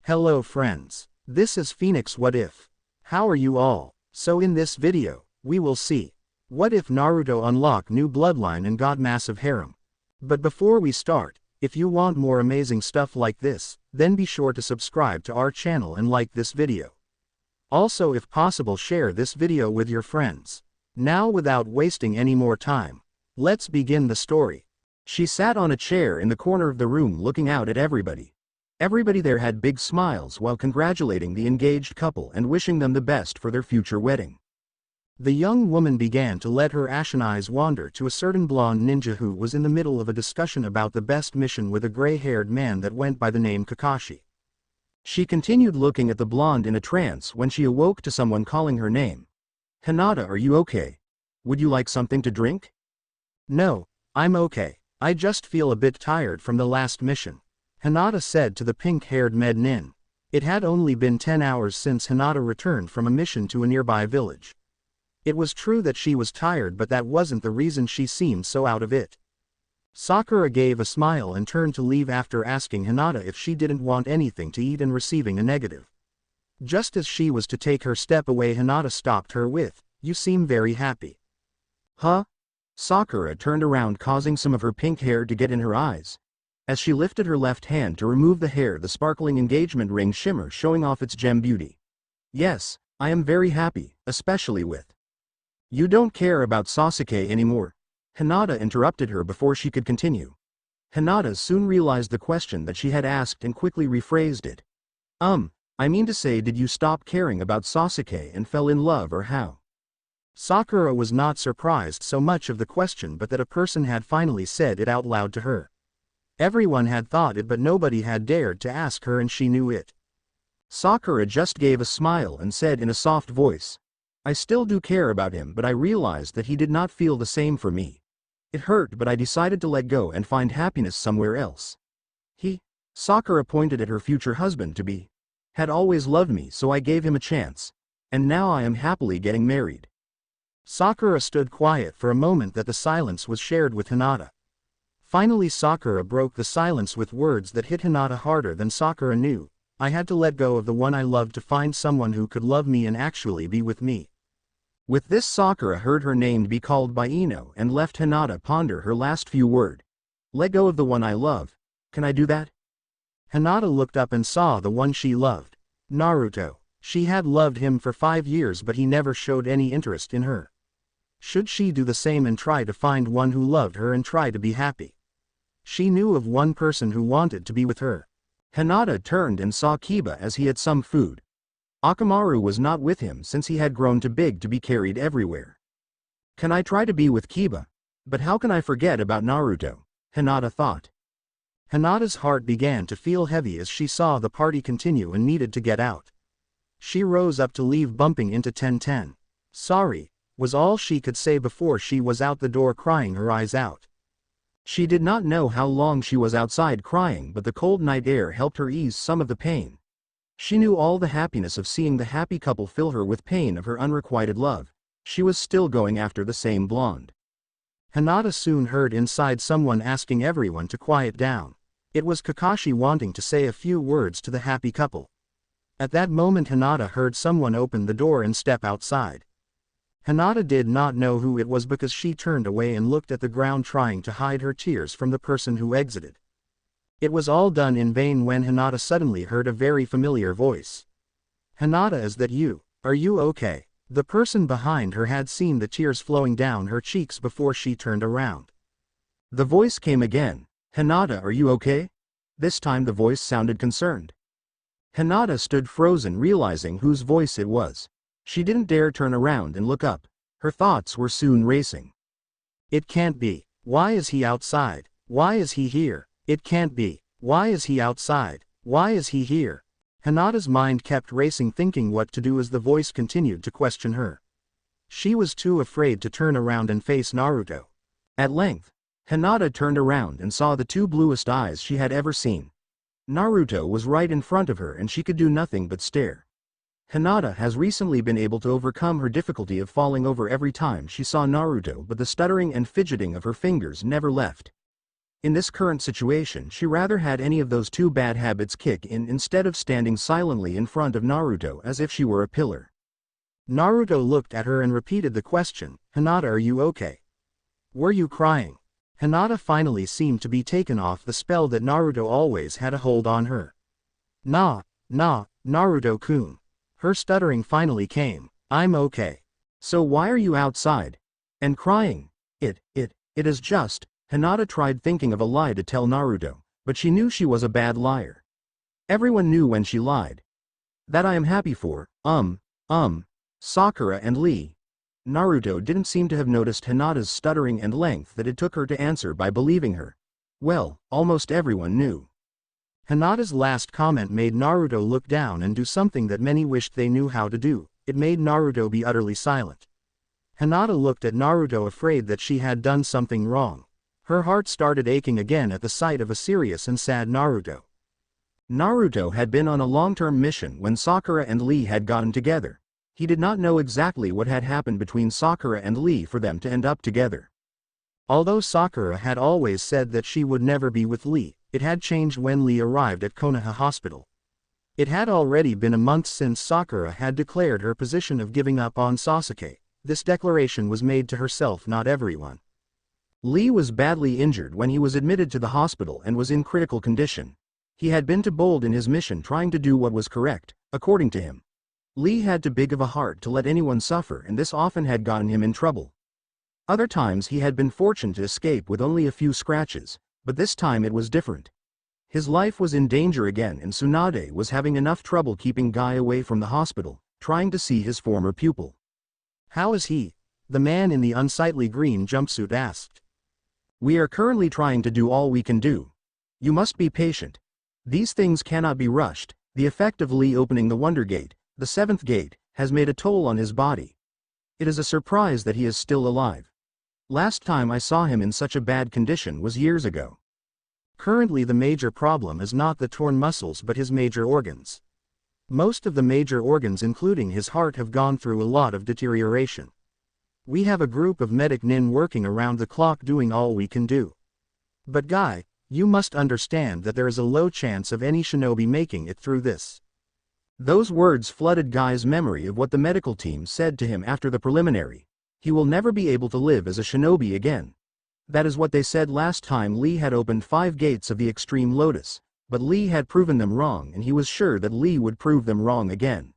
Hello friends. This is Phoenix What If. How are you all? So in this video, we will see what if Naruto unlocked new bloodline and got massive harem. But before we start, if you want more amazing stuff like this, then be sure to subscribe to our channel and like this video. Also, if possible, share this video with your friends. Now without wasting any more time, let's begin the story. She sat on a chair in the corner of the room looking out at everybody. Everybody there had big smiles while congratulating the engaged couple and wishing them the best for their future wedding. The young woman began to let her ashen eyes wander to a certain blonde ninja who was in the middle of a discussion about the best mission with a gray-haired man that went by the name Kakashi. She continued looking at the blonde in a trance when she awoke to someone calling her name. "Hinata, are you okay? Would you like something to drink?" "No, I'm okay. I just feel a bit tired from the last mission," Hinata said to the pink-haired med nin. It had only been 10 hours since Hinata returned from a mission to a nearby village. It was true that she was tired, but that wasn't the reason she seemed so out of it. Sakura gave a smile and turned to leave after asking Hinata if she didn't want anything to eat and receiving a negative. Just as she was to take her step away, Hinata stopped her with, "You seem very happy." "Huh?" Sakura turned around, causing some of her pink hair to get in her eyes. As she lifted her left hand to remove the hair, the sparkling engagement ring shimmered, showing off its gem beauty. "Yes, I am very happy, especially with—" "You don't care about Sasuke anymore?" Hinata interrupted her before she could continue. Hinata soon realized the question that she had asked and quickly rephrased it. I mean to say, did you stop caring about Sasuke and fell in love, or how?" Sakura was not surprised so much of the question, but that a person had finally said it out loud to her. Everyone had thought it, but nobody had dared to ask her, and she knew it. Sakura just gave a smile and said in a soft voice, "I still do care about him, but I realized that he did not feel the same for me. It hurt, but I decided to let go and find happiness somewhere else. He," Sakura pointed at her future husband to be, "had always loved me, so I gave him a chance. And now I am happily getting married." Sakura stood quiet for a moment that the silence was shared with Hinata. Finally Sakura broke the silence with words that hit Hinata harder than Sakura knew. "I had to let go of the one I loved to find someone who could love me and actually be with me." With this, Sakura heard her name be called by Ino and left Hinata ponder her last few words. "Let go of the one I love. Can I do that?" Hinata looked up and saw the one she loved. Naruto. She had loved him for 5 years, but he never showed any interest in her. Should she do the same and try to find one who loved her and try to be happy? She knew of one person who wanted to be with her. Hinata turned and saw Kiba as he had some food. Akamaru was not with him since he had grown too big to be carried everywhere. "Can I try to be with Kiba? But how can I forget about Naruto?" Hinata thought. Hinata's heart began to feel heavy as she saw the party continue and needed to get out. She rose up to leave, bumping into Ten. "Sorry," was all she could say before she was out the door, crying her eyes out. She did not know how long she was outside crying, but the cold night air helped her ease some of the pain. She knew all the happiness of seeing the happy couple fill her with pain of her unrequited love. She was still going after the same blonde. Hinata soon heard inside someone asking everyone to quiet down. It was Kakashi wanting to say a few words to the happy couple. At that moment Hinata heard someone open the door and step outside. Hinata did not know who it was because she turned away and looked at the ground, trying to hide her tears from the person who exited. It was all done in vain when Hinata suddenly heard a very familiar voice. "Hinata, is that you? Are you okay?" The person behind her had seen the tears flowing down her cheeks before she turned around. The voice came again. "Hinata, are you okay?" This time the voice sounded concerned. Hinata stood frozen, realizing whose voice it was. She didn't dare turn around and look up. Her thoughts were soon racing. "It can't be. Why is he outside? Why is he here? It can't be. Why is he outside? Why is he here?" Hinata's mind kept racing, thinking what to do as the voice continued to question her. She was too afraid to turn around and face Naruto. At length, Hinata turned around and saw the two bluest eyes she had ever seen. Naruto was right in front of her and she could do nothing but stare. Hinata has recently been able to overcome her difficulty of falling over every time she saw Naruto, but the stuttering and fidgeting of her fingers never left. In this current situation, she rather had any of those two bad habits kick in instead of standing silently in front of Naruto as if she were a pillar. Naruto looked at her and repeated the question, "Hinata, are you okay? Were you crying?" Hinata finally seemed to be taken off the spell that Naruto always had a hold on her. Nah, Naruto-kun. Her stuttering finally came, "I'm okay." "So why are you outside? And crying?" It is just," Hinata tried thinking of a lie to tell Naruto, but she knew she was a bad liar. Everyone knew when she lied. "That I am happy for, Sakura and Lee." Naruto didn't seem to have noticed Hinata's stuttering and length that it took her to answer by believing her. Well, almost everyone knew. Hinata's last comment made Naruto look down and do something that many wished they knew how to do. It made Naruto be utterly silent. Hinata looked at Naruto, afraid that she had done something wrong. Her heart started aching again at the sight of a serious and sad Naruto. Naruto had been on a long-term mission when Sakura and Lee had gotten together. He did not know exactly what had happened between Sakura and Lee for them to end up together. Although Sakura had always said that she would never be with Lee, it had changed when Lee arrived at Konoha Hospital. It had already been a month since Sakura had declared her position of giving up on Sasuke. This declaration was made to herself, not everyone. Lee was badly injured when he was admitted to the hospital and was in critical condition. He had been too bold in his mission, trying to do what was correct, according to him. Lee had too big of a heart to let anyone suffer, and this often had gotten him in trouble. Other times he had been fortunate to escape with only a few scratches, but this time it was different. His life was in danger again, and Tsunade was having enough trouble keeping Guy away from the hospital, trying to see his former pupil. "How is he?" the man in the unsightly green jumpsuit asked. "We are currently trying to do all we can do. You must be patient. These things cannot be rushed. The effect of Lee opening the Wonder Gate, the seventh gate, has made a toll on his body. It is a surprise that he is still alive. Last time I saw him in such a bad condition was years ago. Currently the major problem is not the torn muscles but his major organs. Most of the major organs including his heart have gone through a lot of deterioration. We have a group of medic nin working around the clock doing all we can do. But Guy, you must understand that there is a low chance of any shinobi making it through this." Those words flooded Guy's memory of what the medical team said to him after the preliminary. He will never be able to live as a shinobi again. That is what they said last time Lee had opened 5 gates of the Extreme Lotus. But Lee had proven them wrong, and he was sure that Lee would prove them wrong again.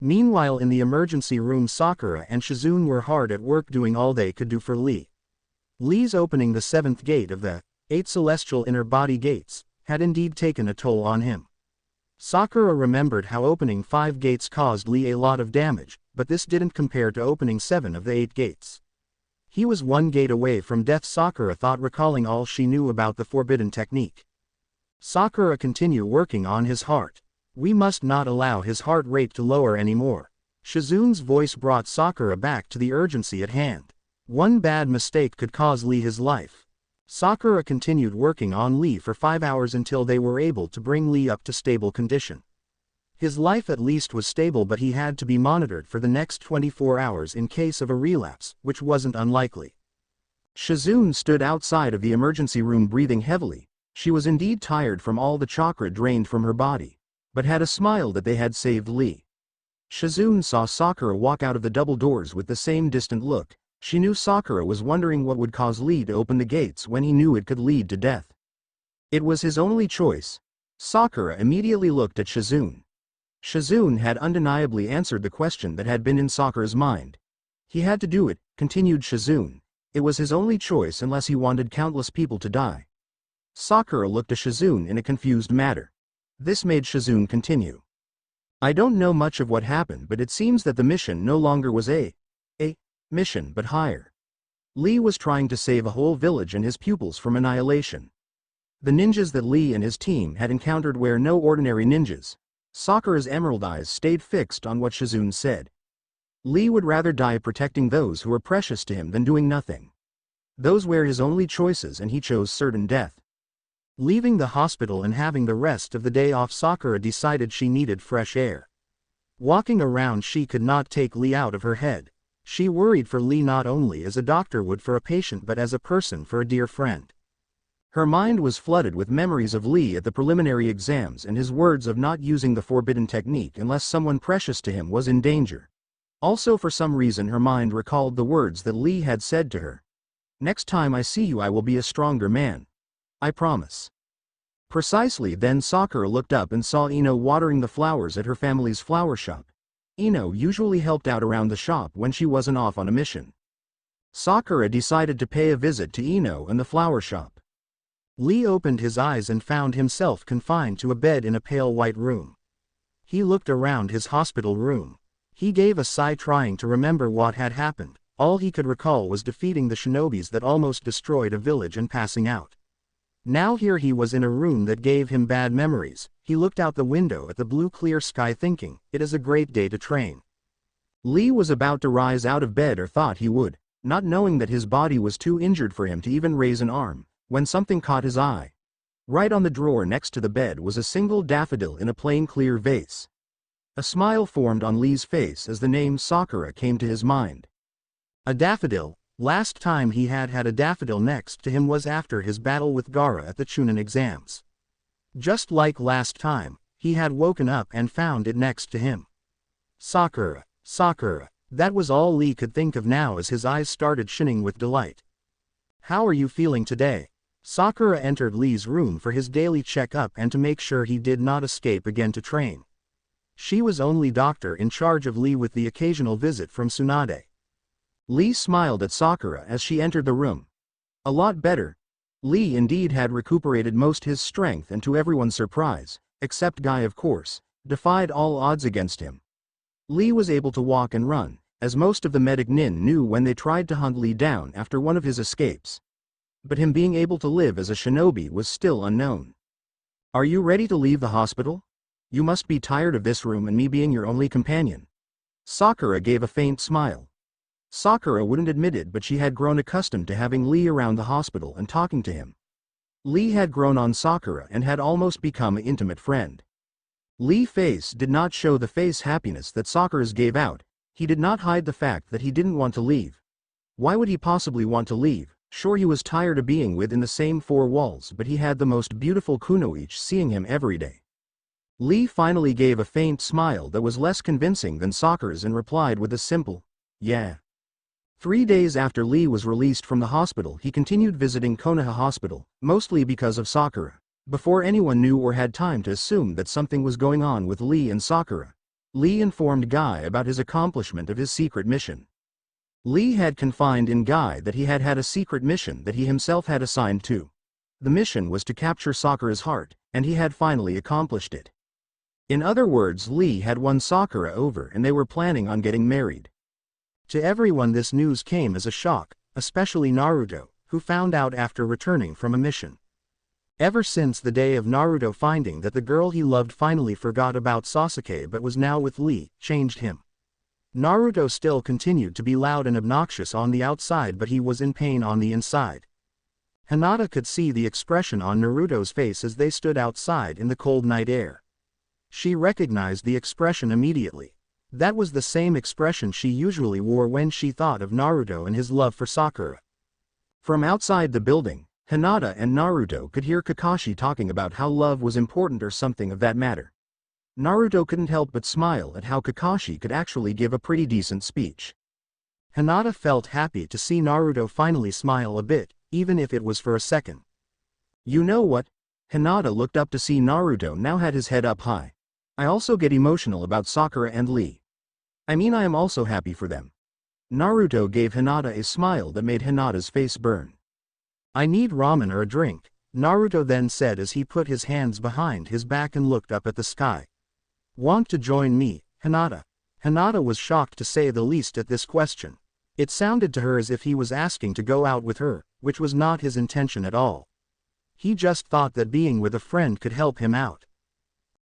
Meanwhile, in the emergency room, Sakura and Shizune were hard at work doing all they could do for Lee. Lee's opening the 7th gate of the 8 celestial inner body gates had indeed taken a toll on him. Sakura remembered how opening 5 gates caused Lee a lot of damage, but this didn't compare to opening 7 of the 8 gates. He was 1 gate away from death, Sakura thought, recalling all she knew about the forbidden technique. Sakura continued working on his heart. "We must not allow his heart rate to lower anymore." Shizune's voice brought Sakura back to the urgency at hand. One bad mistake could cause Lee his life. Sakura continued working on Lee for 5 hours until they were able to bring Lee up to stable condition. His life at least was stable, but he had to be monitored for the next 24 hours in case of a relapse, which wasn't unlikely. Shizune stood outside of the emergency room breathing heavily. She was indeed tired from all the chakra drained from her body, but had a smile that they had saved Lee. Shizune saw Sakura walk out of the double doors with the same distant look. She knew Sakura was wondering what would cause Lee to open the gates when he knew it could lead to death. It was his only choice. Sakura immediately looked at Shizune. Shizune had undeniably answered the question that had been in Sakura's mind. He had to do it, continued Shizune. It was his only choice unless he wanted countless people to die. Sakura looked at Shizune in a confused manner. This made Shizune continue. "I don't know much of what happened, but it seems that the mission no longer was a mission but higher. Lee was trying to save a whole village and his pupils from annihilation. The ninjas that Lee and his team had encountered were no ordinary ninjas." Sakura's emerald eyes stayed fixed on what Shizune said. Lee would rather die protecting those who were precious to him than doing nothing. Those were his only choices, and he chose certain death. Leaving the hospital and having the rest of the day off, Sakura decided she needed fresh air. Walking around, she could not take Lee out of her head. She worried for Lee not only as a doctor would for a patient but as a person, for a dear friend. Her mind was flooded with memories of Lee at the preliminary exams and his words of not using the forbidden technique unless someone precious to him was in danger. Also, for some reason, her mind recalled the words that Lee had said to her. "Next time I see you, I will be a stronger man. I promise." Precisely then Sakura looked up and saw Ino watering the flowers at her family's flower shop. Ino usually helped out around the shop when she wasn't off on a mission. Sakura decided to pay a visit to Ino and the flower shop. Lee opened his eyes and found himself confined to a bed in a pale white room. He looked around his hospital room. He gave a sigh, trying to remember what had happened. All he could recall was defeating the shinobis that almost destroyed a village and passing out. Now here he was in a room that gave him bad memories. He looked out the window at the blue clear sky, thinking, it is a great day to train. Lee was about to rise out of bed, or thought he would, not knowing that his body was too injured for him to even raise an arm, when something caught his eye. Right on the drawer next to the bed was a single daffodil in a plain clear vase. A smile formed on Lee's face as the name Sakura came to his mind. A daffodil. Last time he had a daffodil next to him was after his battle with Gaara at the Chunin exams. Just like last time, he had woken up and found it next to him. Sakura, Sakura. That was all Lee could think of now as his eyes started shining with delight. How are you feeling today? Sakura entered Lee's room for his daily checkup and to make sure he did not escape again to train. She was only doctor in charge of Lee with the occasional visit from Tsunade. Lee smiled at Sakura as she entered the room. A lot better. Lee indeed had recuperated most his strength and, to everyone's surprise, except Guy of course, defied all odds against him. Lee was able to walk and run, as most of the medic nin knew when they tried to hunt Lee down after one of his escapes. But him being able to live as a shinobi was still unknown. Are you ready to leave the hospital? You must be tired of this room and me being your only companion. Sakura gave a faint smile. Sakura wouldn't admit it, but she had grown accustomed to having Lee around the hospital and talking to him. Lee had grown on Sakura and had almost become an intimate friend. Lee's face did not show the face happiness that Sakura's gave out. He did not hide the fact that he didn't want to leave. Why would he possibly want to leave? Sure, he was tired of being within the same four walls, but he had the most beautiful kunoichi seeing him every day. Lee finally gave a faint smile that was less convincing than Sakura's and replied with a simple, yeah. 3 days after Lee was released from the hospital, he continued visiting Konoha Hospital, mostly because of Sakura. Before anyone knew or had time to assume that something was going on with Lee and Sakura, Lee informed Guy about his accomplishment of his secret mission. Lee had confided in Guy that he had a secret mission that he himself had assigned to. The mission was to capture Sakura's heart, and he had finally accomplished it. In other words, Lee had won Sakura over and they were planning on getting married. To everyone this news came as a shock, especially Naruto, who found out after returning from a mission. Ever since the day of Naruto finding that the girl he loved finally forgot about Sasuke but was now with Lee, changed him. Naruto still continued to be loud and obnoxious on the outside, but he was in pain on the inside. Hinata could see the expression on Naruto's face as they stood outside in the cold night air. She recognized the expression immediately. That was the same expression she usually wore when she thought of Naruto and his love for Sakura. From outside the building, Hinata and Naruto could hear Kakashi talking about how love was important or something of that matter. Naruto couldn't help but smile at how Kakashi could actually give a pretty decent speech. Hinata felt happy to see Naruto finally smile a bit, even if it was for a second. You know what? Hinata looked up to see Naruto now had his head up high. I also get emotional about Sakura and Lee. I mean, I am also happy for them. Naruto gave Hinata a smile that made Hinata's face burn. I need ramen or a drink, Naruto then said as he put his hands behind his back and looked up at the sky. Want to join me, Hinata? Hinata was shocked to say the least at this question. It sounded to her as if he was asking to go out with her, which was not his intention at all. He just thought that being with a friend could help him out.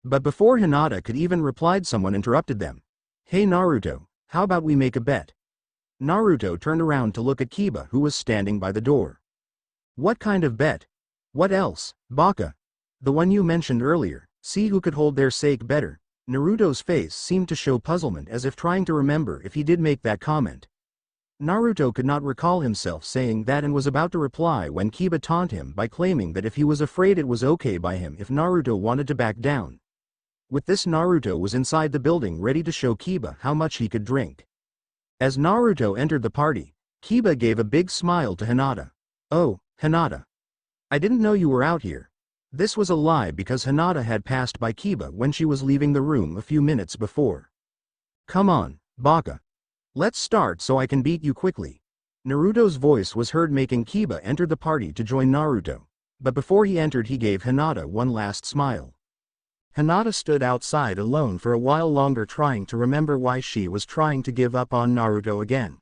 But before Hinata could even reply, someone interrupted them. Hey Naruto, how about we make a bet? Naruto turned around to look at Kiba, who was standing by the door. What kind of bet? What else, Baka? The one you mentioned earlier, see who could hold their sake better. Naruto's face seemed to show puzzlement as if trying to remember if he did make that comment. Naruto could not recall himself saying that and was about to reply when Kiba taunted him by claiming that if he was afraid it was okay by him if Naruto wanted to back down. With this, Naruto was inside the building ready to show Kiba how much he could drink. As Naruto entered the party, Kiba gave a big smile to Hinata. "Oh, Hinata. I didn't know you were out here." This was a lie because Hinata had passed by Kiba when she was leaving the room a few minutes before. "Come on, Baka. Let's start so I can beat you quickly." Naruto's voice was heard making Kiba enter the party to join Naruto, but before he entered he gave Hinata one last smile. Hinata stood outside alone for a while longer trying to remember why she was trying to give up on Naruto again.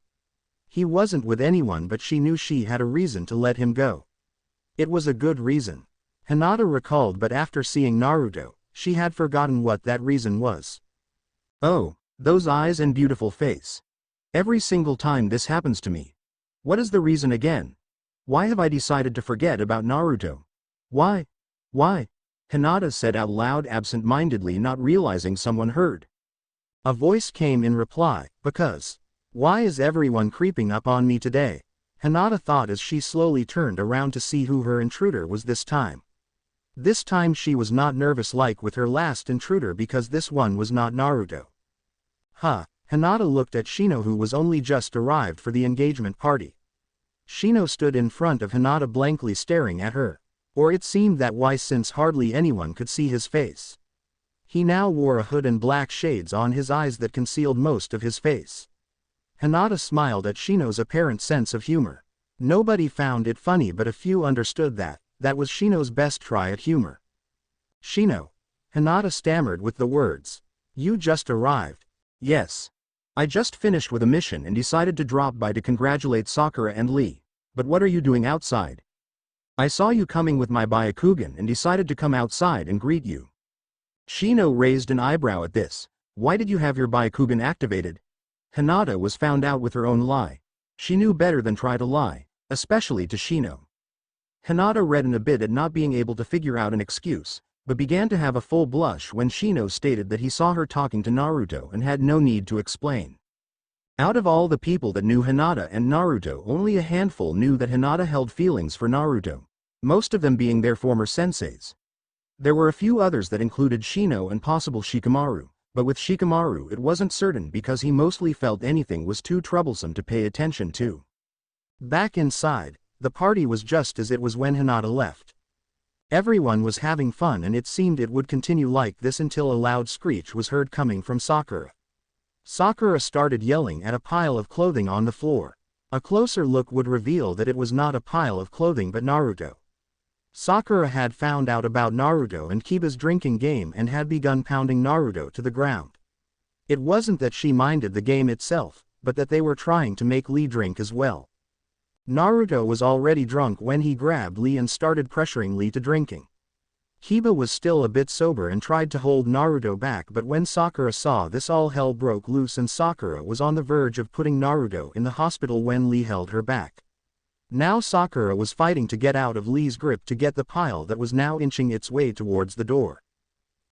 He wasn't with anyone but she knew she had a reason to let him go. It was a good reason. Hinata recalled, but after seeing Naruto, she had forgotten what that reason was. "Oh, those eyes and beautiful face. Every single time this happens to me. What is the reason again? Why have I decided to forget about Naruto? Why? Why?" Hinata said out loud absent-mindedly, not realizing someone heard. A voice came in reply, "Because. Why is everyone creeping up on me today?" Hinata thought as she slowly turned around to see who her intruder was this time. This time she was not nervous like with her last intruder because this one was not Naruto. Hinata looked at Shino, who was only just arrived for the engagement party. Shino stood in front of Hinata blankly staring at her. Or it seemed that way since hardly anyone could see his face. He now wore a hood and black shades on his eyes that concealed most of his face. Hinata smiled at Shino's apparent sense of humor. Nobody found it funny, but a few understood that was Shino's best try at humor. "Shino." Hinata stammered with the words. "You just arrived?" "Yes. I just finished with a mission and decided to drop by to congratulate Sakura and Lee. But what are you doing outside? I saw you coming with my Byakugan and decided to come outside and greet you." Shino raised an eyebrow at this. "Why did you have your Byakugan activated?" Hinata was found out with her own lie. She knew better than try to lie, especially to Shino. Hinata reddened a bit at not being able to figure out an excuse, but began to have a full blush when Shino stated that he saw her talking to Naruto and had no need to explain. Out of all the people that knew Hinata and Naruto, only a handful knew that Hinata held feelings for Naruto, most of them being their former senseis. There were a few others that included Shino and possible Shikamaru, but with Shikamaru it wasn't certain because he mostly felt anything was too troublesome to pay attention to. Back inside, the party was just as it was when Hinata left. Everyone was having fun and it seemed it would continue like this until a loud screech was heard coming from Sakura. Sakura started yelling at a pile of clothing on the floor. A closer look would reveal that it was not a pile of clothing but Naruto. Sakura had found out about Naruto and Kiba's drinking game and had begun pounding Naruto to the ground. It wasn't that she minded the game itself, but that they were trying to make Lee drink as well. Naruto was already drunk when he grabbed Lee and started pressuring Lee to drinking. Kiba was still a bit sober and tried to hold Naruto back, but when Sakura saw this, all hell broke loose and Sakura was on the verge of putting Naruto in the hospital when Lee held her back. Now Sakura was fighting to get out of Lee's grip to get the pile that was now inching its way towards the door.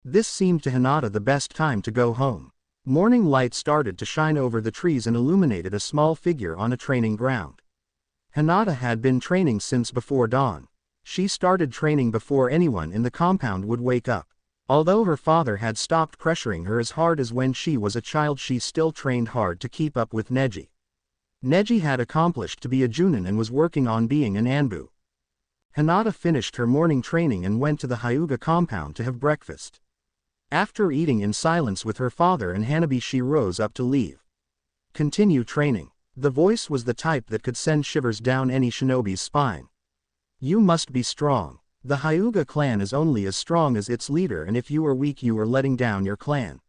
This seemed to Hinata the best time to go home. Morning light started to shine over the trees and illuminated a small figure on a training ground. Hinata had been training since before dawn. She started training before anyone in the compound would wake up. Although her father had stopped pressuring her as hard as when she was a child, she still trained hard to keep up with Neji. Neji had accomplished to be a Junin and was working on being an Anbu. Hinata finished her morning training and went to the Hyuga compound to have breakfast. After eating in silence with her father and Hanabi, she rose up to leave. "Continue training." The voice was the type that could send shivers down any shinobi's spine. "You must be strong. The Hyuga clan is only as strong as its leader, and if you are weak you are letting down your clan.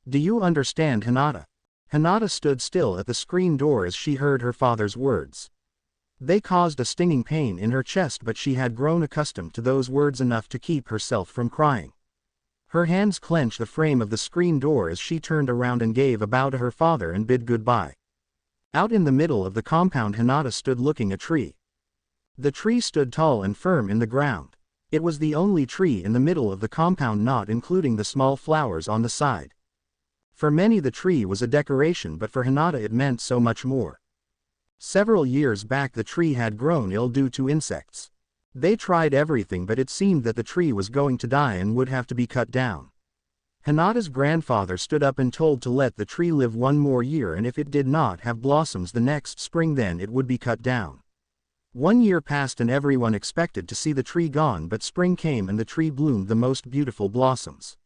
Do you understand, Hinata?" Hinata stood still at the screen door as she heard her father's words. They caused a stinging pain in her chest, but she had grown accustomed to those words enough to keep herself from crying. Her hands clenched the frame of the screen door as she turned around and gave a bow to her father and bid goodbye. Out in the middle of the compound, Hinata stood looking at a tree. The tree stood tall and firm in the ground. It was the only tree in the middle of the compound, not including the small flowers on the side. For many the tree was a decoration, but for Hinata it meant so much more. Several years back the tree had grown ill due to insects. They tried everything but it seemed that the tree was going to die and would have to be cut down. Hinata's grandfather stood up and told to let the tree live one more year, and if it did not have blossoms the next spring then it would be cut down. 1 year passed and everyone expected to see the tree gone, but spring came and the tree bloomed the most beautiful blossoms.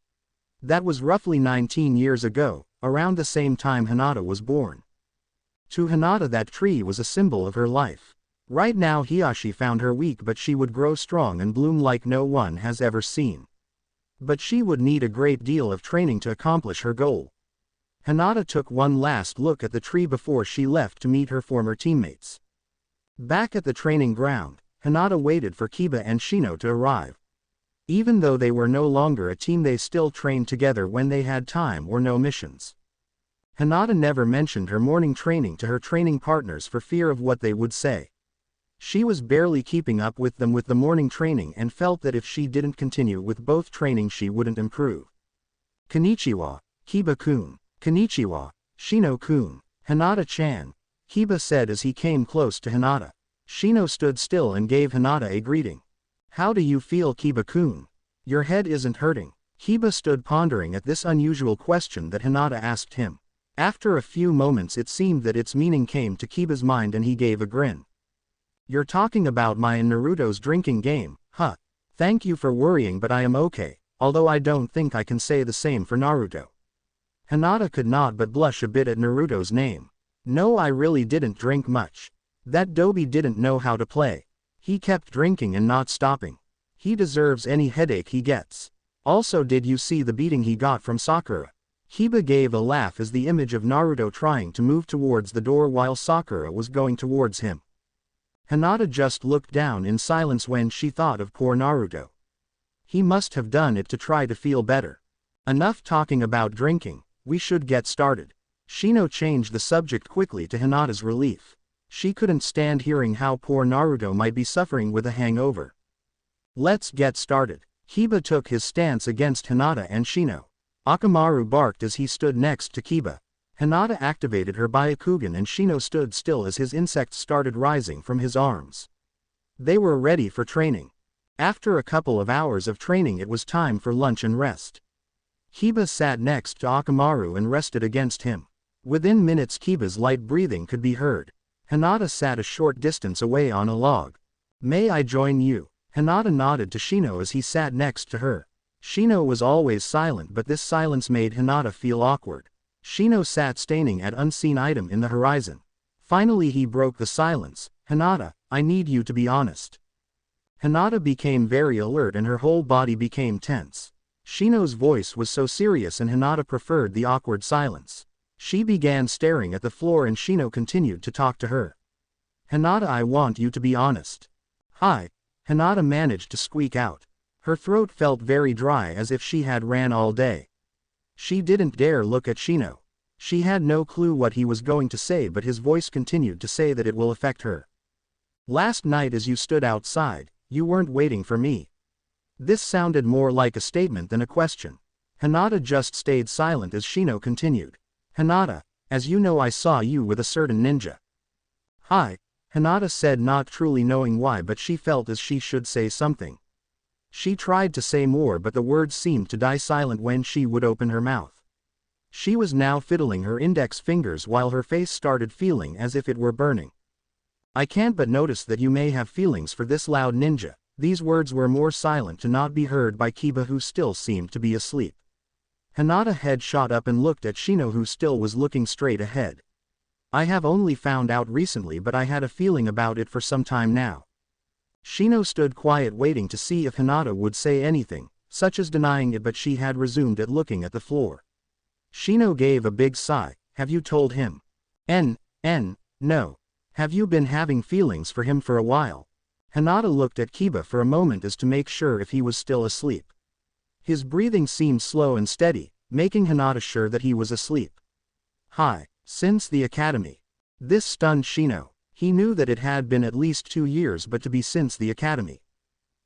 That was roughly 19 years ago, around the same time Hinata was born. To Hinata that tree was a symbol of her life. Right now Hiyashi found her weak, but she would grow strong and bloom like no one has ever seen. But she would need a great deal of training to accomplish her goal. Hinata took one last look at the tree before she left to meet her former teammates. Back at the training ground, Hinata waited for Kiba and Shino to arrive. Even though they were no longer a team, they still trained together when they had time or no missions. Hinata never mentioned her morning training to her training partners for fear of what they would say. She was barely keeping up with them with the morning training and felt that if she didn't continue with both training she wouldn't improve. Konnichiwa, Kiba-kun. Konnichiwa, Shino-kun. Hinata-chan, Kiba said as he came close to Hinata. Shino stood still and gave Hinata a greeting. How do you feel, Kiba-kun? Your head isn't hurting? Kiba stood pondering at this unusual question that Hinata asked him. After a few moments it seemed that its meaning came to Kiba's mind and he gave a grin. You're talking about my and Naruto's drinking game, huh? Thank you for worrying, but I am okay, although I don't think I can say the same for Naruto. Hinata could not but blush a bit at Naruto's name. No, I really didn't drink much. That Dobi didn't know how to play. He kept drinking and not stopping. He deserves any headache he gets. Also, did you see the beating he got from Sakura? Kiba gave a laugh as the image of Naruto trying to move towards the door while Sakura was going towards him. Hinata just looked down in silence when she thought of poor Naruto. He must have done it to try to feel better. Enough talking about drinking, we should get started. Shino changed the subject quickly to Hinata's relief. She couldn't stand hearing how poor Naruto might be suffering with a hangover. Let's get started. Kiba took his stance against Hinata and Shino. Akamaru barked as he stood next to Kiba. Hinata activated her Byakugan and Shino stood still as his insects started rising from his arms. They were ready for training. After a couple of hours of training it was time for lunch and rest. Kiba sat next to Akamaru and rested against him. Within minutes Kiba's light breathing could be heard. Hinata sat a short distance away on a log. May I join you? Hinata nodded to Shino as he sat next to her. Shino was always silent, but this silence made Hinata feel awkward. Shino sat staring at unseen item in the horizon. Finally he broke the silence. Hinata, I need you to be honest. Hinata became very alert and her whole body became tense. Shino's voice was so serious and Hinata preferred the awkward silence. She began staring at the floor and Shino continued to talk to her. Hinata, I want you to be honest. Hi. Hinata managed to squeak out. Her throat felt very dry as if she had ran all day. She didn't dare look at Shino. She had no clue what he was going to say, but his voice continued to say that it will affect her. Last night as you stood outside, you weren't waiting for me. This sounded more like a statement than a question. Hinata just stayed silent as Shino continued. Hinata, as you know I saw you with a certain ninja. Hi. Hinata said, not truly knowing why, but she felt as she should say something. She tried to say more but the words seemed to die silent when she would open her mouth. She was now fiddling her index fingers while her face started feeling as if it were burning. I can't but notice that you may have feelings for this loud ninja. These words were more silent to not be heard by Kiba, who still seemed to be asleep. Hinata's head shot up and looked at Shino, who still was looking straight ahead. I have only found out recently, but I had a feeling about it for some time now. Shino stood quiet waiting to see if Hinata would say anything, such as denying it, but she had resumed at looking at the floor. Shino gave a big sigh. Have you told him? No. Have you been having feelings for him for a while? Hinata looked at Kiba for a moment as to make sure if he was still asleep. His breathing seemed slow and steady, making Hinata sure that he was asleep. Hi. Since the academy. This stunned Shino. He knew that it had been at least 2 years, but to be since the academy.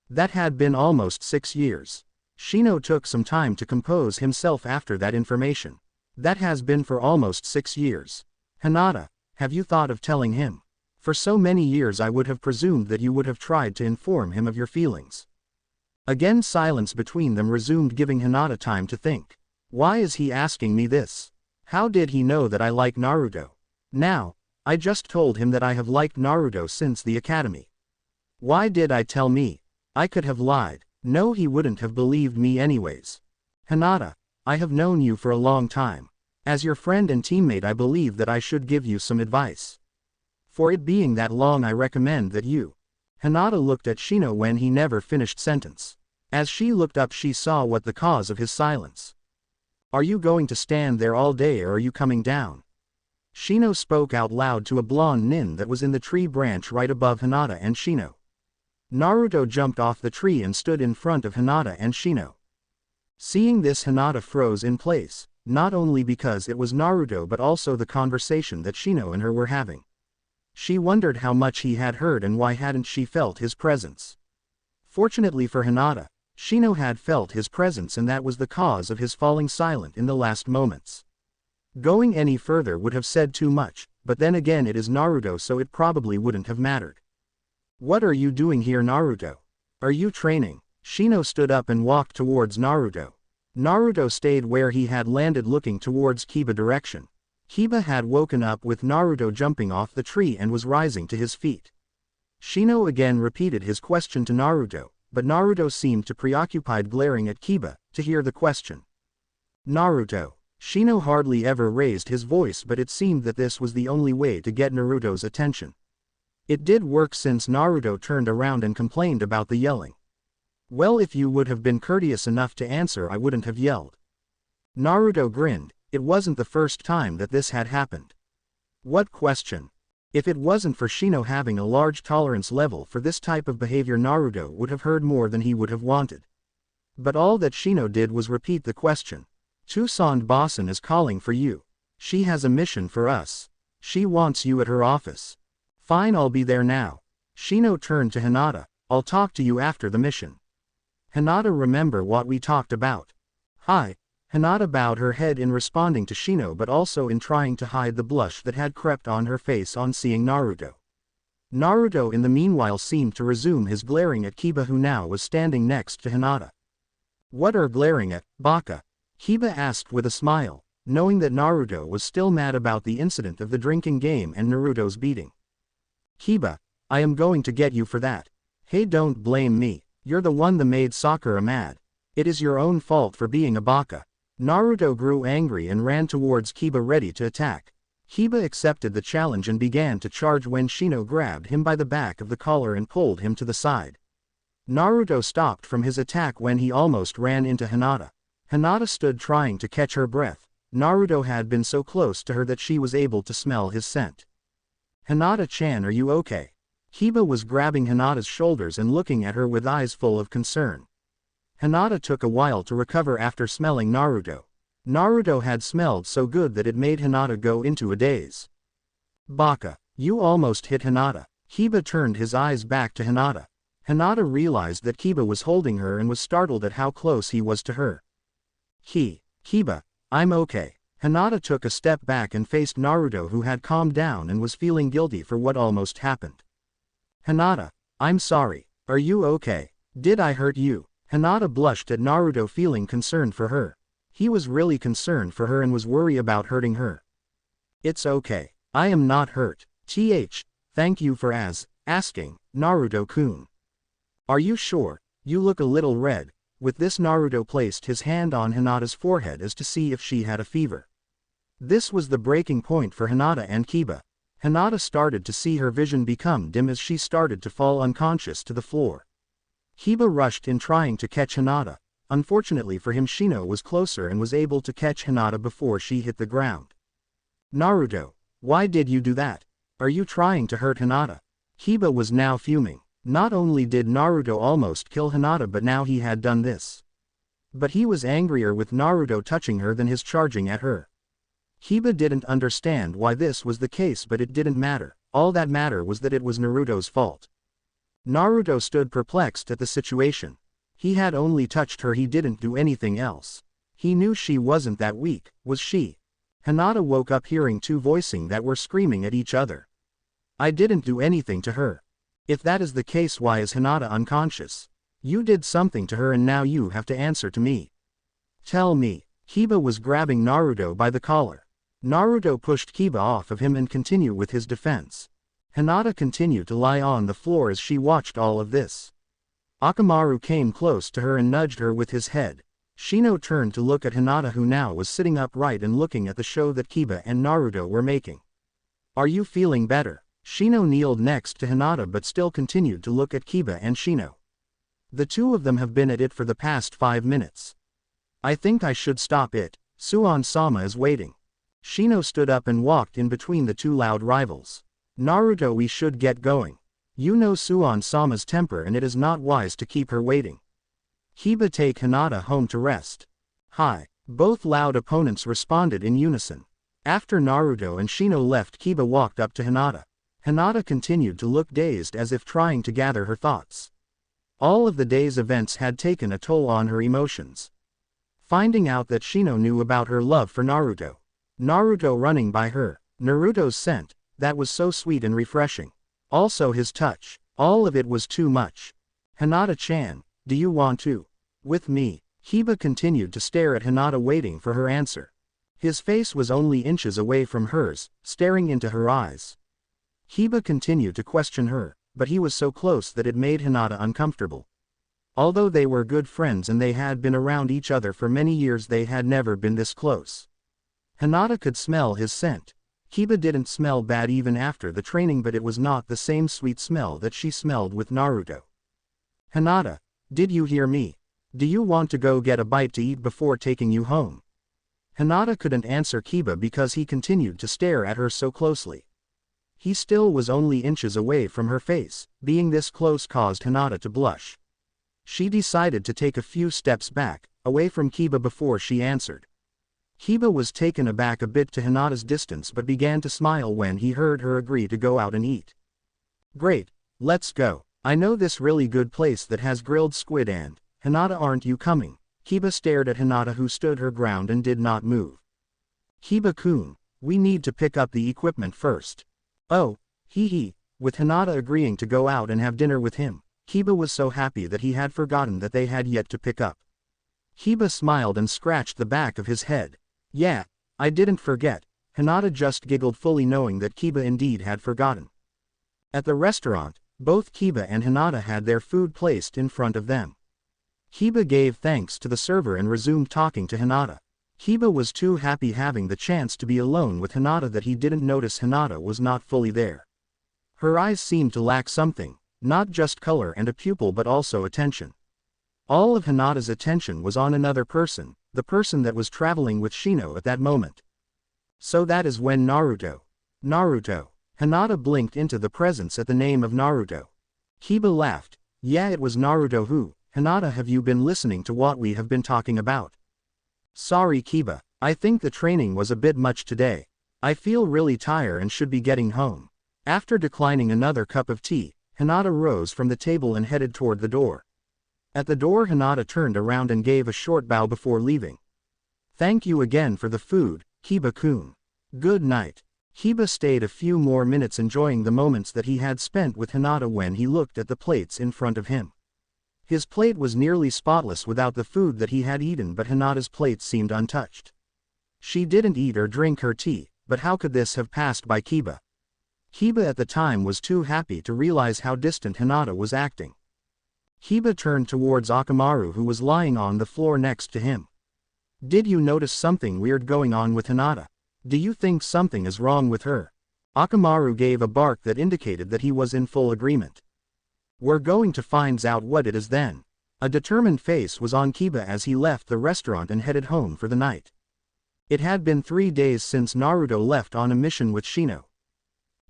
That had been almost 6 years. Shino took some time to compose himself after that information. That has been for almost 6 years. Hinata, have you thought of telling him? For so many years I would have presumed that you would have tried to inform him of your feelings. Again silence between them resumed, giving Hinata time to think. Why is he asking me this? How did he know that I like Naruto? Now, I just told him that I have liked Naruto since the academy. Why did I tell me? I could have lied. No, he wouldn't have believed me anyways. Hinata, I have known you for a long time. As your friend and teammate, I believe that I should give you some advice. For it being that long, I recommend that you. Hinata looked at Shino when he never finished sentence. As she looked up, she saw what the cause of his silence. Are you going to stand there all day, or are you coming down? Shino spoke out loud to a blonde nin that was in the tree branch right above Hinata and Shino. Naruto jumped off the tree and stood in front of Hinata and Shino. Seeing this, Hinata froze in place, not only because it was Naruto but also the conversation that Shino and her were having. She wondered how much he had heard and why hadn't she felt his presence. Fortunately for Hinata, Shino had felt his presence, and that was the cause of his falling silent in the last moments. Going any further would have said too much, but then again it is Naruto, so it probably wouldn't have mattered. What are you doing here, Naruto? Are you training? Shino stood up and walked towards Naruto. Naruto stayed where he had landed, looking towards Kiba direction. Kiba had woken up with Naruto jumping off the tree and was rising to his feet. Shino again repeated his question to Naruto, but Naruto seemed too preoccupied glaring at Kiba to hear the question. Naruto. Shino hardly ever raised his voice, but it seemed that this was the only way to get Naruto's attention. It did work, since Naruto turned around and complained about the yelling. Well, if you would have been courteous enough to answer, I wouldn't have yelled. Naruto grinned. It wasn't the first time that this had happened. What question? If it wasn't for Shino having a large tolerance level for this type of behavior, Naruto would have heard more than he would have wanted. But all that Shino did was repeat the question. Toussaint Bosson is calling for you. She has a mission for us. She wants you at her office. Fine, I'll be there now. Shino turned to Hinata. I'll talk to you after the mission. Hinata, remember what we talked about? Hi. Hinata bowed her head in responding to Shino, but also in trying to hide the blush that had crept on her face on seeing Naruto. Naruto in the meanwhile seemed to resume his glaring at Kiba, who now was standing next to Hinata. What are glaring at, Baka? Kiba asked with a smile, knowing that Naruto was still mad about the incident of the drinking game and Naruto's beating. Kiba, I am going to get you for that. Hey, don't blame me. You're the one that made Sakura mad. It is your own fault for being a baka. Naruto grew angry and ran towards Kiba, ready to attack. Kiba accepted the challenge and began to charge when Shino grabbed him by the back of the collar and pulled him to the side. Naruto stopped from his attack when he almost ran into Hinata. Hinata stood trying to catch her breath. Naruto had been so close to her that she was able to smell his scent. Hinata-chan, are you okay? Kiba was grabbing Hinata's shoulders and looking at her with eyes full of concern. Hinata took a while to recover after smelling Naruto. Naruto had smelled so good that it made Hinata go into a daze. Baka, you almost hit Hinata. Kiba turned his eyes back to Hinata. Hinata realized that Kiba was holding her and was startled at how close he was to her. Kiba, I'm okay. Hinata took a step back and faced Naruto, who had calmed down and was feeling guilty for what almost happened. Hinata, I'm sorry. Are you okay? Did I hurt you? Hinata blushed at Naruto, feeling concerned for her. He was really concerned for her and was worried about hurting her. It's okay. I am not hurt. Thank you for asking, Naruto-kun. Are you sure? You look a little red. With this, Naruto placed his hand on Hinata's forehead as to see if she had a fever. This was the breaking point for Hinata and Kiba. Hinata started to see her vision become dim as she started to fall unconscious to the floor. Kiba rushed in trying to catch Hinata. Unfortunately for him, Shino was closer and was able to catch Hinata before she hit the ground. Naruto, why did you do that? Are you trying to hurt Hinata? Kiba was now fuming. Not only did Naruto almost kill Hinata, but now he had done this. But he was angrier with Naruto touching her than his charging at her. Kiba didn't understand why this was the case, but it didn't matter. All that mattered was that it was Naruto's fault. Naruto stood perplexed at the situation. He had only touched her, he didn't do anything else. He knew she wasn't that weak, was she? Hinata woke up hearing two voicing that were screaming at each other. I didn't do anything to her. If that is the case, why is Hinata unconscious? You did something to her and now you have to answer to me. Tell me. Kiba was grabbing Naruto by the collar. Naruto pushed Kiba off of him and continued with his defense. Hinata continued to lie on the floor as she watched all of this. Akamaru came close to her and nudged her with his head. Shino turned to look at Hinata, who now was sitting upright and looking at the show that Kiba and Naruto were making. Are you feeling better? Shino kneeled next to Hinata but still continued to look at Kiba and Shino. The two of them have been at it for the past 5 minutes. I think I should stop it. Suan-sama is waiting. Shino stood up and walked in between the two loud rivals. Naruto, we should get going. You know Suan-sama's temper and it is not wise to keep her waiting. Kiba, take Hinata home to rest. Hi. Both loud opponents responded in unison. After Naruto and Shino left, Kiba walked up to Hinata. Hinata continued to look dazed as if trying to gather her thoughts. All of the day's events had taken a toll on her emotions. Finding out that Shino knew about her love for Naruto. Naruto running by her. Naruto's scent, that was so sweet and refreshing. Also his touch. All of it was too much. Hinata-chan, do you want to? With me? Kiba continued to stare at Hinata, waiting for her answer. His face was only inches away from hers, staring into her eyes. Kiba continued to question her, but he was so close that it made Hinata uncomfortable. Although they were good friends and they had been around each other for many years, they had never been this close. Hinata could smell his scent. Kiba didn't smell bad even after the training, but it was not the same sweet smell that she smelled with Naruto. Hinata, did you hear me? Do you want to go get a bite to eat before taking you home? Hinata couldn't answer Kiba because he continued to stare at her so closely. He still was only inches away from her face. Being this close caused Hinata to blush. She decided to take a few steps back, away from Kiba before she answered. Kiba was taken aback a bit to Hinata's distance but began to smile when he heard her agree to go out and eat. Great, let's go. I know this really good place that has grilled squid and, Hinata, aren't you coming? Kiba stared at Hinata, who stood her ground and did not move. Kiba-kun, we need to pick up the equipment first. Oh, hee. With Hinata agreeing to go out and have dinner with him, Kiba was so happy that he had forgotten that they had yet to pick up. Kiba smiled and scratched the back of his head. Yeah, I didn't forget. Hinata just giggled, fully knowing that Kiba indeed had forgotten. At the restaurant, both Kiba and Hinata had their food placed in front of them. Kiba gave thanks to the server and resumed talking to Hinata. Kiba was too happy having the chance to be alone with Hinata that he didn't notice Hinata was not fully there. Her eyes seemed to lack something, not just color and a pupil but also attention. All of Hinata's attention was on another person, the person that was traveling with Shino at that moment. So that is when Naruto. Hinata blinked into the presence at the name of Naruto. Kiba laughed. Yeah, it was Naruto who. Hinata, have you been listening to what we have been talking about? Sorry Kiba, I think the training was a bit much today. I feel really tired and should be getting home. After declining another cup of tea, Hinata rose from the table and headed toward the door. At the door, Hinata turned around and gave a short bow before leaving. Thank you again for the food, Kiba-kun. Good night. Kiba stayed a few more minutes enjoying the moments that he had spent with Hinata when he looked at the plates in front of him. His plate was nearly spotless without the food that he had eaten, but Hinata's plate seemed untouched. She didn't eat or drink her tea, but how could this have passed by Kiba? Kiba at the time was too happy to realize how distant Hinata was acting. Kiba turned towards Akamaru, who was lying on the floor next to him. Did you notice something weird going on with Hinata? Do you think something is wrong with her? Akamaru gave a bark that indicated that he was in full agreement. We're going to find out what it is then. A determined face was on Kiba as he left the restaurant and headed home for the night. It had been 3 days since Naruto left on a mission with Shino.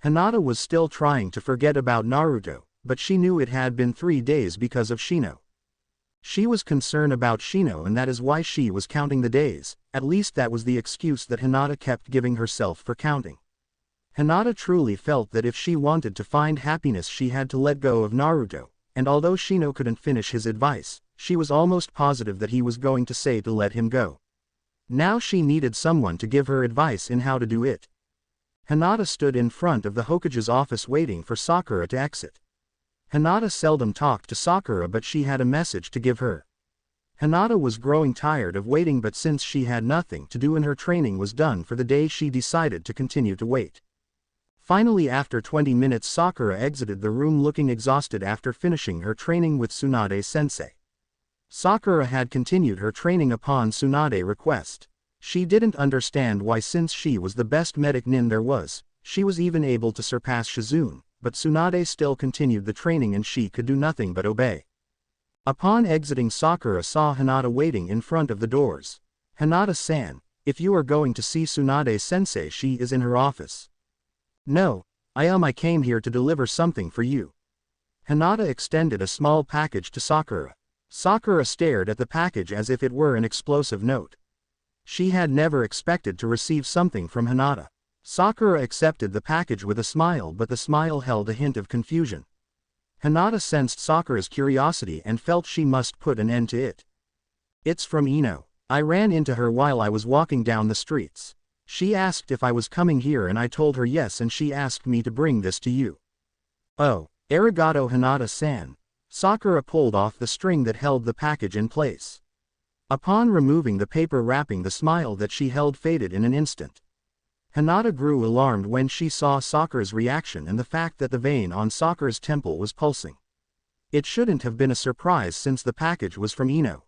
Hinata was still trying to forget about Naruto, but she knew it had been 3 days because of Shino. She was concerned about Shino, and that is why she was counting the days. At least that was the excuse that Hinata kept giving herself for counting. Hinata truly felt that if she wanted to find happiness she had to let go of Naruto, and although Shino couldn't finish his advice, she was almost positive that he was going to say to let him go. Now she needed someone to give her advice in how to do it. Hinata stood in front of the Hokage's office waiting for Sakura to exit. Hinata seldom talked to Sakura, but she had a message to give her. Hinata was growing tired of waiting, but since she had nothing to do and her training was done for the day, she decided to continue to wait. Finally, after 20 minutes, Sakura exited the room looking exhausted after finishing her training with Tsunade-sensei. Sakura had continued her training upon Tsunade's request. She didn't understand why, since she was the best medic nin there was, she was even able to surpass Shizune, but Tsunade still continued the training and she could do nothing but obey. Upon exiting, Sakura saw Hinata waiting in front of the doors. "Hinata-san, if you are going to see Tsunade-sensei, she is in her office." "No, I came here to deliver something for you." Hinata extended a small package to Sakura. Sakura stared at the package as if it were an explosive note. She had never expected to receive something from Hinata. Sakura accepted the package with a smile, but the smile held a hint of confusion. Hinata sensed Sakura's curiosity and felt she must put an end to it. "It's from Ino. I ran into her while I was walking down the streets. She asked if I was coming here and I told her yes, and she asked me to bring this to you." "Oh, arigato Hinata-san." Sakura pulled off the string that held the package in place. Upon removing the paper wrapping, the smile that she held faded in an instant. Hinata grew alarmed when she saw Sakura's reaction and the fact that the vein on Sakura's temple was pulsing. It shouldn't have been a surprise since the package was from Ino.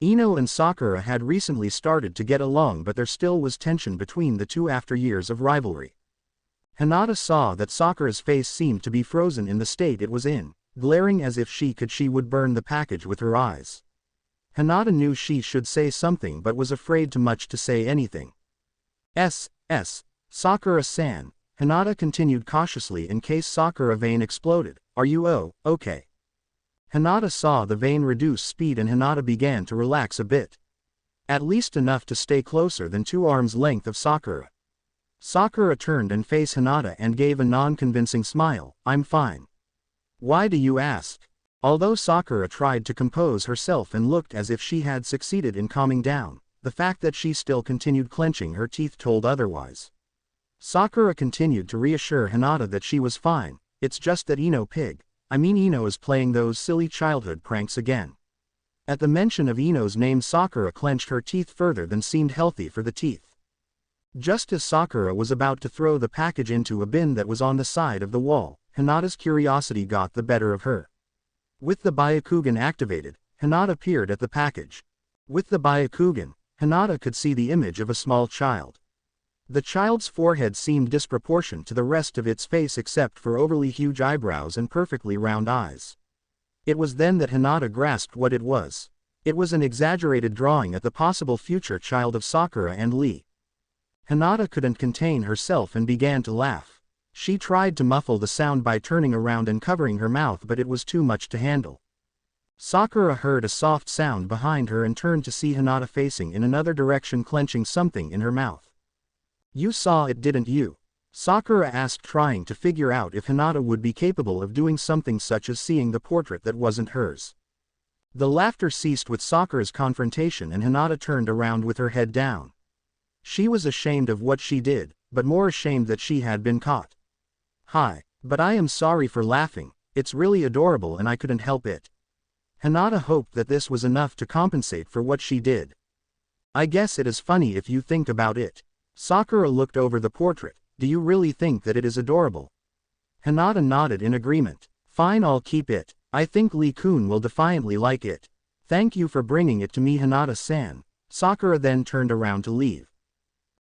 Ino and Sakura had recently started to get along, but there still was tension between the two after years of rivalry. Hinata saw that Sakura's face seemed to be frozen in the state it was in, glaring as if she would burn the package with her eyes. Hinata knew she should say something but was afraid too much to say anything. Sakura-san, Hinata continued cautiously in case Sakura vein exploded. "Are you okay?" Hinata saw the vein reduce speed and Hinata began to relax a bit. At least enough to stay closer than 2 arms length of Sakura. Sakura turned and faced Hinata and gave a non-convincing smile. "I'm fine." "Why do you ask?" Although Sakura tried to compose herself and looked as if she had succeeded in calming down, the fact that she still continued clenching her teeth told otherwise. Sakura continued to reassure Hinata that she was fine. "It's just that Ino is playing those silly childhood pranks again." At the mention of Ino's name, Sakura clenched her teeth further than seemed healthy for the teeth. Just as Sakura was about to throw the package into a bin that was on the side of the wall, Hinata's curiosity got the better of her. With the Byakugan activated, Hinata peered at the package. With the Byakugan, Hinata could see the image of a small child. The child's forehead seemed disproportionate to the rest of its face except for overly huge eyebrows and perfectly round eyes. It was then that Hinata grasped what it was. It was an exaggerated drawing at the possible future child of Sakura and Lee. Hinata couldn't contain herself and began to laugh. She tried to muffle the sound by turning around and covering her mouth, but it was too much to handle. Sakura heard a soft sound behind her and turned to see Hinata facing in another direction, clenching something in her mouth. "You saw it, didn't you?" Sakura asked, trying to figure out if Hinata would be capable of doing something such as seeing the portrait that wasn't hers. The laughter ceased with Sakura's confrontation and Hinata turned around with her head down. She was ashamed of what she did, but more ashamed that she had been caught. "Hi, but I am sorry for laughing, it's really adorable and I couldn't help it." Hinata hoped that this was enough to compensate for what she did. "I guess it is funny if you think about it." Sakura looked over the portrait. "Do you really think that it is adorable?" Hinata nodded in agreement. "Fine, I'll keep it. I think Lee-kun will defiantly like it. Thank you for bringing it to me, Hinata-san." Sakura then turned around to leave.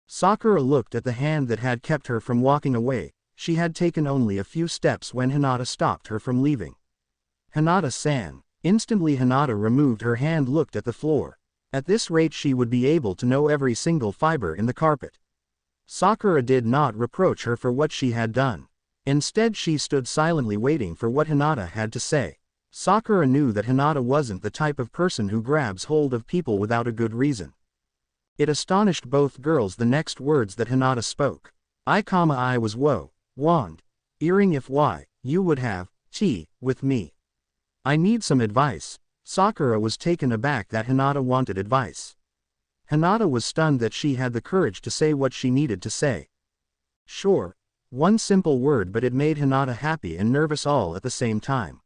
Sakura looked at the hand that had kept her from walking away. She had taken only a few steps when Hinata stopped her from leaving. "Hinata-san." Instantly Hinata removed her hand, looked at the floor. At this rate she would be able to know every single fiber in the carpet. Sakura did not reproach her for what she had done. Instead she stood silently waiting for what Hinata had to say. Sakura knew that Hinata wasn't the type of person who grabs hold of people without a good reason. It astonished both girls the next words that Hinata spoke. I was wand. Earring if you would have tea with me. I need some advice." Sakura was taken aback that Hinata wanted advice. Hinata was stunned that she had the courage to say what she needed to say. Sure. One simple word, but it made Hinata happy and nervous all at the same time.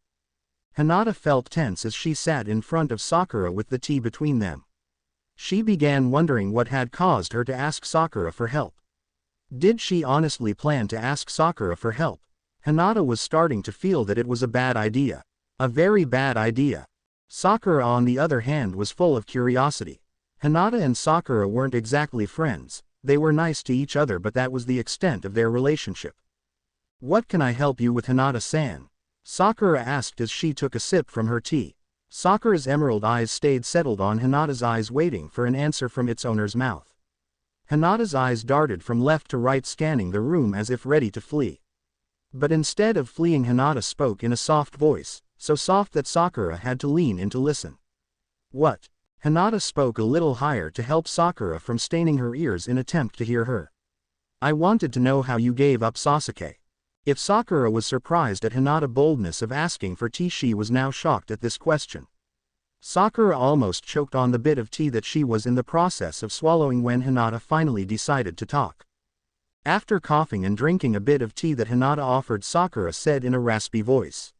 Hinata felt tense as she sat in front of Sakura with the tea between them. She began wondering what had caused her to ask Sakura for help. Did she honestly plan to ask Sakura for help? Hinata was starting to feel that it was a bad idea. A very bad idea. Sakura, on the other hand, was full of curiosity. Hinata and Sakura weren't exactly friends. They were nice to each other, but that was the extent of their relationship. "What can I help you with, Hinata-san?" Sakura asked as she took a sip from her tea. Sakura's emerald eyes stayed settled on Hinata's eyes, waiting for an answer from its owner's mouth. Hinata's eyes darted from left to right, scanning the room as if ready to flee. But instead of fleeing, Hinata spoke in a soft voice, so soft that Sakura had to lean in to listen. "What?" Hinata spoke a little higher to help Sakura from staining her ears in attempt to hear her. "I wanted to know how you gave up Sasuke." If Sakura was surprised at Hinata's boldness of asking for tea, she was now shocked at this question. Sakura almost choked on the bit of tea that she was in the process of swallowing when Hinata finally decided to talk. After coughing and drinking a bit of tea that Hinata offered, Sakura said in a raspy voice.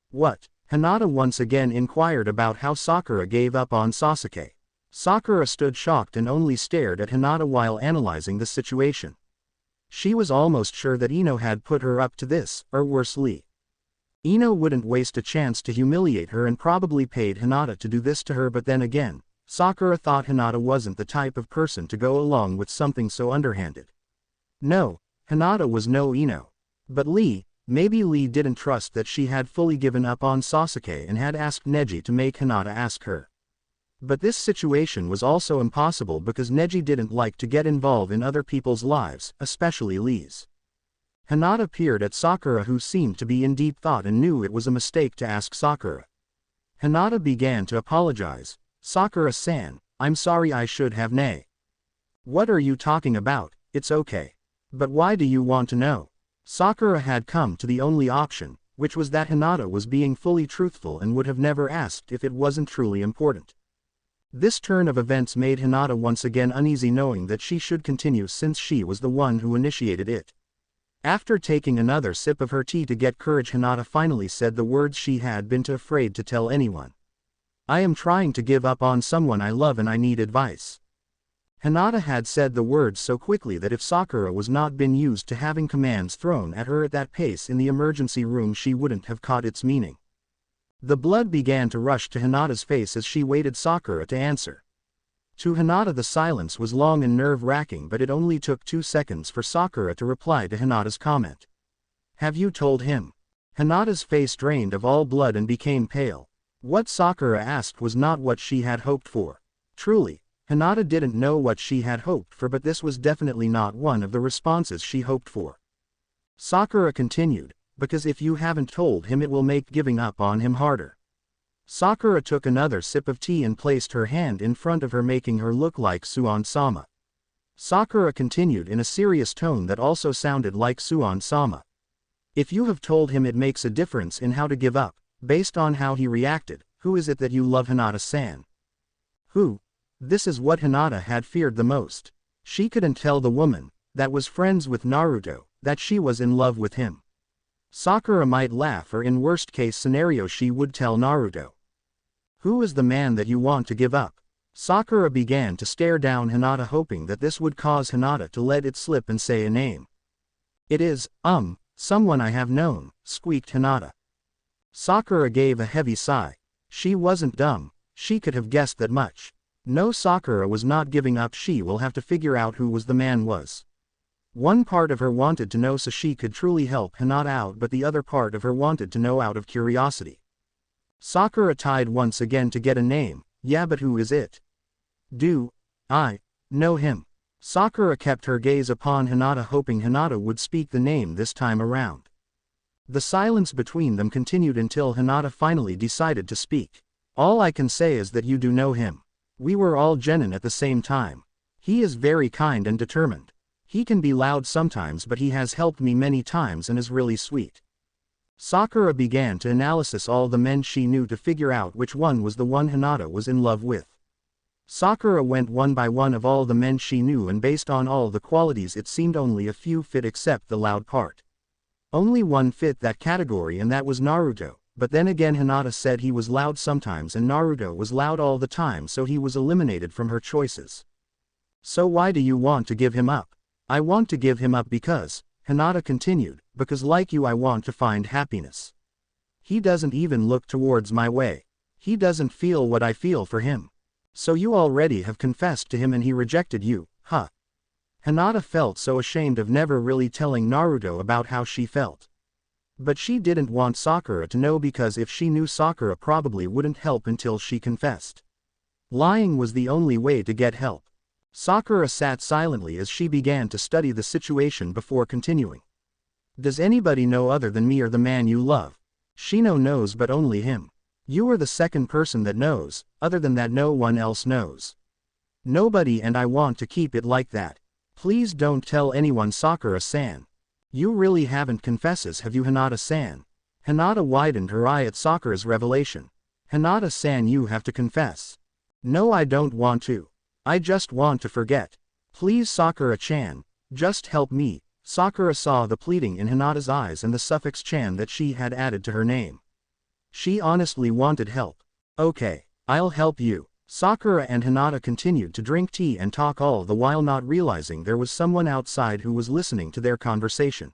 "What?" Hinata once again inquired about how Sakura gave up on Sasuke. Sakura stood shocked and only stared at Hinata while analyzing the situation. She was almost sure that Ino had put her up to this, or worse, Lee. Ino wouldn't waste a chance to humiliate her and probably paid Hinata to do this to her, but then again, Sakura thought Hinata wasn't the type of person to go along with something so underhanded. No, Hinata was no Ino. But Lee, maybe Lee didn't trust that she had fully given up on Sasuke and had asked Neji to make Hinata ask her. But this situation was also impossible because Neji didn't like to get involved in other people's lives, especially Lee's. Hinata peered at Sakura, who seemed to be in deep thought and knew it was a mistake to ask Sakura. Hinata began to apologize. "Sakura-san, I'm sorry, I should have nay." "What are you talking about? It's okay. But why do you want to know?" Sakura had come to the only option, which was that Hinata was being fully truthful and would have never asked if it wasn't truly important. This turn of events made Hinata once again uneasy, knowing that she should continue since she was the one who initiated it. After taking another sip of her tea to get courage, Hinata finally said the words she had been too afraid to tell anyone. "I am trying to give up on someone I love and I need advice." Hinata had said the words so quickly that if Sakura was not been used to having commands thrown at her at that pace in the emergency room, she wouldn't have caught its meaning. The blood began to rush to Hinata's face as she waited Sakura to answer. To Hinata the silence was long and nerve-wracking, but it only took 2 seconds for Sakura to reply to Hinata's comment. "Have you told him?" Hinata's face drained of all blood and became pale. What Sakura asked was not what she had hoped for. Truly, Hinata didn't know what she had hoped for, but this was definitely not one of the responses she hoped for. Sakura continued, "Because if you haven't told him, it will make giving up on him harder." Sakura took another sip of tea and placed her hand in front of her, making her look like Suan-sama. Sakura continued in a serious tone that also sounded like Suan-sama. "If you have told him, it makes a difference in how to give up, based on how he reacted. Who is it that you love, Hinata-san?" Who? This is what Hinata had feared the most. She couldn't tell the woman that was friends with Naruto that she was in love with him. Sakura might laugh, or in worst case scenario she would tell Naruto. "Who is the man that you want to give up?" Sakura began to stare down Hinata, hoping that this would cause Hinata to let it slip and say a name. "It is, someone I have known," squeaked Hinata. Sakura gave a heavy sigh. She wasn't dumb, she could have guessed that much. No, Sakura was not giving up, she will have to figure out who was the man was. One part of her wanted to know so she could truly help Hinata out, but the other part of her wanted to know out of curiosity. Sakura tried once again to get a name. "Yeah, but who is it?" "Do I know him?" Sakura kept her gaze upon Hinata, hoping Hinata would speak the name this time around. The silence between them continued until Hinata finally decided to speak. "All I can say is that you do know him. We were all genin at the same time. He is very kind and determined. He can be loud sometimes, but he has helped me many times and is really sweet." Sakura began to analysis all the men she knew to figure out which one was the one Hinata was in love with. Sakura went one by one of all the men she knew, and based on all the qualities it seemed only a few fit except the loud part. Only one fit that category, and that was Naruto, but then again Hinata said he was loud sometimes and Naruto was loud all the time, so he was eliminated from her choices. So why do you want to give him up? I want to give him up because, Hinata continued, because like you I want to find happiness. He doesn't even look towards my way. He doesn't feel what I feel for him. So you already have confessed to him and he rejected you, huh? Hinata felt so ashamed of never really telling Naruto about how she felt. But she didn't want Sakura to know, because if she knew, Sakura probably wouldn't help until she confessed. Lying was the only way to get help. Sakura sat silently as she began to study the situation before continuing. Does anybody know other than me or the man you love? Shino knows, but only him. You are the second person that knows, other than that no one else knows. Nobody, and I want to keep it like that. Please don't tell anyone, Sakura-san. You really haven't confesses, have you, Hinata-san? Hinata widened her eye at Sakura's revelation. Hinata-san, you have to confess. No, I don't want to. I just want to forget. Please, Sakura-chan, just help me. Sakura saw the pleading in Hinata's eyes and the suffix chan that she had added to her name. She honestly wanted help. Okay, I'll help you. Sakura and Hinata continued to drink tea and talk, all the while not realizing there was someone outside who was listening to their conversation.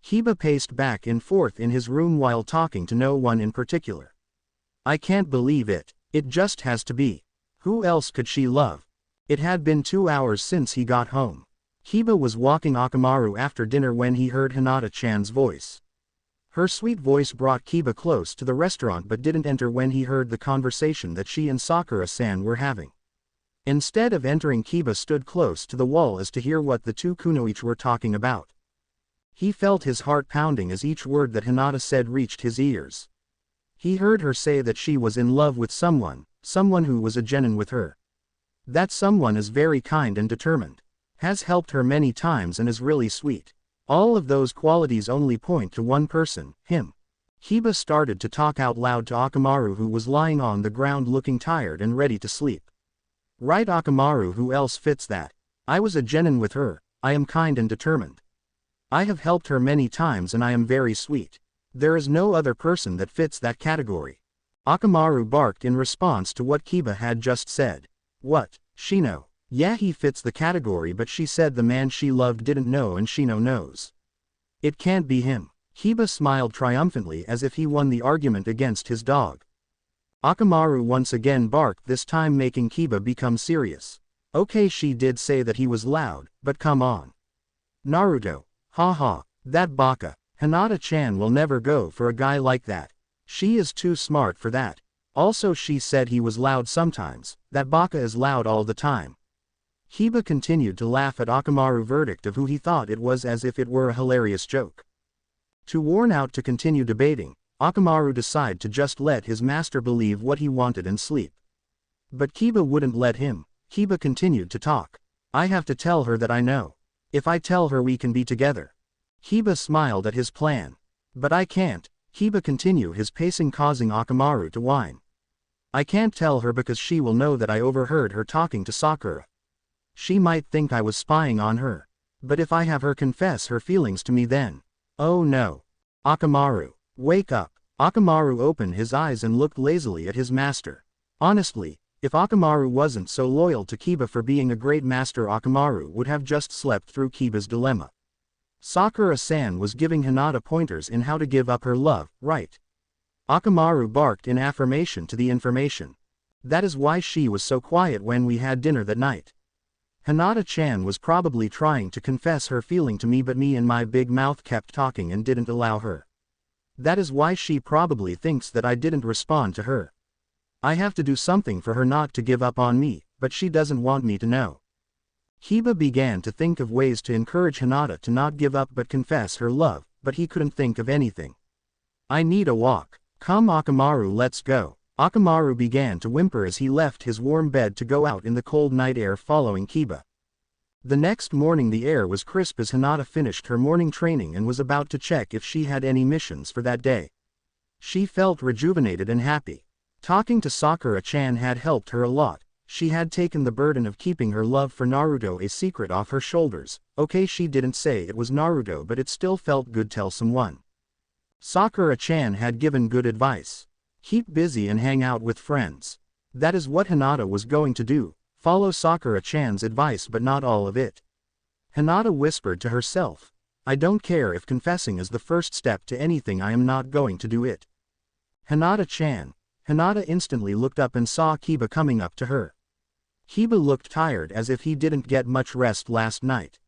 Kiba paced back and forth in his room while talking to no one in particular. I can't believe it. It just has to be. Who else could she love? It had been 2 hours since he got home. Kiba was walking Akamaru after dinner when he heard Hinata-chan's voice. Her sweet voice brought Kiba close to the restaurant, but didn't enter when he heard the conversation that she and Sakura-san were having. Instead of entering, Kiba stood close to the wall as to hear what the two kunoichi were talking about. He felt his heart pounding as each word that Hinata said reached his ears. He heard her say that she was in love with someone who was a genin with her. That someone is very kind and determined, has helped her many times and is really sweet. All of those qualities only point to one person, him. Kiba started to talk out loud to Akamaru, who was lying on the ground looking tired and ready to sleep. Right, Akamaru, who else fits that? I was a genin with her, I am kind and determined. I have helped her many times and I am very sweet. There is no other person that fits that category. Akamaru barked in response to what Kiba had just said. What, Shino? Yeah, he fits the category, but she said the man she loved didn't know and Shino knows. It can't be him. Kiba smiled triumphantly as if he won the argument against his dog. Akamaru once again barked, this time making Kiba become serious. Okay, she did say that he was loud, but come on. Naruto. Haha, that baka. Hinata-chan will never go for a guy like that. She is too smart for that. Also, she said he was loud sometimes, that baka is loud all the time. Kiba continued to laugh at Akamaru's verdict of who he thought it was, as if it were a hilarious joke. Too worn out to continue debating, Akamaru decided to just let his master believe what he wanted and sleep. But Kiba wouldn't let him. Kiba continued to talk. I have to tell her that I know. If I tell her we can be together. Kiba smiled at his plan. But I can't. Kiba continued his pacing, causing Akamaru to whine. I can't tell her because she will know that I overheard her talking to Sakura. She might think I was spying on her. But if I have her confess her feelings to me, then. Oh no. Akamaru. Wake up. Akamaru opened his eyes and looked lazily at his master. Honestly, if Akamaru wasn't so loyal to Kiba for being a great master, Akamaru would have just slept through Kiba's dilemma. Sakura-san was giving Hinata pointers in how to give up her love, right? Akamaru barked in affirmation to the information. That is why she was so quiet when we had dinner that night. Hinata-chan was probably trying to confess her feeling to me, but me and my big mouth kept talking and didn't allow her. That is why she probably thinks that I didn't respond to her. I have to do something for her not to give up on me, but she doesn't want me to know. Kiba began to think of ways to encourage Hinata to not give up but confess her love, but he couldn't think of anything. I need a walk. Come Akamaru, let's go. Akamaru began to whimper as he left his warm bed to go out in the cold night air, following Kiba. The next morning the air was crisp as Hinata finished her morning training and was about to check if she had any missions for that day. She felt rejuvenated and happy. Talking to Sakura-chan had helped her a lot. She had taken the burden of keeping her love for Naruto a secret off her shoulders. Okay, she didn't say it was Naruto, but it still felt good to tell someone. Sakura-chan had given good advice. Keep busy and hang out with friends. That is what Hinata was going to do, follow Sakura-chan's advice, but not all of it. Hinata whispered to herself, I don't care if confessing is the first step to anything, I am not going to do it. Hinata-chan. Hinata instantly looked up and saw Kiba coming up to her. Kiba looked tired, as if he didn't get much rest last night.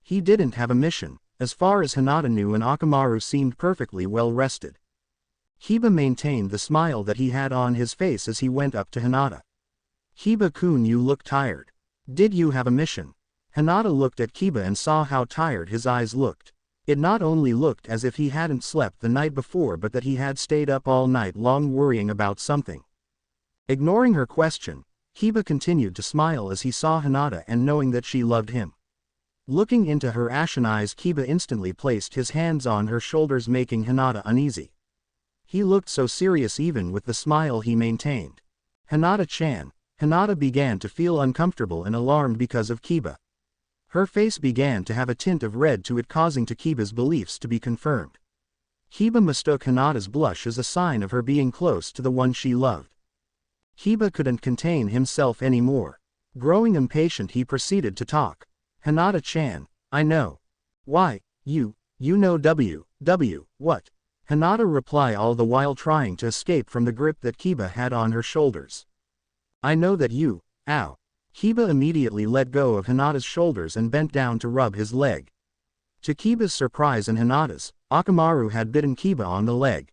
He didn't have a mission, as far as Hinata knew, and Akamaru seemed perfectly well rested. Kiba maintained the smile that he had on his face as he went up to Hinata. Kiba-kun, you look tired. Did you have a mission? Hinata looked at Kiba and saw how tired his eyes looked. It not only looked as if he hadn't slept the night before, but that he had stayed up all night long worrying about something. Ignoring her question, Kiba continued to smile as he saw Hinata, and knowing that she loved him. Looking into her ashen eyes, Kiba instantly placed his hands on her shoulders, making Hinata uneasy. He looked so serious even with the smile he maintained. Hinata-chan. Hinata began to feel uncomfortable and alarmed because of Kiba. Her face began to have a tint of red to it, causing to Kiba's beliefs to be confirmed. Kiba mistook Hinata's blush as a sign of her being close to the one she loved. Kiba couldn't contain himself anymore. Growing impatient, he proceeded to talk. Hinata-chan, I know. Why, you know what? Hinata replied, all the while trying to escape from the grip that Kiba had on her shoulders. I know that you, ow. Kiba immediately let go of Hinata's shoulders and bent down to rub his leg. To Kiba's surprise and Hinata's, Akamaru had bitten Kiba on the leg.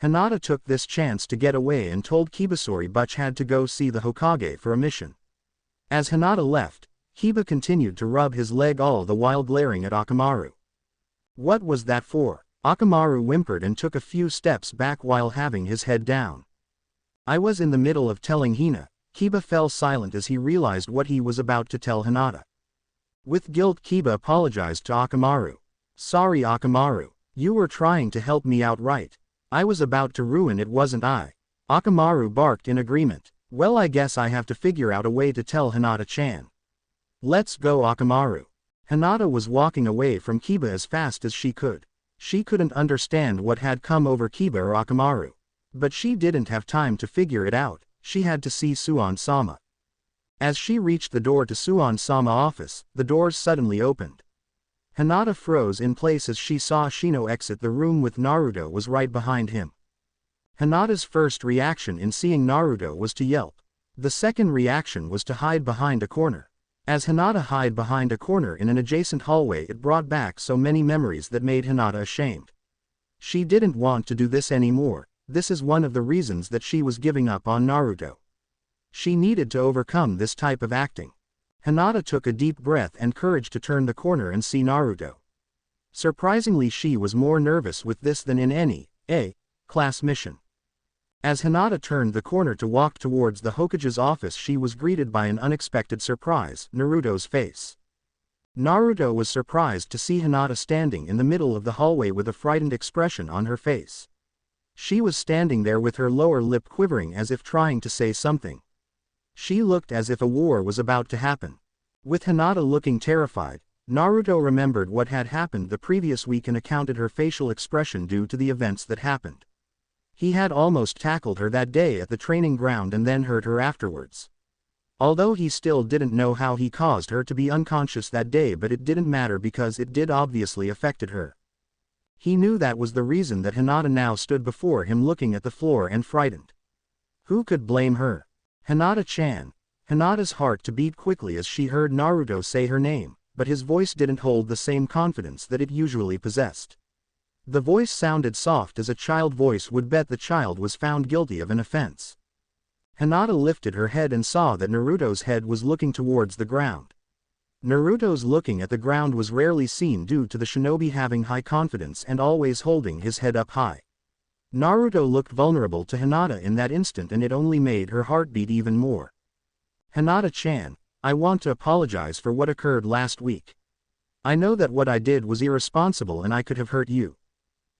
Hinata took this chance to get away and told Kiba sorry Butch had to go see the Hokage for a mission. As Hinata left, Kiba continued to rub his leg, all the while glaring at Akamaru. What was that for? Akamaru whimpered and took a few steps back while having his head down. I was in the middle of telling Hina. Kiba fell silent as he realized what he was about to tell Hinata. With guilt, Kiba apologized to Akamaru. Sorry Akamaru, you were trying to help me out, right? I was about to ruin it, wasn't I? Akamaru barked in agreement. Well, I guess I have to figure out a way to tell Hinata-chan. Let's go Akamaru. Hinata was walking away from Kiba as fast as she could. She couldn't understand what had come over Kiba or Akamaru. But she didn't have time to figure it out. She had to see Suan-sama. As she reached the door to Suan-sama office, the doors suddenly opened. Hinata froze in place as she saw Shino exit the room with Naruto was right behind him. Hinata's first reaction in seeing Naruto was to yelp. The second reaction was to hide behind a corner. As Hinata hid behind a corner in an adjacent hallway, it brought back so many memories that made Hinata ashamed. She didn't want to do this anymore. This is one of the reasons that she was giving up on Naruto. She needed to overcome this type of acting. Hinata took a deep breath and courage to turn the corner and see Naruto. Surprisingly, she was more nervous with this than in any class mission. As Hinata turned the corner to walk towards the Hokage's office, she was greeted by an unexpected surprise, Naruto's face. Naruto was surprised to see Hinata standing in the middle of the hallway with a frightened expression on her face. She was standing there with her lower lip quivering as if trying to say something. She looked as if a war was about to happen. With Hinata looking terrified, Naruto remembered what had happened the previous week and accounted her facial expression due to the events that happened. He had almost tackled her that day at the training ground and then hurt her afterwards. Although he still didn't know how he caused her to be unconscious that day, but it didn't matter because it did obviously affected her. He knew that was the reason that Hinata now stood before him looking at the floor and frightened. Who could blame her? Hinata-chan. Hinata's heart to beat quickly as she heard Naruto say her name, but his voice didn't hold the same confidence that it usually possessed. The voice sounded soft as a child voice would bet the child was found guilty of an offense. Hinata lifted her head and saw that Naruto's head was looking towards the ground. Naruto's looking at the ground was rarely seen due to the shinobi having high confidence and always holding his head up high. Naruto looked vulnerable to Hinata in that instant, and it only made her heart beat even more. Hinata-chan, I want to apologize for what occurred last week. I know that what I did was irresponsible and I could have hurt you.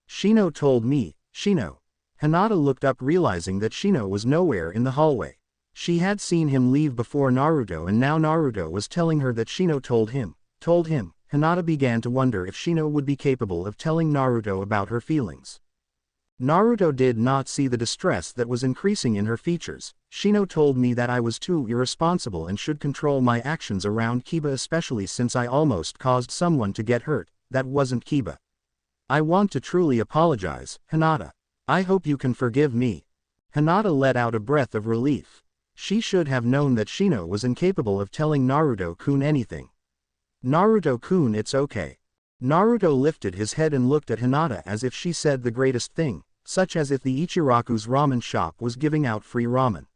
Shino told me. Shino. Hinata looked up realizing that Shino was nowhere in the hallway. She had seen him leave before Naruto, and now Naruto was telling her that Shino told him. Hinata began to wonder if Shino would be capable of telling Naruto about her feelings. Naruto did not see the distress that was increasing in her features. Shino told me that I was too irresponsible and should control my actions around Kiba, especially since I almost caused someone to get hurt. That wasn't Kiba. I want to truly apologize, Hinata. I hope you can forgive me. Hinata let out a breath of relief. She should have known that Shino was incapable of telling Naruto-kun anything. Naruto-kun, it's okay. Naruto lifted his head and looked at Hinata as if she said the greatest thing, such as if the Ichiraku's ramen shop was giving out free ramen.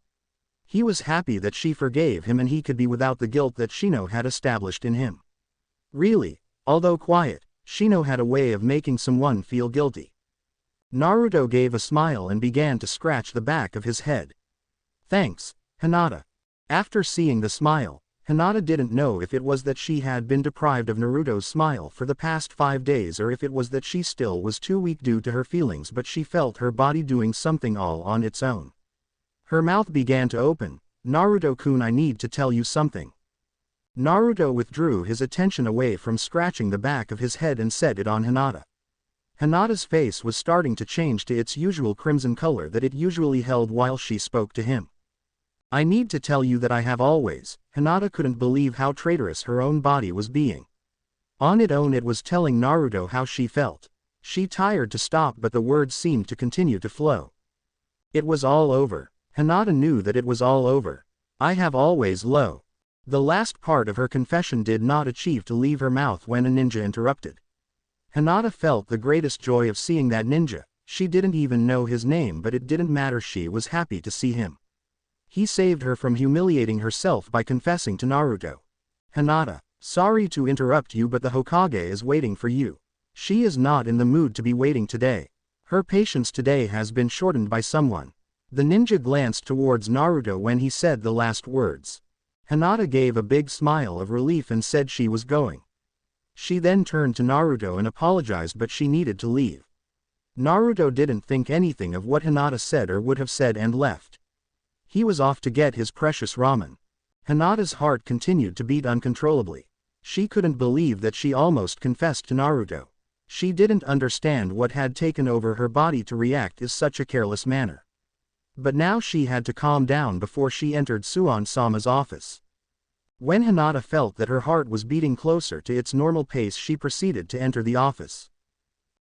He was happy that she forgave him and he could be without the guilt that Shino had established in him. Really, although quiet, Shino had a way of making someone feel guilty. Naruto gave a smile and began to scratch the back of his head. Thanks, Hinata. After seeing the smile, Hinata didn't know if it was that she had been deprived of Naruto's smile for the past 5 days or if it was that she still was too weak due to her feelings, but she felt her body doing something all on its own. Her mouth began to open. Naruto-kun, I need to tell you something. Naruto withdrew his attention away from scratching the back of his head and set it on Hinata. Hinata's face was starting to change to its usual crimson color that it usually held while she spoke to him. I need to tell you that I have always. Hinata couldn't believe how traitorous her own body was being. On its own it was telling Naruto how she felt. She tried to stop, but the words seemed to continue to flow. It was all over. Hinata knew that it was all over. I have always low. The last part of her confession did not achieve to leave her mouth when a ninja interrupted. Hinata felt the greatest joy of seeing that ninja. She didn't even know his name, but it didn't matter, she was happy to see him. He saved her from humiliating herself by confessing to Naruto. Hinata, sorry to interrupt you, but the Hokage is waiting for you. She is not in the mood to be waiting today. Her patience today has been shortened by someone. The ninja glanced towards Naruto when he said the last words. Hinata gave a big smile of relief and said she was going. She then turned to Naruto and apologized, but she needed to leave. Naruto didn't think anything of what Hinata said or would have said and left. He was off to get his precious ramen. Hinata's heart continued to beat uncontrollably. She couldn't believe that she almost confessed to Naruto. She didn't understand what had taken over her body to react in such a careless manner. But now she had to calm down before she entered Suan-sama's office. When Hinata felt that her heart was beating closer to its normal pace, she proceeded to enter the office.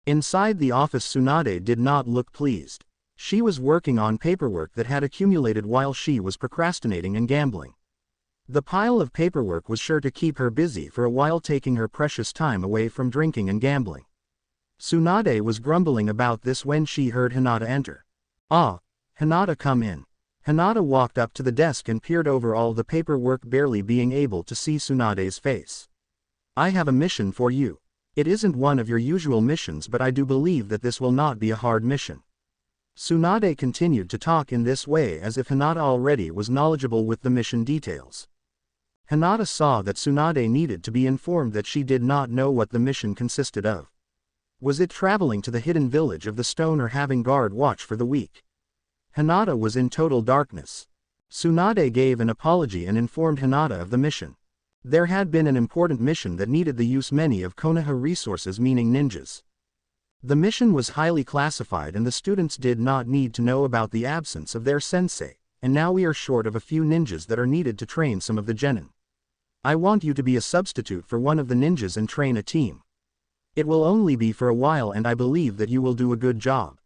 Inside the office, Tsunade did not look pleased. She was working on paperwork that had accumulated while she was procrastinating and gambling. The pile of paperwork was sure to keep her busy for a while, taking her precious time away from drinking and gambling. Tsunade was grumbling about this when she heard Hinata enter. Ah, Hinata, come in. Hinata walked up to the desk and peered over all the paperwork, barely being able to see Tsunade's face. I have a mission for you. It isn't one of your usual missions, but I do believe that this will not be a hard mission. Tsunade continued to talk in this way as if Hinata already was knowledgeable with the mission details. Hinata saw that Tsunade needed to be informed that she did not know what the mission consisted of. Was it traveling to the hidden village of the stone or having guard watch for the week? Hinata was in total darkness. Tsunade gave an apology and informed Hinata of the mission. There had been an important mission that needed the use many of Konoha resources, meaning ninjas. The mission was highly classified and the students did not need to know about the absence of their sensei, and now we are short of a few ninjas that are needed to train some of the genin. I want you to be a substitute for one of the ninjas and train a team. It will only be for a while and I believe that you will do a good job.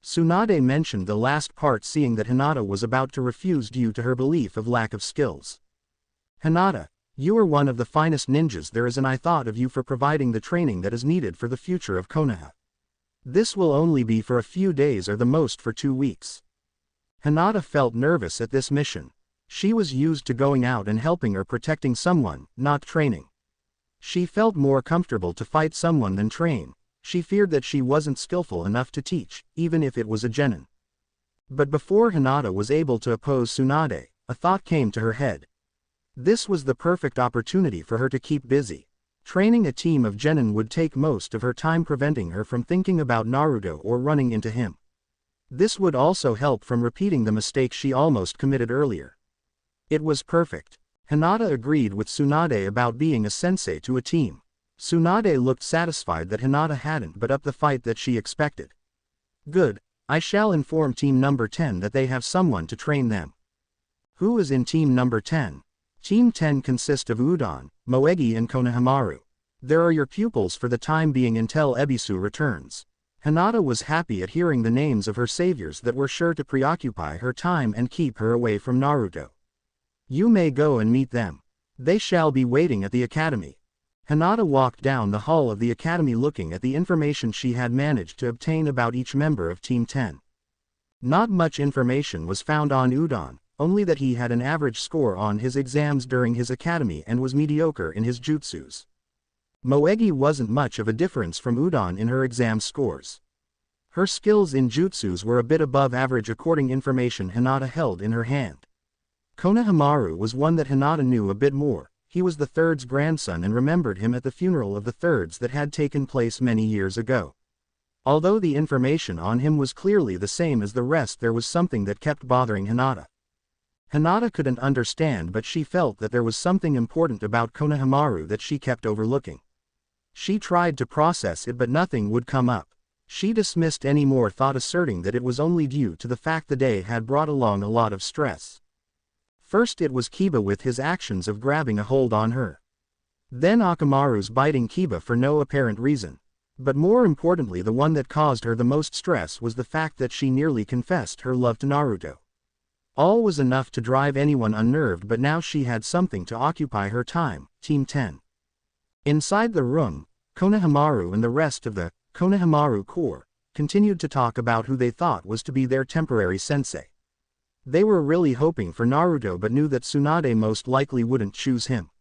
Tsunade mentioned the last part, seeing that Hinata was about to refuse due to her belief of lack of skills. Hinata, you are one of the finest ninjas there is, and I thought of you for providing the training that is needed for the future of Konoha. This will only be for a few days or the most for 2 weeks. Hinata felt nervous at this mission. She was used to going out and helping or protecting someone, not training. She felt more comfortable to fight someone than train. She feared that she wasn't skillful enough to teach, even if it was a genin. But before Hinata was able to oppose Tsunade, a thought came to her head. This was the perfect opportunity for her to keep busy. Training a team of genin would take most of her time, preventing her from thinking about Naruto or running into him. This would also help from repeating the mistake she almost committed earlier. It was perfect. Hinata agreed with Tsunade about being a sensei to a team. Tsunade looked satisfied that Hinata hadn't put up the fight that she expected. Good, I shall inform team number 10 that they have someone to train them. Who is in team number 10? Team 10 consists of Udon, Moegi and Konohamaru. There are your pupils for the time being until Ebisu returns. Hinata was happy at hearing the names of her saviors that were sure to preoccupy her time and keep her away from Naruto. You may go and meet them. They shall be waiting at the academy. Hinata walked down the hall of the academy looking at the information she had managed to obtain about each member of Team 10. Not much information was found on Udon, only that he had an average score on his exams during his academy and was mediocre in his jutsus. Moegi wasn't much of a difference from Udon in her exam scores. Her skills in jutsus were a bit above average according information Hinata held in her hand. Konohamaru was one that Hinata knew a bit more. He was the third's grandson and remembered him at the funeral of the thirds that had taken place many years ago. Although the information on him was clearly the same as the rest, there was something that kept bothering Hinata. Hinata couldn't understand, but she felt that there was something important about Konohamaru that she kept overlooking. She tried to process it but nothing would come up. She dismissed any more thought, asserting that it was only due to the fact the day had brought along a lot of stress. First it was Kiba with his actions of grabbing a hold on her. Then Akamaru's biting Kiba for no apparent reason. But more importantly, the one that caused her the most stress was the fact that she nearly confessed her love to Naruto. All was enough to drive anyone unnerved, but now she had something to occupy her time. Team 10. Inside the room, Konohamaru and the rest of the Konohamaru Corps continued to talk about who they thought was to be their temporary sensei. They were really hoping for Naruto but knew that Tsunade most likely wouldn't choose him.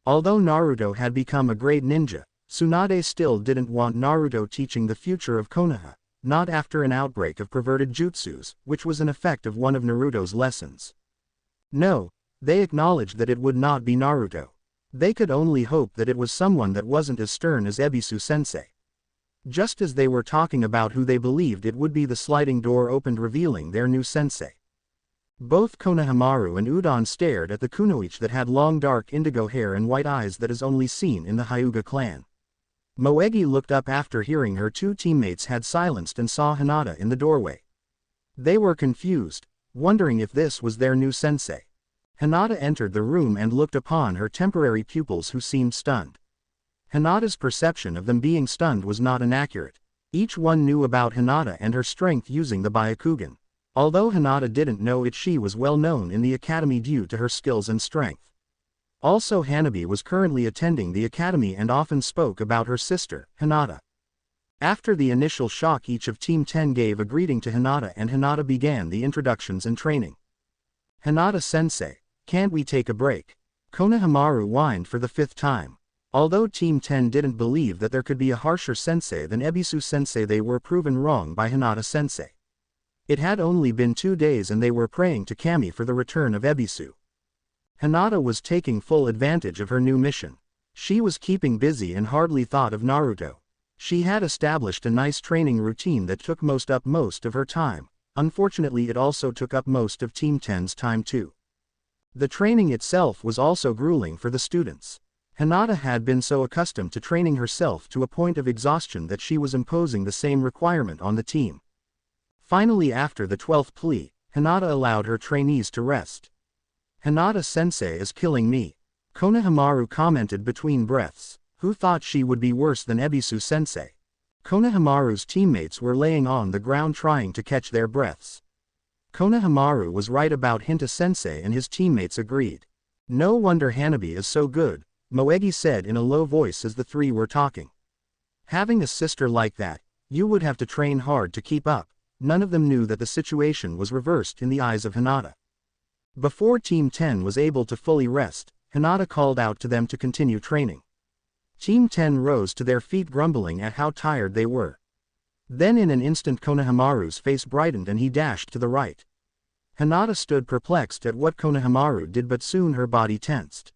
Although Naruto had become a great ninja, Tsunade still didn't want Naruto teaching the future of Konoha, not after an outbreak of perverted jutsus, which was an effect of one of Naruto's lessons. No, they acknowledged that it would not be Naruto. They could only hope that it was someone that wasn't as stern as Ebisu-sensei. Just as they were talking about who they believed it would be, the sliding door opened, revealing their new sensei. Both Konohamaru and Udon stared at the kunoichi that had long dark indigo hair and white eyes that is only seen in the Hyuga clan. Moegi looked up after hearing her two teammates had silenced and saw Hinata in the doorway. They were confused, wondering if this was their new sensei. Hinata entered the room and looked upon her temporary pupils who seemed stunned. Hinata's perception of them being stunned was not inaccurate. Each one knew about Hinata and her strength using the Byakugan. Although Hinata didn't know it, she was well known in the academy due to her skills and strength. Also, Hanabi was currently attending the academy and often spoke about her sister, Hinata. After the initial shock, each of Team 10 gave a greeting to Hinata and Hinata began the introductions and training. Hinata-sensei, can't we take a break? Konohamaru whined for the 5th time. Although Team 10 didn't believe that there could be a harsher sensei than Ebisu-sensei, they were proven wrong by Hinata-sensei. It had only been 2 days and they were praying to Kami for the return of Ebisu. Hinata was taking full advantage of her new mission. She was keeping busy and hardly thought of Naruto. She had established a nice training routine that took most of her time. Unfortunately, it also took up most of Team 10's time too. The training itself was also grueling for the students. Hinata had been so accustomed to training herself to a point of exhaustion that she was imposing the same requirement on the team. Finally, after the 12th plea, Hinata allowed her trainees to rest. Hinata-sensei is killing me. Konohamaru commented between breaths. Who thought she would be worse than Ebisu-sensei? Konohamaru's teammates were laying on the ground trying to catch their breaths. Konohamaru was right about Hinata-sensei and his teammates agreed. No wonder Hanabi is so good, Moegi said in a low voice as the three were talking. Having a sister like that, you would have to train hard to keep up. None of them knew that the situation was reversed in the eyes of Hinata. Before Team 10 was able to fully rest, Hinata called out to them to continue training. Team 10 rose to their feet, grumbling at how tired they were. Then in an instant Konohamaru's face brightened and he dashed to the right. Hinata stood perplexed at what Konohamaru did, but soon her body tensed.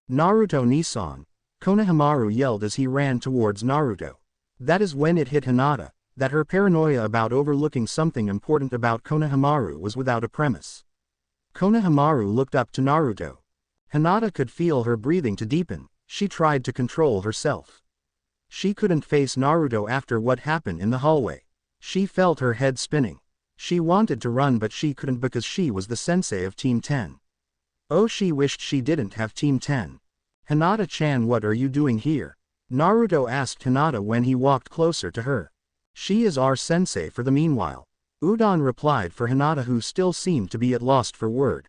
Naruto Nissan, Konohamaru yelled as he ran towards Naruto. That is when it hit Hinata that her paranoia about overlooking something important about Konohamaru was without a premise. Konohamaru looked up to Naruto. Hinata could feel her breathing to deepen. She tried to control herself. She couldn't face Naruto after what happened in the hallway. She felt her head spinning. She wanted to run but she couldn't because she was the sensei of Team 10. Oh, she wished she didn't have Team 10. Hinata-chan, what are you doing here? Naruto asked Hinata when he walked closer to her. She is our sensei for the meanwhile. Udon replied for Hinata, who still seemed to be at lost for word.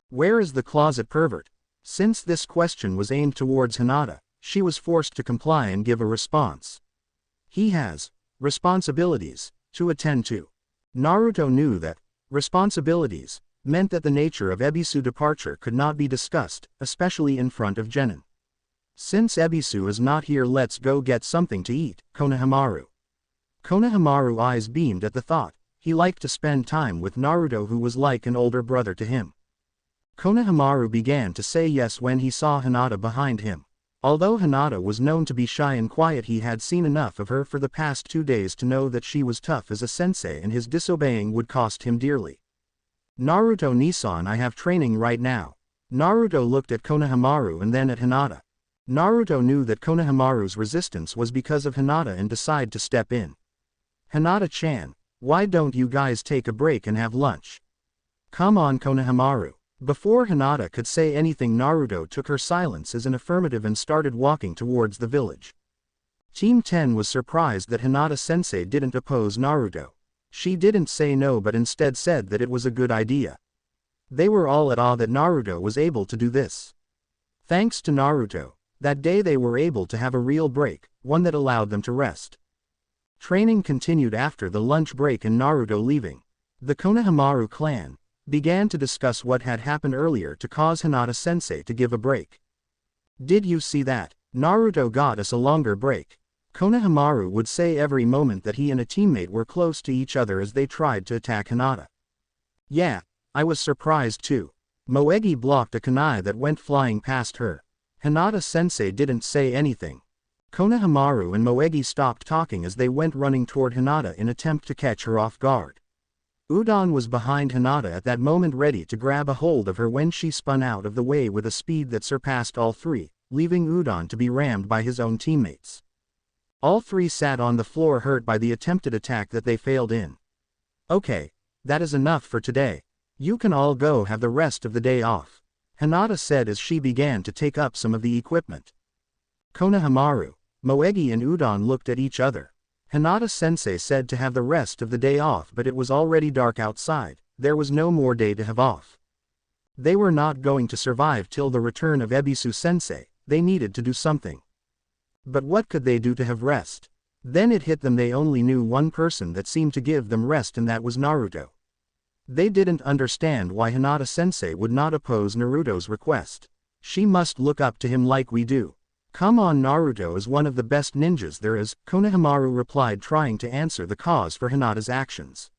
Where is the closet pervert? Since this question was aimed towards Hinata, she was forced to comply and give a response. He has responsibilities to attend to. Naruto knew that responsibilities meant that the nature of Ebisu's departure could not be discussed, especially in front of Genin. Since Ebisu is not here, let's go get something to eat, Konohamaru. Konohamaru's eyes beamed at the thought. He liked to spend time with Naruto, who was like an older brother to him. Konohamaru began to say yes when he saw Hinata behind him. Although Hinata was known to be shy and quiet, he had seen enough of her for the past 2 days to know that she was tough as a sensei and his disobeying would cost him dearly. Naruto Nisan, I have training right now. Naruto looked at Konohamaru and then at Hinata. Naruto knew that Konohamaru's resistance was because of Hinata and decided to step in. Hinata-chan, why don't you guys take a break and have lunch? Come on, Konohamaru. Before Hinata could say anything, Naruto took her silence as an affirmative and started walking towards the village. Team 10 was surprised that Hinata-sensei didn't oppose Naruto. She didn't say no but instead said that it was a good idea. They were all at awe that Naruto was able to do this. Thanks to Naruto, that day they were able to have a real break, one that allowed them to rest. Training continued after the lunch break and Naruto leaving. The Konohamaru clan began to discuss what had happened earlier to cause Hinata-sensei to give a break. Did you see that? Naruto got us a longer break. Konohamaru would say every moment that he and a teammate were close to each other as they tried to attack Hinata. Yeah, I was surprised too. Moegi blocked a kunai that went flying past her. Hinata-sensei didn't say anything. Konohamaru and Moegi stopped talking as they went running toward Hinata in attempt to catch her off guard. Udon was behind Hinata at that moment, ready to grab a hold of her when she spun out of the way with a speed that surpassed all three, leaving Udon to be rammed by his own teammates. All three sat on the floor, hurt by the attempted attack that they failed in. Okay, that is enough for today. You can all go have the rest of the day off, Hinata said as she began to take up some of the equipment. Konohamaru, Moegi and Udon looked at each other. Hinata-sensei said to have the rest of the day off, but it was already dark outside. There was no more day to have off. They were not going to survive till the return of Ebisu-sensei. They needed to do something. But what could they do to have rest? Then it hit them, they only knew one person that seemed to give them rest, and that was Naruto. They didn't understand why Hinata-sensei would not oppose Naruto's request. She must look up to him like we do. Come on, Naruto is one of the best ninjas there is, Konohamaru replied, trying to answer the cause for Hinata's actions.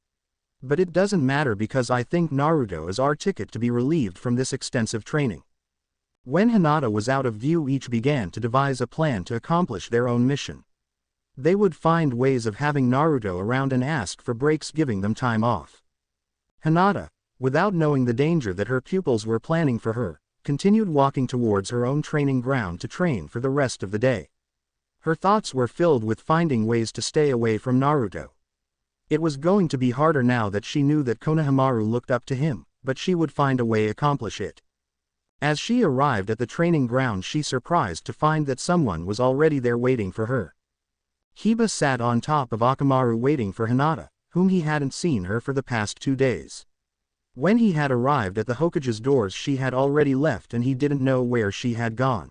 But it doesn't matter because I think Naruto is our ticket to be relieved from this extensive training. When Hinata was out of view, each began to devise a plan to accomplish their own mission. They would find ways of having Naruto around and ask for breaks, giving them time off. Hinata, without knowing the danger that her pupils were planning for her, continued walking towards her own training ground to train for the rest of the day. Her thoughts were filled with finding ways to stay away from Naruto. It was going to be harder now that she knew that Konohamaru looked up to him, but she would find a way to accomplish it. As she arrived at the training ground, she surprised to find that someone was already there waiting for her. Hiba sat on top of Akamaru waiting for Hinata, whom he hadn't seen her for the past 2 days. When he had arrived at the Hokage's doors, she had already left and he didn't know where she had gone.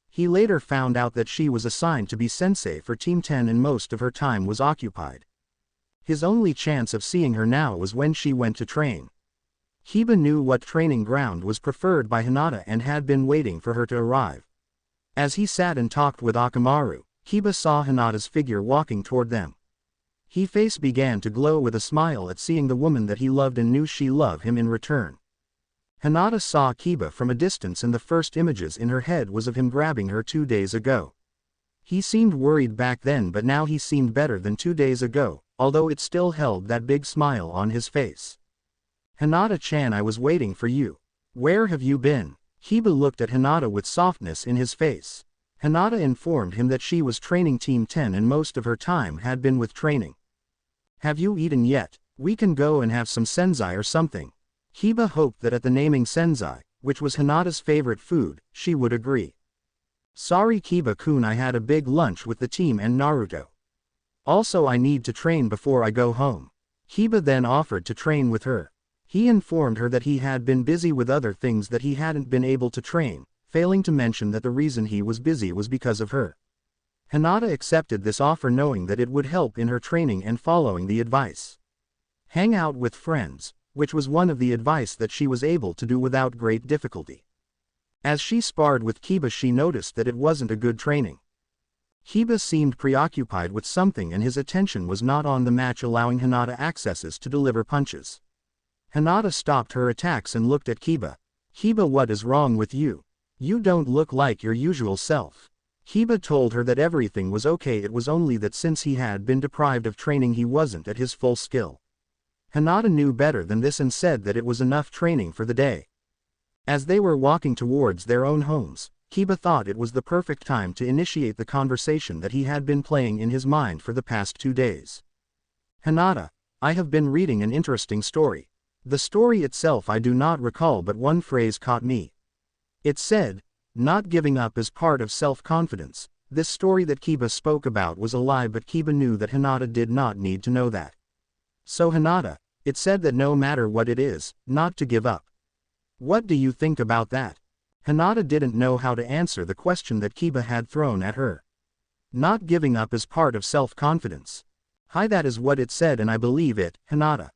He later found out that she was assigned to be sensei for Team 10 and most of her time was occupied. His only chance of seeing her now was when she went to train. Hiba knew what training ground was preferred by Hinata and had been waiting for her to arrive. As he sat and talked with Akamaru, Hiba saw Hinata's figure walking toward them. His face began to glow with a smile at seeing the woman that he loved and knew she loved him in return. Hinata saw Kiba from a distance and the first images in her head was of him grabbing her 2 days ago. He seemed worried back then, but now he seemed better than 2 days ago, although it still held that big smile on his face. Hinata-chan, I was waiting for you. Where have you been? Kiba looked at Hinata with softness in his face. Hinata informed him that she was training Team 10 and most of her time had been with training. Have you eaten yet? We can go and have some senzai or something. Kiba hoped that at the naming senzai, which was Hinata's favorite food, she would agree. Sorry Kiba-kun, I had a big lunch with the team and Naruto. Also I need to train before I go home. Kiba then offered to train with her. He informed her that he had been busy with other things that he hadn't been able to train, failing to mention that the reason he was busy was because of her. Hinata accepted this offer knowing that it would help in her training and following the advice. Hang out with friends, which was one of the advice that she was able to do without great difficulty. As she sparred with Kiba, she noticed that it wasn't a good training. Kiba seemed preoccupied with something and his attention was not on the match, allowing Hinata accesses to deliver punches. Hinata stopped her attacks and looked at Kiba. Kiba, what is wrong with you? You don't look like your usual self. Kiba told her that everything was okay, it was only that since he had been deprived of training he wasn't at his full skill. Hinata knew better than this and said that it was enough training for the day. As they were walking towards their own homes, Kiba thought it was the perfect time to initiate the conversation that he had been playing in his mind for the past 2 days. Hinata, I have been reading an interesting story. The story itself I do not recall, but one phrase caught me. It said, not giving up is part of self-confidence. This story that Kiba spoke about was a lie, but Kiba knew that Hinata did not need to know that. So Hinata, it said that no matter what it is, not to give up. What do you think about that? Hinata didn't know how to answer the question that Kiba had thrown at her. Not giving up is part of self-confidence. Hi, that is what it said and I believe it, Hinata.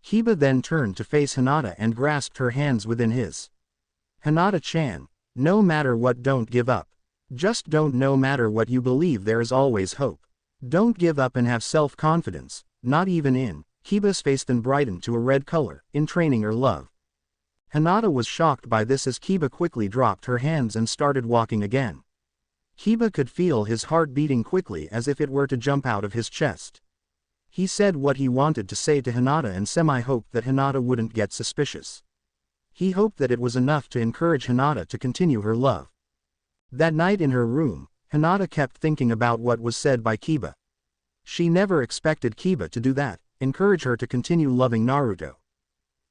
Kiba then turned to face Hinata and grasped her hands within his. Hinata-chan, no matter what, don't give up. Just don't. No matter what you believe, there is always hope. Don't give up and have self-confidence, not even in. Kiba's face then brightened to a red color, in training or love. Hinata was shocked by this as Kiba quickly dropped her hands and started walking again. Kiba could feel his heart beating quickly as if it were to jump out of his chest. He said what he wanted to say to Hinata and semi-hoped that Hinata wouldn't get suspicious. He hoped that it was enough to encourage Hinata to continue her love. That night in her room, Hinata kept thinking about what was said by Kiba. She never expected Kiba to do that, encourage her to continue loving Naruto.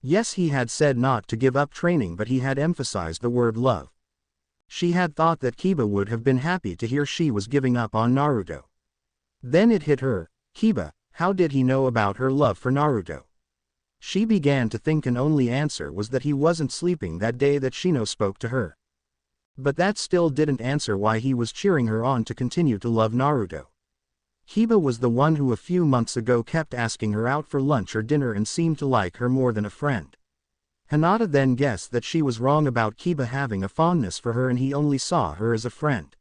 Yes, he had said not to give up training, but he had emphasized the word love. She had thought that Kiba would have been happy to hear she was giving up on Naruto. Then it hit her, Kiba, how did he know about her love for Naruto? She began to think and only answer was that he wasn't sleeping that day that Shino spoke to her. But that still didn't answer why he was cheering her on to continue to love Naruto. Kiba was the one who a few months ago kept asking her out for lunch or dinner and seemed to like her more than a friend. Hinata then guessed that she was wrong about Kiba having a fondness for her and he only saw her as a friend.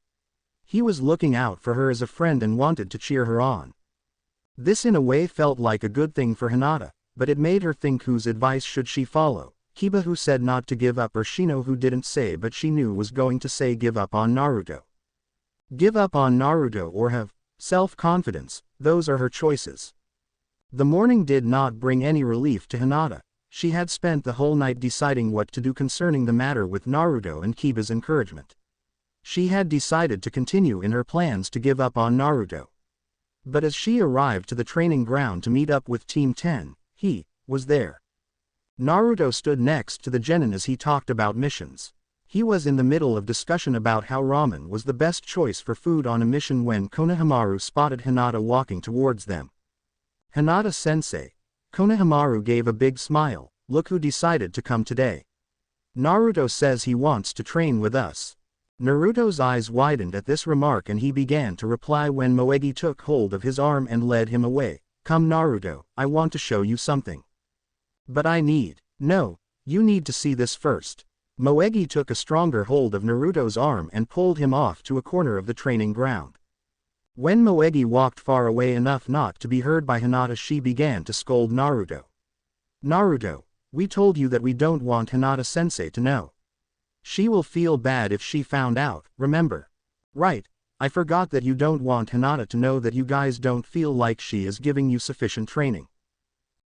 He was looking out for her as a friend and wanted to cheer her on. This in a way felt like a good thing for Hinata, but it made her think whose advice should she follow, Kiba who said not to give up or Shino who didn't say but she knew was going to say give up on Naruto. Give up on Naruto or have self-confidence, those are her choices. The morning did not bring any relief to Hinata. She had spent the whole night deciding what to do concerning the matter with Naruto and Kiba's encouragement. She had decided to continue in her plans to give up on Naruto. But as she arrived to the training ground to meet up with Team 10, he was there. Naruto stood next to the genin as he talked about missions. He was in the middle of discussion about how ramen was the best choice for food on a mission when Konohamaru spotted Hinata walking towards them. Hinata-sensei. Konohamaru gave a big smile, look who decided to come today. Naruto says he wants to train with us. Naruto's eyes widened at this remark and he began to reply when Moegi took hold of his arm and led him away. Come Naruto, I want to show you something. But no, you need to see this first. Moegi took a stronger hold of Naruto's arm and pulled him off to a corner of the training ground. When Moegi walked far away enough not to be heard by Hinata, she began to scold Naruto. Naruto, we told you that we don't want Hinata-sensei to know. She will feel bad if she found out, remember? Right, I forgot that you don't want Hinata to know that you guys don't feel like she is giving you sufficient training.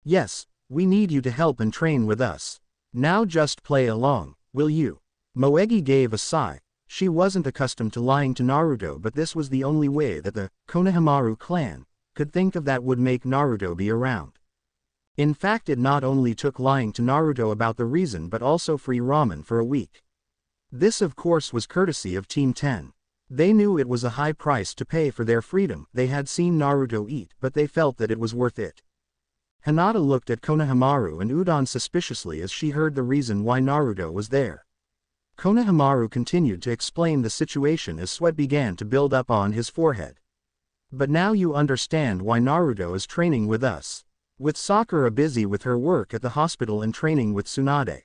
Yes, We need you to help and train with us. Now just play along, will you? Moegi gave a sigh. She wasn't accustomed to lying to Naruto, but this was the only way that the Konohamaru clan could think of that would make Naruto be around. In fact, it not only took lying to Naruto about the reason but also free ramen for a week. This of course was courtesy of Team 10. They knew it was a high price to pay for their freedom. They had seen Naruto eat, but they felt that it was worth it. Hinata looked at Konohamaru and Udon suspiciously as she heard the reason why Naruto was there. Konohamaru continued to explain the situation as sweat began to build up on his forehead. But now you understand why Naruto is training with us. With Sakura busy with her work at the hospital and training with Tsunade.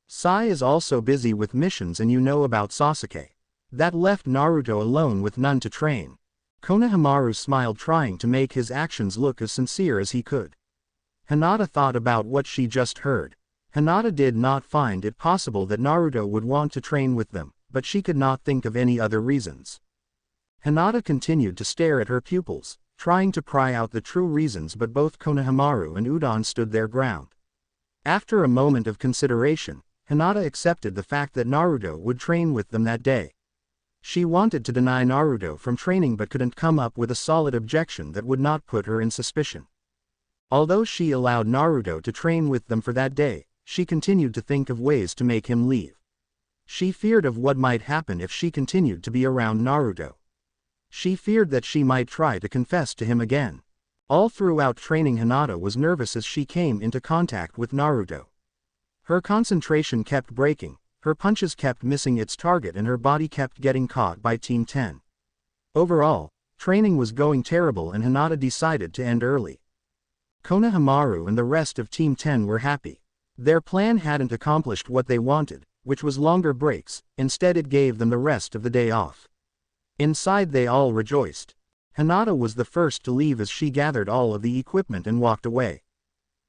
Sai is also busy with missions, and you know about Sasuke. That left Naruto alone with none to train. Konohamaru smiled, trying to make his actions look as sincere as he could. Hinata thought about what she just heard. Hinata did not find it possible that Naruto would want to train with them, but she could not think of any other reasons. Hinata continued to stare at her pupils, trying to pry out the true reasons, but both Konohamaru and Udon stood their ground. After a moment of consideration, Hinata accepted the fact that Naruto would train with them that day. She wanted to deny Naruto from training but couldn't come up with a solid objection that would not put her in suspicion. Although she allowed Naruto to train with them for that day, she continued to think of ways to make him leave. She feared of what might happen if she continued to be around Naruto. She feared that she might try to confess to him again. All throughout training, Hinata was nervous as she came into contact with Naruto. Her concentration kept breaking, her punches kept missing its target, and her body kept getting caught by Team 10. Overall, training was going terrible and Hinata decided to end early. Konohamaru and the rest of Team 10 were happy. Their plan hadn't accomplished what they wanted, which was longer breaks. Instead it gave them the rest of the day off. Inside they all rejoiced. Hinata was the first to leave as she gathered all of the equipment and walked away.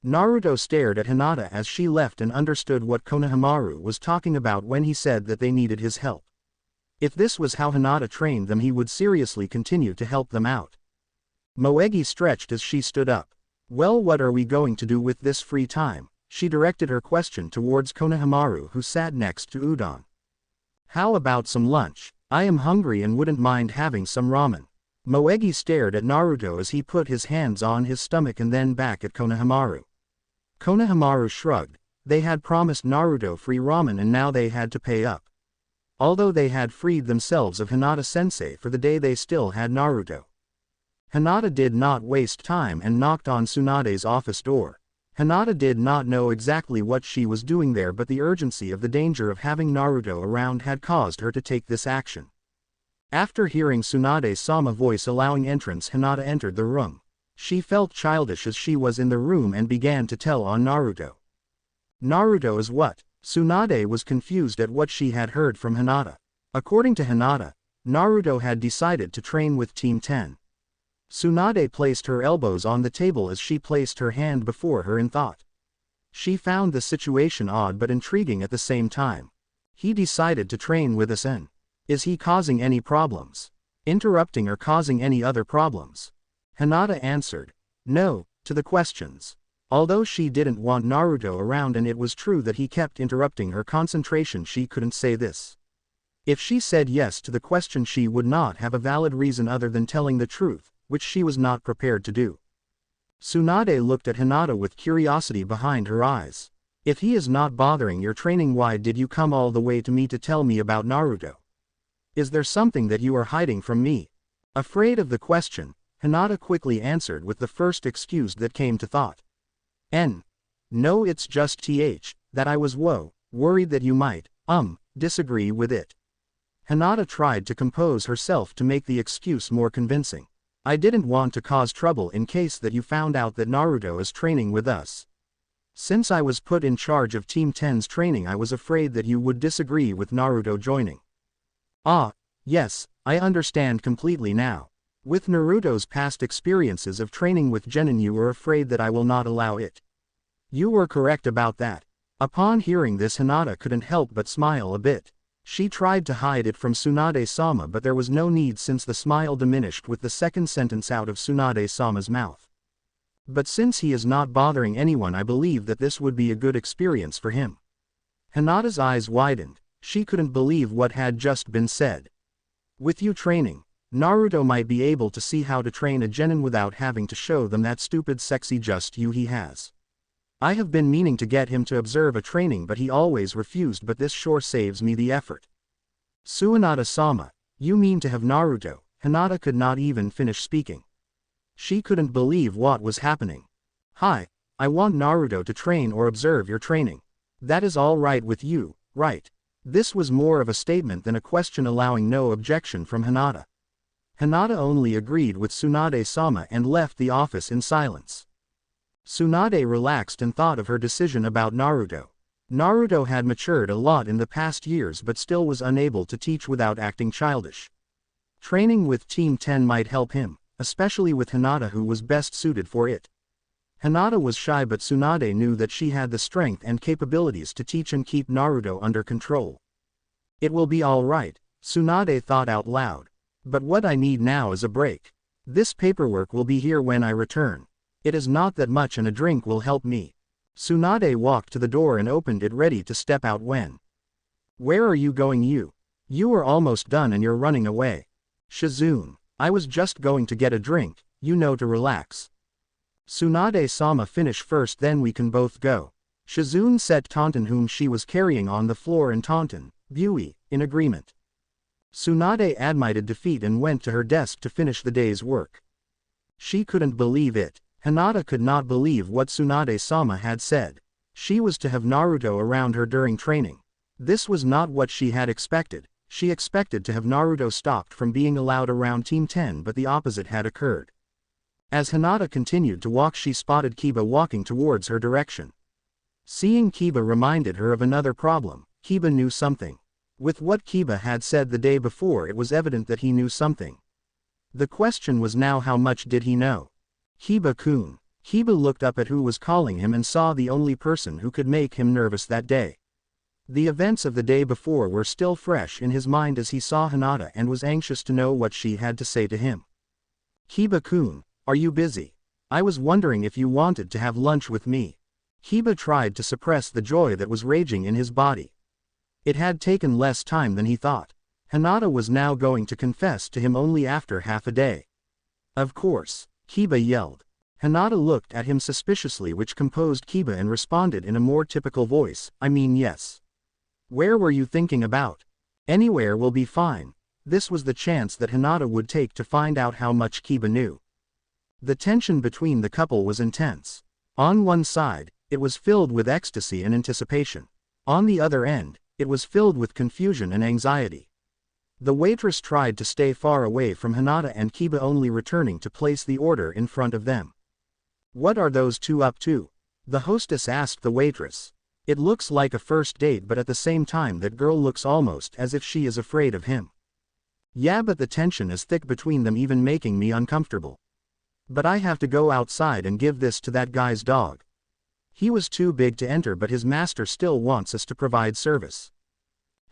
Naruto stared at Hinata as she left and understood what Konohamaru was talking about when he said that they needed his help. If this was how Hinata trained them, he would seriously continue to help them out. Moegi stretched as she stood up. Well, what are we going to do with this free time? She directed her question towards Konohamaru, who sat next to Udon. How about some lunch? I am hungry and wouldn't mind having some ramen. Moegi stared at Naruto as he put his hands on his stomach and then back at Konohamaru. Konohamaru shrugged. They had promised Naruto free ramen and now they had to pay up. Although they had freed themselves of Hinata-sensei for the day, they still had Naruto. Hinata did not waste time and knocked on Tsunade's office door. Hinata did not know exactly what she was doing there, but the urgency of the danger of having Naruto around had caused her to take this action. After hearing Tsunade-sama voice allowing entrance, Hinata entered the room. She felt childish as she was in the room and began to tell on Naruto. Naruto is what? Tsunade was confused at what she had heard from Hinata. According to Hinata, Naruto had decided to train with Team 10. Tsunade placed her elbows on the table as she placed her hand before her in thought. She found the situation odd but intriguing at the same time. He decided to train with us in. Is he causing any problems? Interrupting or causing any other problems? Hinata answered no to the questions. Although she didn't want Naruto around and it was true that he kept interrupting her concentration, she couldn't say this. If she said yes to the question, she would not have a valid reason other than telling the truth, which she was not prepared to do. Tsunade looked at Hinata with curiosity behind her eyes. If he is not bothering your training, why did you come all the way to me to tell me about Naruto? Is there something that you are hiding from me? Afraid of the question, Hinata quickly answered with the first excuse that came to thought. No, it's just that I was worried that you might, disagree with it. Hinata tried to compose herself to make the excuse more convincing. I didn't want to cause trouble in case that you found out that Naruto is training with us. Since I was put in charge of Team 10's training, I was afraid that you would disagree with Naruto joining. Ah, yes, I understand completely now. With Naruto's past experiences of training with Genin, you were afraid that I will not allow it. You were correct about that. Upon hearing this, Hinata couldn't help but smile a bit. She tried to hide it from Tsunade-sama, but there was no need since the smile diminished with the second sentence out of Tsunade-sama's mouth. But since he is not bothering anyone, I believe that this would be a good experience for him. Hinata's eyes widened. She couldn't believe what had just been said. With you training, Naruto might be able to see how to train a genin without having to show them that stupid sexy just you he has. I have been meaning to get him to observe a training, but he always refused, but this sure saves me the effort. Suinata-sama, you mean to have Naruto? Hinata could not even finish speaking. She couldn't believe what was happening. Hi, I want Naruto to train or observe your training. That is all right with you, right? This was more of a statement than a question, allowing no objection from Hinata. Hinata only agreed with Tsunade-sama and left the office in silence. Tsunade relaxed and thought of her decision about Naruto. Naruto had matured a lot in the past years but still was unable to teach without acting childish. Training with Team 10 might help him, especially with Hinata, who was best suited for it. Hinata was shy, but Tsunade knew that she had the strength and capabilities to teach and keep Naruto under control. It will be all right, Tsunade thought out loud. But what I need now is a break. This paperwork will be here when I return. It is not that much, and a drink will help me. Tsunade walked to the door and opened it, ready to step out when. Where are you going? You are almost done and you're running away. Shizune, I was just going to get a drink, to relax. Tsunade-sama, finish first, then we can both go. Shizune said, Taunton, whom she was carrying on the floor, and Taunton, Bui, in agreement. Tsunade admitted defeat and went to her desk to finish the day's work. She couldn't believe it. Hinata could not believe what Tsunade-sama had said. She was to have Naruto around her during training. This was not what she had expected. She expected to have Naruto stopped from being allowed around Team 10, but the opposite had occurred. As Hinata continued to walk, she spotted Kiba walking towards her direction. Seeing Kiba reminded her of another problem. Kiba knew something. With what Kiba had said the day before, it was evident that he knew something. The question was now, how much did he know? Kiba-kun. Kiba looked up at who was calling him and saw the only person who could make him nervous that day. The events of the day before were still fresh in his mind as he saw Hinata and was anxious to know what she had to say to him. Kiba-kun, are you busy? I was wondering if you wanted to have lunch with me. Kiba tried to suppress the joy that was raging in his body. It had taken less time than he thought. Hinata was now going to confess to him only after half a day. Of course, Kiba yelled. Hinata looked at him suspiciously, which composed Kiba and responded in a more typical voice, I mean yes. Where were you thinking about? Anywhere will be fine. This was the chance that Hinata would take to find out how much Kiba knew. The tension between the couple was intense. On one side, it was filled with ecstasy and anticipation. On the other end, it was filled with confusion and anxiety. The waitress tried to stay far away from Hinata and Kiba, only returning to place the order in front of them. What are those two up to? The hostess asked the waitress. It looks like a first date, but at the same time that girl looks almost as if she is afraid of him. Yeah, but the tension is thick between them, even making me uncomfortable. But I have to go outside and give this to that guy's dog. He was too big to enter, but his master still wants us to provide service.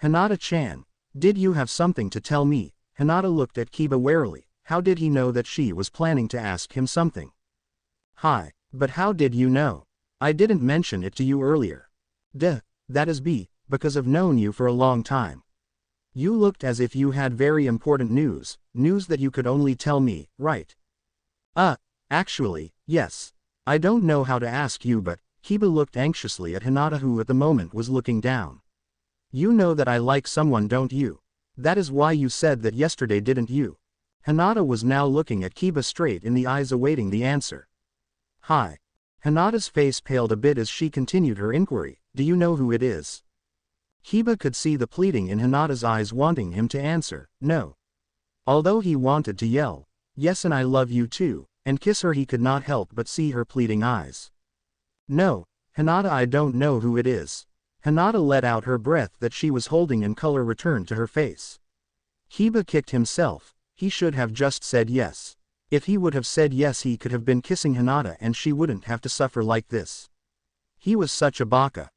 Hinata-chan, did you have something to tell me? Hinata looked at Kiba warily. How did he know that she was planning to ask him something? Hi, but how did you know? I didn't mention it to you earlier. Duh, that is because I've known you for a long time. You looked as if you had very important news that you could only tell me, right? Actually, yes. I don't know how to ask you, but Kiba looked anxiously at Hinata, who at the moment was looking down. You know that I like someone, don't you? That is why you said that yesterday, didn't you? Hinata was now looking at Kiba straight in the eyes, awaiting the answer. Hi. Hinata's face paled a bit as she continued her inquiry. Do you know who it is? Kiba could see the pleading in Hinata's eyes, wanting him to answer, no. Although he wanted to yell, yes and I love you too, and kiss her, he could not help but see her pleading eyes. No, Hinata, I don't know who it is. Hinata let out her breath that she was holding and color returned to her face. Kiba kicked himself. He should have just said yes. If he would have said yes, he could have been kissing Hinata and she wouldn't have to suffer like this. He was such a baka.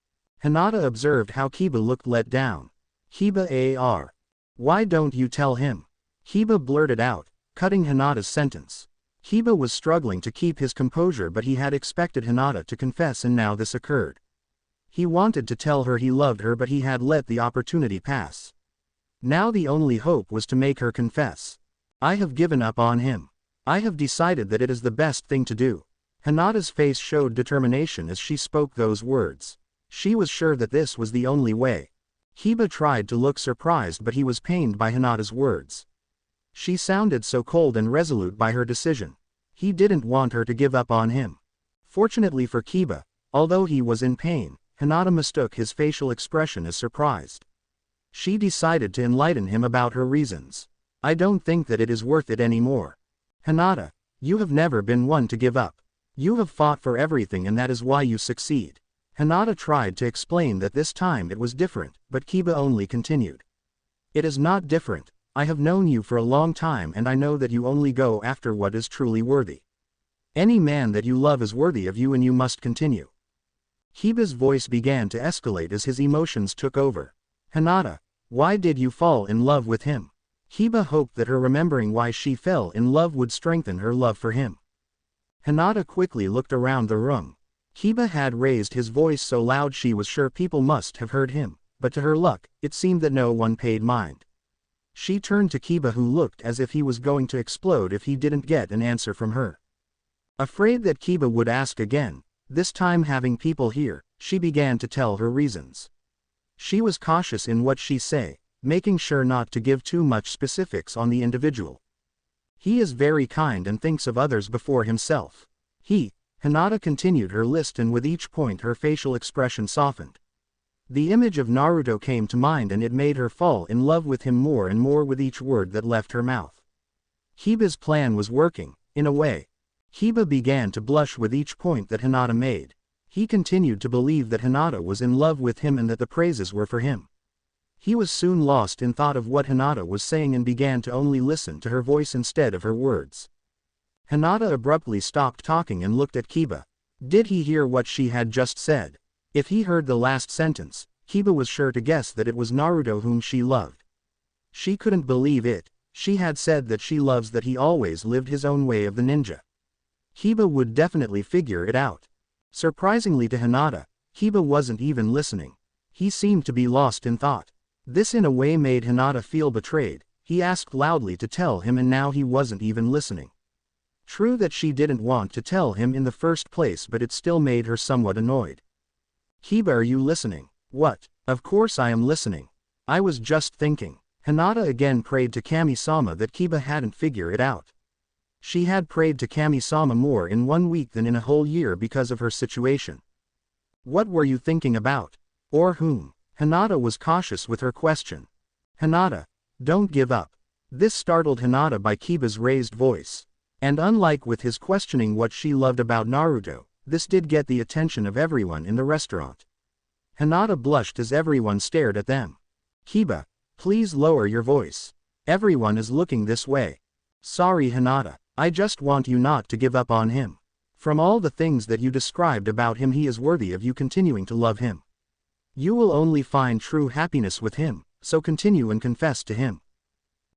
Hinata observed how Kiba looked let down. Kiba, why don't you tell him? Kiba blurted out, cutting Hinata's sentence. Kiba was struggling to keep his composure, but he had expected Hinata to confess, and now this occurred. He wanted to tell her he loved her, but he had let the opportunity pass. Now the only hope was to make her confess. I have given up on him. I have decided that it is the best thing to do. Hinata's face showed determination as she spoke those words. She was sure that this was the only way. Kiba tried to look surprised, but he was pained by Hinata's words. She sounded so cold and resolute by her decision. He didn't want her to give up on him. Fortunately for Kiba, although he was in pain, Hinata mistook his facial expression as surprised. She decided to enlighten him about her reasons. I don't think that it is worth it anymore. Hinata, you have never been one to give up. You have fought for everything, and that is why you succeed. Hinata tried to explain that this time it was different, but Kiba only continued. It is not different. I have known you for a long time, and I know that you only go after what is truly worthy. Any man that you love is worthy of you, and you must continue. Kiba's voice began to escalate as his emotions took over. Hinata, why did you fall in love with him? Kiba hoped that her remembering why she fell in love would strengthen her love for him. Hinata quickly looked around the room. Kiba had raised his voice so loud she was sure people must have heard him, but to her luck, it seemed that no one paid mind. She turned to Kiba, who looked as if he was going to explode if he didn't get an answer from her. Afraid that Kiba would ask again, this time having people hear, she began to tell her reasons. She was cautious in what she said, making sure not to give too much specifics on the individual. He is very kind and thinks of others before himself. Hinata continued her list, and with each point her facial expression softened. The image of Naruto came to mind, and it made her fall in love with him more and more with each word that left her mouth. Kiba's plan was working, in a way. Kiba began to blush with each point that Hinata made. He continued to believe that Hinata was in love with him and that the praises were for him. He was soon lost in thought of what Hinata was saying and began to only listen to her voice instead of her words. Hinata abruptly stopped talking and looked at Kiba. Did he hear what she had just said? If he heard the last sentence, Kiba was sure to guess that it was Naruto whom she loved. She couldn't believe it. She had said that she loves that he always lived his own way of the ninja. Kiba would definitely figure it out. Surprisingly to Hinata, Kiba wasn't even listening. He seemed to be lost in thought. This in a way made Hinata feel betrayed. He asked loudly to tell him, and now he wasn't even listening. True that she didn't want to tell him in the first place, but it still made her somewhat annoyed. Kiba, are you listening? What? Of course I am listening. I was just thinking. Hinata again prayed to Kami-sama that Kiba hadn't figured it out. She had prayed to Kami-sama more in 1 week than in a whole year because of her situation. What were you thinking about? Or whom? Hinata was cautious with her question. Hinata, don't give up. This startled Hinata by Kiba's raised voice. And unlike with his questioning what she loved about Naruto, this did get the attention of everyone in the restaurant. Hinata blushed as everyone stared at them. Kiba, please lower your voice. Everyone is looking this way. Sorry Hinata, I just want you not to give up on him. From all the things that you described about him, he is worthy of you continuing to love him. You will only find true happiness with him, so continue and confess to him.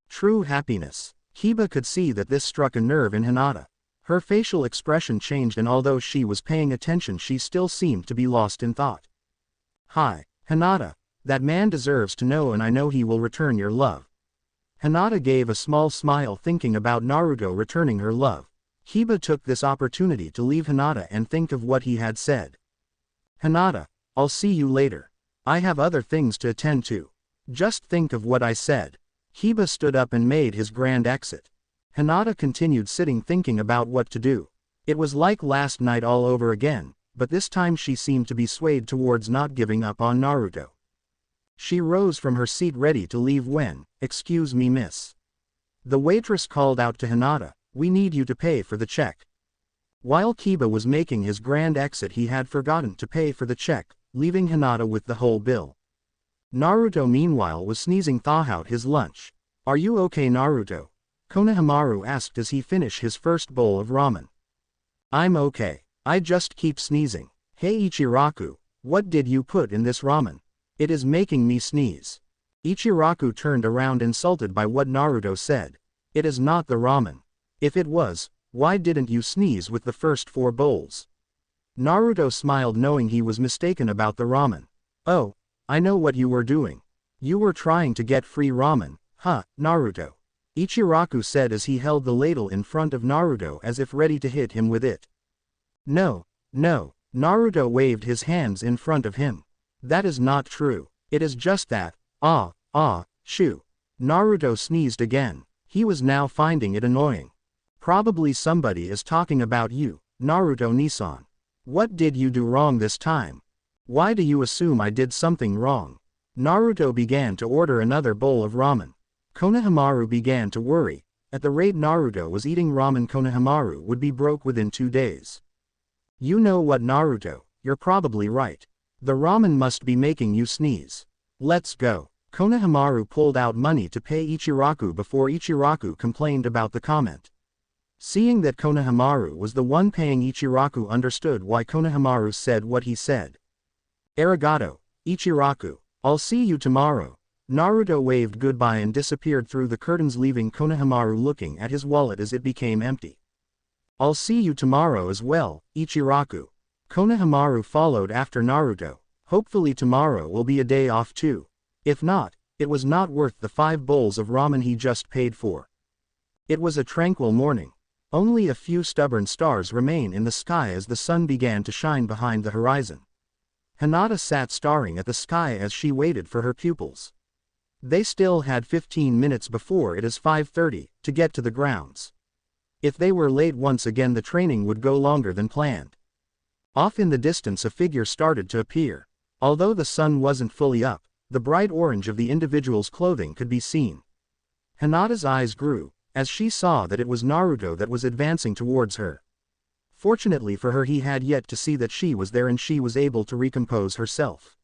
True happiness. Kiba could see that this struck a nerve in Hinata. Her facial expression changed, and although she was paying attention, she still seemed to be lost in thought. Hi, Hinata, that man deserves to know, and I know he will return your love. Hinata gave a small smile thinking about Naruto returning her love. Kiba took this opportunity to leave Hinata and think of what he had said. Hinata, I'll see you later. I have other things to attend to. Just think of what I said. Kiba stood up and made his grand exit. Hinata continued sitting thinking about what to do. It was like last night all over again, but this time she seemed to be swayed towards not giving up on Naruto. She rose from her seat ready to leave when, "Excuse me, miss." The waitress called out to Hinata, "We need you to pay for the check." While Kiba was making his grand exit, he had forgotten to pay for the check, leaving Hinata with the whole bill. Naruto meanwhile was sneezing throughout his lunch. "Are you okay, Naruto?" Konohamaru asked as he finished his first bowl of ramen. "I'm okay. I just keep sneezing." "Hey Ichiraku, what did you put in this ramen? It is making me sneeze." Ichiraku turned around insulted by what Naruto said. "It is not the ramen. If it was, Why didn't you sneeze with the first 4 bowls? Naruto smiled knowing he was mistaken about the ramen. Oh, I know what you were doing. You were trying to get free ramen, huh, Naruto? Ichiraku said as he held the ladle in front of Naruto as if ready to hit him with it. No, no, Naruto waved his hands in front of him. That is not true. It is just that, shoo. Naruto sneezed again. He was now finding it annoying. Probably somebody is talking about you, Naruto-Nisan. What did you do wrong this time? Why do you assume I did something wrong? Naruto began to order another bowl of ramen. Konohamaru began to worry. At the rate Naruto was eating ramen, Konohamaru would be broke within 2 days. You know what, Naruto, you're probably right. The ramen must be making you sneeze. Let's go. Konohamaru pulled out money to pay Ichiraku before Ichiraku complained about the comment. Seeing that Konohamaru was the one paying, Ichiraku understood why Konohamaru said what he said. Arigato, Ichiraku. I'll see you tomorrow. Naruto waved goodbye and disappeared through the curtains, leaving Konohamaru looking at his wallet as it became empty. I'll see you tomorrow as well, Ichiraku. Konohamaru followed after Naruto. Hopefully tomorrow will be a day off too. If not, it was not worth the 5 bowls of ramen he just paid for. It was a tranquil morning. Only a few stubborn stars remain in the sky as the sun began to shine behind the horizon. Hinata sat staring at the sky as she waited for her pupils. They still had 15 minutes before it is 5:30 to get to the grounds. If they were late once again, the training would go longer than planned. Off in the distance a figure started to appear. Although the sun wasn't fully up, the bright orange of the individual's clothing could be seen. Hinata's eyes grew as she saw that it was Naruto that was advancing towards her. Fortunately for her, he had yet to see that she was there and she was able to recompose herself.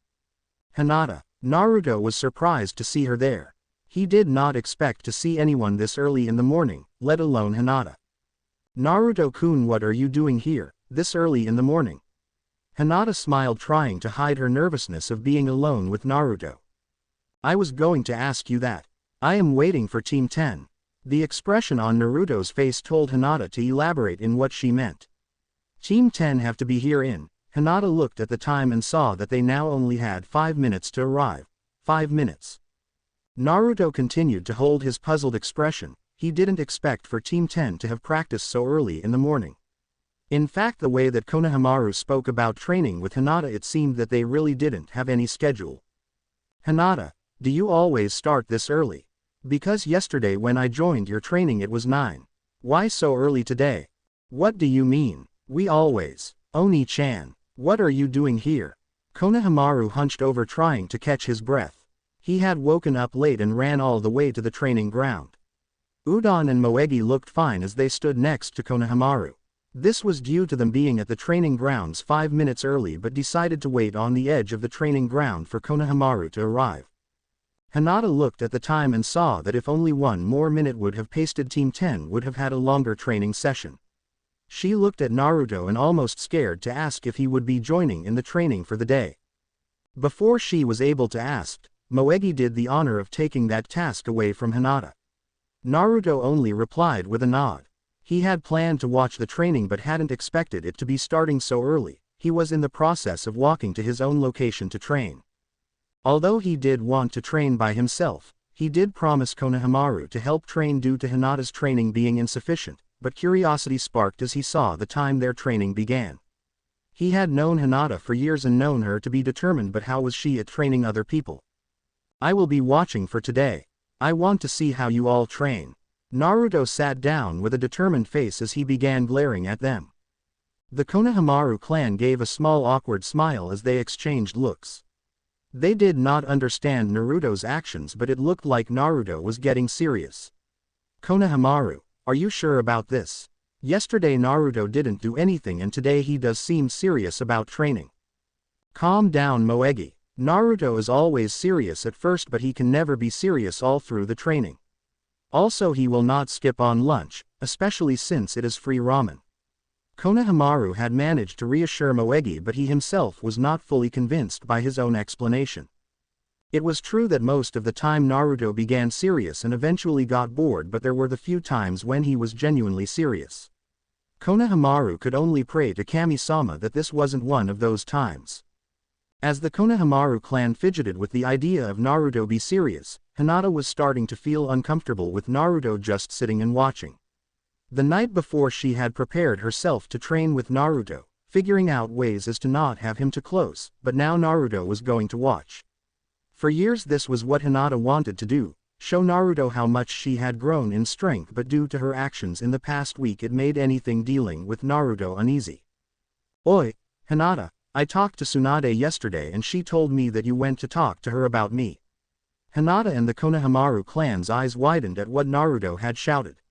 Hinata. Naruto was surprised to see her there. He did not expect to see anyone this early in the morning, let alone Hinata. Naruto-kun, what are you doing here, this early in the morning? Hinata smiled, trying to hide her nervousness of being alone with Naruto. I was going to ask you that. I am waiting for Team 10. The expression on Naruto's face told Hinata to elaborate in what she meant. Team 10 have to be here in. Hinata looked at the time and saw that they now only had 5 minutes to arrive. 5 minutes. Naruto continued to hold his puzzled expression. He didn't expect for Team 10 to have practiced so early in the morning. In fact, the way that Konohamaru spoke about training with Hinata, it seemed that they really didn't have any schedule. Hinata, do you always start this early? Because yesterday when I joined your training it was 9. Why so early today? What do you mean? We always. Oni-chan, what are you doing here? Konohamaru hunched over, trying to catch his breath. He had woken up late and ran all the way to the training ground. Udon and Moegi looked fine as they stood next to Konohamaru. This was due to them being at the training grounds 5 minutes early, but decided to wait on the edge of the training ground for Konohamaru to arrive. Hinata looked at the time and saw that if only 1 more minute would have pasted, Team 10 would have had a longer training session. She looked at Naruto and almost scared to ask if he would be joining in the training for the day. Before she was able to ask, Moegi did the honor of taking that task away from Hinata. Naruto only replied with a nod. He had planned to watch the training but hadn't expected it to be starting so early. He was in the process of walking to his own location to train. Although he did want to train by himself, he did promise Konohamaru to help train due to Hinata's training being insufficient, but curiosity sparked as he saw the time their training began. He had known Hinata for years and known her to be determined, but how was she at training other people? I will be watching for today. I want to see how you all train. Naruto sat down with a determined face as he began glaring at them. The Konohamaru clan gave a small awkward smile as they exchanged looks. They did not understand Naruto's actions, but it looked like Naruto was getting serious. Konohamaru, are you sure about this? Yesterday Naruto didn't do anything and today he does seem serious about training. Calm down, Moegi. Naruto is always serious at first, but he can never be serious all through the training. Also, he will not skip on lunch, especially since it is free ramen. Konohamaru had managed to reassure Moegi, but he himself was not fully convinced by his own explanation. It was true that most of the time Naruto began serious and eventually got bored, but there were the few times when he was genuinely serious. Konohamaru could only pray to Kami-sama that this wasn't one of those times. As the Konohamaru clan fidgeted with the idea of Naruto be serious, Hinata was starting to feel uncomfortable with Naruto just sitting and watching. The night before she had prepared herself to train with Naruto, figuring out ways as to not have him too close, but now Naruto was going to watch. For years this was what Hinata wanted to do, show Naruto how much she had grown in strength, but due to her actions in the past week it made anything dealing with Naruto uneasy. "Oi, Hinata, I talked to Tsunade yesterday and she told me that you went to talk to her about me." Hinata and the Konohamaru clan's eyes widened at what Naruto had shouted.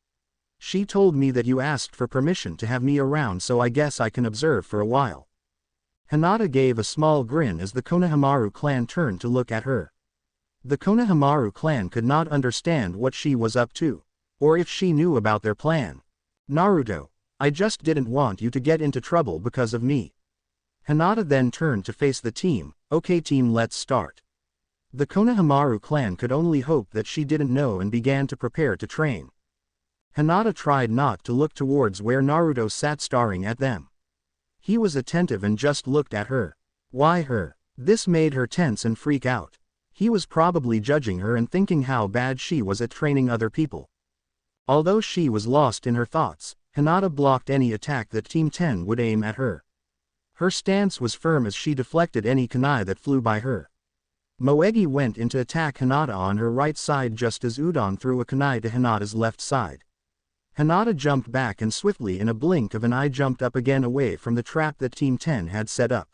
"She told me that you asked for permission to have me around, so I guess I can observe for a while." Hinata gave a small grin as the Konohamaru clan turned to look at her. The Konohamaru clan could not understand what she was up to, or if she knew about their plan. "Naruto, I just didn't want you to get into trouble because of me." Hinata then turned to face the team. "Okay team, let's start." The Konohamaru clan could only hope that she didn't know and began to prepare to train. Hinata tried not to look towards where Naruto sat staring at them. He was attentive and just looked at her. Why her? This made her tense and freak out. He was probably judging her and thinking how bad she was at training other people. Although she was lost in her thoughts, Hinata blocked any attack that Team 10 would aim at her. Her stance was firm as she deflected any kunai that flew by her. Moegi went in to attack Hinata on her right side just as Udon threw a kunai to Hinata's left side. Hinata jumped back and swiftly in a blink of an eye jumped up again away from the trap that Team 10 had set up.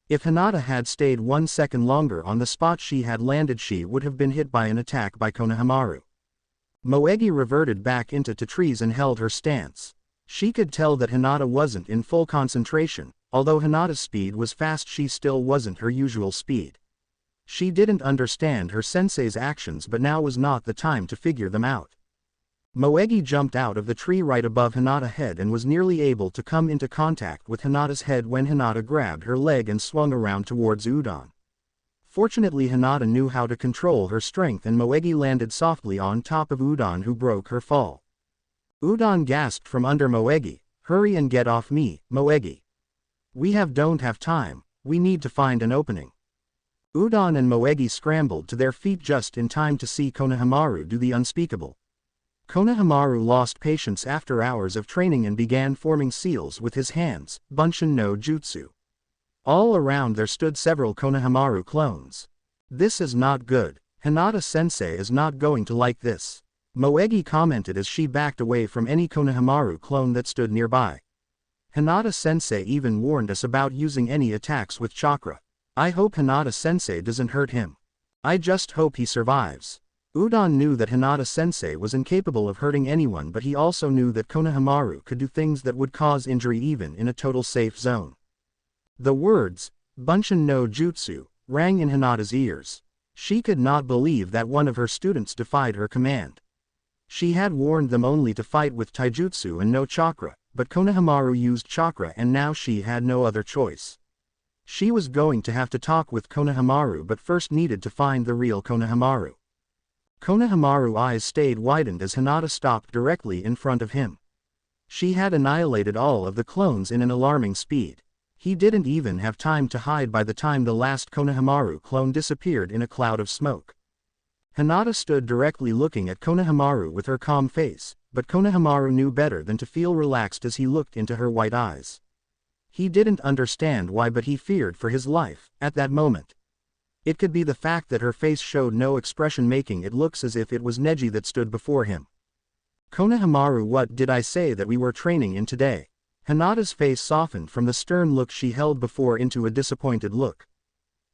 If Hinata had stayed 1 second longer on the spot she had landed, she would have been hit by an attack by Konohamaru. Moegi reverted back into trees and held her stance. She could tell that Hinata wasn't in full concentration. Although Hinata's speed was fast, she still wasn't her usual speed. She didn't understand her sensei's actions, but now was not the time to figure them out. Moegi jumped out of the tree right above Hinata's head and was nearly able to come into contact with Hinata's head when Hinata grabbed her leg and swung around towards Udon. Fortunately Hinata knew how to control her strength and Moegi landed softly on top of Udon, who broke her fall. Udon gasped from under Moegi, "Hurry and get off me, Moegi. We don't have time, we need to find an opening." Udon and Moegi scrambled to their feet just in time to see Konohamaru do the unspeakable. Konohamaru lost patience after hours of training and began forming seals with his hands, Bunshin no Jutsu. All around there stood several Konohamaru clones. "This is not good. Hinata-sensei is not going to like this," Moegi commented as she backed away from any Konohamaru clone that stood nearby. "Hinata-sensei even warned us about using any attacks with chakra. I hope Hinata-sensei doesn't hurt him. I just hope he survives." Udon knew that Hinata-sensei was incapable of hurting anyone, but he also knew that Konohamaru could do things that would cause injury even in a total safe zone. The words, "Bunshin no Jutsu," rang in Hinata's ears. She could not believe that one of her students defied her command. She had warned them only to fight with taijutsu and no chakra, but Konohamaru used chakra and now she had no other choice. She was going to have to talk with Konohamaru, but first needed to find the real Konohamaru. Konohamaru's eyes stayed widened as Hinata stopped directly in front of him. She had annihilated all of the clones in an alarming speed. He didn't even have time to hide by the time the last Konohamaru clone disappeared in a cloud of smoke. Hinata stood directly looking at Konohamaru with her calm face, but Konohamaru knew better than to feel relaxed as he looked into her white eyes. He didn't understand why, but he feared for his life at that moment. It could be the fact that her face showed no expression, making it look as if it was Neji that stood before him. "Konohamaru, what did I say that we were training in today?" Hinata's face softened from the stern look she held before into a disappointed look.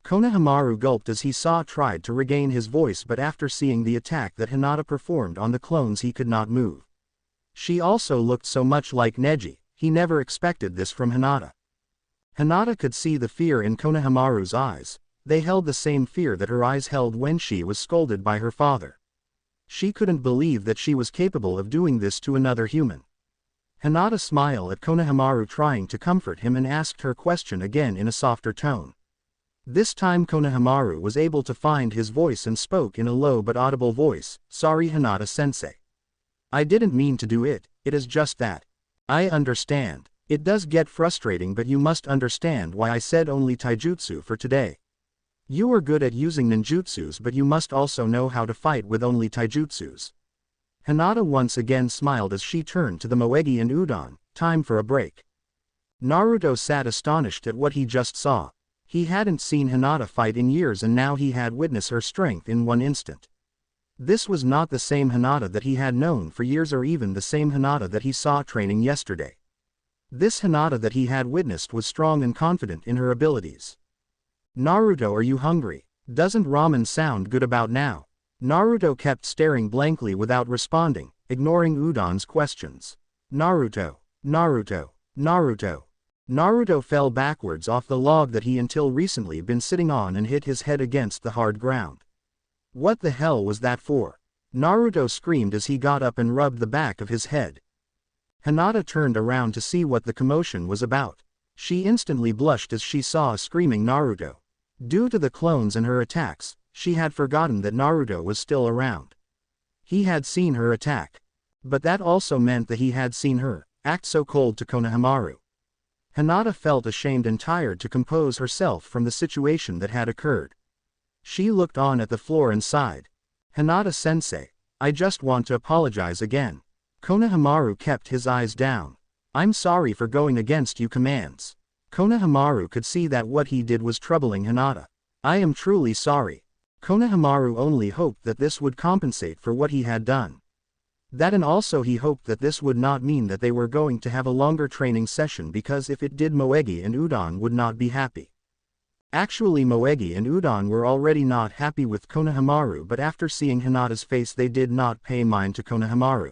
Konohamaru gulped as he tried to regain his voice, but after seeing the attack that Hinata performed on the clones he could not move. She also looked so much like Neji, he never expected this from Hinata. Hinata could see the fear in Konohamaru's eyes. They held the same fear that her eyes held when she was scolded by her father. She couldn't believe that she was capable of doing this to another human. Hinata smiled at Konohamaru, trying to comfort him, and asked her question again in a softer tone. This time Konohamaru was able to find his voice and spoke in a low but audible voice, "Sorry Hinata-sensei. I didn't mean to do it, it is just that I understand. It does get frustrating, but you must understand why I said only taijutsu for today. You are good at using ninjutsus, but you must also know how to fight with only taijutsus. Hinata once again smiled as she turned to the Moegi and Udon. Time for a break. Naruto sat astonished at what he just saw. He hadn't seen Hinata fight in years, and now he had witnessed her strength in one instant. This was not the same Hinata that he had known for years, or even the same Hinata that he saw training yesterday. This Hinata that he had witnessed was strong and confident in her abilities. Naruto, are you hungry? Doesn't ramen sound good about now? Naruto kept staring blankly without responding, ignoring Udon's questions. Naruto, Naruto, Naruto. Naruto fell backwards off the log that he until recently been sitting on and hit his head against the hard ground. What the hell was that for? Naruto screamed as he got up and rubbed the back of his head. Hinata turned around to see what the commotion was about. She instantly blushed as she saw a screaming Naruto. Due to the clones and her attacks, she had forgotten that Naruto was still around. He had seen her attack. But that also meant that he had seen her act so cold to Konohamaru. Hinata felt ashamed and tired to compose herself from the situation that had occurred. She looked on at the floor and sighed. Hinata-sensei, I just want to apologize again. Konohamaru kept his eyes down. I'm sorry for going against your commands. Konohamaru could see that what he did was troubling Hinata. I am truly sorry. Konohamaru only hoped that this would compensate for what he had done. That, and also he hoped that this would not mean that they were going to have a longer training session, because if it did, Moegi and Udon would not be happy. Actually, Moegi and Udon were already not happy with Konohamaru, but after seeing Hinata's face they did not pay mind to Konohamaru.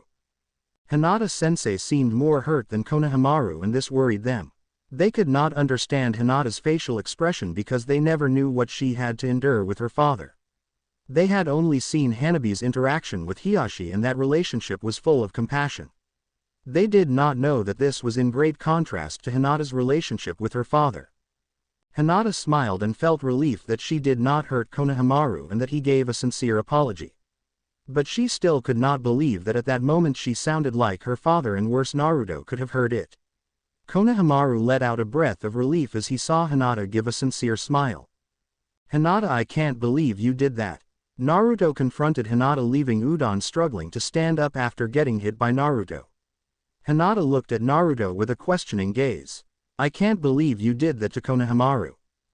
Hinata-sensei seemed more hurt than Konohamaru, and this worried them. They could not understand Hinata's facial expression because they never knew what she had to endure with her father. They had only seen Hanabi's interaction with Hiyashi, and that relationship was full of compassion. They did not know that this was in great contrast to Hinata's relationship with her father. Hinata smiled and felt relief that she did not hurt Konohamaru and that he gave a sincere apology. But she still could not believe that at that moment she sounded like her father, and worse, Naruto could have heard it. Konohamaru let out a breath of relief as he saw Hinata give a sincere smile. Hinata, I can't believe you did that. Naruto confronted Hinata, leaving Udon struggling to stand up after getting hit by Naruto. Hinata looked at Naruto with a questioning gaze. I can't believe you did that to Konohamaru.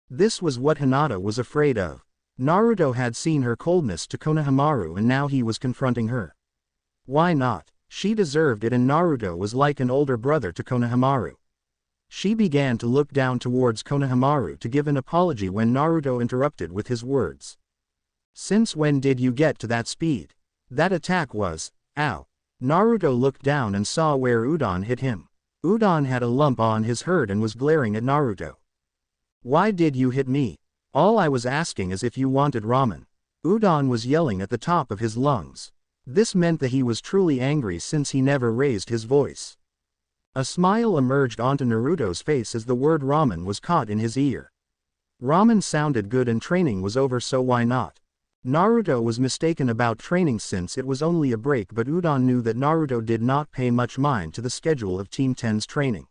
This was what Hinata was afraid of. Naruto had seen her coldness to Konohamaru, and now he was confronting her. Why not? She deserved it, and Naruto was like an older brother to Konohamaru. She began to look down towards Konohamaru to give an apology when Naruto interrupted with his words. Since when did you get to that speed? That attack was, ow. Naruto looked down and saw where Udon hit him. Udon had a lump on his head and was glaring at Naruto. Why did you hit me? All I was asking is if you wanted ramen. Udon was yelling at the top of his lungs. This meant that he was truly angry, since he never raised his voice. A smile emerged onto Naruto's face as the word ramen was caught in his ear. Ramen sounded good and training was over, so why not? Naruto was mistaken about training since it was only a break, but Udon knew that Naruto did not pay much mind to the schedule of Team 10's training.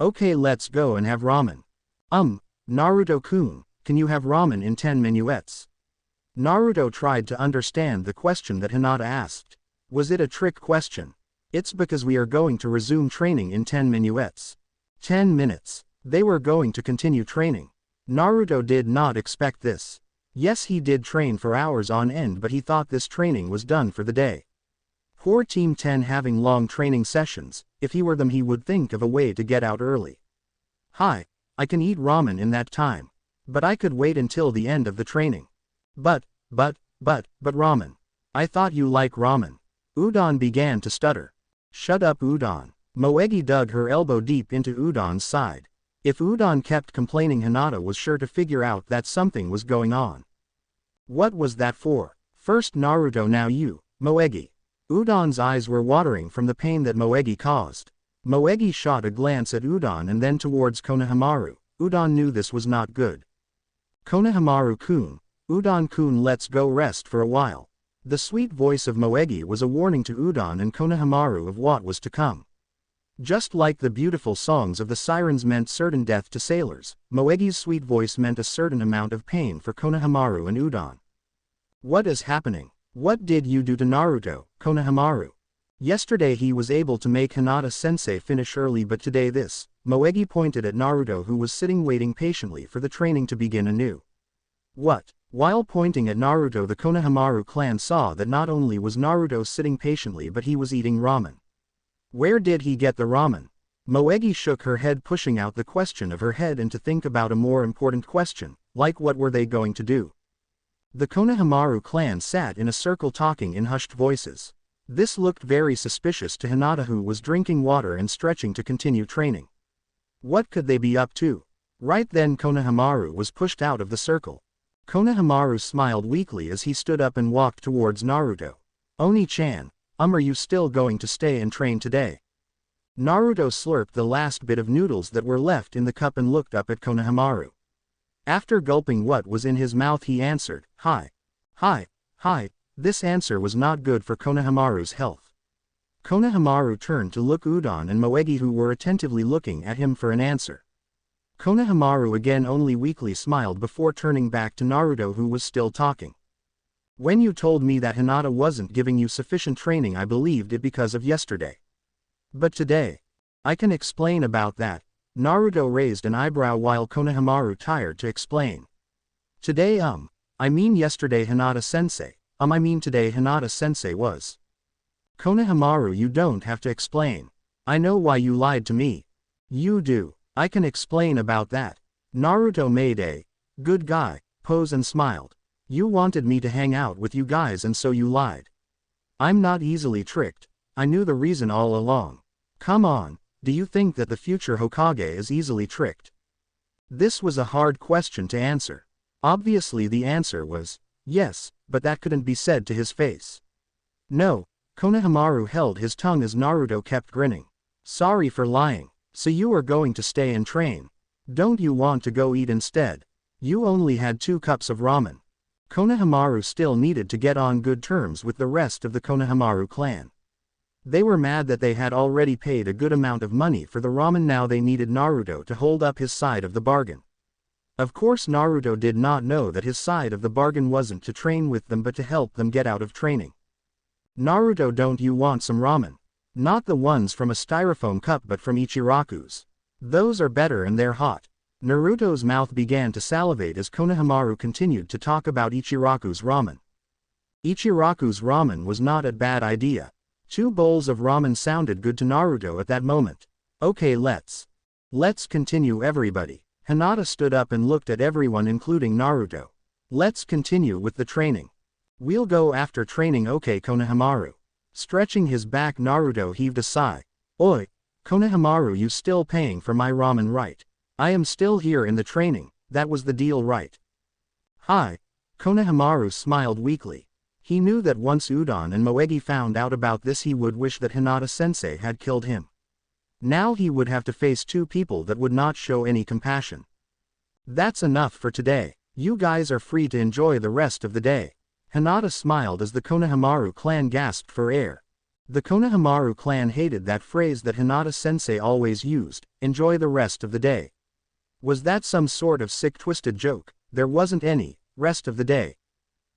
Okay, let's go and have ramen. Naruto-kun, can you have ramen in 10 minuets? Naruto tried to understand the question that Hinata asked. Was it a trick question? It's because we are going to resume training in 10 minuets. 10 minutes. They were going to continue training. Naruto did not expect this. Yes, he did train for hours on end, but he thought this training was done for the day. Poor Team 10 having long training sessions. If he were them, he would think of a way to get out early. Hi, I can eat ramen in that time. But I could wait until the end of the training. But ramen. I thought you like ramen. Udon began to stutter. Shut up, Udon. Moegi dug her elbow deep into Udon's side. If Udon kept complaining, Hinata was sure to figure out that something was going on. What was that for? First Naruto, now you, Moegi. Udon's eyes were watering from the pain that Moegi caused. Moegi shot a glance at Udon and then towards Konohamaru. Udon knew this was not good. Konohamaru-kun, Udon-kun, let's go rest for a while. The sweet voice of Moegi was a warning to Udon and Konohamaru of what was to come. Just like the beautiful songs of the sirens meant certain death to sailors, Moegi's sweet voice meant a certain amount of pain for Konohamaru and Udon. What is happening? What did you do to Naruto, Konohamaru? Yesterday he was able to make Hinata-sensei finish early, but today this. Moegi pointed at Naruto, who was sitting waiting patiently for the training to begin anew. What? While pointing at Naruto, the Konohamaru clan saw that not only was Naruto sitting patiently, but he was eating ramen. Where did he get the ramen? Moegi shook her head, pushing out the question of her head and to think about a more important question, like what were they going to do? The Konohamaru clan sat in a circle talking in hushed voices. This looked very suspicious to Hinata, who was drinking water and stretching to continue training. What could they be up to? Right then Konohamaru was pushed out of the circle. Konohamaru smiled weakly as he stood up and walked towards Naruto. Oni-chan, are you still going to stay and train today? Naruto slurped the last bit of noodles that were left in the cup and looked up at Konohamaru. After gulping what was in his mouth, he answered, Hi. This answer was not good for Konohamaru's health. Konohamaru turned to look Udon and Moegi, who were attentively looking at him, for an answer. Konohamaru again only weakly smiled before turning back to Naruto, who was still talking. When you told me that Hinata wasn't giving you sufficient training, I believed it because of yesterday. But today, I can explain about that. Naruto raised an eyebrow while Konohamaru tried to explain. Today I mean yesterday Hinata-sensei, I mean today Hinata-sensei was. Konohamaru, you don't have to explain. I know why you lied to me. You do. I can explain about that. Naruto made a good guy pose and smiled. You wanted me to hang out with you guys and so you lied. I'm not easily tricked. I knew the reason all along. Come on, do you think that the future Hokage is easily tricked? This was a hard question to answer. Obviously the answer was yes, but that couldn't be said to his face. No. Konohamaru held his tongue as Naruto kept grinning. Sorry for lying. So you are going to stay and train. Don't you want to go eat instead? You only had 2 cups of ramen. Konohamaru still needed to get on good terms with the rest of the Konohamaru clan. They were mad that they had already paid a good amount of money for the ramen. Now they needed Naruto to hold up his side of the bargain. Of course Naruto did not know that his side of the bargain wasn't to train with them but to help them get out of training. Naruto, don't you want some ramen? Not the ones from a styrofoam cup but from Ichiraku's. Those are better and they're hot. Naruto's mouth began to salivate as Konohamaru continued to talk about Ichiraku's ramen. Ichiraku's ramen was not a bad idea. 2 bowls of ramen sounded good to Naruto at that moment. Okay, let's continue, everybody. Hinata stood up and looked at everyone including Naruto. Let's continue with the training. We'll go after training, okay Konohamaru. Stretching his back, Naruto heaved a sigh. Oi, Konohamaru, you still paying for my ramen, right? I am still here in the training, that was the deal, right? Hi. Konohamaru smiled weakly. He knew that once Udon and Moegi found out about this he would wish that Hinata-sensei had killed him. Now he would have to face 2 people that would not show any compassion. That's enough for today. You guys are free to enjoy the rest of the day. Hinata smiled as the Konohamaru clan gasped for air. The Konohamaru clan hated that phrase that Hinata-sensei always used, enjoy the rest of the day. Was that some sort of sick twisted joke? There wasn't any rest of the day.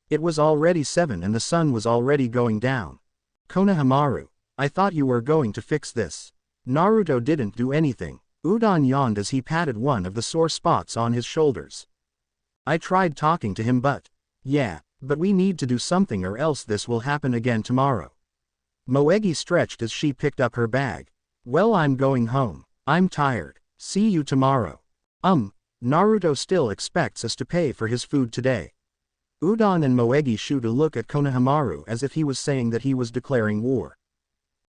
It was already 7 and the sun was already going down. Konohamaru, I thought you were going to fix this. Naruto didn't do anything. Udon yawned as he patted one of the sore spots on his shoulders. I tried talking to him but we need to do something or else this will happen again tomorrow. Moegi stretched as she picked up her bag. Well, I'm going home. I'm tired. See you tomorrow. Naruto still expects us to pay for his food today. Udon and Moegi shoot a look at Konohamaru as if he was saying that he was declaring war.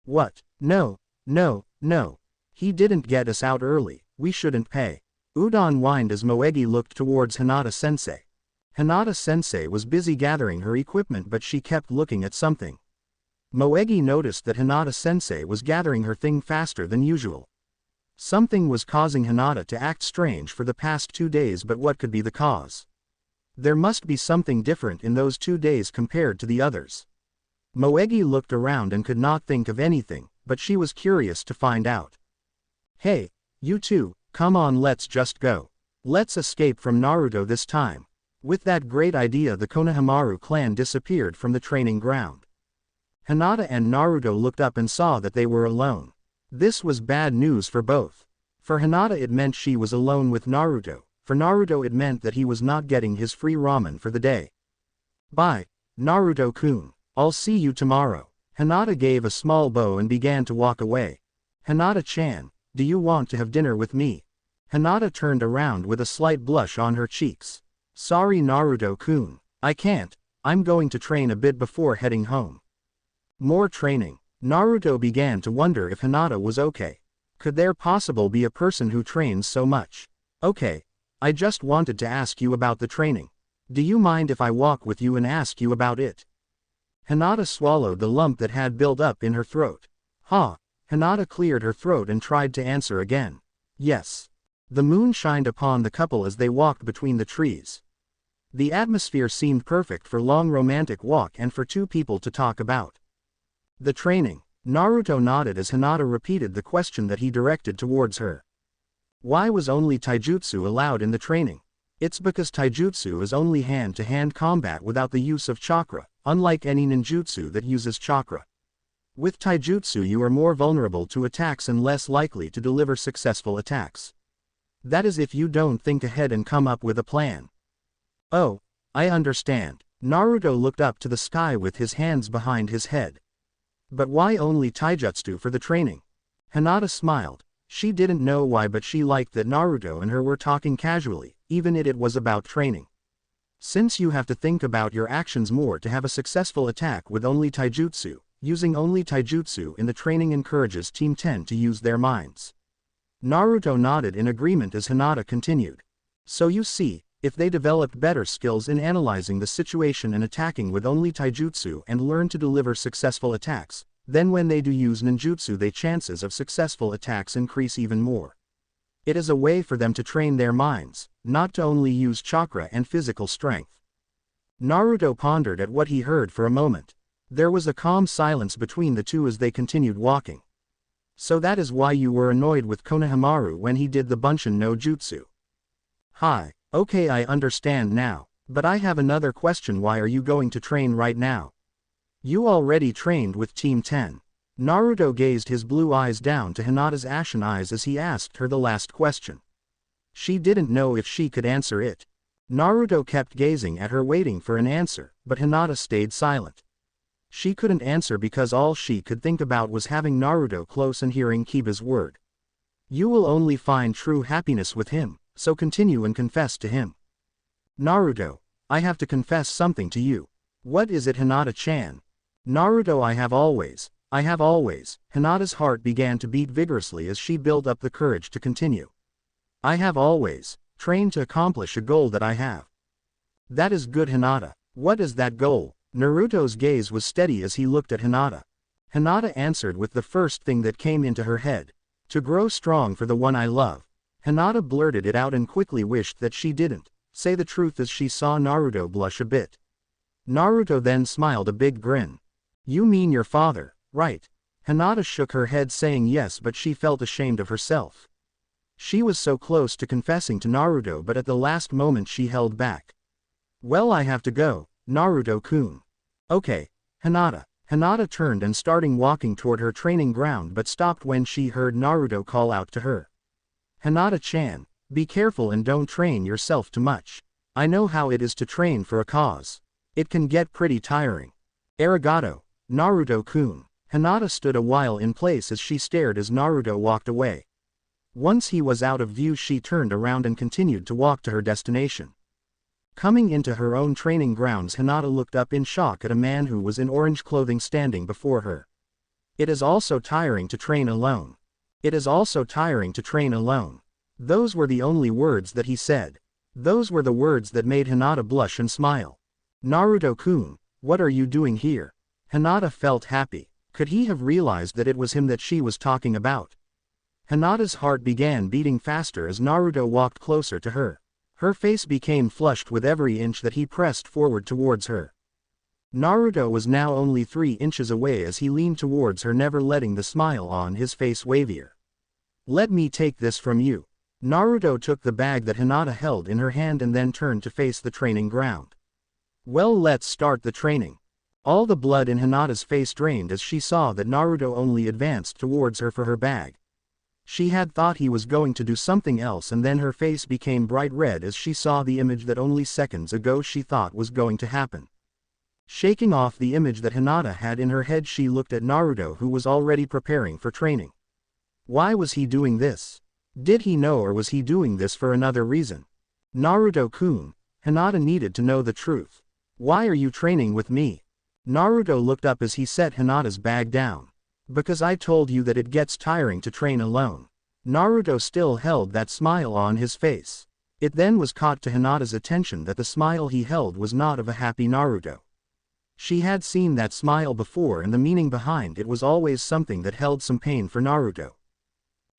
What? No. He didn't get us out early, we shouldn't pay. Udon whined as Moegi looked towards Hinata-sensei. Hinata-sensei was busy gathering her equipment but she kept looking at something. Moegi noticed that Hinata-sensei was gathering her thing faster than usual. Something was causing Hinata to act strange for the past 2 days, but what could be the cause? There must be something different in those 2 days compared to the others. Moegi looked around and could not think of anything, but she was curious to find out. Hey, you two, come on, let's just go. Let's escape from Naruto this time. With that great idea, the Konohamaru clan disappeared from the training ground. Hinata and Naruto looked up and saw that they were alone. This was bad news for both. For Hinata it meant she was alone with Naruto, for Naruto it meant that he was not getting his free ramen for the day. Bye, Naruto-kun. I'll see you tomorrow. Hinata gave a small bow and began to walk away. Hinata-chan, do you want to have dinner with me? Hinata turned around with a slight blush on her cheeks. Sorry Naruto-kun, I can't, I'm going to train a bit before heading home. More training. Naruto began to wonder if Hinata was okay. Could there possibly be a person who trains so much? Okay, I just wanted to ask you about the training. Do you mind if I walk with you and ask you about it? Hinata swallowed the lump that had built up in her throat. Hinata cleared her throat and tried to answer again. Yes. The moon shined upon the couple as they walked between the trees. The atmosphere seemed perfect for long romantic walk and for two people to talk about. The training. Naruto nodded as Hinata repeated the question that he directed towards her. Why was only taijutsu allowed in the training? It's because taijutsu is only hand-to-hand combat without the use of chakra, unlike any ninjutsu that uses chakra. With taijutsu you are more vulnerable to attacks and less likely to deliver successful attacks. That is if you don't think ahead and come up with a plan. Oh, I understand. Naruto looked up to the sky with his hands behind his head. But why only taijutsu for the training? Hinata smiled. She didn't know why, but she liked that Naruto and her were talking casually, even if it was about training. Since you have to think about your actions more to have a successful attack with only taijutsu, using only taijutsu in the training encourages Team 10 to use their minds. Naruto nodded in agreement as Hinata continued. So you see, if they developed better skills in analyzing the situation and attacking with only taijutsu and learn to deliver successful attacks, then when they do use ninjutsu their chances of successful attacks increase even more. It is a way for them to train their minds, not to only use chakra and physical strength. Naruto pondered at what he heard for a moment. There was a calm silence between the two as they continued walking. So that is why you were annoyed with Konohamaru when he did the Bunshin no Jutsu. Hi, okay, I understand now, but I have another question. Why are you going to train right now? You already trained with Team 10. Naruto gazed his blue eyes down to Hinata's ashen eyes as he asked her the last question. She didn't know if she could answer it. Naruto kept gazing at her waiting for an answer, but Hinata stayed silent. She couldn't answer because all she could think about was having Naruto close and hearing Kiba's word. You will only find true happiness with him, so continue and confess to him. Naruto, I have to confess something to you. What is it, Hinata-chan? Naruto, I have always. Hinata's heart began to beat vigorously as she built up the courage to continue. I have always trained to accomplish a goal that I have. That is good, Hinata. What is that goal? Naruto's gaze was steady as he looked at Hinata. Hinata answered with the first thing that came into her head. To grow strong for the one I love. Hinata blurted it out and quickly wished that she didn't say the truth as she saw Naruto blush a bit. Naruto then smiled a big grin. You mean your father, right? Hinata shook her head saying yes, but she felt ashamed of herself. She was so close to confessing to Naruto, but at the last moment she held back. Well, I have to go, Naruto-kun. Okay, Hinata. Hinata turned and started walking toward her training ground but stopped when she heard Naruto call out to her. Hinata-chan, be careful and don't train yourself too much. I know how it is to train for a cause. It can get pretty tiring. Arigato, Naruto-kun. Hinata stood a while in place as she stared as Naruto walked away. Once he was out of view, she turned around and continued to walk to her destination. Coming into her own training grounds, Hinata looked up in shock at a man who was in orange clothing standing before her. It is also tiring to train alone. Those were the only words that he said. Those were the words that made Hinata blush and smile. Naruto-kun, what are you doing here? Hinata felt happy. Could he have realized that it was him that she was talking about? Hinata's heart began beating faster as Naruto walked closer to her. Her face became flushed with every inch that he pressed forward towards her. Naruto was now only 3 inches away as he leaned towards her, never letting the smile on his face wavier. "Let me take this from you." Naruto took the bag that Hinata held in her hand and then turned to face the training ground. "Well, let's start the training." All the blood in Hinata's face drained as she saw that Naruto only advanced towards her for her bag. She had thought he was going to do something else, and then her face became bright red as she saw the image that only seconds ago she thought was going to happen. Shaking off the image that Hinata had in her head, she looked at Naruto, who was already preparing for training. Why was he doing this? Did he know, or was he doing this for another reason? "Naruto-kun," Hinata needed to know the truth. "Why are you training with me?" Naruto looked up as he set Hinata's bag down. "Because I told you that it gets tiring to train alone." Naruto still held that smile on his face. It then was caught to Hinata's attention that the smile he held was not of a happy Naruto. She had seen that smile before, and the meaning behind it was always something that held some pain for Naruto.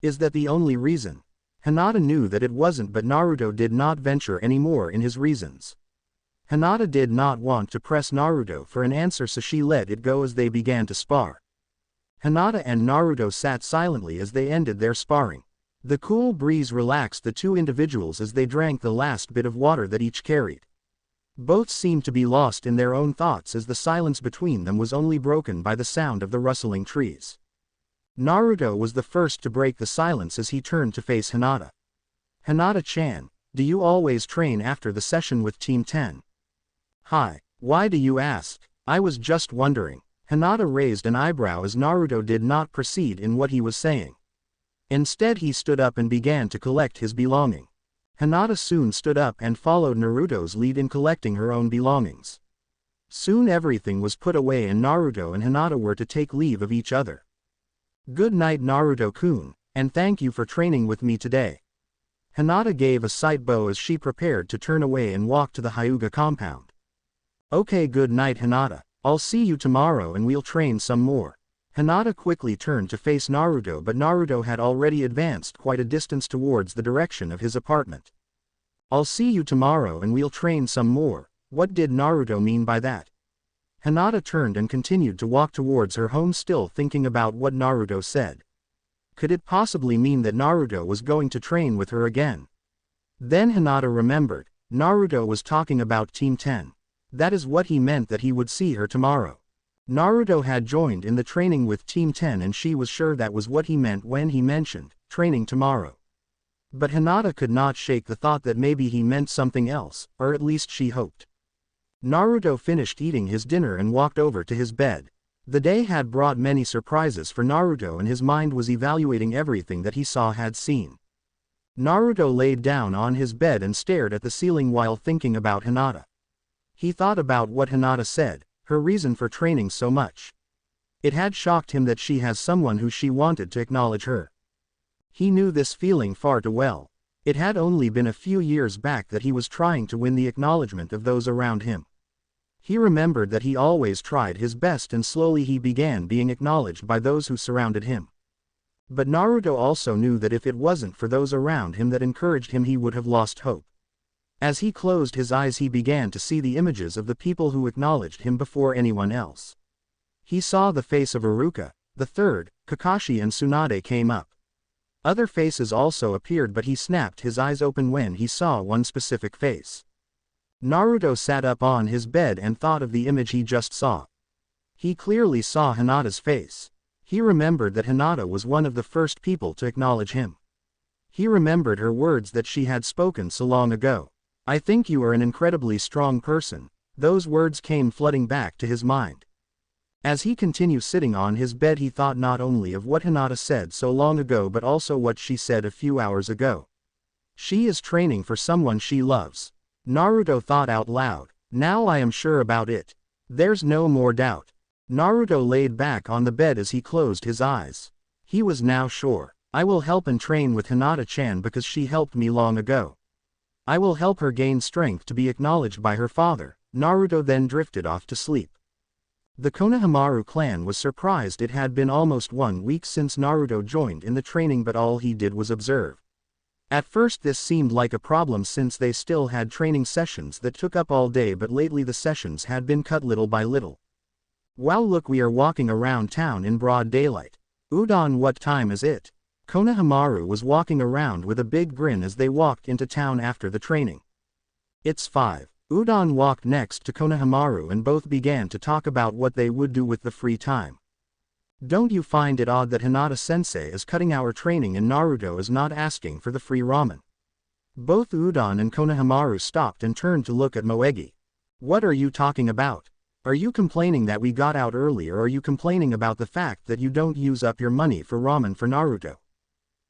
Is that the only reason? Hinata knew that it wasn't, but Naruto did not venture any more in his reasons. Hinata did not want to press Naruto for an answer, so she let it go as they began to spar. Hinata and Naruto sat silently as they ended their sparring. The cool breeze relaxed the two individuals as they drank the last bit of water that each carried. Both seemed to be lost in their own thoughts as the silence between them was only broken by the sound of the rustling trees. Naruto was the first to break the silence as he turned to face Hinata. "Hinata-chan, do you always train after the session with Team 10? "Hi, why do you ask? I was just wondering." Hinata raised an eyebrow as Naruto did not proceed in what he was saying. Instead, he stood up and began to collect his belongings. Hinata soon stood up and followed Naruto's lead in collecting her own belongings. Soon everything was put away and Naruto and Hinata were to take leave of each other. "Good night, Naruto-kun, and thank you for training with me today." Hinata gave a slight bow as she prepared to turn away and walk to the Hyuga compound. "Okay, good night, Hinata. I'll see you tomorrow and we'll train some more." Hinata quickly turned to face Naruto, but Naruto had already advanced quite a distance towards the direction of his apartment. "I'll see you tomorrow and we'll train some more." What did Naruto mean by that? Hinata turned and continued to walk towards her home, still thinking about what Naruto said. Could it possibly mean that Naruto was going to train with her again? Then Hinata remembered, Naruto was talking about Team 10. That is what he meant, that he would see her tomorrow. Naruto had joined in the training with Team 10 and she was sure that was what he meant when he mentioned training tomorrow. But Hinata could not shake the thought that maybe he meant something else, or at least she hoped. Naruto finished eating his dinner and walked over to his bed. The day had brought many surprises for Naruto and his mind was evaluating everything that he had seen. Naruto laid down on his bed and stared at the ceiling while thinking about Hinata. He thought about what Hinata said, her reason for training so much. It had shocked him that she has someone who she wanted to acknowledge her. He knew this feeling far too well. It had only been a few years back that he was trying to win the acknowledgement of those around him. He remembered that he always tried his best and slowly he began being acknowledged by those who surrounded him. But Naruto also knew that if it wasn't for those around him that encouraged him, he would have lost hope. As he closed his eyes, he began to see the images of the people who acknowledged him before anyone else. He saw the face of Iruka, the third, Kakashi and Tsunade came up. Other faces also appeared, but he snapped his eyes open when he saw one specific face. Naruto sat up on his bed and thought of the image he just saw. He clearly saw Hinata's face. He remembered that Hinata was one of the first people to acknowledge him. He remembered her words that she had spoken so long ago. "I think you are an incredibly strong person." Those words came flooding back to his mind. As he continued sitting on his bed, he thought not only of what Hinata said so long ago but also what she said a few hours ago. She is training for someone she loves. Naruto thought out loud. Now I am sure about it. There's no more doubt. Naruto laid back on the bed as he closed his eyes. He was now sure. I will help and train with Hinata-chan because she helped me long ago. I will help her gain strength to be acknowledged by her father. Naruto then drifted off to sleep. The Konohamaru clan was surprised. It had been almost 1 week since Naruto joined in the training, but all he did was observe. At first this seemed like a problem since they still had training sessions that took up all day, but lately the sessions had been cut little by little. Wow, look, we are walking around town in broad daylight. Udon, what time is it? Konohamaru was walking around with a big grin as they walked into town after the training. It's 5. Udon walked next to Konohamaru and both began to talk about what they would do with the free time. Don't you find it odd that Hinata-sensei is cutting our training and Naruto is not asking for the free ramen? Both Udon and Konohamaru stopped and turned to look at Moegi. What are you talking about? Are you complaining that we got out early, or are you complaining about the fact that you don't use up your money for ramen for Naruto?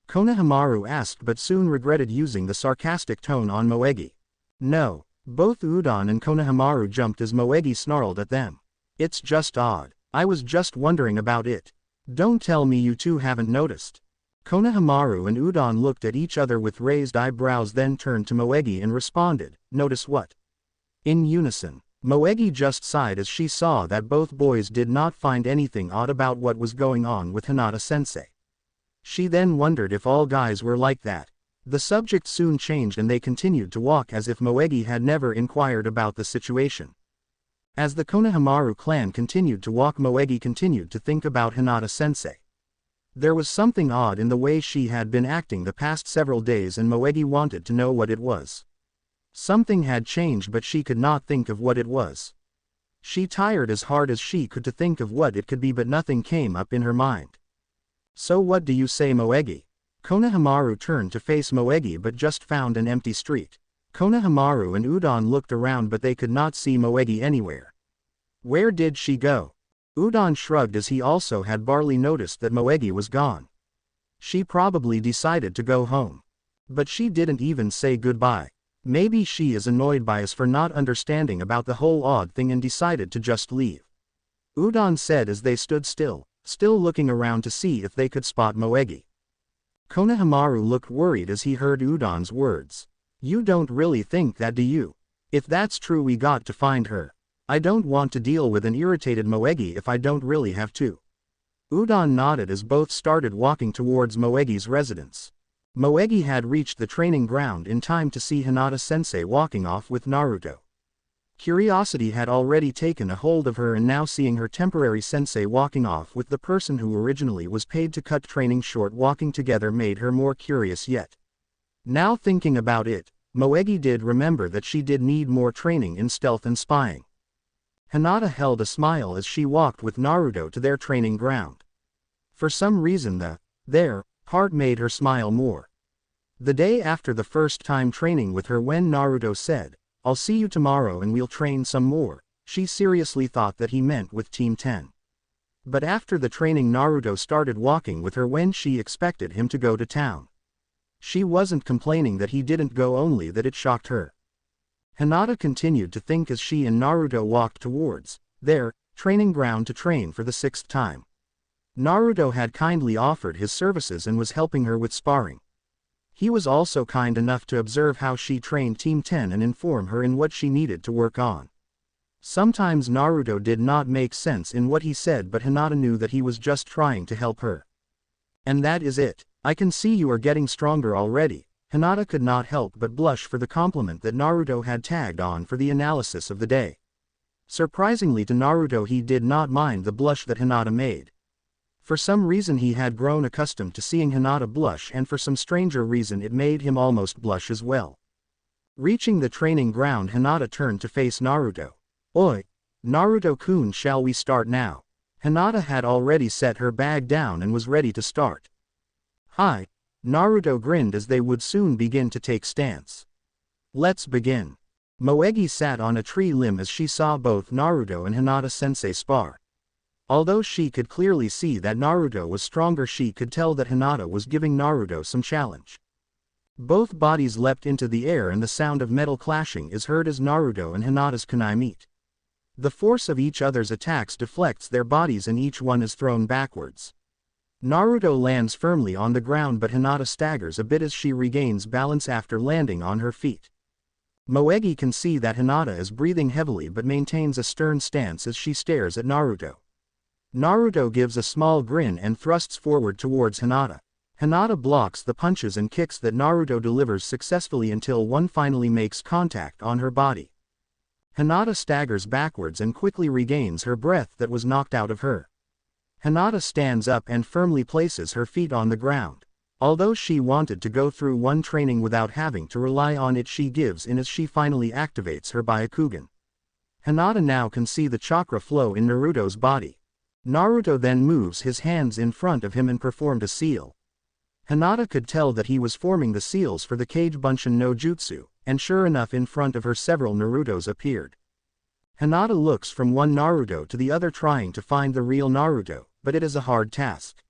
Konohamaru asked, but soon regretted using the sarcastic tone on Moegi. No. Both Udon and Konohamaru jumped as Moegi snarled at them. It's just odd. I was just wondering about it. Don't tell me you two haven't noticed. Konohamaru and Udon looked at each other with raised eyebrows, then turned to Moegi and responded, "Notice what?" In unison. Moegi just sighed as she saw that both boys did not find anything odd about what was going on with Hinata-sensei. She then wondered if all guys were like that. The subject soon changed and they continued to walk as if Moegi had never inquired about the situation. As the Konohamaru clan continued to walk, Moegi continued to think about Hinata-sensei. There was something odd in the way she had been acting the past several days and Moegi wanted to know what it was. Something had changed, but she could not think of what it was. She tried as hard as she could to think of what it could be, but nothing came up in her mind. So what do you say, Moegi? Konohamaru turned to face Moegi but just found an empty street. Konohamaru and Udon looked around but they could not see Moegi anywhere. Where did she go? Udon shrugged as he also had barely noticed that Moegi was gone. She probably decided to go home. But she didn't even say goodbye. Maybe she is annoyed by us for not understanding about the whole odd thing and decided to just leave. Udon said as they stood still looking around to see if they could spot Moegi. Konohamaru looked worried as he heard Udon's words. You don't really think that, do you? If that's true, we got to find her. I don't want to deal with an irritated Moegi if I don't really have to. Udon nodded as both started walking towards Moegi's residence. Moegi had reached the training ground in time to see Hinata-sensei walking off with Naruto. Curiosity had already taken a hold of her, and now seeing her temporary sensei walking off with the person who originally was paid to cut training short walking together made her more curious yet. Now thinking about it, Moegi did remember that she did need more training in stealth and spying. Hinata held a smile as she walked with Naruto to their training ground. For some reason their part made her smile more. The day after the first time training with her, when Naruto said, "I'll see you tomorrow and we'll train some more," she seriously thought that he meant with Team 10. But after the training, Naruto started walking with her when she expected him to go to town. She wasn't complaining that he didn't go, only that it shocked her. Hinata continued to think as she and Naruto walked towards their training ground to train for the 6th time. Naruto had kindly offered his services and was helping her with sparring. He was also kind enough to observe how she trained Team 10 and inform her in what she needed to work on. Sometimes Naruto did not make sense in what he said, but Hinata knew that he was just trying to help her. And that is it. I can see you are getting stronger already. Hinata could not help but blush for the compliment that Naruto had tagged on for the analysis of the day. Surprisingly to Naruto, he did not mind the blush that Hinata made. For some reason he had grown accustomed to seeing Hinata blush, and for some stranger reason it made him almost blush as well. Reaching the training ground, Hinata turned to face Naruto. Oi! Naruto-kun, shall we start now? Hinata had already set her bag down and was ready to start. Hi! Naruto grinned as they would soon begin to take stance. Let's begin. Moegi sat on a tree limb as she saw both Naruto and Hinata-sensei spar. Although she could clearly see that Naruto was stronger, she could tell that Hinata was giving Naruto some challenge. Both bodies leapt into the air and the sound of metal clashing is heard as Naruto and Hinata's kunai meet. The force of each other's attacks deflects their bodies and each one is thrown backwards. Naruto lands firmly on the ground, but Hinata staggers a bit as she regains balance after landing on her feet. Moegi can see that Hinata is breathing heavily but maintains a stern stance as she stares at Naruto. Naruto gives a small grin and thrusts forward towards Hinata. Hinata blocks the punches and kicks that Naruto delivers successfully until one finally makes contact on her body. Hinata staggers backwards and quickly regains her breath that was knocked out of her. Hinata stands up and firmly places her feet on the ground. Although she wanted to go through one training without having to rely on it, she gives in as she finally activates her Byakugan. Hinata now can see the chakra flow in Naruto's body. Naruto then moves his hands in front of him and performed a seal. Hinata could tell that he was forming the seals for the Kage Bunshin no Jutsu, and sure enough in front of her several Narutos appeared. Hinata looks from one Naruto to the other trying to find the real Naruto, but it is a hard task.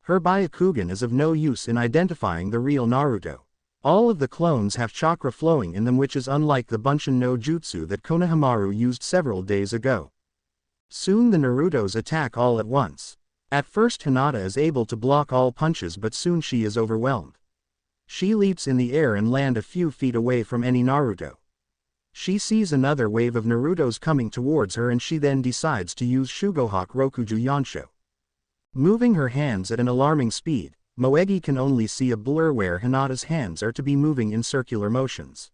Her Byakugan is of no use in identifying the real Naruto. All of the clones have chakra flowing in them, which is unlike the Bunshin no Jutsu that Konohamaru used several days ago. Soon the Narutos attack all at once. At first Hinata is able to block all punches, but soon she is overwhelmed. She leaps in the air and lands a few feet away from any Naruto. She sees another wave of Narutos coming towards her and she then decides to use Shugohaku Rokuju Yansho. Moving her hands at an alarming speed, Moegi can only see a blur where Hinata's hands are to be moving in circular motions.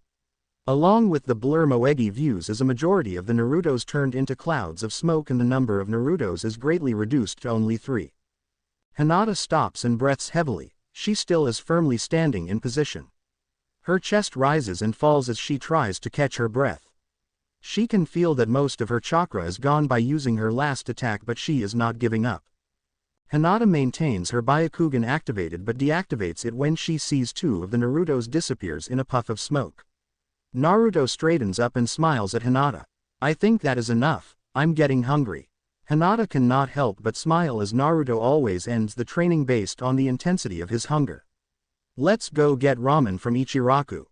Along with the blur Moegi views as a majority of the Narutos turned into clouds of smoke and the number of Narutos is greatly reduced to only 3. Hinata stops and breaths heavily, she still is firmly standing in position. Her chest rises and falls as she tries to catch her breath. She can feel that most of her chakra is gone by using her last attack, but she is not giving up. Hinata maintains her Byakugan activated but deactivates it when she sees 2 of the Narutos disappears in a puff of smoke. Naruto straightens up and smiles at Hinata. I think that is enough, I'm getting hungry. Hinata cannot help but smile as Naruto always ends the training based on the intensity of his hunger. Let's go get ramen from Ichiraku.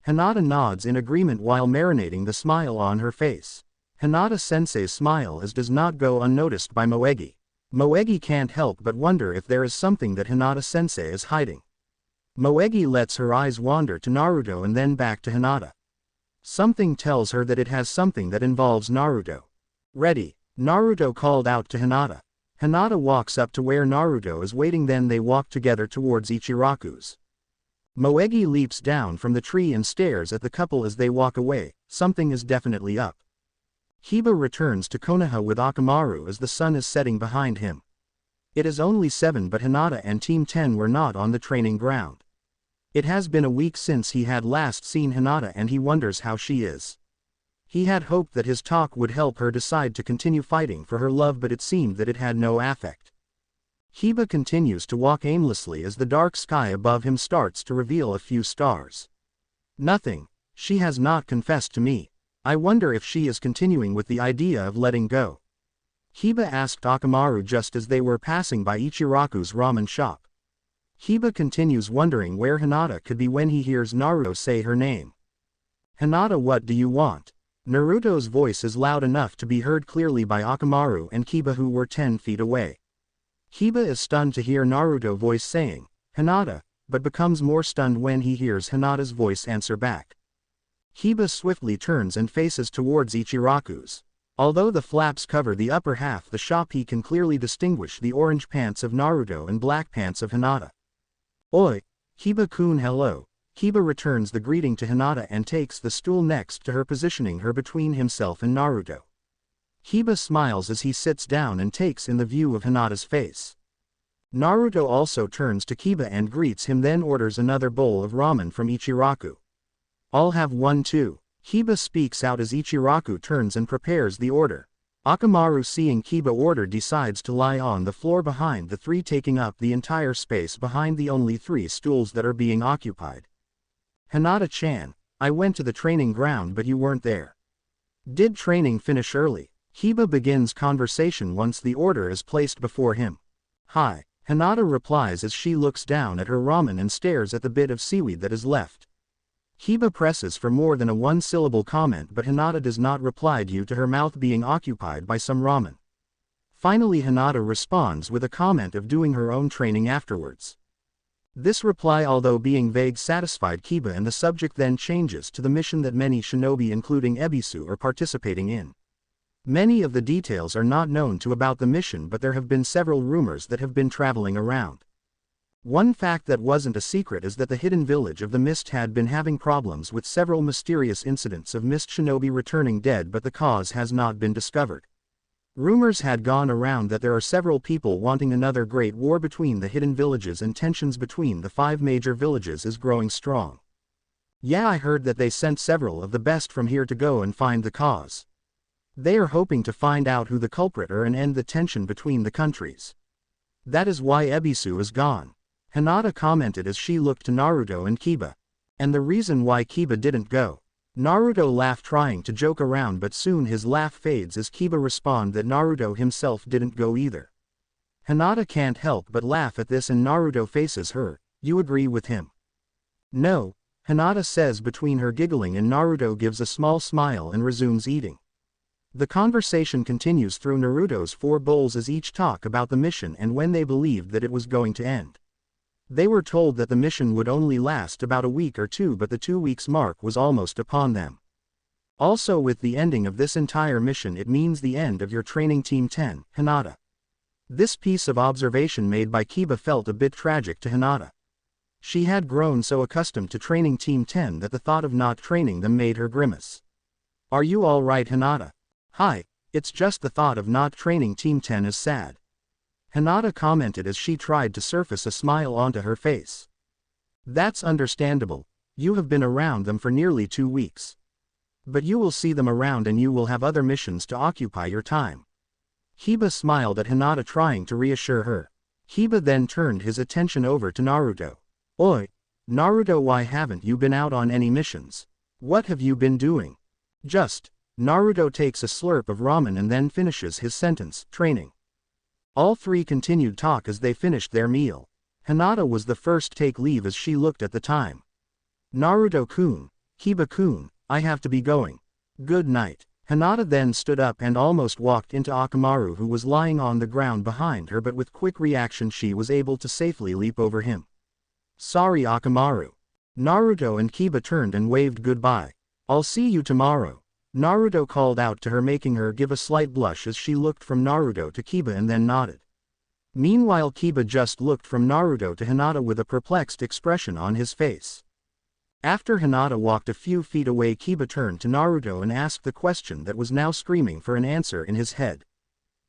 Hinata nods in agreement while marinating the smile on her face. Hinata-sensei's smile does not go unnoticed by Moegi. Moegi can't help but wonder if there is something that Hinata-sensei is hiding. Moegi lets her eyes wander to Naruto and then back to Hinata. Something tells her that it has something that involves Naruto. Ready, Naruto called out to Hinata. Hinata walks up to where Naruto is waiting, then they walk together towards Ichiraku's. Moegi leaps down from the tree and stares at the couple as they walk away. Something is definitely up. Hiba returns to Konoha with Akamaru as the sun is setting behind him. It is only 7, but Hinata and Team 10 were not on the training ground. It has been a week since he had last seen Hinata and he wonders how she is. He had hoped that his talk would help her decide to continue fighting for her love, but it seemed that it had no effect. Hiba continues to walk aimlessly as the dark sky above him starts to reveal a few stars. Nothing. She has not confessed to me. I wonder if she is continuing with the idea of letting go. Hiba asked Akamaru just as they were passing by Ichiraku's ramen shop. Hiba continues wondering where Hinata could be when he hears Naruto say her name. Hinata, what do you want? Naruto's voice is loud enough to be heard clearly by Akamaru and Hiba, who were 10 feet away. Hiba is stunned to hear Naruto's voice saying, Hinata, but becomes more stunned when he hears Hinata's voice answer back. Hiba swiftly turns and faces towards Ichiraku's. Although the flaps cover the upper half the shop, he can clearly distinguish the orange pants of Naruto and black pants of Hinata. Oi, Hiba-kun, hello. Hiba returns the greeting to Hinata and takes the stool next to her, positioning her between himself and Naruto. Hiba smiles as he sits down and takes in the view of Hinata's face. Naruto also turns to Hiba and greets him, then orders another bowl of ramen from Ichiraku. I'll have one too. Hiba speaks out as Ichiraku turns and prepares the order. Akamaru, seeing Hiba order, decides to lie on the floor behind the 3, taking up the entire space behind the only 3 stools that are being occupied. Hinata-chan, I went to the training ground but you weren't there. Did training finish early? Hiba begins conversation once the order is placed before him. Hi, Hinata replies as she looks down at her ramen and stares at the bit of seaweed that is left. Hiba presses for more than a one-syllable comment, but Hinata does not reply due to her mouth being occupied by some ramen. Finally Hinata responds with a comment of doing her own training afterwards. This reply, although being vague, satisfied Hiba, and the subject then changes to the mission that many shinobi including Ebisu are participating in. Many of the details are not known to about the mission, but there have been several rumors that have been traveling around. One fact that wasn't a secret is that the hidden village of the Mist had been having problems with several mysterious incidents of Mist shinobi returning dead, but the cause has not been discovered. Rumors had gone around that there are several people wanting another great war between the hidden villages, and tensions between the 5 major villages is growing strong. Yeah, I heard that they sent several of the best from here to go and find the cause. They are hoping to find out who the culprit are and end the tension between the countries. That is why Ebisu is gone, Hinata commented as she looked to Naruto and Kiba. And the reason why Kiba didn't go. Naruto laughed, trying to joke around, but soon his laugh fades as Kiba responds that Naruto himself didn't go either. Hinata can't help but laugh at this and Naruto faces her. You agree with him? No, Hinata says between her giggling, and Naruto gives a small smile and resumes eating. The conversation continues through Naruto's 4 bowls as each talk about the mission and when they believed that it was going to end. They were told that the mission would only last about a week or 2, but the 2 weeks mark was almost upon them. Also, with the ending of this entire mission, it means the end of your training Team 10, Hinata. This piece of observation made by Kiba felt a bit tragic to Hinata. She had grown so accustomed to training Team 10 that the thought of not training them made her grimace. Are you alright, Hinata? Hi, it's just the thought of not training Team 10 is sad. Hinata commented as she tried to surface a smile onto her face. That's understandable, you have been around them for nearly 2 weeks. But you will see them around and you will have other missions to occupy your time. Kiba smiled at Hinata, trying to reassure her. Kiba then turned his attention over to Naruto. Oi, Naruto, why haven't you been out on any missions? What have you been doing? Just. Naruto takes a slurp of ramen and then finishes his sentence, training. All 3 continued talk as they finished their meal. Hinata was the first to take leave as she looked at the time. Naruto-kun, Kiba-kun, I have to be going. Good night. Hinata then stood up and almost walked into Akamaru, who was lying on the ground behind her, but with quick reaction she was able to safely leap over him. Sorry, Akamaru. Naruto and Kiba turned and waved goodbye. I'll see you tomorrow. Naruto called out to her, making her give a slight blush as she looked from Naruto to Kiba and then nodded. Meanwhile, Kiba just looked from Naruto to Hinata with a perplexed expression on his face. After Hinata walked a few feet away, Kiba turned to Naruto and asked the question that was now screaming for an answer in his head.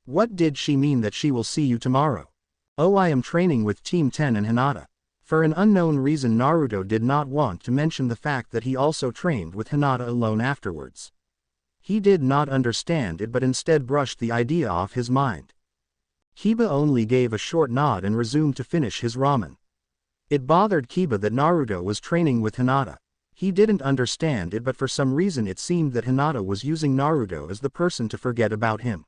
What did she mean that she will see you tomorrow? Oh, I am training with Team 10 and Hinata. For an unknown reason, Naruto did not want to mention the fact that he also trained with Hinata alone afterwards. He did not understand it, but instead brushed the idea off his mind. Kiba only gave a short nod and resumed to finish his ramen. It bothered Kiba that Naruto was training with Hinata. He didn't understand it, but for some reason it seemed that Hinata was using Naruto as the person to forget about him.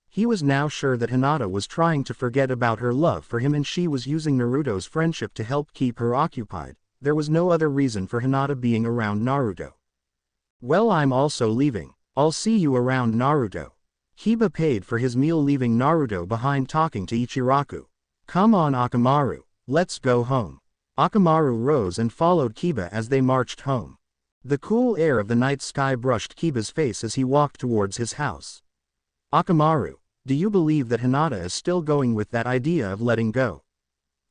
He was now sure that Hinata was trying to forget about her love for him and she was using Naruto's friendship to help keep her occupied. There was no other reason for Hinata being around Naruto. Well, I'm also leaving. I'll see you around, Naruto. Kiba paid for his meal, leaving Naruto behind talking to Ichiraku. Come on, Akamaru, let's go home. Akamaru rose and followed Kiba as they marched home. The cool air of the night sky brushed Kiba's face as he walked towards his house. Akamaru, do you believe that Hinata is still going with that idea of letting go?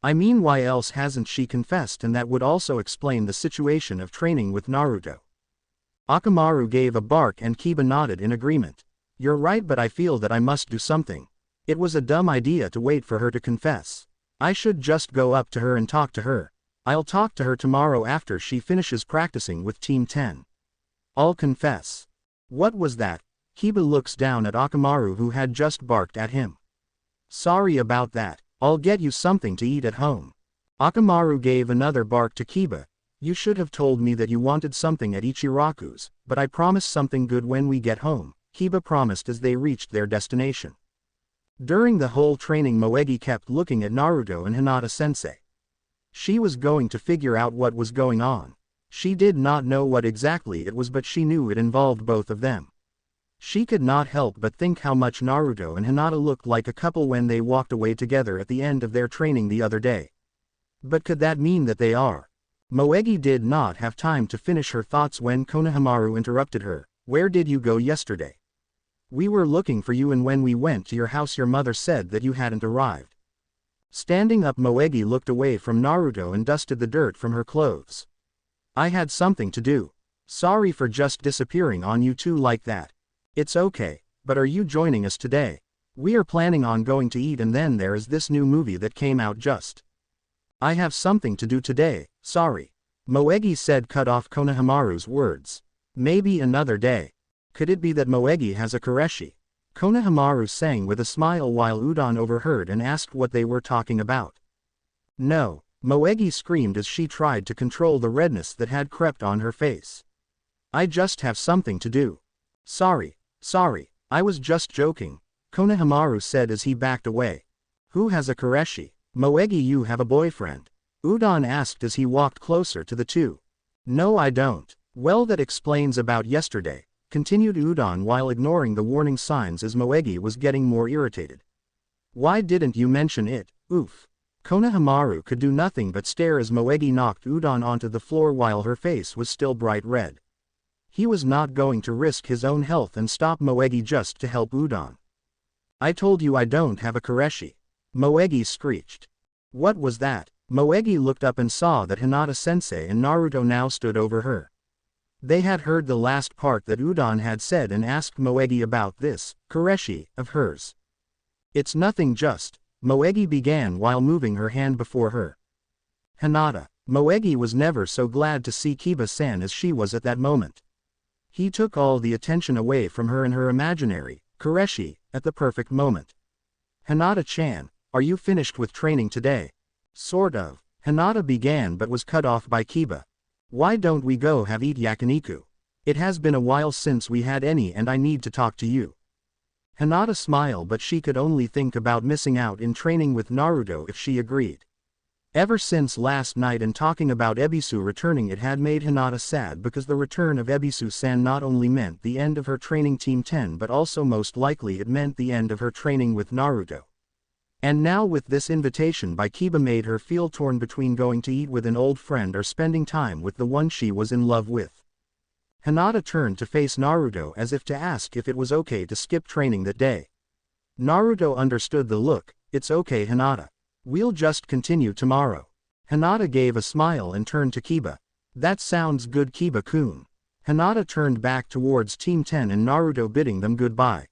I mean, why else hasn't she confessed? And that would also explain the situation of training with Naruto. Akamaru gave a bark and Kiba nodded in agreement. You're right, but I feel that I must do something. It was a dumb idea to wait for her to confess. I should just go up to her and talk to her. I'll talk to her tomorrow after she finishes practicing with Team 10. I'll confess. What was that? Kiba looks down at Akamaru, who had just barked at him. Sorry about that. I'll get you something to eat at home. Akamaru gave another bark to Kiba. You should have told me that you wanted something at Ichiraku's, but I promise something good when we get home, Kiba promised as they reached their destination. During the whole training, Moegi kept looking at Naruto and Hinata-sensei. She was going to figure out what was going on. She did not know what exactly it was, but she knew it involved both of them. She could not help but think how much Naruto and Hinata looked like a couple when they walked away together at the end of their training the other day. But could that mean that they are? Moegi did not have time to finish her thoughts when Konohamaru interrupted her. Where did you go yesterday? We were looking for you, and when we went to your house your mother said that you hadn't arrived. Standing up, Moegi looked away from Naruto and dusted the dirt from her clothes. I had something to do. Sorry for just disappearing on you two like that. It's okay, but are you joining us today? We are planning on going to eat, and then there is this new movie that came out just. I have something to do today, sorry. Moegi said, cut off Konohamaru's words. Maybe another day. Could it be that Moegi has a Koreshi? Konohamaru sang with a smile while Udon overheard and asked what they were talking about. No, Moegi screamed as she tried to control the redness that had crept on her face. I just have something to do. Sorry, I was just joking, Konohamaru said as he backed away. Who has a Koreshi? Moegi, you have a boyfriend? Udon asked as he walked closer to the two. No, I don't. Well, that explains about yesterday, continued Udon while ignoring the warning signs as Moegi was getting more irritated. Why didn't you mention it? Oof. Konohamaru could do nothing but stare as Moegi knocked Udon onto the floor while her face was still bright red. He was not going to risk his own health and stop Moegi just to help Udon. I told you I don't have a Koreshi. Moegi screeched. What was that? Moegi looked up and saw that Hinata-sensei and Naruto now stood over her. They had heard the last part that Udon had said and asked Moegi about this Koreshi of hers. It's nothing, just, Moegi began while moving her hand before her. Hinata. Moegi was never so glad to see Kiba-san as she was at that moment. He took all the attention away from her and her imaginary Koreshi at the perfect moment. Hinata-chan, are you finished with training today? Sort of. Hinata began but was cut off by Kiba. Why don't we go have eat yakiniku? It has been a while since we had any and I need to talk to you. Hinata smiled, but she could only think about missing out in training with Naruto if she agreed. Ever since last night and talking about Ebisu returning, it had made Hinata sad because the return of Ebisu-san not only meant the end of her training Team 10 but also most likely it meant the end of her training with Naruto. And now with this invitation by Kiba made her feel torn between going to eat with an old friend or spending time with the one she was in love with. Hinata turned to face Naruto as if to ask if it was okay to skip training that day. Naruto understood the look. It's okay, Hinata. We'll just continue tomorrow. Hinata gave a smile and turned to Kiba. That sounds good, Kiba-kun. Hinata turned back towards Team 10 and Naruto bidding them goodbye.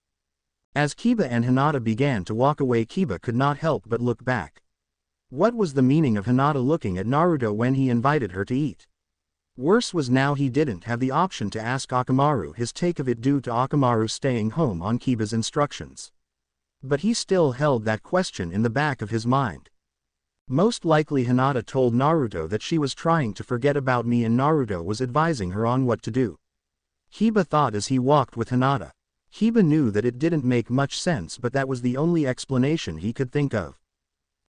As Kiba and Hinata began to walk away, Kiba could not help but look back. What was the meaning of Hinata looking at Naruto when he invited her to eat? Worse was now he didn't have the option to ask Akamaru his take of it due to Akamaru staying home on Kiba's instructions. But he still held that question in the back of his mind. Most likely Hinata told Naruto that she was trying to forget about me and Naruto was advising her on what to do. Kiba thought as he walked with Hinata. Kiba knew that it didn't make much sense, but that was the only explanation he could think of.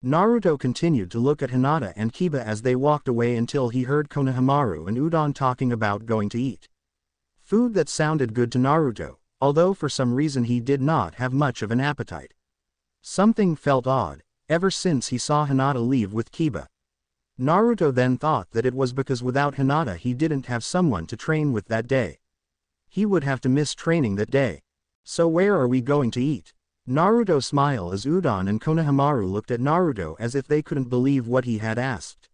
Naruto continued to look at Hinata and Kiba as they walked away until he heard Konohamaru and Udon talking about going to eat. Food that sounded good to Naruto, although for some reason he did not have much of an appetite. Something felt odd, ever since he saw Hinata leave with Kiba. Naruto then thought that it was because without Hinata he didn't have someone to train with that day. He would have to miss training that day. So where are we going to eat? Naruto smiled as Udon and Konohamaru looked at Naruto as if they couldn't believe what he had asked.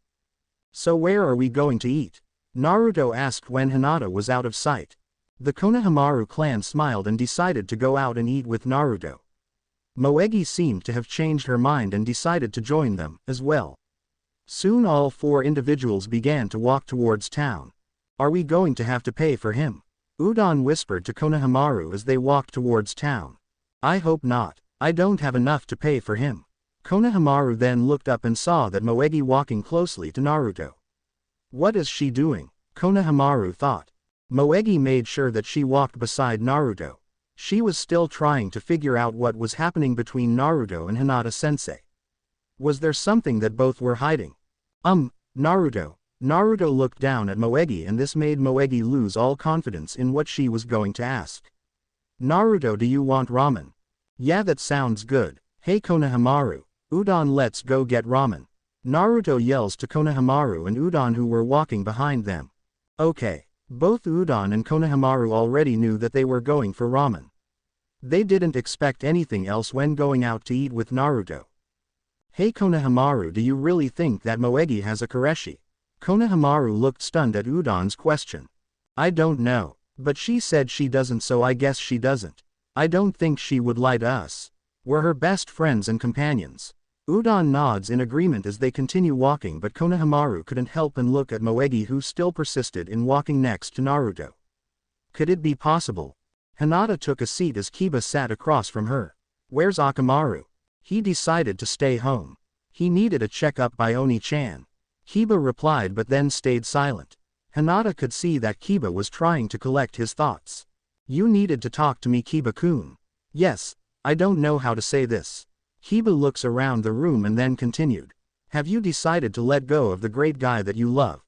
So where are we going to eat? Naruto asked when Hinata was out of sight. The Konohamaru clan smiled and decided to go out and eat with Naruto. Moegi seemed to have changed her mind and decided to join them, as well. Soon all four individuals began to walk towards town. Are we going to have to pay for him? Udon whispered to Konohamaru as they walked towards town. I hope not. I don't have enough to pay for him. Konohamaru then looked up and saw that Moegi walking closely to Naruto. What is she doing? Konohamaru thought. Moegi made sure that she walked beside Naruto. She was still trying to figure out what was happening between Naruto and Hinata-sensei. Was there something that both were hiding? Naruto. Naruto looked down at Moegi and this made Moegi lose all confidence in what she was going to ask. Naruto, do you want ramen? Yeah, that sounds good. Hey Konohamaru, Udon, let's go get ramen. Naruto yells to Konohamaru and Udon who were walking behind them. Okay. Both Udon and Konohamaru already knew that they were going for ramen. They didn't expect anything else when going out to eat with Naruto. Hey Konohamaru, do you really think that Moegi has a Koreshi? Konohamaru looked stunned at Udon's question. I don't know. But she said she doesn't, so I guess she doesn't. I don't think she would lie to us. We're her best friends and companions. Udon nods in agreement as they continue walking, but Konohamaru couldn't help and look at Moegi, who still persisted in walking next to Naruto. Could it be possible? Hinata took a seat as Kiba sat across from her. Where's Akamaru? He decided to stay home. He needed a checkup by Oni-chan. Kiba replied, but then stayed silent. Hinata could see that Kiba was trying to collect his thoughts. You needed to talk to me, Kiba-kun. Yes, I don't know how to say this. Kiba looks around the room and then continued. Have you decided to let go of the great guy that you love?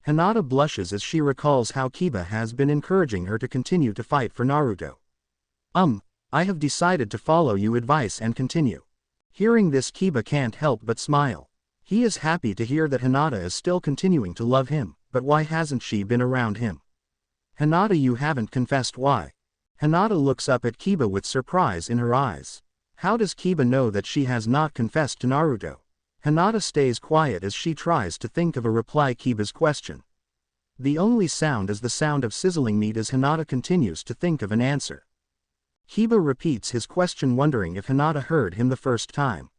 Hinata blushes as she recalls how Kiba has been encouraging her to continue to fight for Naruto. I have decided to follow your advice and continue. Hearing this, Kiba can't help but smile. He is happy to hear that Hinata is still continuing to love him, but why hasn't she been around him? Hinata, you haven't confessed why. Hinata looks up at Kiba with surprise in her eyes. How does Kiba know that she has not confessed to Naruto? Hinata stays quiet as she tries to think of a reply to Kiba's question. The only sound is the sound of sizzling meat as Hinata continues to think of an answer. Kiba repeats his question, wondering if Hinata heard him the first time.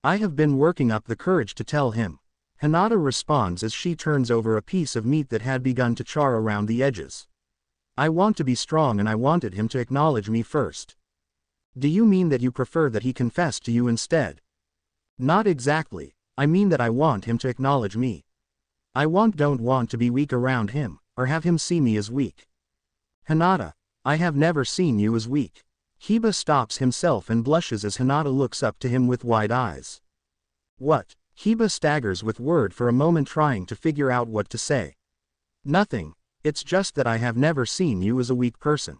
I have been working up the courage to tell him. Hinata responds as she turns over a piece of meat that had begun to char around the edges. I want to be strong and I wanted him to acknowledge me first. Do you mean that you prefer that he confess to you instead? Not exactly, I mean that I want him to acknowledge me. I don't want to be weak around him, or have him see me as weak. Hinata, I have never seen you as weak. Kiba stops himself and blushes as Hinata looks up to him with wide eyes. What? Kiba staggers with word for a moment, trying to figure out what to say. Nothing, it's just that I have never seen you as a weak person.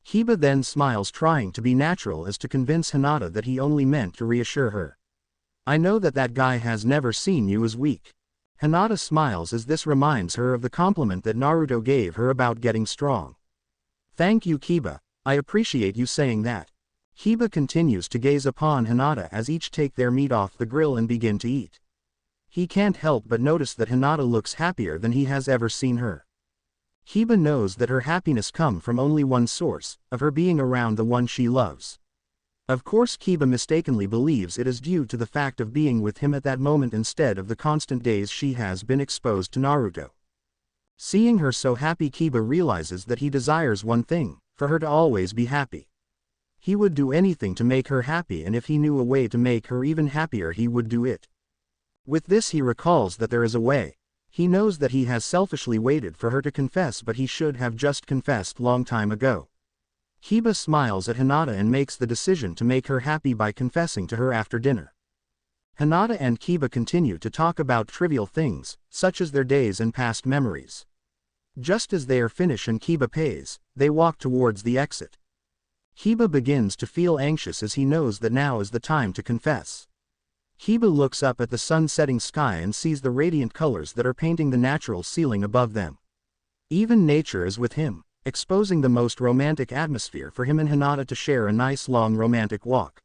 Kiba then smiles, trying to be natural as to convince Hinata that he only meant to reassure her. I know that guy has never seen you as weak. Hinata smiles as this reminds her of the compliment that Naruto gave her about getting strong. Thank you, Kiba, I appreciate you saying that. Kiba continues to gaze upon Hinata as each take their meat off the grill and begin to eat. He can't help but notice that Hinata looks happier than he has ever seen her. Kiba knows that her happiness comes from only one source, of her being around the one she loves. Of course, Kiba mistakenly believes it is due to the fact of being with him at that moment instead of the constant days she has been exposed to Naruto. Seeing her so happy, Kiba realizes that he desires one thing, for her to always be happy. He would do anything to make her happy, and if he knew a way to make her even happier, he would do it. With this, he recalls that there is a way. He knows that he has selfishly waited for her to confess, but he should have just confessed long time ago. Kiba smiles at Hinata and makes the decision to make her happy by confessing to her after dinner. Hinata and Kiba continue to talk about trivial things, such as their days and past memories. Just as they are finished and Kiba pays, they walk towards the exit. Kiba begins to feel anxious as he knows that now is the time to confess. Kiba looks up at the sun-setting sky and sees the radiant colors that are painting the natural ceiling above them. Even nature is with him, exposing the most romantic atmosphere for him and Hinata to share a nice long romantic walk.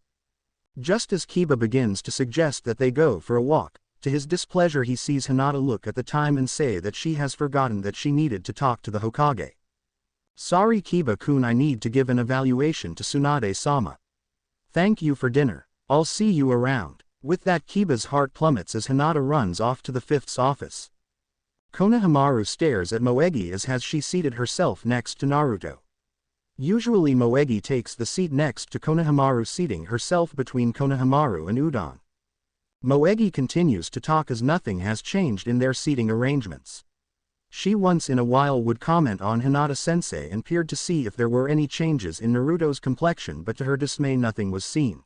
Just as Kiba begins to suggest that they go for a walk, to his displeasure he sees Hinata look at the time and say that she has forgotten that she needed to talk to the Hokage. Sorry Kiba-kun, I need to give an evaluation to Tsunade-sama. Thank you for dinner, I'll see you around. With that, Kiba's heart plummets as Hinata runs off to the fifth's office. Konohamaru stares at Moegi as has she seated herself next to Naruto. Usually Moegi takes the seat next to Konohamaru, seating herself between Konohamaru and Udon. Moegi continues to talk as nothing has changed in their seating arrangements. She once in a while would comment on Hinata-sensei and peered to see if there were any changes in Naruto's complexion, but to her dismay nothing was seen.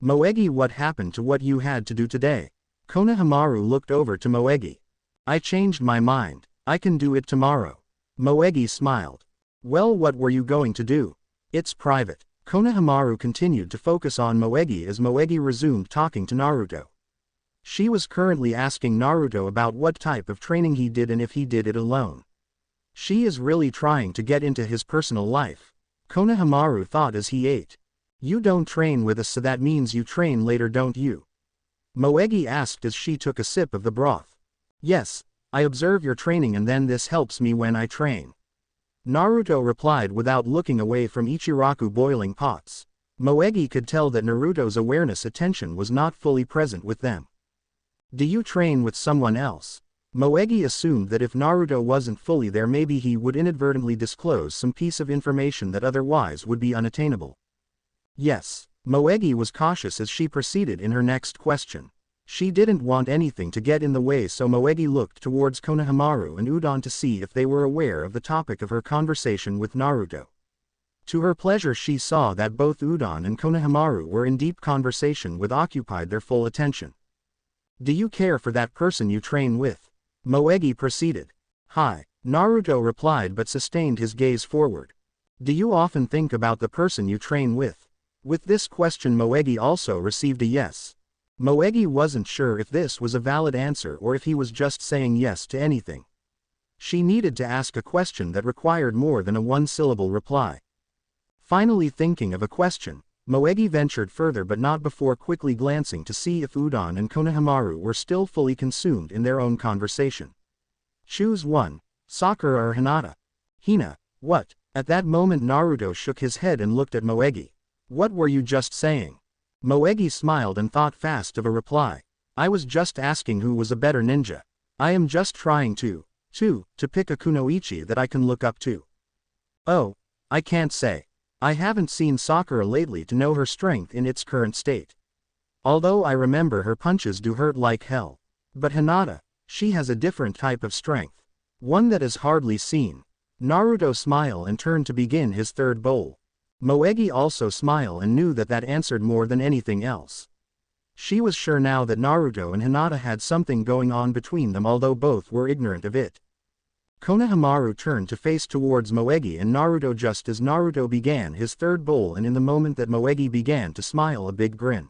Moegi, what happened to what you had to do today? Konohamaru looked over to Moegi. I changed my mind, I can do it tomorrow. Moegi smiled. Well, what were you going to do? It's private. Konohamaru continued to focus on Moegi as Moegi resumed talking to Naruto. She was currently asking Naruto about what type of training he did and if he did it alone. She is really trying to get into his personal life. Konohamaru thought as he ate. You don't train with us, so that means you train later, don't you? Moegi asked as she took a sip of the broth. Yes, I observe your training and then this helps me when I train. Naruto replied without looking away from Ichiraku boiling pots. Moegi could tell that Naruto's awareness attention was not fully present with them. Do you train with someone else? Moegi assumed that if Naruto wasn't fully there maybe he would inadvertently disclose some piece of information that otherwise would be unattainable. Yes. Moegi was cautious as she proceeded in her next question. She didn't want anything to get in the way, so Moegi looked towards Konohamaru and Udon to see if they were aware of the topic of her conversation with Naruto. To her pleasure she saw that both Udon and Konohamaru were in deep conversation with occupied their full attention. Do you care for that person you train with? Moegi proceeded. Hi. Naruto replied but sustained his gaze forward. Do you often think about the person you train with? With this question Moegi also received a yes. Moegi wasn't sure if this was a valid answer or if he was just saying yes to anything. She needed to ask a question that required more than a one-syllable reply. Finally thinking of a question, Moegi ventured further but not before quickly glancing to see if Udon and Konohamaru were still fully consumed in their own conversation. Choose one, Sakura or Hinata. Hina, what? At that moment Naruto shook his head and looked at Moegi. What were you just saying? Moegi smiled and thought fast of a reply. I was just asking who was a better ninja. I am just trying to pick a kunoichi that I can look up to. Oh, I can't say. I haven't seen Sakura lately to know her strength in its current state. Although I remember her punches do hurt like hell. But Hinata, she has a different type of strength. One that is hardly seen. Naruto smiled and turned to begin his third bowl. Moegi also smiled and knew that answered more than anything else. She was sure now that Naruto and Hinata had something going on between them, although both were ignorant of it. Konohamaru turned to face towards Moegi and Naruto just as Naruto began his third bowl, and in the moment that Moegi began to smile a big grin.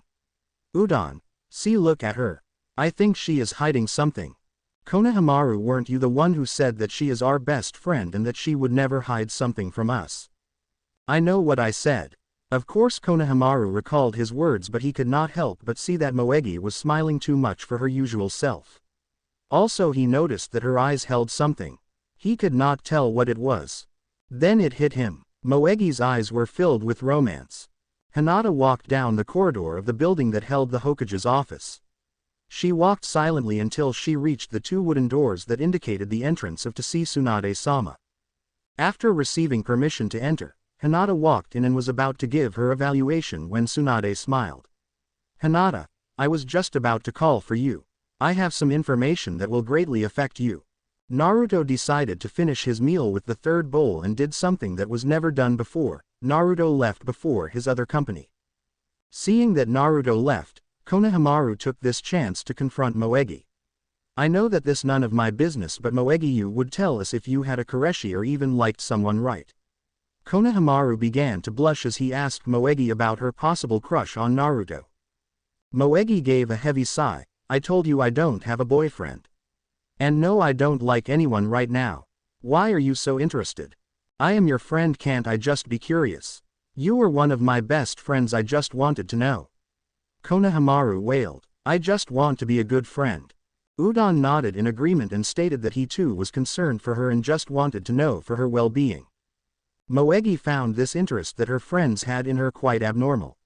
Udon, see, look at her. I think she is hiding something. Konohamaru, weren't you the one who said that she is our best friend and that she would never hide something from us? I know what I said. Of course Konohamaru recalled his words, but he could not help but see that Moegi was smiling too much for her usual self. Also he noticed that her eyes held something. He could not tell what it was. Then it hit him. Moegi's eyes were filled with romance. Hinata walked down the corridor of the building that held the Hokage's office. She walked silently until she reached the two wooden doors that indicated the entrance of Tsunade-sama. After receiving permission to enter, Hinata walked in and was about to give her evaluation when Tsunade smiled. Hinata, I was just about to call for you. I have some information that will greatly affect you. Naruto decided to finish his meal with the third bowl and did something that was never done before. Naruto left before his other company. Seeing that Naruto left, Konohamaru took this chance to confront Moegi. I know that this none of my business, but Moegi, you would tell us if you had a Koreshi or even liked someone, right? Konohamaru began to blush as he asked Moegi about her possible crush on Naruto. Moegi gave a heavy sigh. I told you I don't have a boyfriend. And no, I don't like anyone right now. Why are you so interested? I am your friend, can't I just be curious? You were one of my best friends, I just wanted to know. Konohamaru wailed. I just want to be a good friend. Udon nodded in agreement and stated that he too was concerned for her and just wanted to know for her well-being. Moegi found this interest that her friends had in her quite abnormal.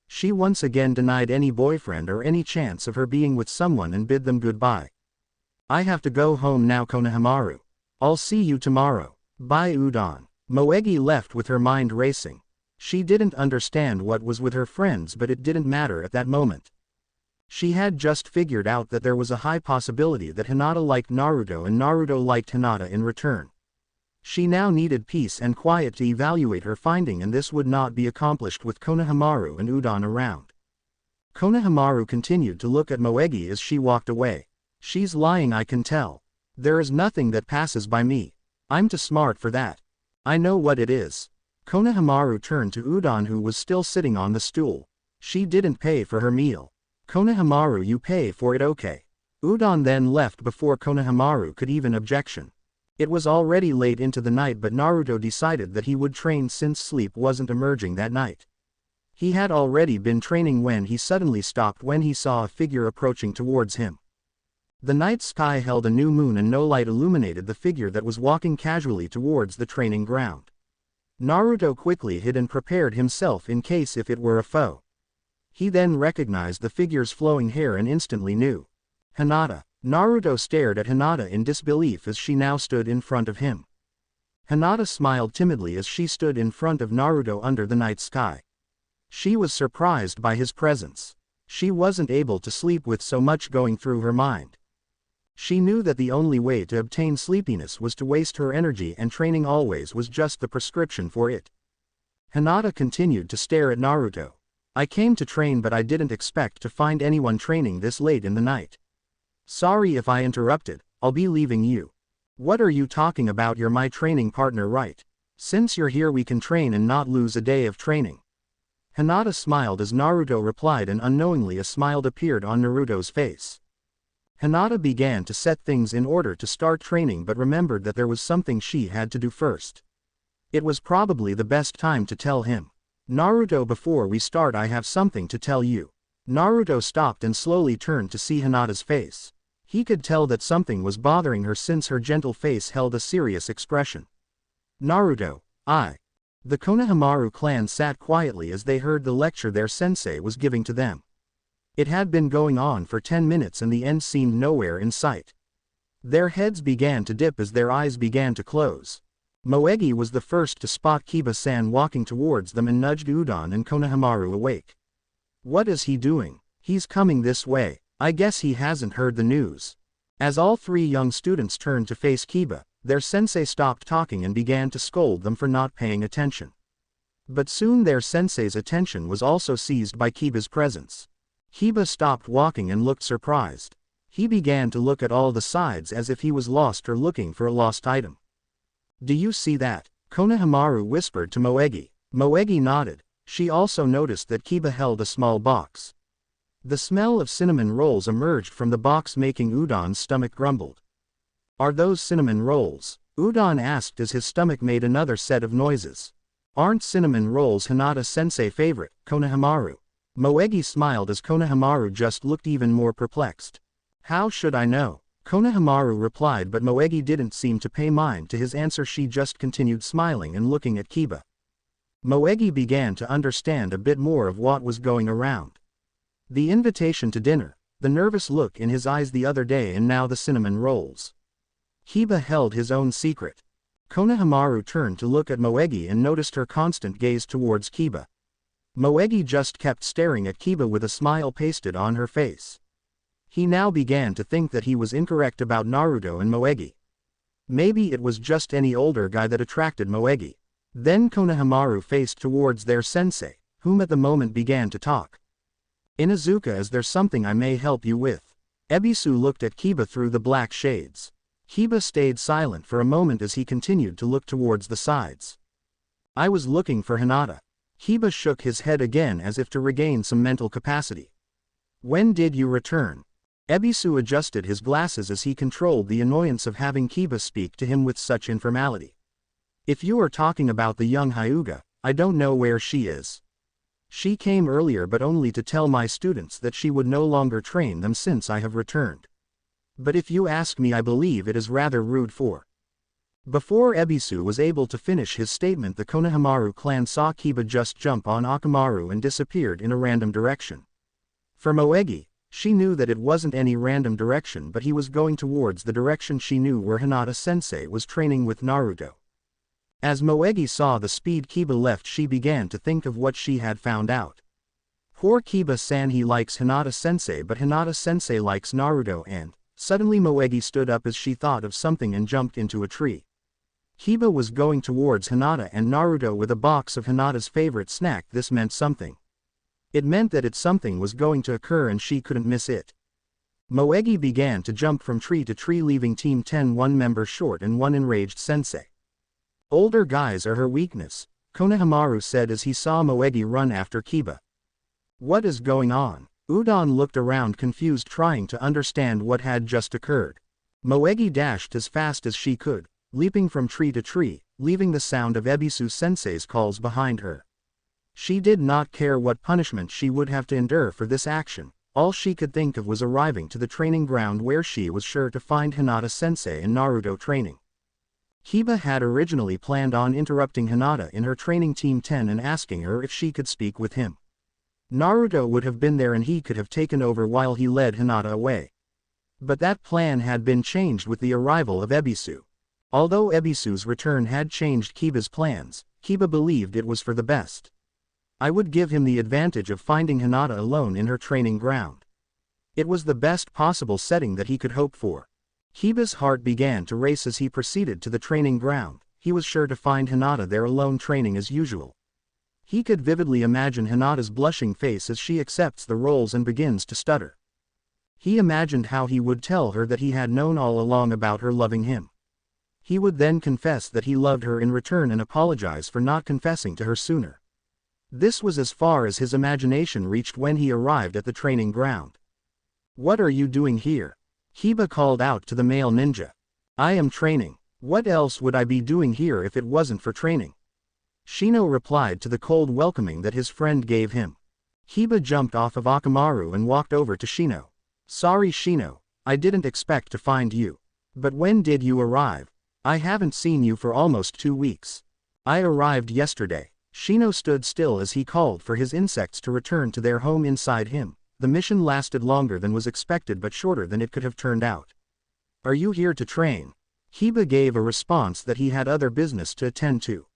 She once again denied any boyfriend or any chance of her being with someone and bid them goodbye. I have to go home now, Konohamaru. I'll see you tomorrow. Bye, Udon. Moegi left with her mind racing. She didn't understand what was with her friends, but it didn't matter at that moment. She had just figured out that there was a high possibility that Hinata liked Naruto and Naruto liked Hinata in return. She now needed peace and quiet to evaluate her finding, and this would not be accomplished with Konohamaru and Udon around. Konohamaru continued to look at Moegi as she walked away. She's lying, I can tell. There is nothing that passes by me. I'm too smart for that. I know what it is. Konohamaru turned to Udon, who was still sitting on the stool. She didn't pay for her meal. Konohamaru, you pay for it, okay. Udon then left before Konohamaru could even objection. It was already late into the night, but Naruto decided that he would train since sleep wasn't emerging that night. He had already been training when he suddenly stopped when he saw a figure approaching towards him. The night sky held a new moon and no light illuminated the figure that was walking casually towards the training ground. Naruto quickly hid and prepared himself in case if it were a foe. He then recognized the figure's flowing hair and instantly knew. Hinata. Naruto stared at Hinata in disbelief as she now stood in front of him. Hinata smiled timidly as she stood in front of Naruto under the night sky. She was surprised by his presence. She wasn't able to sleep with so much going through her mind. She knew that the only way to obtain sleepiness was to waste her energy, and training always was just the prescription for it. Hinata continued to stare at Naruto. I came to train, but I didn't expect to find anyone training this late in the night. Sorry if I interrupted, I'll be leaving you. What are you talking about? You're my training partner, right? Since you're here we can train and not lose a day of training. Hinata smiled as Naruto replied, and unknowingly a smile appeared on Naruto's face. Hinata began to set things in order to start training but remembered that there was something she had to do first. It was probably the best time to tell him. Naruto, before we start I have something to tell you. Naruto stopped and slowly turned to see Hinata's face. He could tell that something was bothering her since her gentle face held a serious expression. Naruto, The Konohamaru clan sat quietly as they heard the lecture their sensei was giving to them. It had been going on for 10 minutes and the end seemed nowhere in sight. Their heads began to dip as their eyes began to close. Moegi was the first to spot Kiba-san walking towards them and nudged Udon and Konohamaru awake. What is he doing? He's coming this way. I guess he hasn't heard the news. As all three young students turned to face Kiba, their sensei stopped talking and began to scold them for not paying attention. But soon their sensei's attention was also seized by Kiba's presence. Kiba stopped walking and looked surprised. He began to look at all the sides as if he was lost or looking for a lost item. Do you see that? Konohamaru whispered to Moegi. Moegi nodded. She also noticed that Kiba held a small box. The smell of cinnamon rolls emerged from the box, making Udon's stomach grumbled. Are those cinnamon rolls? Udon asked as his stomach made another set of noises. Aren't cinnamon rolls Hinata-sensei favorite, Konohamaru? Moegi smiled as Konohamaru just looked even more perplexed. How should I know? Konohamaru replied, but Moegi didn't seem to pay mind to his answer. She just continued smiling and looking at Kiba. Moegi began to understand a bit more of what was going around. The invitation to dinner, the nervous look in his eyes the other day, and now the cinnamon rolls. Kiba held his own secret. Konohamaru turned to look at Moegi and noticed her constant gaze towards Kiba. Moegi just kept staring at Kiba with a smile pasted on her face. He now began to think that he was incorrect about Naruto and Moegi. Maybe it was just any older guy that attracted Moegi. Then Konohamaru faced towards their sensei, whom at the moment began to talk. Inuzuka, is there something I may help you with? Ebisu looked at Kiba through the black shades. Kiba stayed silent for a moment as he continued to look towards the sides. I was looking for Hinata. Kiba shook his head again as if to regain some mental capacity. When did you return? Ebisu adjusted his glasses as he controlled the annoyance of having Kiba speak to him with such informality. If you are talking about the young Hyuga, I don't know where she is. She came earlier, but only to tell my students that she would no longer train them since I have returned. But if you ask me, I believe it is rather rude for. Before Ebisu was able to finish his statement, the Konohamaru clan saw Kiba just jump on Akamaru and disappeared in a random direction. For Moegi, she knew that it wasn't any random direction, but he was going towards the direction she knew where Hinata-sensei was training with Naruto. As Moegi saw the speed Kiba left, she began to think of what she had found out. Poor Kiba-san, he likes Hinata-sensei, but Hinata-sensei likes Naruto, and suddenly Moegi stood up as she thought of something and jumped into a tree. Kiba was going towards Hinata and Naruto with a box of Hinata's favorite snack. This meant something. It meant that something was going to occur and she couldn't miss it. Moegi began to jump from tree to tree, leaving Team 10 one member short and one enraged sensei. Older guys are her weakness, Konohamaru said as he saw Moegi run after Kiba. What is going on? Udon looked around confused, trying to understand what had just occurred. Moegi dashed as fast as she could, leaping from tree to tree, leaving the sound of Ebisu-sensei's calls behind her. She did not care what punishment she would have to endure for this action. All she could think of was arriving to the training ground where she was sure to find Hinata-sensei in Naruto training. Hiba had originally planned on interrupting Hinata in her training Team 10 and asking her if she could speak with him. Naruto would have been there and he could have taken over while he led Hinata away. But that plan had been changed with the arrival of Ebisu. Although Ebisu's return had changed Kiba's plans, Kiba believed it was for the best. I would give him the advantage of finding Hinata alone in her training ground. It was the best possible setting that he could hope for. Kiba's heart began to race as he proceeded to the training ground. He was sure to find Hinata there alone training as usual. He could vividly imagine Hinata's blushing face as she accepts the roles and begins to stutter. He imagined how he would tell her that he had known all along about her loving him. He would then confess that he loved her in return and apologize for not confessing to her sooner. This was as far as his imagination reached when he arrived at the training ground. "What are you doing here?" Hiba called out to the male ninja. "I am training. What else would I be doing here if it wasn't for training?" Shino replied to the cold welcoming that his friend gave him. Hiba jumped off of Akamaru and walked over to Shino. "Sorry Shino, I didn't expect to find you. But when did you arrive? I haven't seen you for almost 2 weeks." "I arrived yesterday." Shino stood still as he called for his insects to return to their home inside him. The mission lasted longer than was expected but shorter than it could have turned out. "Are you here to train?" Hiba gave a response that he had other business to attend to.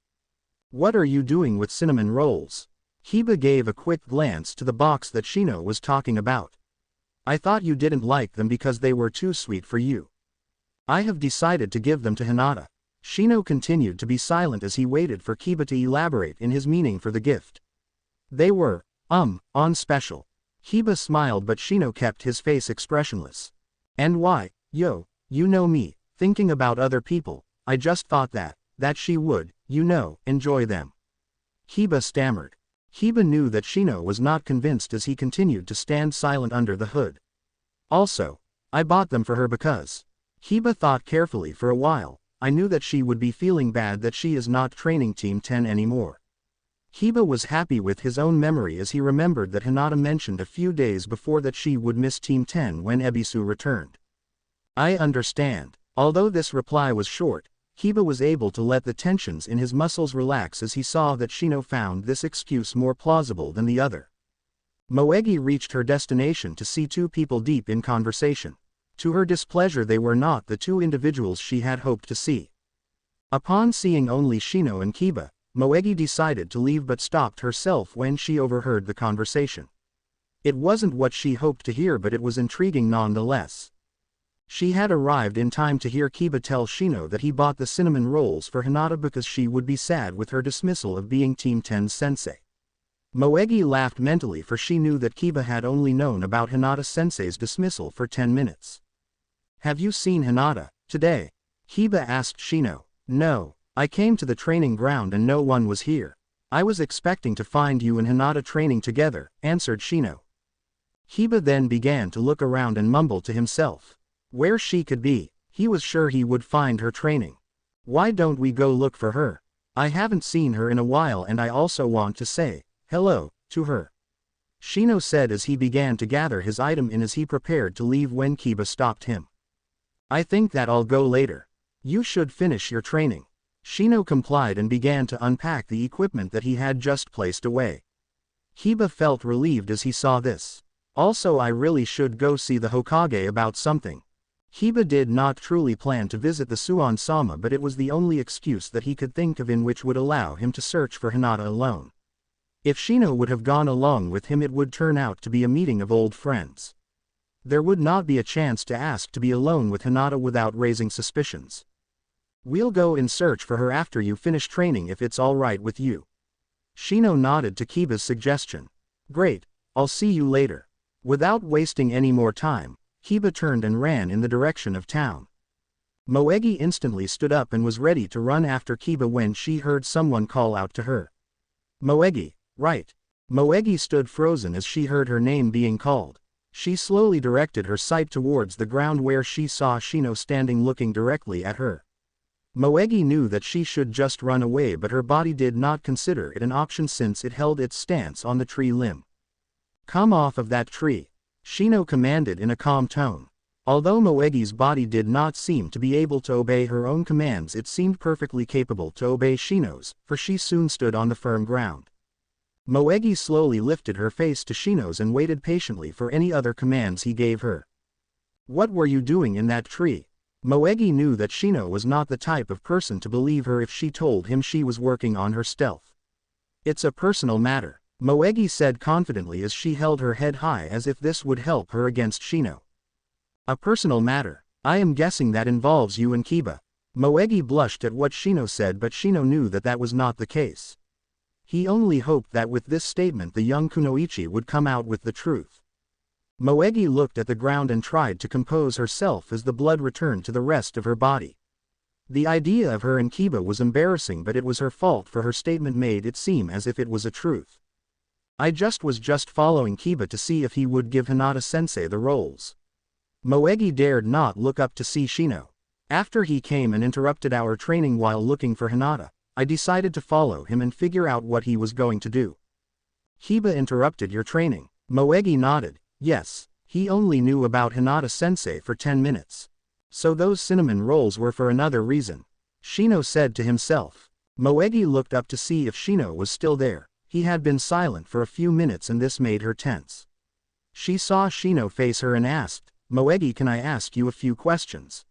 "What are you doing with cinnamon rolls?" Hiba gave a quick glance to the box that Shino was talking about. "I thought you didn't like them because they were too sweet for you. I have decided to give them to Hinata." Shino continued to be silent as he waited for Kiba to elaborate in his meaning for the gift. "They were, on special." Hiba smiled but Shino kept his face expressionless. "And why, yo, you know me, thinking about other people, I just thought that she would, enjoy them." Hiba stammered. Hiba knew that Shino was not convinced as he continued to stand silent under the hood. "Also, I bought them for her because..." Hiba thought carefully for a while. "I knew that she would be feeling bad that she is not training Team 10 anymore." Hiba was happy with his own memory as he remembered that Hinata mentioned a few days before that she would miss Team 10 when Ebisu returned. "I understand." Although this reply was short, Hiba was able to let the tensions in his muscles relax as he saw that Shino found this excuse more plausible than the other. Moegi reached her destination to see 2 people deep in conversation. To her displeasure they were not the 2 individuals she had hoped to see. Upon seeing only Shino and Kiba, Moegi decided to leave but stopped herself when she overheard the conversation. It wasn't what she hoped to hear but it was intriguing nonetheless. She had arrived in time to hear Kiba tell Shino that he bought the cinnamon rolls for Hinata because she would be sad with her dismissal of being Team 10's sensei. Moegi laughed mentally for she knew that Kiba had only known about Hinata-sensei's dismissal for 10 minutes. "Have you seen Hinata today?" Hiba asked Shino. "No, I came to the training ground and no one was here. I was expecting to find you and Hinata training together," answered Shino. Hiba then began to look around and mumble to himself. Where she could be, he was sure he would find her training. "Why don't we go look for her? I haven't seen her in a while and I also want to say hello to her," Shino said as he began to gather his item in as he prepared to leave when Kiba stopped him. "I think that I'll go later. You should finish your training." Shino complied and began to unpack the equipment that he had just placed away. Hiba felt relieved as he saw this. "Also I really should go see the Hokage about something." Hiba did not truly plan to visit the Suan-sama but it was the only excuse that he could think of in which would allow him to search for Hinata alone. If Shino would have gone along with him it would turn out to be a meeting of old friends. There would not be a chance to ask to be alone with Hinata without raising suspicions. "We'll go in search for her after you finish training if it's alright with you." Shino nodded to Kiba's suggestion. "Great, I'll see you later." Without wasting any more time, Hiba turned and ran in the direction of town. Moegi instantly stood up and was ready to run after Kiba when she heard someone call out to her. "Moegi, right." Moegi stood frozen as she heard her name being called. She slowly directed her sight towards the ground where she saw Shino standing looking directly at her. Moegi knew that she should just run away, but her body did not consider it an option since it held its stance on the tree limb. "Come off of that tree," Shino commanded in a calm tone. Although Moegi's body did not seem to be able to obey her own commands, it seemed perfectly capable to obey Shino's, for she soon stood on the firm ground. Moegi slowly lifted her face to Shino's and waited patiently for any other commands he gave her. "What were you doing in that tree?" Moegi knew that Shino was not the type of person to believe her if she told him she was working on her stealth. "It's a personal matter," Moegi said confidently as she held her head high as if this would help her against Shino. "A personal matter? I am guessing that involves you and Kiba." Moegi blushed at what Shino said, but Shino knew that that was not the case. He only hoped that with this statement the young kunoichi would come out with the truth. Moegi looked at the ground and tried to compose herself as the blood returned to the rest of her body. The idea of her and Kiba was embarrassing, but it was her fault, for her statement made it seem as if it was a truth. "I was just following Kiba to see if he would give Hinata-sensei the roles." Moegi dared not look up to see Shino. "After he came and interrupted our training while looking for Hinata, I decided to follow him and figure out what he was going to do." "Kiba interrupted your training?" Moegi nodded. "Yes, he only knew about Hinata-sensei for 10 minutes. So those cinnamon rolls were for another reason," Shino said to himself. Moegi looked up to see if Shino was still there. He had been silent for a few minutes and this made her tense. She saw Shino face her and asked, "Moegi, can I ask you a few questions?"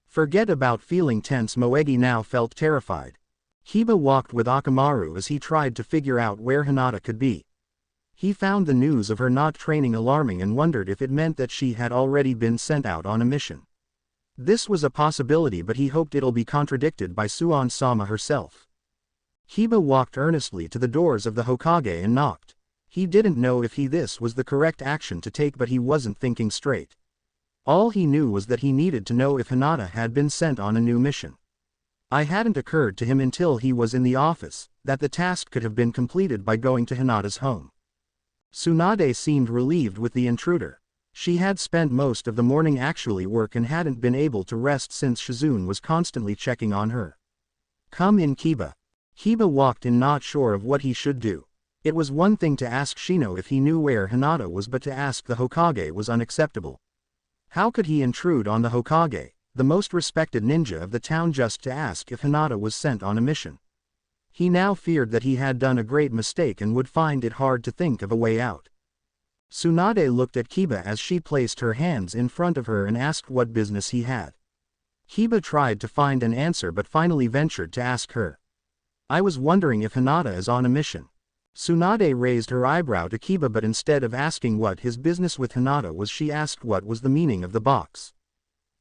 Forget about feeling tense. Moegi now felt terrified. Kiba walked with Akamaru as he tried to figure out where Hinata could be. He found the news of her not training alarming and wondered if it meant that she had already been sent out on a mission. This was a possibility, but he hoped it'll be contradicted by Suan-sama herself. Kiba walked earnestly to the doors of the Hokage and knocked. He didn't know if this was the correct action to take, but he wasn't thinking straight. All he knew was that he needed to know if Hinata had been sent on a new mission. It hadn't occurred to him until he was in the office that the task could have been completed by going to Hinata's home. Tsunade seemed relieved with the intruder. She had spent most of the morning actually work and hadn't been able to rest since Shizune was constantly checking on her. "Come in, Kiba." Kiba walked in, not sure of what he should do. It was one thing to ask Shino if he knew where Hinata was, but to ask the Hokage was unacceptable. How could he intrude on the Hokage, the most respected ninja of the town, just to ask if Hinata was sent on a mission? He now feared that he had done a great mistake and would find it hard to think of a way out. Tsunade looked at Kiba as she placed her hands in front of her and asked what business he had. Kiba tried to find an answer but finally ventured to ask her. "I was wondering if Hinata is on a mission." Tsunade raised her eyebrow to Kiba, but instead of asking what his business with Hinata was, she asked what was the meaning of the box.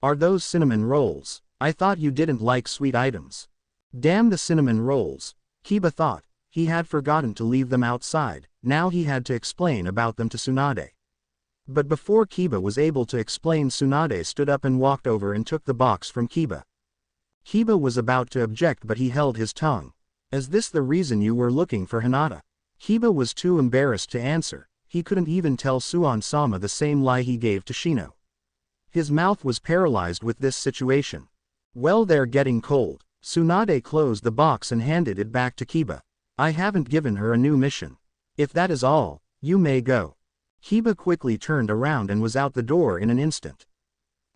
"Are those cinnamon rolls? I thought you didn't like sweet items." Damn the cinnamon rolls, Kiba thought. He had forgotten to leave them outside. Now he had to explain about them to Tsunade. But before Kiba was able to explain, Tsunade stood up and walked over and took the box from Kiba. Kiba was about to object, but he held his tongue. "Is this the reason you were looking for Hinata?" Kiba was too embarrassed to answer. He couldn't even tell Suan-sama the same lie he gave to Shino. His mouth was paralyzed with this situation. "Well, they're getting cold." Tsunade closed the box and handed it back to Kiba. "I haven't given her a new mission. If that is all, you may go." Kiba quickly turned around and was out the door in an instant.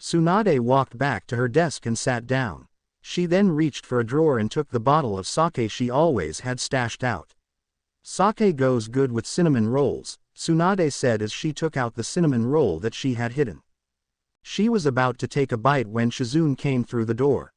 Tsunade walked back to her desk and sat down. She then reached for a drawer and took the bottle of sake she always had stashed out. "Sake goes good with cinnamon rolls," Tsunade said as she took out the cinnamon roll that she had hidden. She was about to take a bite when Shizune came through the door.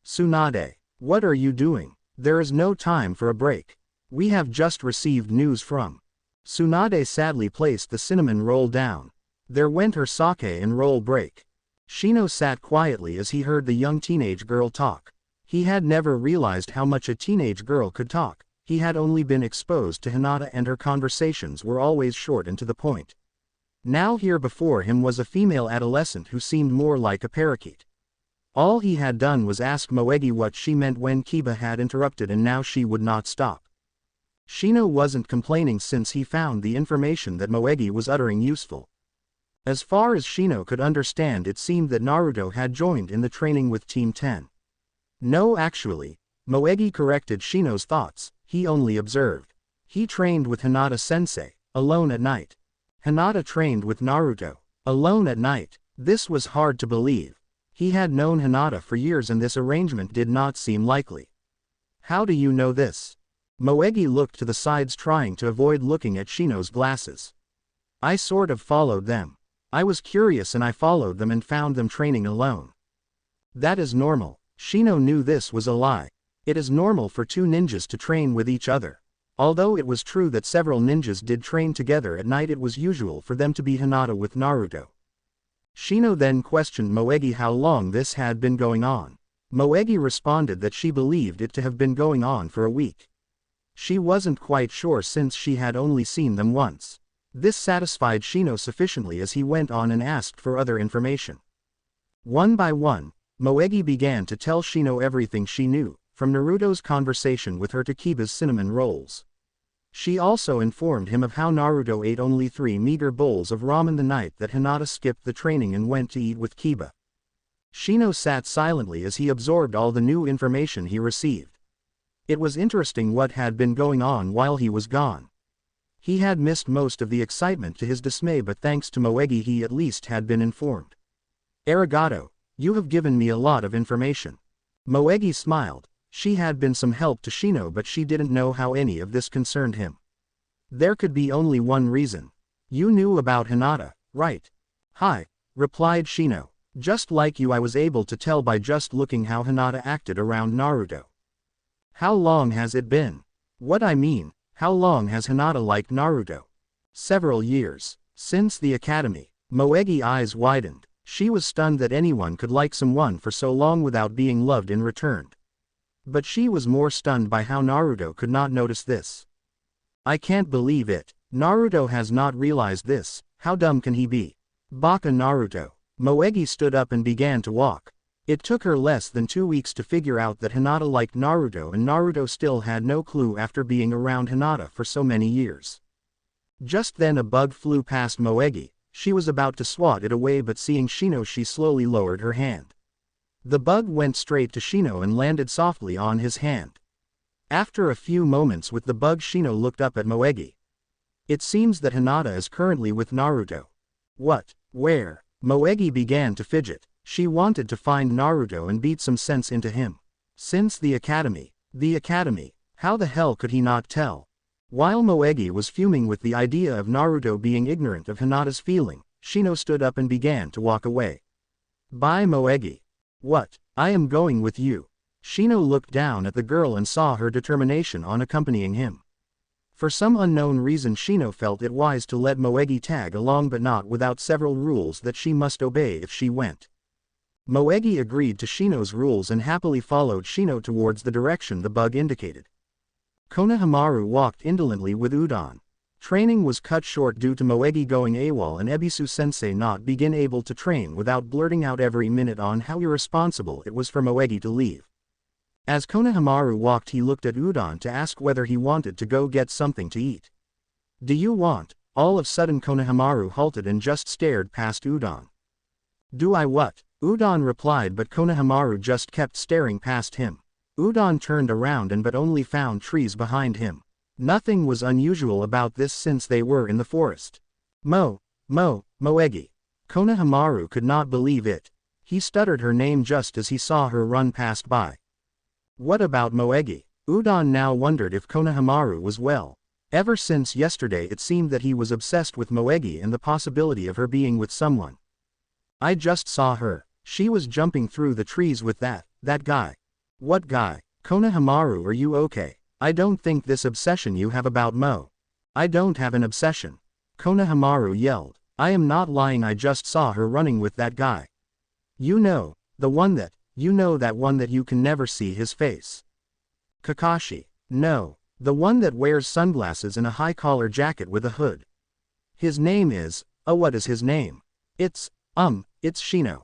"Tsunade, what are you doing? There is no time for a break. We have just received news from." Tsunade sadly placed the cinnamon roll down. There went her sake and roll break. Shino sat quietly as he heard the young teenage girl talk. He had never realized how much a teenage girl could talk. He had only been exposed to Hinata and her conversations were always short and to the point. Now here before him was a female adolescent who seemed more like a parakeet. All he had done was ask Moegi what she meant when Kiba had interrupted, and now she would not stop. Shino wasn't complaining since he found the information that Moegi was uttering useful. As far as Shino could understand, it seemed that Naruto had joined in the training with Team 10. No, actually. Moegi corrected Shino's thoughts, he only observed. He trained with Hinata-sensei, alone at night. Hinata trained with Naruto, alone at night. This was hard to believe. He had known Hinata for years and this arrangement did not seem likely. How do you know this? Moegi looked to the sides trying to avoid looking at Shino's glasses. I sort of followed them. I was curious and I followed them and found them training alone. That is normal. Shino knew this was a lie. It is normal for two ninjas to train with each other. Although it was true that several ninjas did train together at night, it was usual for them to be Hinata with Naruto. Shino then questioned Moegi how long this had been going on. Moegi responded that she believed it to have been going on for a week. She wasn't quite sure since she had only seen them once. This satisfied Shino sufficiently as he went on and asked for other information. One by one, Moegi began to tell Shino everything she knew, from Naruto's conversation with her to Kiba's cinnamon rolls. She also informed him of how Naruto ate only 3 meager bowls of ramen the night that Hinata skipped the training and went to eat with Kiba. Shino sat silently as he absorbed all the new information he received. It was interesting what had been going on while he was gone. He had missed most of the excitement to his dismay, but thanks to Moegi he at least had been informed. Arigato, you have given me a lot of information. Moegi smiled. She had been some help to Shino, but she didn't know how any of this concerned him. There could be only one reason. You knew about Hinata, right? Hi, replied Shino. Just like you, I was able to tell by just looking how Hinata acted around Naruto. How long has it been? What I mean, how long has Hinata liked Naruto? Several years. Since the academy. Moegi eyes widened. She was stunned that anyone could like someone for so long without being loved in return. But she was more stunned by how Naruto could not notice this. I can't believe it. Naruto has not realized this. How dumb can he be? Baka Naruto. Moegi stood up and began to walk. It took her less than 2 weeks to figure out that Hinata liked Naruto, and Naruto still had no clue after being around Hinata for so many years. Just then a bug flew past Moegi. She was about to swat it away, but seeing Shino she slowly lowered her hand. The bug went straight to Shino and landed softly on his hand. After a few moments with the bug, Shino looked up at Moegi. It seems that Hinata is currently with Naruto. What? Where? Moegi began to fidget. She wanted to find Naruto and beat some sense into him. Since the academy. The academy. How the hell could he not tell? While Moegi was fuming with the idea of Naruto being ignorant of Hinata's feeling, Shino stood up and began to walk away. Bye, Moegi. What? I am going with you. Shino looked down at the girl and saw her determination on accompanying him. For some unknown reason Shino felt it wise to let Moegi tag along, but not without several rules that she must obey if she went. Moegi agreed to Shino's rules and happily followed Shino towards the direction the bug indicated. Konohamaru walked indolently with Udon. Training was cut short due to Moegi going AWOL and Ebisu-sensei not begin able to train without blurting out every minute on how irresponsible it was for Moegi to leave. As Konohamaru walked, he looked at Udon to ask whether he wanted to go get something to eat. Do you want? All of a sudden Konohamaru halted and just stared past Udon. Do I what? Udon replied, but Konohamaru just kept staring past him. Udon turned around but only found trees behind him. Nothing was unusual about this since they were in the forest. Moegi. Konohamaru could not believe it. He stuttered her name just as he saw her run past by. What about Moegi? Udon now wondered if Konohamaru was well. Ever since yesterday it seemed that he was obsessed with Moegi and the possibility of her being with someone. I just saw her. She was jumping through the trees with that guy. What guy? Konohamaru, are you okay? I don't think this obsession you have about Mo. I don't have an obsession. Konohamaru yelled. I am not lying, I just saw her running with that guy. You know, that one that you can never see his face. Kakashi. No. The one that wears sunglasses and a high collar jacket with a hood. His name is, what is his name? It's Shino.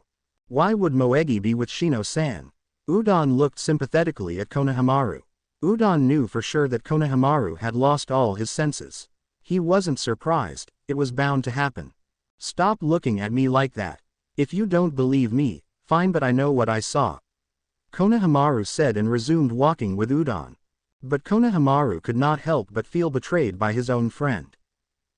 Why would Moegi be with Shino-san? Udon looked sympathetically at Konohamaru. Udon knew for sure that Konohamaru had lost all his senses. He wasn't surprised, it was bound to happen. Stop looking at me like that. If you don't believe me, fine, but I know what I saw. Konohamaru said and resumed walking with Udon. But Konohamaru could not help but feel betrayed by his own friend.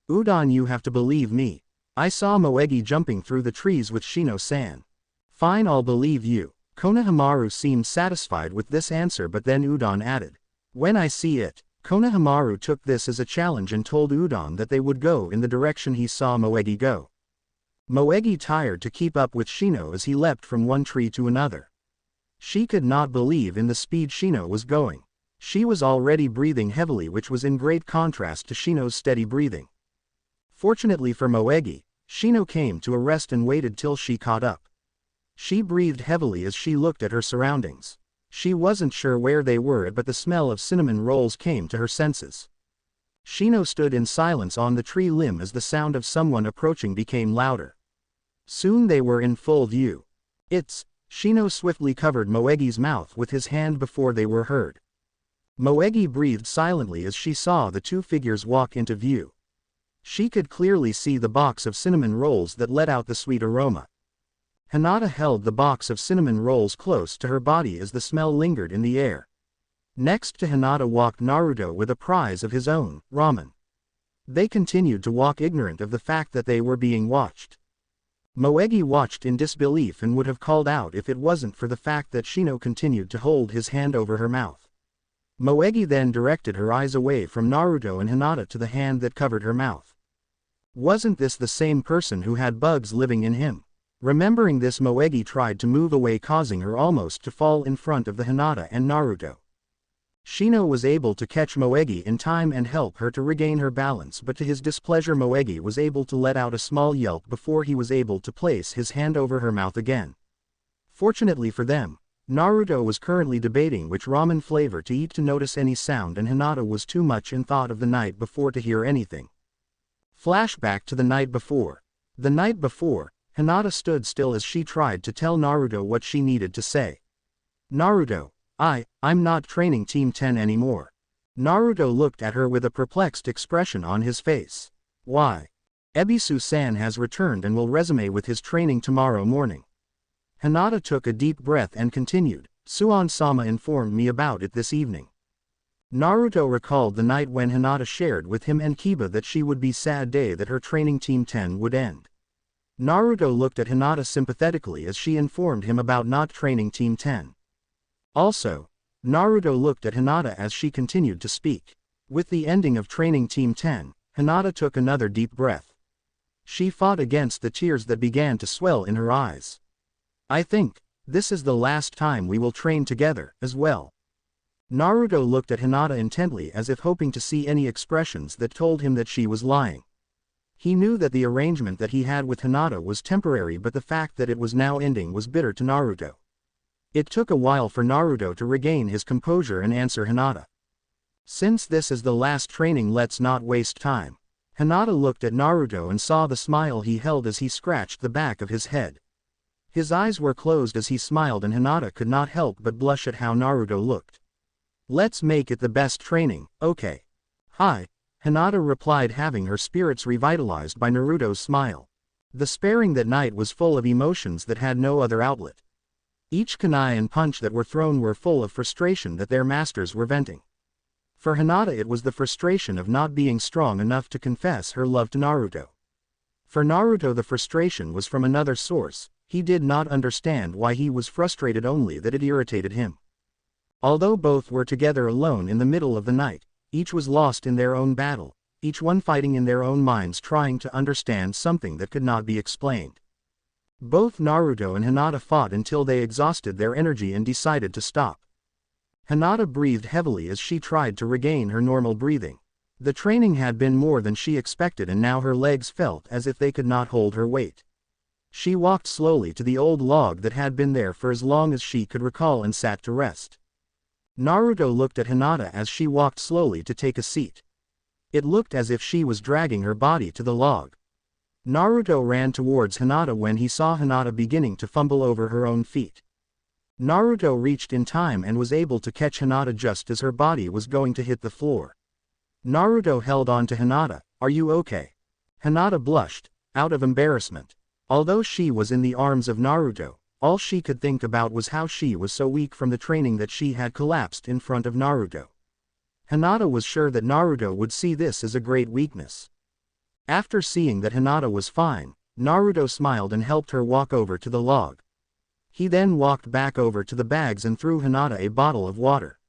Udon, you have to believe me. I saw Moegi jumping through the trees with Shino-san. Fine, I'll believe you. Konohamaru seemed satisfied with this answer, but then Udon added, when I see it. Konohamaru took this as a challenge and told Udon that they would go in the direction he saw Moegi go. Moegi tired to keep up with Shino as he leapt from one tree to another. She could not believe in the speed Shino was going. She was already breathing heavily, which was in great contrast to Shino's steady breathing. Fortunately for Moegi, Shino came to a rest and waited till she caught up. She breathed heavily as she looked at her surroundings. She wasn't sure where they were, but the smell of cinnamon rolls came to her senses. Shino stood in silence on the tree limb as the sound of someone approaching became louder. Soon they were in full view. Shino swiftly covered Moegi's mouth with his hand before they were heard. Moegi breathed silently as she saw the two figures walk into view. She could clearly see the box of cinnamon rolls that let out the sweet aroma. Hinata held the box of cinnamon rolls close to her body as the smell lingered in the air. Next to Hinata walked Naruto with a prize of his own, ramen. They continued to walk ignorant of the fact that they were being watched. Moegi watched in disbelief and would have called out if it wasn't for the fact that Shino continued to hold his hand over her mouth. Moegi then directed her eyes away from Naruto and Hinata to the hand that covered her mouth. Wasn't this the same person who had bugs living in him? Remembering this, Moegi tried to move away, causing her almost to fall in front of the Hinata and Naruto. Shino was able to catch Moegi in time and help her to regain her balance, but to his displeasure Moegi was able to let out a small yelp before he was able to place his hand over her mouth again. Fortunately for them, Naruto was currently debating which ramen flavor to eat to notice any sound, and Hinata was too much in thought of the night before to hear anything. Flashback to the night before. The night before, Hinata stood still as she tried to tell Naruto what she needed to say. Naruto, I'm not training Team 10 anymore. Naruto looked at her with a perplexed expression on his face. Why? Ebisu-san has returned and will resume with his training tomorrow morning. Hinata took a deep breath and continued, Suan-sama informed me about it this evening. Naruto recalled the night when Hinata shared with him and Kiba that she would be sad day that her training Team 10 would end. Naruto looked at Hinata sympathetically as she informed him about not training Team 10. Also, Naruto looked at Hinata as she continued to speak. With the ending of training Team 10, Hinata took another deep breath. She fought against the tears that began to swell in her eyes. I think this is the last time we will train together, as well. Naruto looked at Hinata intently as if hoping to see any expressions that told him that she was lying. He knew that the arrangement that he had with Hinata was temporary, but the fact that it was now ending was bitter to Naruto. It took a while for Naruto to regain his composure and answer Hinata. Since this is the last training, let's not waste time. Hinata looked at Naruto and saw the smile he held as he scratched the back of his head. His eyes were closed as he smiled, and Hinata could not help but blush at how Naruto looked. Let's make it the best training, okay? Hi, Hinata replied, having her spirits revitalized by Naruto's smile. The sparring that night was full of emotions that had no other outlet. Each kunai and punch that were thrown were full of frustration that their masters were venting. For Hinata it was the frustration of not being strong enough to confess her love to Naruto. For Naruto the frustration was from another source. He did not understand why he was frustrated, only that it irritated him. Although both were together alone in the middle of the night, each was lost in their own battle, each one fighting in their own minds, trying to understand something that could not be explained. Both Naruto and Hinata fought until they exhausted their energy and decided to stop. Hinata breathed heavily as she tried to regain her normal breathing. The training had been more than she expected, and now her legs felt as if they could not hold her weight. She walked slowly to the old log that had been there for as long as she could recall and sat to rest. Naruto looked at Hinata as she walked slowly to take a seat. It looked as if she was dragging her body to the log. Naruto ran towards Hinata when he saw Hinata beginning to fumble over her own feet. Naruto reached in time and was able to catch Hinata just as her body was going to hit the floor. Naruto held on to Hinata. Are you okay? Hinata blushed, out of embarrassment. Although she was in the arms of Naruto, All she could think about was how she was so weak from the training that she had collapsed in front of Naruto. Hinata was sure that Naruto would see this as a great weakness. After seeing that Hinata was fine, Naruto smiled and helped her walk over to the log. He then walked back over to the bags and threw Hinata a bottle of water.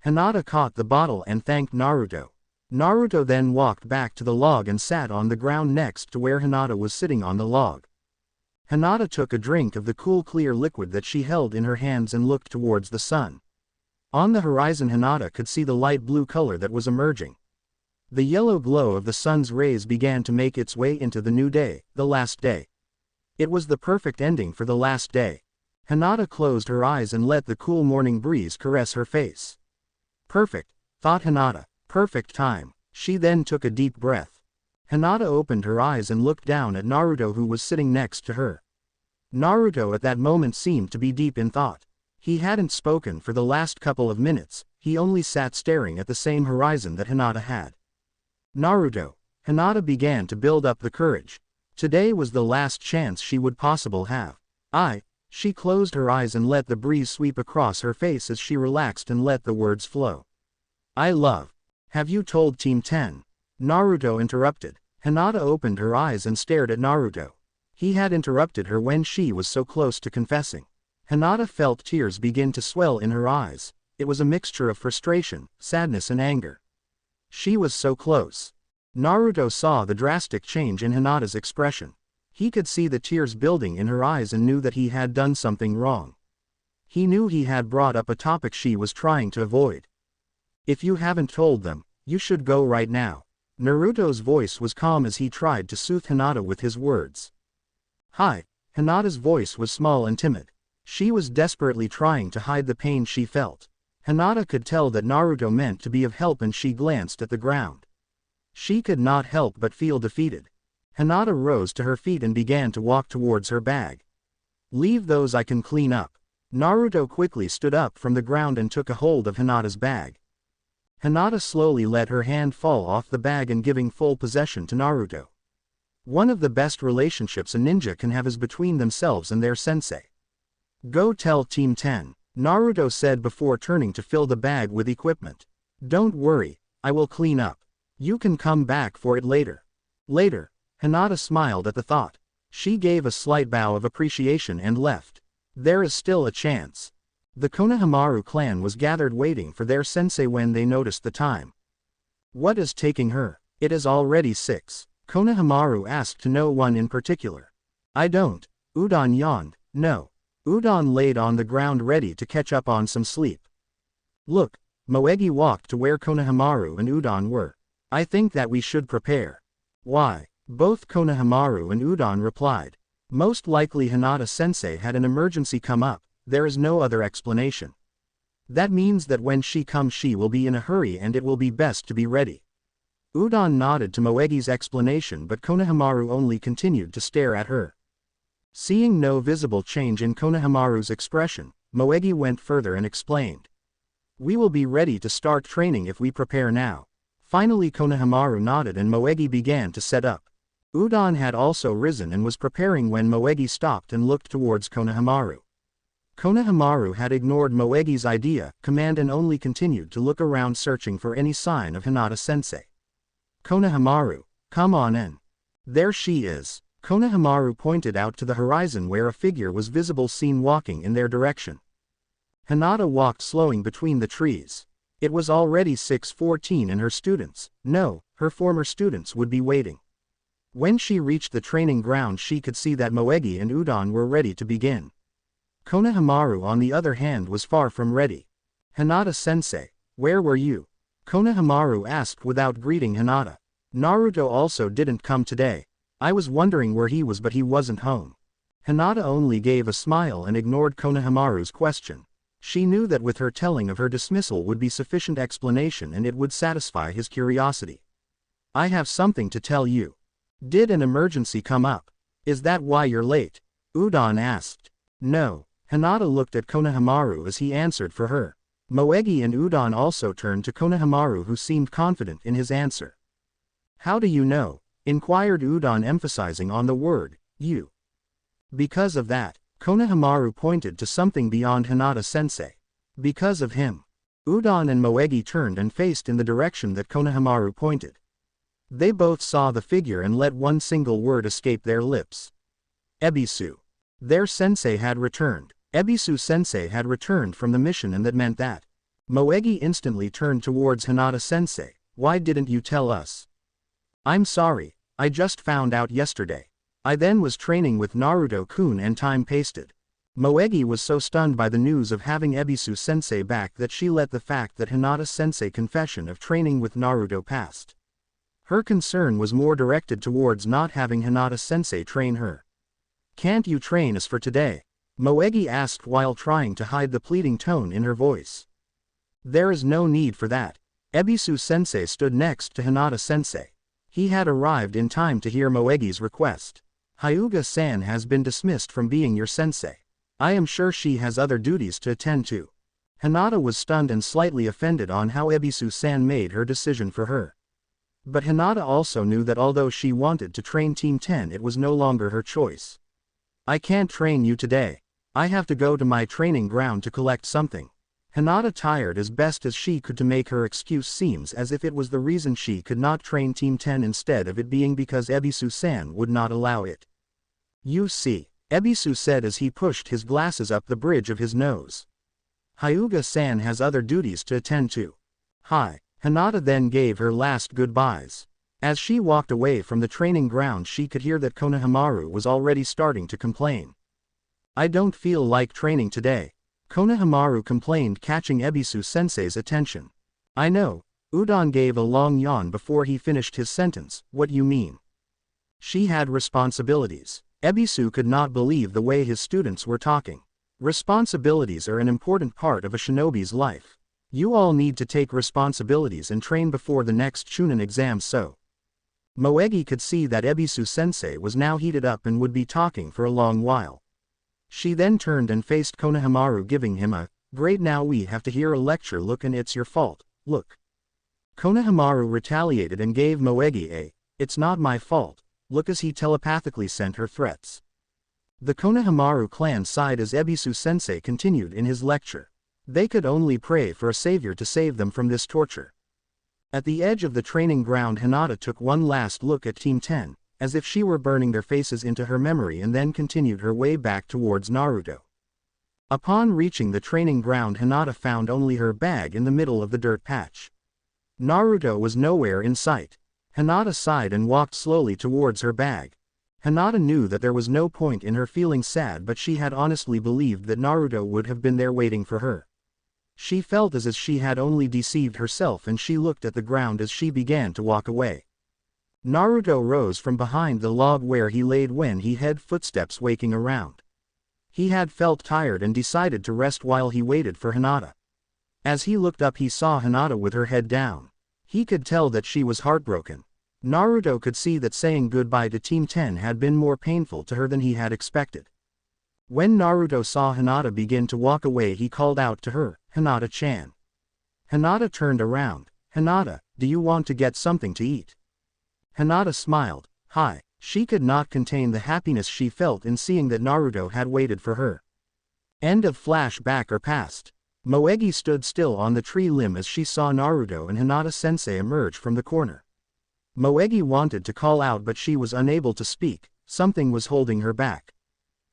Hinata caught the bottle and thanked Naruto. Naruto then walked back to the log and sat on the ground next to where Hinata was sitting on the log. Hinata took a drink of the cool clear liquid that she held in her hands and looked towards the sun. On the horizon Hinata could see the light blue color that was emerging. The yellow glow of the sun's rays began to make its way into the new day, the last day. It was the perfect ending for the last day. Hinata closed her eyes and let the cool morning breeze caress her face. Perfect, thought Hinata, perfect time. She then took a deep breath. Hinata opened her eyes and looked down at Naruto, who was sitting next to her. Naruto at that moment seemed to be deep in thought. He hadn't spoken for the last couple of minutes, he only sat staring at the same horizon that Hinata had. Naruto. Hinata began to build up the courage. Today was the last chance she would possibly have. She closed her eyes and let the breeze sweep across her face as she relaxed and let the words flow. I love. Have you told Team 10? Naruto interrupted. Hinata opened her eyes and stared at Naruto. He had interrupted her when she was so close to confessing. Hinata felt tears begin to swell in her eyes. It was a mixture of frustration, sadness and anger. She was so close. Naruto saw the drastic change in Hinata's expression. He could see the tears building in her eyes and knew that he had done something wrong. He knew he had brought up a topic she was trying to avoid. If you haven't told them, you should go right now. Naruto's voice was calm as he tried to soothe Hinata with his words. Hi. Hinata's voice was small and timid. She was desperately trying to hide the pain she felt. Hinata could tell that Naruto meant to be of help and she glanced at the ground. She could not help but feel defeated. Hinata rose to her feet and began to walk towards her bag. Leave those, I can clean up. Naruto quickly stood up from the ground and took a hold of Hinata's bag. Hinata slowly let her hand fall off the bag and giving full possession to Naruto. One of the best relationships a ninja can have is between themselves and their sensei. Go tell Team 10, Naruto said before turning to fill the bag with equipment. Don't worry, I will clean up. You can come back for it later. Later. Hinata smiled at the thought. She gave a slight bow of appreciation and left. There is still a chance. The Konohamaru clan was gathered waiting for their sensei when they noticed the time. What is taking her? It is already 6. Konohamaru asked to no one in particular. I don't. Udon yawned. No. Udon laid on the ground ready to catch up on some sleep. Look. Moegi walked to where Konohamaru and Udon were. I think that we should prepare. Why? Both Konohamaru and Udon replied. Most likely Hinata-sensei had an emergency come up, there is no other explanation. That means that when she comes she will be in a hurry and it will be best to be ready. Udon nodded to Moegi's explanation but Konohamaru only continued to stare at her. Seeing no visible change in Konohamaru's expression, Moegi went further and explained. We will be ready to start training if we prepare now. Finally Konohamaru nodded and Moegi began to set up. Udon had also risen and was preparing when Moegi stopped and looked towards Konohamaru. Konohamaru had ignored Moegi's command and only continued to look around searching for any sign of Hinata-sensei. Konohamaru, come on in. There she is. Konohamaru pointed out to the horizon where a figure was visible seen walking in their direction. Hinata walked slowing between the trees. It was already 6:14 and her students, her former students would be waiting. When she reached the training ground she could see that Moegi and Udon were ready to begin. Konohamaru on the other hand was far from ready. Hinata-sensei, where were you? Konohamaru asked without greeting Hinata. Naruto also didn't come today. I was wondering where he was but he wasn't home. Hinata only gave a smile and ignored Konohamaru's question. She knew that with her telling of her dismissal would be sufficient explanation and it would satisfy his curiosity. I have something to tell you. Did an emergency come up? Is that why you're late? Udon asked. No. Hinata looked at Konohamaru as he answered for her. Moegi and Udon also turned to Konohamaru who seemed confident in his answer. How do you know? Inquired Udon emphasizing on the word, you. Because of that, Konohamaru pointed to something beyond Hinata-sensei. Because of him. Udon and Moegi turned and faced in the direction that Konohamaru pointed. They both saw the figure and let one single word escape their lips. Ebisu. Their sensei had returned. Ebisu-sensei had returned from the mission, and that meant that. Moegi instantly turned towards Hinata-sensei. Why didn't you tell us? I'm sorry, I just found out yesterday. I then was training with Naruto-kun and time pasted. Moegi was so stunned by the news of having Ebisu-sensei back that she let the fact that Hinata-sensei confession of training with Naruto past. Her concern was more directed towards not having Hinata-sensei train her. Can't you train us for today? Moegi asked while trying to hide the pleading tone in her voice. There is no need for that. Ebisu-sensei stood next to Hinata-sensei. He had arrived in time to hear Moegi's request. Hyuga-san has been dismissed from being your sensei. I am sure she has other duties to attend to. Hinata was stunned and slightly offended on how Ebisu-san made her decision for her. But Hinata also knew that although she wanted to train Team 10, it was no longer her choice. I can't train you today. I have to go to my training ground to collect something. Hinata tired as best as she could to make her excuse seems as if it was the reason she could not train Team 10 instead of it being because Ebisu-san would not allow it. You see, Ebisu said as he pushed his glasses up the bridge of his nose. Hyuga-san has other duties to attend to. Hi. Hinata then gave her last goodbyes. As she walked away from the training ground, she could hear that Konohamaru was already starting to complain. I don't feel like training today. Konohamaru complained, catching Ebisu-sensei's attention. I know. Udon gave a long yawn before he finished his sentence. What you mean? She had responsibilities. Ebisu could not believe the way his students were talking. Responsibilities are an important part of a shinobi's life. You all need to take responsibilities and train before the next Chunin exam. So Moegi could see that Ebisu-sensei was now heated up and would be talking for a long while. She then turned and faced Konohamaru, giving him a, great, now we have to hear a lecture. Look, and it's your fault, look. Konohamaru retaliated and gave Moegi a, it's not my fault, look, as he telepathically sent her threats. The Konohamaru clan sighed as Ebisu-sensei continued in his lecture. They could only pray for a savior to save them from this torture. At the edge of the training ground, Hinata took one last look at Team 10, as if she were burning their faces into her memory, and then continued her way back towards Naruto. Upon reaching the training ground, Hinata found only her bag in the middle of the dirt patch. Naruto was nowhere in sight. Hinata sighed and walked slowly towards her bag. Hinata knew that there was no point in her feeling sad, but she had honestly believed that Naruto would have been there waiting for her. She felt as if she had only deceived herself, and she looked at the ground as she began to walk away. Naruto rose from behind the log where he laid when he heard footsteps waking around. He had felt tired and decided to rest while he waited for Hinata. As he looked up, he saw Hinata with her head down. He could tell that she was heartbroken. Naruto could see that saying goodbye to Team 10 had been more painful to her than he had expected. When Naruto saw Hinata begin to walk away, he called out to her, Hinata-chan. Hinata turned around. Hinata, do you want to get something to eat? Hinata smiled. Hi. She could not contain the happiness she felt in seeing that Naruto had waited for her. End of flashback or past. Moegi stood still on the tree limb as she saw Naruto and Hinata-sensei emerge from the corner. Moegi wanted to call out, but she was unable to speak. Something was holding her back.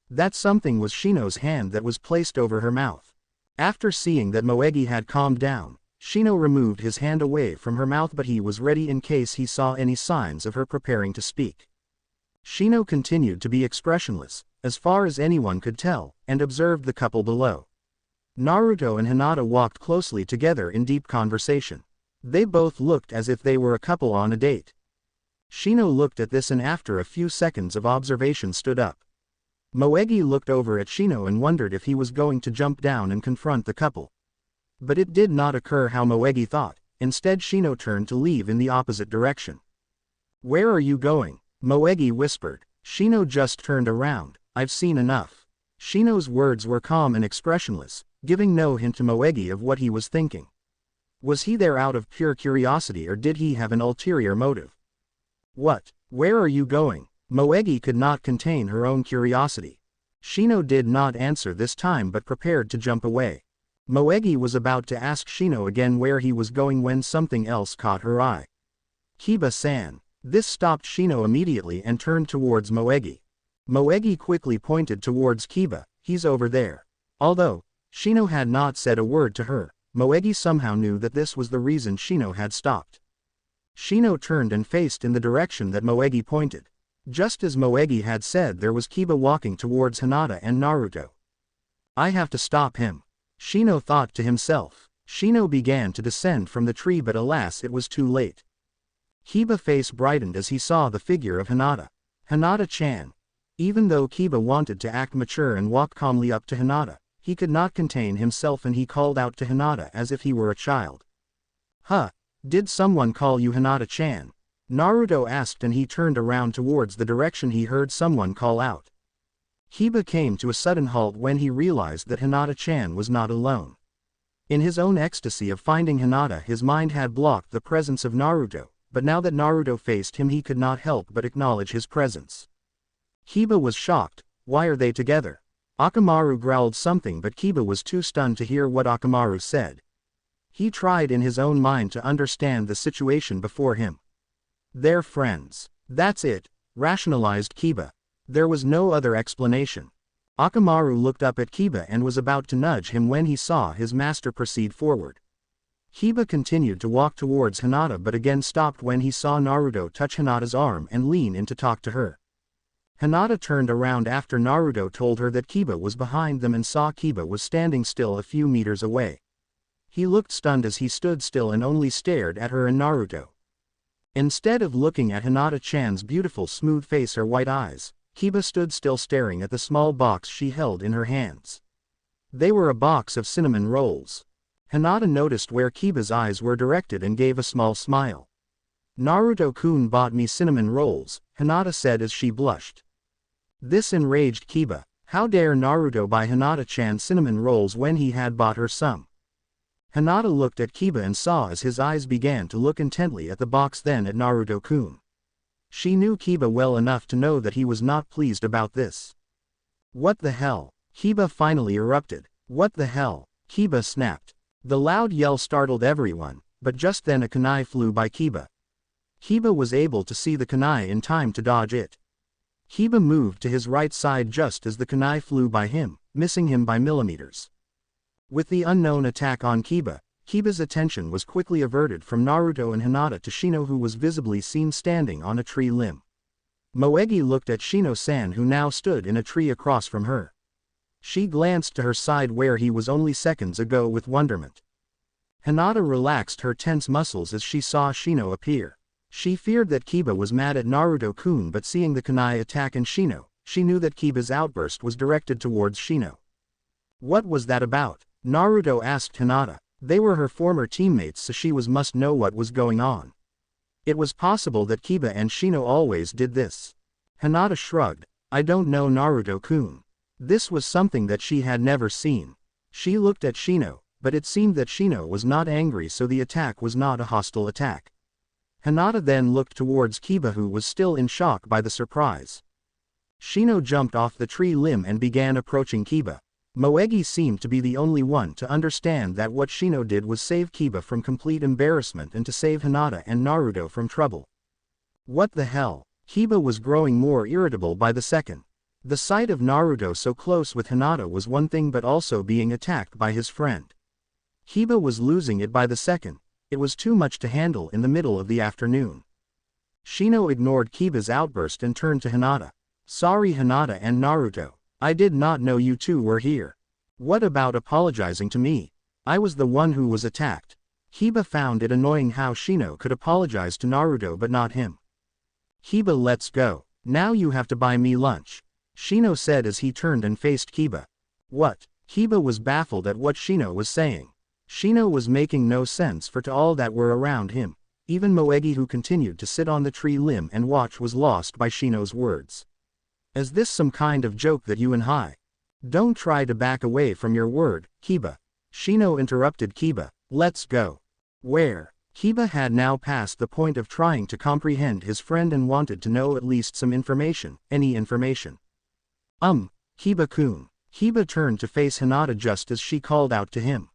That something was Shino's hand that was placed over her mouth. After seeing that Moegi had calmed down, Shino removed his hand away from her mouth, but he was ready in case he saw any signs of her preparing to speak. Shino continued to be expressionless, as far as anyone could tell, and observed the couple below. Naruto and Hinata walked closely together in deep conversation. They both looked as if they were a couple on a date. Shino looked at this and after a few seconds of observation stood up. Moegi looked over at Shino and wondered if he was going to jump down and confront the couple. But it did not occur how Moegi thought. Instead, Shino turned to leave in the opposite direction. Where are you going? Moegi whispered. Shino just turned around. I've seen enough. Shino's words were calm and expressionless, giving no hint to Moegi of what he was thinking. Was he there out of pure curiosity, or did he have an ulterior motive? What? Where are you going? Moegi could not contain her own curiosity. Shino did not answer this time but prepared to jump away. Moegi was about to ask Shino again where he was going when something else caught her eye. Kiba-san. This stopped Shino immediately and turned towards Moegi. Moegi quickly pointed towards Kiba. He's over there. Although Shino had not said a word to her, Moegi somehow knew that this was the reason Shino had stopped. Shino turned and faced in the direction that Moegi pointed. Just as Moegi had said, there was Kiba walking towards Hinata and Naruto. I have to stop him, Shino thought to himself. Shino began to descend from the tree, but alas, it was too late. Kiba's face brightened as he saw the figure of Hinata. Hinata-chan. Even though Kiba wanted to act mature and walk calmly up to Hinata, he could not contain himself and he called out to Hinata as if he were a child. Huh? Did someone call you Hinata-chan? Naruto asked, and he turned around towards the direction he heard someone call out. Kiba came to a sudden halt when he realized that Hinata-chan was not alone. In his own ecstasy of finding Hinata, his mind had blocked the presence of Naruto, but now that Naruto faced him he could not help but acknowledge his presence. Kiba was shocked. Why are they together? Akamaru growled something, but Kiba was too stunned to hear what Akamaru said. He tried in his own mind to understand the situation before him. They're friends. That's it, rationalized Kiba. There was no other explanation. Akamaru looked up at Kiba and was about to nudge him when he saw his master proceed forward. Kiba continued to walk towards Hinata but again stopped when he saw Naruto touch Hinata's arm and lean in to talk to her. Hinata turned around after Naruto told her that Kiba was behind them and saw Kiba was standing still a few meters away. He looked stunned as he stood still and only stared at her and Naruto. Instead of looking at Hinata-chan's beautiful smooth face or white eyes, Kiba stood still staring at the small box she held in her hands. They were a box of cinnamon rolls. Hinata noticed where Kiba's eyes were directed and gave a small smile. Naruto-kun bought me cinnamon rolls, Hinata said as she blushed. This enraged Kiba. How dare Naruto buy Hinata-chan cinnamon rolls when he had bought her some? Hinata looked at Kiba and saw as his eyes began to look intently at the box, then at Naruto-kun. She knew Kiba well enough to know that he was not pleased about this. What the hell? Kiba finally erupted. What the hell? Kiba snapped. The loud yell startled everyone, but just then a kunai flew by Kiba. Kiba was able to see the kunai in time to dodge it. Kiba moved to his right side just as the kunai flew by him, missing him by millimeters. With the unknown attack on Kiba, Kiba's attention was quickly averted from Naruto and Hinata to Shino, who was visibly seen standing on a tree limb. Moegi looked at Shino-san, who now stood in a tree across from her. She glanced to her side where he was only seconds ago with wonderment. Hinata relaxed her tense muscles as she saw Shino appear. She feared that Kiba was mad at Naruto-kun, but seeing the kunai attack in Shino, she knew that Kiba's outburst was directed towards Shino. What was that about? Naruto asked Hinata. They were her former teammates, so she must know what was going on. It was possible that Kiba and Shino always did this. Hinata shrugged. I don't know, Naruto-kun. This was something that she had never seen. She looked at Shino, but it seemed that Shino was not angry, so the attack was not a hostile attack. Hinata then looked towards Kiba, who was still in shock by the surprise. Shino jumped off the tree limb and began approaching Kiba. Moegi seemed to be the only one to understand that what Shino did was save Kiba from complete embarrassment and to save Hinata and Naruto from trouble. What the hell? Kiba was growing more irritable by the second. The sight of Naruto so close with Hinata was one thing, but also being attacked by his friend. Kiba was losing it by the second. It was too much to handle in the middle of the afternoon. Shino ignored Kiba's outburst and turned to Hinata. Sorry, Hinata and Naruto. I did not know you two were here. What about apologizing to me? I was the one who was attacked. Kiba found it annoying how Shino could apologize to Naruto but not him. Kiba, let's go. Now you have to buy me lunch, Shino said as he turned and faced Kiba. What? Kiba was baffled at what Shino was saying. Shino was making no sense for to all that were around him. Even Moegi, who continued to sit on the tree limb and watch, was lost by Shino's words. Is this some kind of joke that you and I? Don't try to back away from your word, Kiba. Shino interrupted Kiba. Let's go. Where? Kiba had now passed the point of trying to comprehend his friend and wanted to know at least some information, any information. Hiba-kun. Hiba turned to face Hinata just as she called out to him.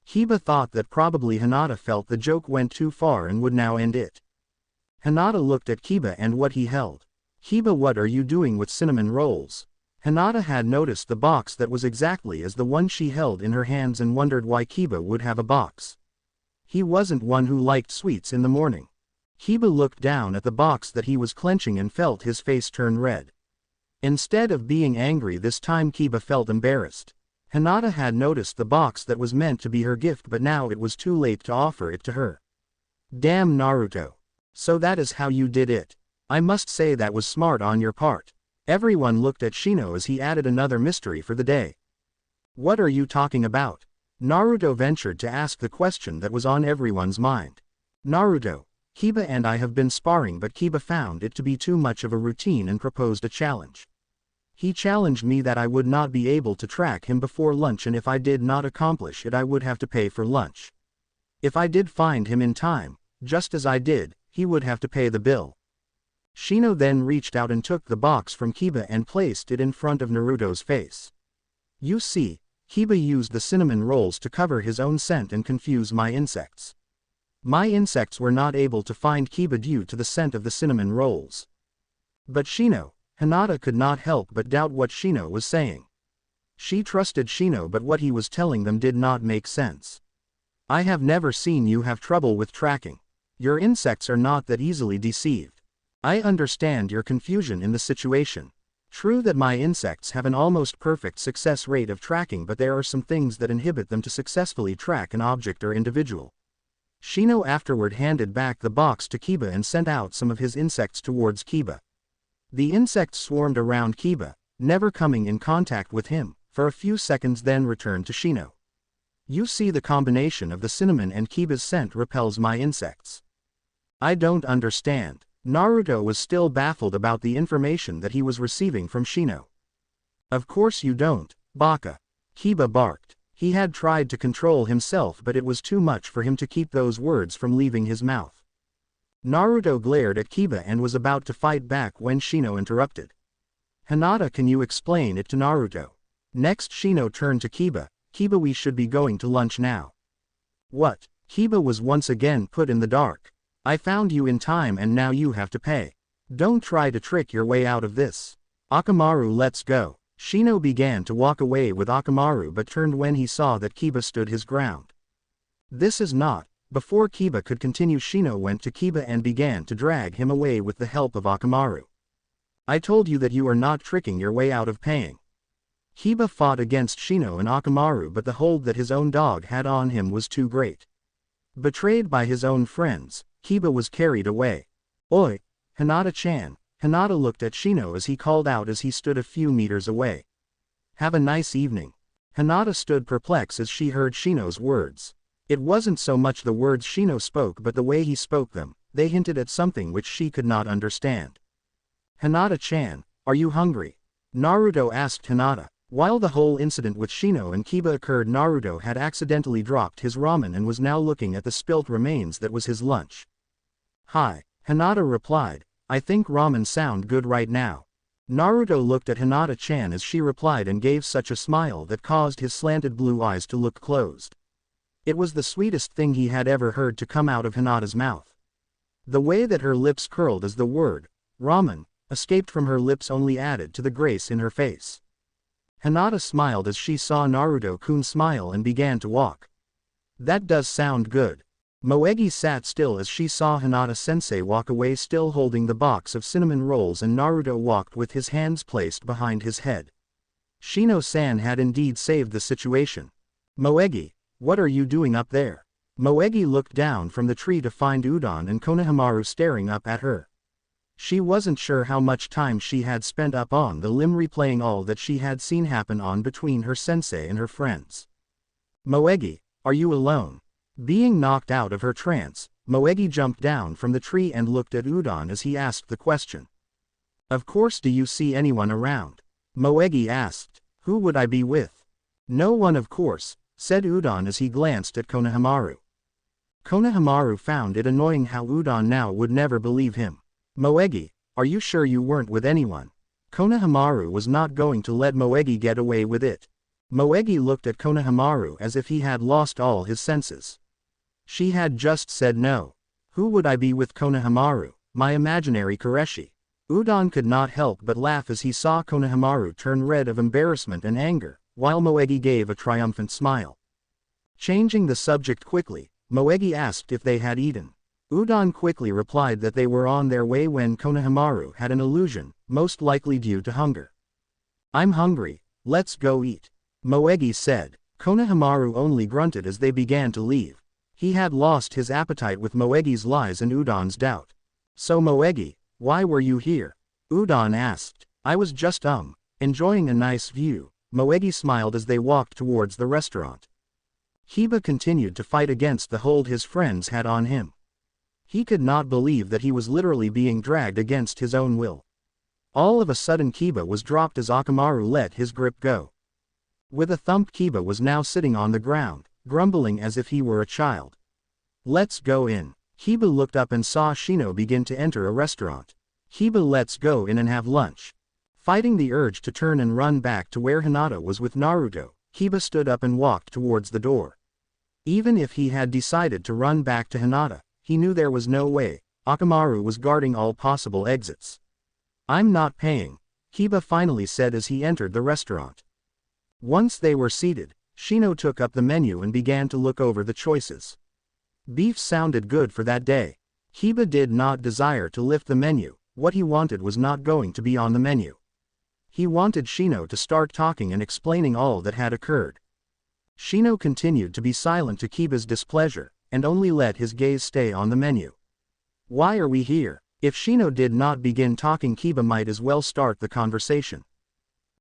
Hiba thought that probably Hinata felt the joke went too far and would now end it. Hinata looked at Kiba and what he held. Hiba, what are you doing with cinnamon rolls? Hinata had noticed the box that was exactly as the one she held in her hands and wondered why Kiba would have a box. He wasn't one who liked sweets in the morning. Hiba looked down at the box that he was clenching and felt his face turn red. Instead of being angry this time, Kiba felt embarrassed. Hinata had noticed the box that was meant to be her gift, but now it was too late to offer it to her. Damn, Naruto. So that is how you did it. I must say that was smart on your part. Everyone looked at Shino as he added another mystery for the day. What are you talking about? Naruto ventured to ask the question that was on everyone's mind. Naruto, Kiba and I have been sparring, but Kiba found it to be too much of a routine and proposed a challenge. He challenged me that I would not be able to track him before lunch, and if I did not accomplish it I would have to pay for lunch. If I did find him in time, just as I did, he would have to pay the bill. Shino then reached out and took the box from Kiba and placed it in front of Naruto's face. You see, Kiba used the cinnamon rolls to cover his own scent and confuse my insects. My insects were not able to find Kiba due to the scent of the cinnamon rolls. But Shino, Hinata could not help but doubt what Shino was saying. She trusted Shino, but what he was telling them did not make sense. I have never seen you have trouble with tracking. Your insects are not that easily deceived. I understand your confusion in the situation. True that my insects have an almost perfect success rate of tracking, but there are some things that inhibit them to successfully track an object or individual. Shino afterward handed back the box to Kiba and sent out some of his insects towards Kiba. The insects swarmed around Kiba, never coming in contact with him, for a few seconds, then returned to Shino. You see, the combination of the cinnamon and Kiba's scent repels my insects. I don't understand. Naruto was still baffled about the information that he was receiving from Shino. Of course you don't, Baka. Kiba barked. He had tried to control himself, but it was too much for him to keep those words from leaving his mouth. Naruto glared at Kiba and was about to fight back when Shino interrupted. Hinata, can you explain it to Naruto? Next Shino turned to Kiba. Kiba, we should be going to lunch now. What? Kiba was once again put in the dark. I found you in time and now you have to pay. Don't try to trick your way out of this. Akamaru, let's go. Shino began to walk away with Akamaru but turned when he saw that Kiba stood his ground. This is not. Before Kiba could continue, Shino went to Kiba and began to drag him away with the help of Akamaru. I told you that you are not tricking your way out of paying. Kiba fought against Shino and Akamaru, but the hold that his own dog had on him was too great. Betrayed by his own friends, Kiba was carried away. Oi, Hinata-chan. Hinata looked at Shino as he called out as he stood a few meters away. Have a nice evening. Hinata stood perplexed as she heard Shino's words. It wasn't so much the words Shino spoke but the way he spoke them. They hinted at something which she could not understand. Hinata-chan, are you hungry? Naruto asked Hinata. While the whole incident with Shino and Kiba occurred, Naruto had accidentally dropped his ramen and was now looking at the spilt remains that was his lunch. Hi, Hinata replied. I think ramen sound good right now. Naruto looked at Hinata-chan as she replied and gave such a smile that caused his slanted blue eyes to look closed. It was the sweetest thing he had ever heard to come out of Hinata's mouth. The way that her lips curled as the word, ramen, escaped from her lips only added to the grace in her face. Hinata smiled as she saw Naruto-kun smile and began to walk. That does sound good. Moegi sat still as she saw Hinata-sensei walk away still holding the box of cinnamon rolls, and Naruto walked with his hands placed behind his head. Shino-san had indeed saved the situation. Moegi, what are you doing up there? Moegi looked down from the tree to find Udon and Konohamaru staring up at her. She wasn't sure how much time she had spent up on the limb replaying all that she had seen happen on between her sensei and her friends. Moegi, are you alone? Being knocked out of her trance, Moegi jumped down from the tree and looked at Udon as he asked the question. Of course, do you see anyone around? Moegi asked. Who would I be with? No one, of course, said Udon as he glanced at Konohamaru. Konohamaru found it annoying how Udon now would never believe him. Moegi, are you sure you weren't with anyone? Konohamaru was not going to let Moegi get away with it. Moegi looked at Konohamaru as if he had lost all his senses. She had just said no. Who would I be with Konohamaru, my imaginary Koreshi? Udon could not help but laugh as he saw Konohamaru turn red of embarrassment and anger, while Moegi gave a triumphant smile. Changing the subject quickly, Moegi asked if they had eaten. Udon quickly replied that they were on their way when Konohamaru had an illusion, most likely due to hunger. I'm hungry, let's go eat, Moegi said. Konohamaru only grunted as they began to leave. He had lost his appetite with Moegi's lies and Udon's doubt. So Moegi, why were you here? Udon asked. I was just enjoying a nice view, Moegi smiled as they walked towards the restaurant. Kiba continued to fight against the hold his friends had on him. He could not believe that he was literally being dragged against his own will. All of a sudden Kiba was dropped as Akamaru let his grip go. With a thump Kiba was now sitting on the ground, grumbling as if he were a child. Let's go in. Kiba looked up and saw Shino begin to enter a restaurant. Kiba, let's go in and have lunch. Fighting the urge to turn and run back to where Hinata was with Naruto, Kiba stood up and walked towards the door. Even if he had decided to run back to Hinata, he knew there was no way. Akamaru was guarding all possible exits. I'm not paying, Kiba finally said as he entered the restaurant. Once they were seated, Shino took up the menu and began to look over the choices. Beef sounded good for that day. Kiba did not desire to lift the menu. What he wanted was not going to be on the menu. He wanted Shino to start talking and explaining all that had occurred. Shino continued to be silent to Kiba's displeasure, and only let his gaze stay on the menu. Why are we here? If Shino did not begin talking, Kiba might as well start the conversation.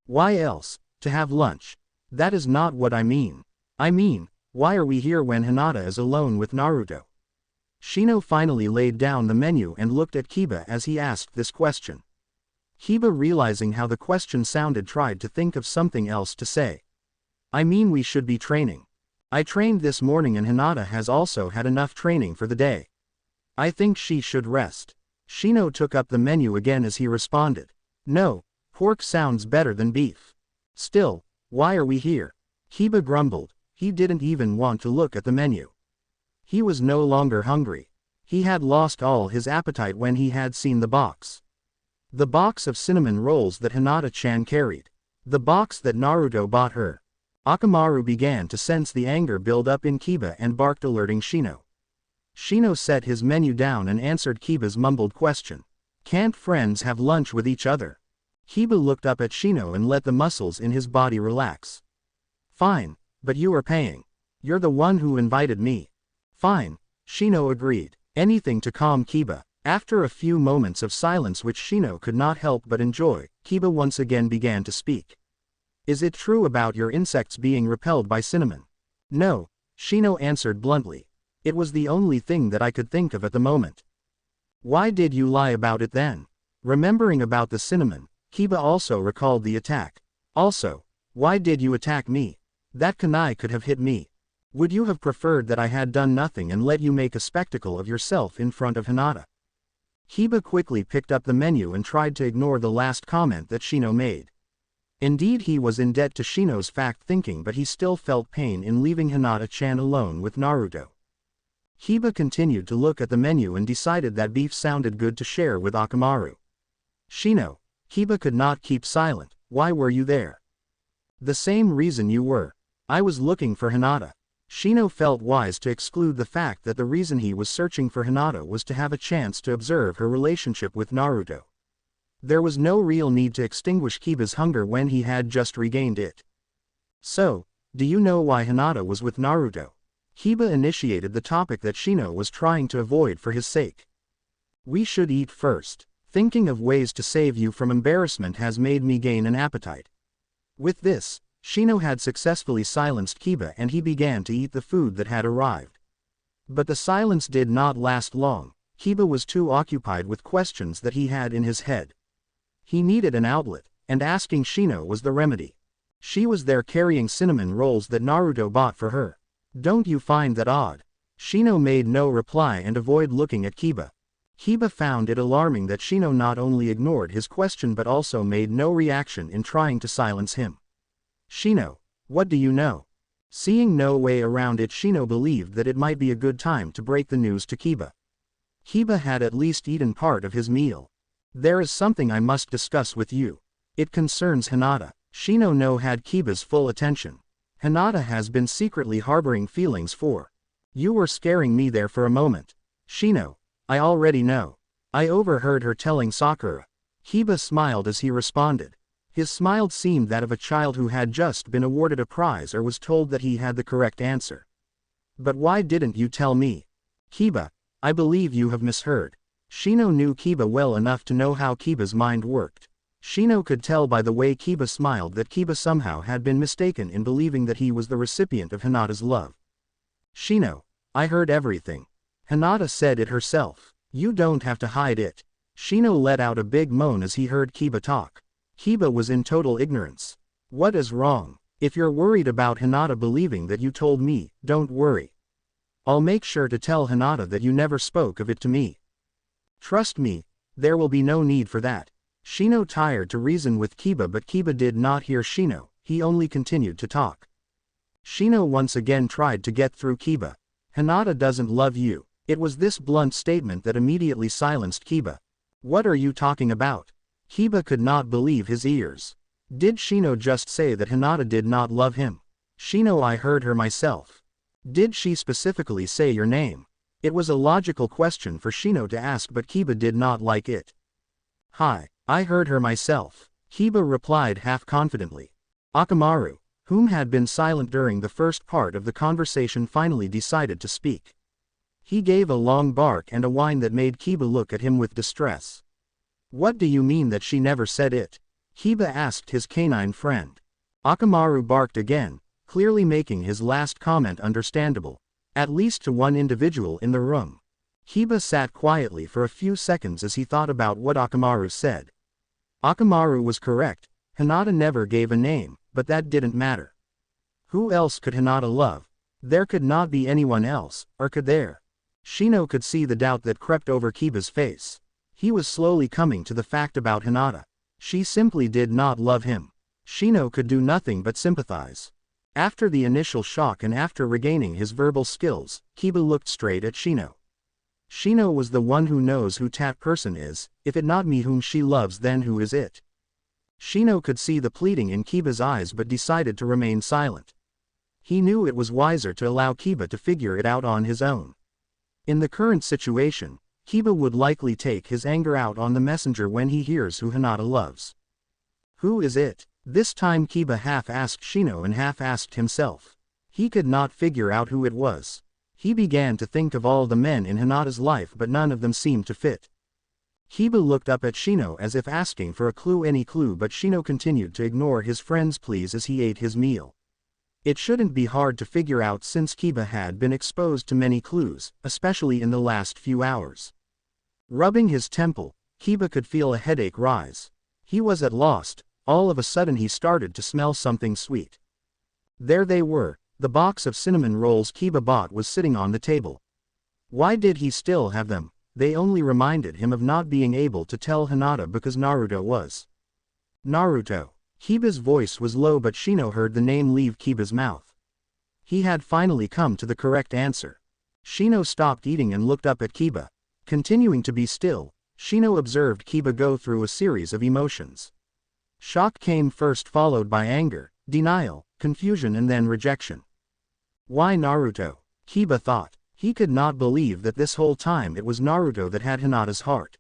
Why else? To have lunch. That is not what I mean. I mean, why are we here when Hinata is alone with Naruto? Shino finally laid down the menu and looked at Kiba as he asked this question. Kiba, realizing how the question sounded, tried to think of something else to say. I mean, we should be training. I trained this morning and Hinata has also had enough training for the day. I think she should rest. Shino took up the menu again as he responded. No, pork sounds better than beef. Still, why are we here? Kiba grumbled. He didn't even want to look at the menu. He was no longer hungry. He had lost all his appetite when he had seen the box. The box of cinnamon rolls that Hinata-chan carried. The box that Naruto bought her. Akamaru began to sense the anger build up in Kiba and barked, alerting Shino. Shino set his menu down and answered Kiba's mumbled question. Can't friends have lunch with each other? Kiba looked up at Shino and let the muscles in his body relax. Fine, but you are paying. You're the one who invited me. Fine, Shino agreed. Anything to calm Kiba. After a few moments of silence which Shino could not help but enjoy, Kiba once again began to speak. Is it true about your insects being repelled by cinnamon? No, Shino answered bluntly. It was the only thing that I could think of at the moment. Why did you lie about it then? Remembering about the cinnamon, Kiba also recalled the attack. Also, why did you attack me? That kunai could have hit me. Would you have preferred that I had done nothing and let you make a spectacle of yourself in front of Hinata? Kiba quickly picked up the menu and tried to ignore the last comment that Shino made. Indeed, he was in debt to Shino's fact-thinking, but he still felt pain in leaving Hinata-chan alone with Naruto. Kiba continued to look at the menu and decided that beef sounded good to share with Akamaru. Shino, Kiba could not keep silent. Why were you there? The same reason you were. I was looking for Hinata. Shino felt wise to exclude the fact that the reason he was searching for Hinata was to have a chance to observe her relationship with Naruto. There was no real need to extinguish Kiba's hunger when he had just regained it. So, do you know why Hinata was with Naruto? Kiba initiated the topic that Shino was trying to avoid for his sake. We should eat first. Thinking of ways to save you from embarrassment has made me gain an appetite. With this, Shino had successfully silenced Kiba and he began to eat the food that had arrived. But the silence did not last long. Kiba was too occupied with questions that he had in his head. He needed an outlet, and asking Shino was the remedy. She was there carrying cinnamon rolls that Naruto bought for her. Don't you find that odd? Shino made no reply and avoided looking at Kiba. Hiba found it alarming that Shino not only ignored his question but also made no reaction in trying to silence him. Shino, what do you know? Seeing no way around it, Shino believed that it might be a good time to break the news to Hiba. Hiba had at least eaten part of his meal. There is something I must discuss with you. It concerns Hinata. Shino no had Kiba's full attention. Hinata has been secretly harboring feelings for. You were scaring me there for a moment. Shino, I already know. I overheard her telling Sakura. Hiba smiled as he responded. His smile seemed that of a child who had just been awarded a prize or was told that he had the correct answer. But why didn't you tell me? Hiba, I believe you have misheard. Shino knew Hiba well enough to know how Hiba's mind worked. Shino could tell by the way Hiba smiled that Hiba somehow had been mistaken in believing that he was the recipient of Hinata's love. Shino, I heard everything. Hinata said it herself. You don't have to hide it. Shino let out a big moan as he heard Hiba talk. Hiba was in total ignorance. What is wrong? If you're worried about Hinata believing that you told me, don't worry. I'll make sure to tell Hinata that you never spoke of it to me. Trust me, there will be no need for that. Shino tried to reason with Hiba, but Hiba did not hear Shino, he only continued to talk. Shino once again tried to get through Hiba. Hinata doesn't love you. It was this blunt statement that immediately silenced Hiba. What are you talking about? Hiba could not believe his ears. Did Shino just say that Hinata did not love him? Shino, I heard her myself. Did she specifically say your name? It was a logical question for Shino to ask, but Hiba did not like it. Hi, I heard her myself. Hiba replied half confidently. Akamaru, whom had been silent during the first part of the conversation, finally decided to speak. He gave a long bark and a whine that made Hiba look at him with distress. What do you mean that she never said it? Hiba asked his canine friend. Akamaru barked again, clearly making his last comment understandable, at least to one individual in the room. Hiba sat quietly for a few seconds as he thought about what Akamaru said. Akamaru was correct. Hinata never gave a name, but that didn't matter. Who else could Hinata love? There could not be anyone else, or could there? Shino could see the doubt that crept over Hiba's face. He was slowly coming to the fact about Hinata. She simply did not love him. Shino could do nothing but sympathize. After the initial shock and after regaining his verbal skills, Hiba looked straight at Shino. Shino was the one who knows who that person is. If it not me whom she loves, then who is it? Shino could see the pleading in Hiba's eyes but decided to remain silent. He knew it was wiser to allow Hiba to figure it out on his own. In the current situation, Hiba would likely take his anger out on the messenger when he hears who Hinata loves. Who is it? This time Hiba half asked Shino and half asked himself. He could not figure out who it was. He began to think of all the men in Hinata's life, but none of them seemed to fit. Hiba looked up at Shino as if asking for a clue, any clue, but Shino continued to ignore his friend's pleas as he ate his meal. It shouldn't be hard to figure out since Hiba had been exposed to many clues, especially in the last few hours. Rubbing his temple, Hiba could feel a headache rise. He was at lost. All of a sudden he started to smell something sweet. There they were. The box of cinnamon rolls Hiba bought was sitting on the table. Why did he still have them? They only reminded him of not being able to tell Hinata because Naruto was. Naruto. Hiba's voice was low, but Shino heard the name leave Hiba's mouth. He had finally come to the correct answer. Shino stopped eating and looked up at Hiba. Continuing to be still, Shino observed Hiba go through a series of emotions. Shock came first, followed by anger, denial, confusion, and then rejection. Why Naruto? Hiba thought. He could not believe that this whole time it was Naruto that had Hinata's heart.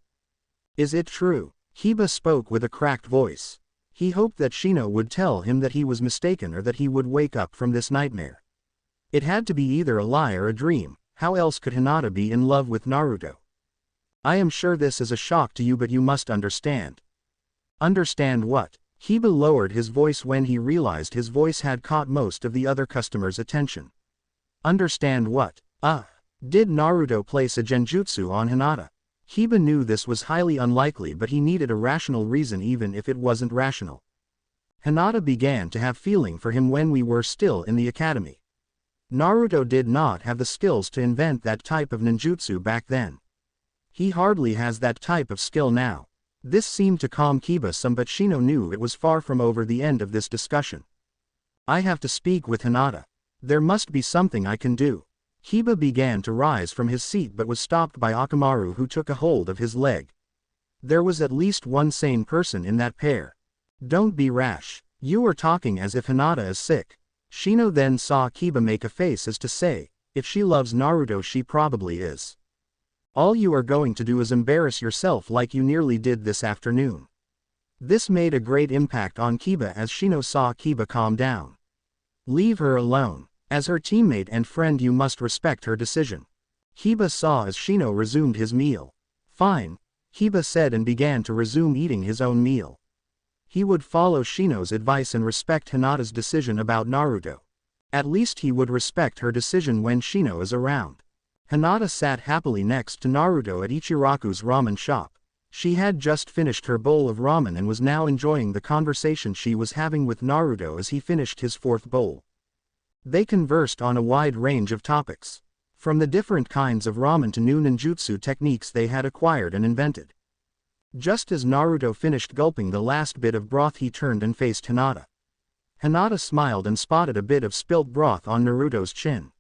Is it true? Hiba spoke with a cracked voice. He hoped that Shino would tell him that he was mistaken or that he would wake up from this nightmare. It had to be either a lie or a dream. How else could Hinata be in love with Naruto? I am sure this is a shock to you, but you must understand. Understand what? Hiba lowered his voice when he realized his voice had caught most of the other customers' attention. Understand what? Did Naruto place a genjutsu on Hinata? Hiba knew this was highly unlikely, but he needed a rational reason even if it wasn't rational. Hinata began to have feeling for him when we were still in the academy. Naruto did not have the skills to invent that type of ninjutsu back then. He hardly has that type of skill now. This seemed to calm Kiba some, but Shino knew it was far from over the end of this discussion. I have to speak with Hinata. There must be something I can do. Kiba began to rise from his seat but was stopped by Akamaru, who took a hold of his leg. There was at least one sane person in that pair. Don't be rash. You are talking as if Hinata is sick. Shino then saw Kiba make a face as to say, if she loves Naruto she probably is. All you are going to do is embarrass yourself like you nearly did this afternoon. This made a great impact on Kiba as Shino saw Kiba calm down. Leave her alone. As her teammate and friend you must respect her decision. Kiba saw as Shino resumed his meal. Fine, Kiba said and began to resume eating his own meal. He would follow Shino's advice and respect Hinata's decision about Naruto. At least he would respect her decision when Shino is around. Hinata sat happily next to Naruto at Ichiraku's ramen shop. She had just finished her bowl of ramen and was now enjoying the conversation she was having with Naruto as he finished his fourth bowl. They conversed on a wide range of topics. From the different kinds of ramen to new ninjutsu techniques they had acquired and invented. Just as Naruto finished gulping the last bit of broth he turned and faced Hinata. Hinata smiled and spotted a bit of spilt broth on Naruto's chin.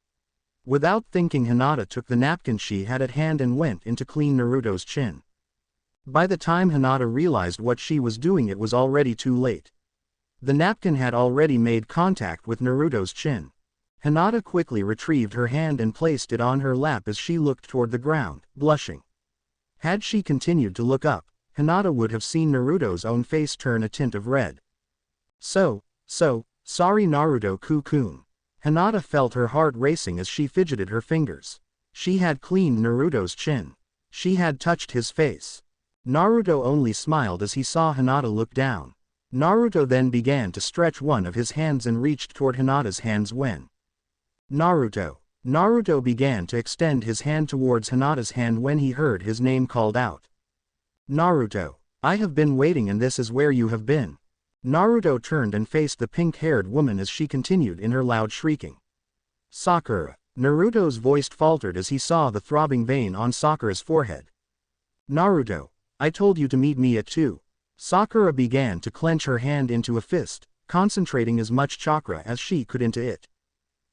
Without thinking, Hinata took the napkin she had at hand and went in to clean Naruto's chin. By the time Hinata realized what she was doing it was already too late. The napkin had already made contact with Naruto's chin. Hinata quickly retrieved her hand and placed it on her lap as she looked toward the ground, blushing. Had she continued to look up, Hinata would have seen Naruto's own face turn a tint of red. Sorry Naruto-kun. Hinata felt her heart racing as she fidgeted her fingers. She had cleaned Naruto's chin. She had touched his face. Naruto only smiled as he saw Hinata look down. Naruto then began to stretch one of his hands and reached toward Hinata's hands when Naruto began to extend his hand towards Hinata's hand when he heard his name called out. Naruto, I have been waiting and this is where you have been. Naruto turned and faced the pink-haired woman as she continued in her loud shrieking. Sakura. Naruto's voice faltered as he saw the throbbing vein on Sakura's forehead. Naruto, I told you to meet me at 2. Sakura began to clench her hand into a fist, concentrating as much chakra as she could into it.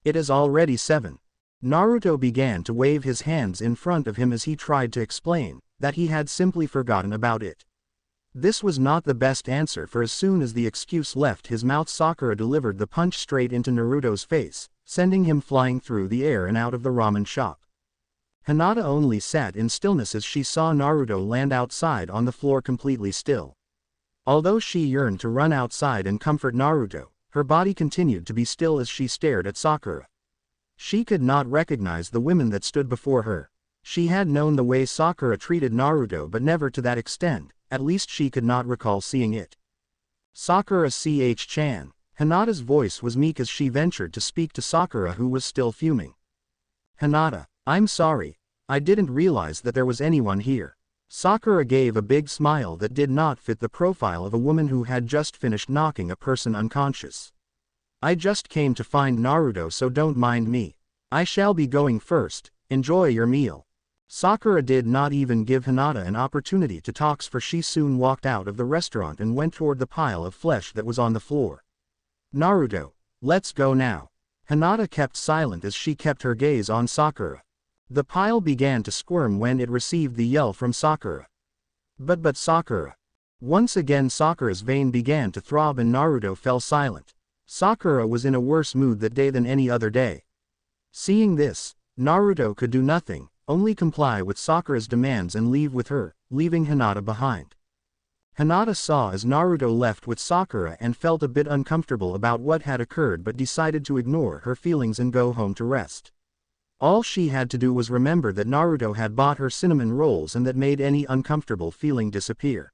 It is already 7. Naruto began to wave his hands in front of him as he tried to explain that he had simply forgotten about it. This was not the best answer, for as soon as the excuse left his mouth, Sakura delivered the punch straight into Naruto's face, sending him flying through the air and out of the ramen shop. Hinata only sat in stillness as she saw Naruto land outside on the floor completely still. Although she yearned to run outside and comfort Naruto, her body continued to be still as she stared at Sakura. She could not recognize the women that stood before her. She had known the way Sakura treated Naruto but never to that extent, at least she could not recall seeing it. Sakura-chan. Hinata's voice was meek as she ventured to speak to Sakura, who was still fuming. Hinata, I'm sorry, I didn't realize that there was anyone here. Sakura gave a big smile that did not fit the profile of a woman who had just finished knocking a person unconscious. I just came to find Naruto, so don't mind me. I shall be going first, enjoy your meal. Sakura did not even give Hinata an opportunity to talk, for she soon walked out of the restaurant and went toward the pile of flesh that was on the floor. Naruto, let's go now. Hinata kept silent as she kept her gaze on Sakura. The pile began to squirm when it received the yell from Sakura. But Sakura. Once again Sakura's vein began to throb and Naruto fell silent. Sakura was in a worse mood that day than any other day. Seeing this, Naruto could do nothing, only comply with Sakura's demands and leave with her, leaving Hinata behind. Hinata saw as Naruto left with Sakura and felt a bit uncomfortable about what had occurred, but decided to ignore her feelings and go home to rest. All she had to do was remember that Naruto had bought her cinnamon rolls and that made any uncomfortable feeling disappear.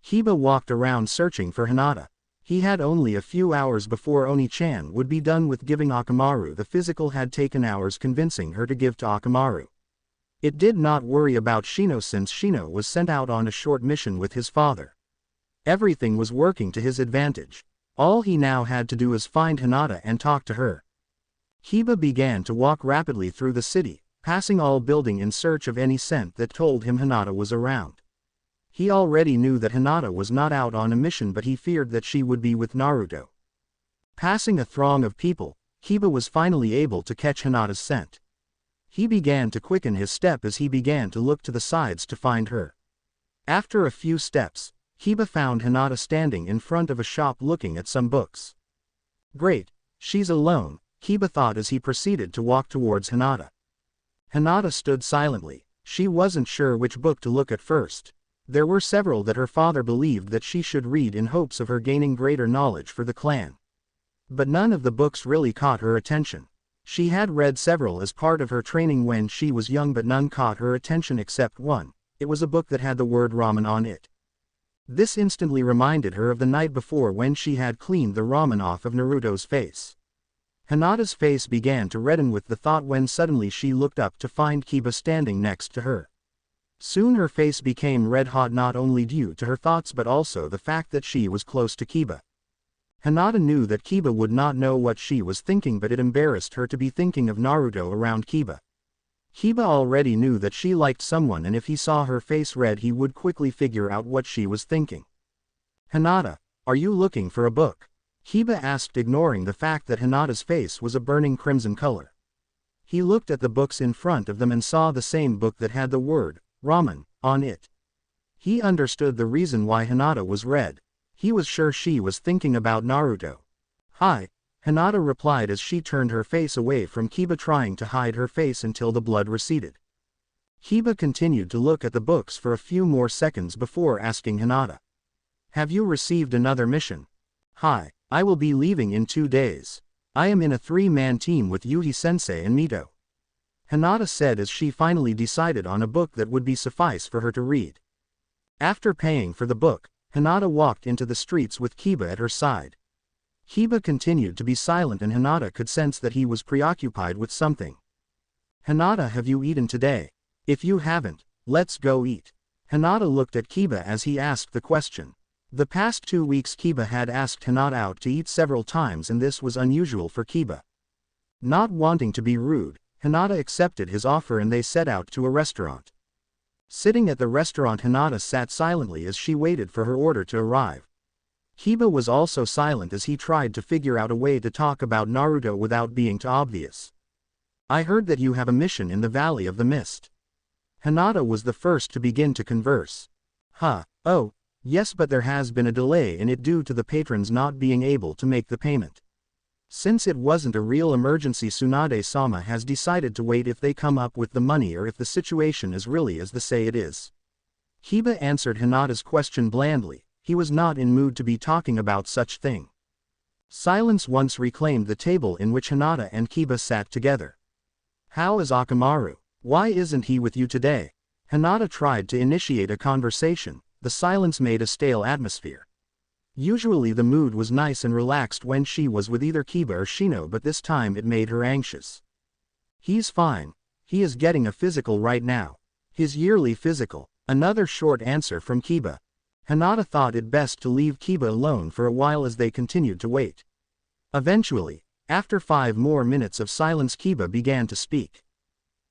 Kiba walked around searching for Hinata. He had only a few hours before Oni-chan would be done with giving Akamaru the physical had taken hours convincing her to give to Akamaru. It did not worry about Shino since Shino was sent out on a short mission with his father. Everything was working to his advantage. All he now had to do is find Hinata and talk to her. Kiba began to walk rapidly through the city, passing all building in search of any scent that told him Hinata was around. He already knew that Hinata was not out on a mission, but he feared that she would be with Naruto. Passing a throng of people, Kiba was finally able to catch Hinata's scent. He began to quicken his step as he began to look to the sides to find her. After a few steps, Kiba found Hinata standing in front of a shop looking at some books. Great, she's alone, Kiba thought as he proceeded to walk towards Hinata. Hinata stood silently. She wasn't sure which book to look at first. There were several that her father believed that she should read in hopes of her gaining greater knowledge for the clan. But none of the books really caught her attention. She had read several as part of her training when she was young, but none caught her attention except one. It was a book that had the word ramen on it. This instantly reminded her of the night before when she had cleaned the ramen off of Naruto's face. Hinata's face began to redden with the thought when suddenly she looked up to find Kiba standing next to her. Soon her face became red-hot, not only due to her thoughts but also the fact that she was close to Kiba. Hinata knew that Kiba would not know what she was thinking, but it embarrassed her to be thinking of Naruto around Kiba. Kiba already knew that she liked someone, and if he saw her face red he would quickly figure out what she was thinking. "Hinata, are you looking for a book?" Kiba asked, ignoring the fact that Hinata's face was a burning crimson color. He looked at the books in front of them and saw the same book that had the word ramen on it. He understood the reason why Hinata was red. He was sure she was thinking about Naruto. "Hi," Hinata replied as she turned her face away from Kiba, trying to hide her face until the blood receded. Kiba continued to look at the books for a few more seconds before asking Hinata, "Have you received another mission?" "Hi, I will be leaving in 2 days. I am in a 3-man team with Yuhi-sensei and Mito," Hinata said as she finally decided on a book that would be suffice for her to read. After paying for the book, Hinata walked into the streets with Kiba at her side. Kiba continued to be silent and Hinata could sense that he was preoccupied with something. "Hinata, have you eaten today? If you haven't, let's go eat." Hinata looked at Kiba as he asked the question. The past 2 weeks Kiba had asked Hinata out to eat several times, and this was unusual for Kiba. Not wanting to be rude, Hinata accepted his offer and they set out to a restaurant. Sitting at the restaurant, Hinata sat silently as she waited for her order to arrive. Kiba was also silent as he tried to figure out a way to talk about Naruto without being too obvious. "I heard that you have a mission in the Valley of the Mist." Hinata was the first to begin to converse. Oh, yes, but there has been a delay in it due to the patrons not being able to make the payment. Since it wasn't a real emergency, Tsunade-sama has decided to wait if they come up with the money or if the situation is really as they say it is." Kiba answered Hinata's question blandly. He was not in mood to be talking about such thing. Silence once reclaimed the table in which Hinata and Kiba sat together. "How is Akamaru? Why isn't he with you today?" Hinata tried to initiate a conversation. The silence made a stale atmosphere. Usually the mood was nice and relaxed when she was with either Kiba or Shino, but this time it made her anxious. "He's fine. He is getting a physical right now. His yearly physical." Another short answer from Kiba. Hinata thought it best to leave Kiba alone for a while as they continued to wait. Eventually, after 5 more minutes of silence, Kiba began to speak.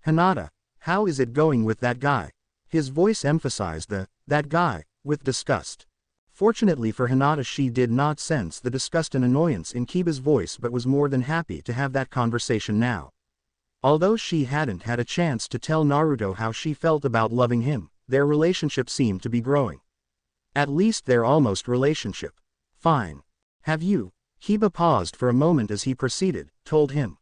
"Hinata, how is it going with that guy?" His voice emphasized the "that guy" with disgust. Fortunately for Hinata, she did not sense the disgust and annoyance in Kiba's voice but was more than happy to have that conversation now. Although she hadn't had a chance to tell Naruto how she felt about loving him, their relationship seemed to be growing. At least their almost relationship. "Fine. Have you?" Kiba paused for a moment as he proceeded, told him.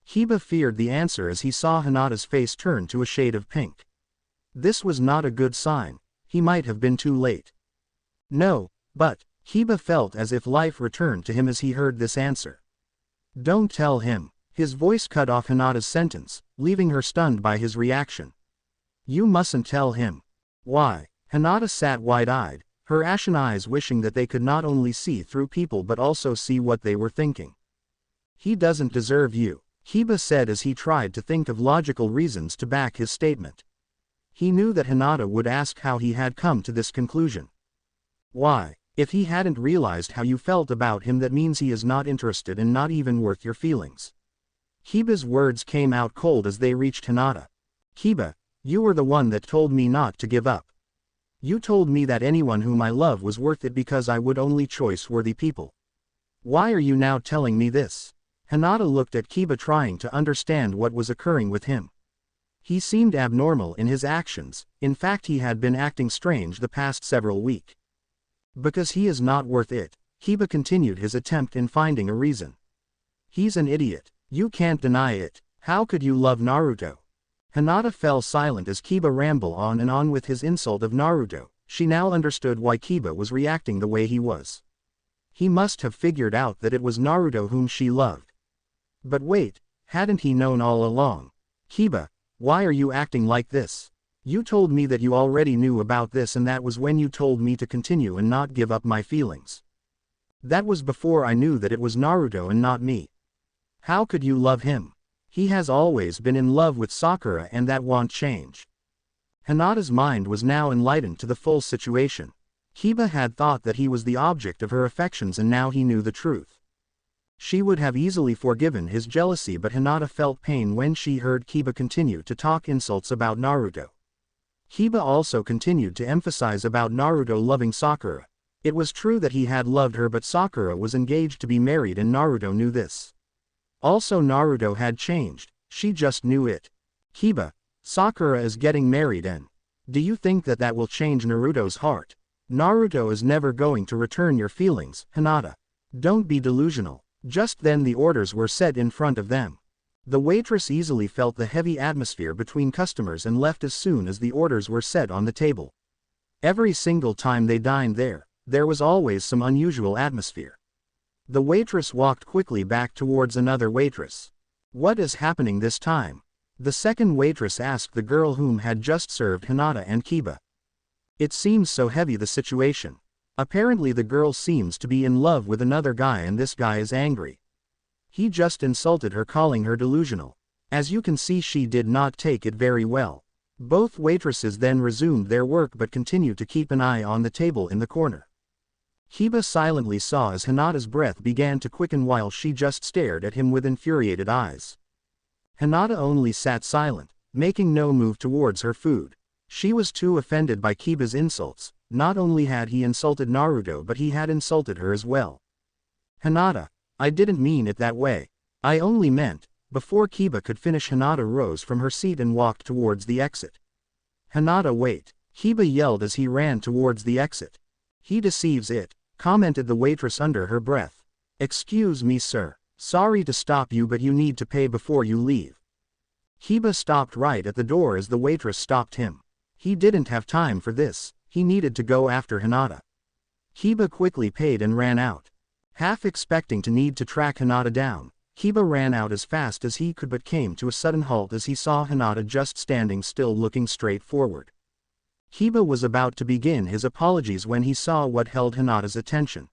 Kiba feared the answer as he saw Hinata's face turn to a shade of pink. This was not a good sign. He might have been too late. "No, but," Kiba felt as if life returned to him as he heard this answer. "Don't tell him." His voice cut off Hinata's sentence, leaving her stunned by his reaction. "You mustn't tell him." "Why?" Hinata sat wide-eyed, her ashen eyes wishing that they could not only see through people but also see what they were thinking. "He doesn't deserve you," Kiba said as he tried to think of logical reasons to back his statement. He knew that Hinata would ask how he had come to this conclusion. "Why? If he hadn't realized how you felt about him, that means he is not interested and not even worth your feelings." Kiba's words came out cold as they reached Hinata. Kiba, you were the one that told me not to give up. You told me that anyone whom I love was worth it because I would only choose worthy people. Why are you now telling me this? Hinata looked at Kiba trying to understand what was occurring with him. He seemed abnormal in his actions, in fact he had been acting strange the past several weeks. Because he is not worth it, Kiba continued his attempt in finding a reason. He's an idiot, you can't deny it, how could you love Naruto? Hinata fell silent as Kiba rambled on and on with his insult of Naruto. She now understood why Kiba was reacting the way he was. He must have figured out that it was Naruto whom she loved. But wait, hadn't he known all along? Kiba, why are you acting like this? You told me that you already knew about this and that was when you told me to continue and not give up my feelings. That was before I knew that it was Naruto and not me. How could you love him? He has always been in love with Sakura and that won't change. Hinata's mind was now enlightened to the full situation. Kiba had thought that he was the object of her affections and now he knew the truth. She would have easily forgiven his jealousy but Hinata felt pain when she heard Kiba continue to talk insults about Naruto. Kiba also continued to emphasize about Naruto loving Sakura. It was true that he had loved her but Sakura was engaged to be married and Naruto knew this. Also Naruto had changed, she just knew it. Kiba, Sakura is getting married and do you think that that will change Naruto's heart? Naruto is never going to return your feelings, Hinata. Don't be delusional. Just then the orders were set in front of them. The waitress easily felt the heavy atmosphere between customers and left as soon as the orders were set on the table. Every single time they dined there was always some unusual atmosphere. The waitress walked quickly back towards another waitress. What is happening this time? The second waitress asked the girl whom had just served Hinata and Kiba. It seems so heavy the situation. Apparently the girl seems to be in love with another guy and this guy is angry. He just insulted her calling her delusional. As you can see she did not take it very well. Both waitresses then resumed their work but continued to keep an eye on the table in the corner. Kiba silently saw as Hinata's breath began to quicken while she just stared at him with infuriated eyes. Hinata only sat silent, making no move towards her food. She was too offended by Kiba's insults. Not only had he insulted Naruto but he had insulted her as well. Hinata, I didn't mean it that way. I only meant, before Kiba could finish Hinata rose from her seat and walked towards the exit. Hinata wait, Kiba yelled as he ran towards the exit. He deceives it, commented the waitress under her breath. Excuse me sir, sorry to stop you but you need to pay before you leave. Kiba stopped right at the door as the waitress stopped him. He didn't have time for this, he needed to go after Hinata. Kiba quickly paid and ran out. Half expecting to need to track Hinata down, Kiba ran out as fast as he could but came to a sudden halt as he saw Hinata just standing still looking straight forward. Kiba was about to begin his apologies when he saw what held Hinata's attention.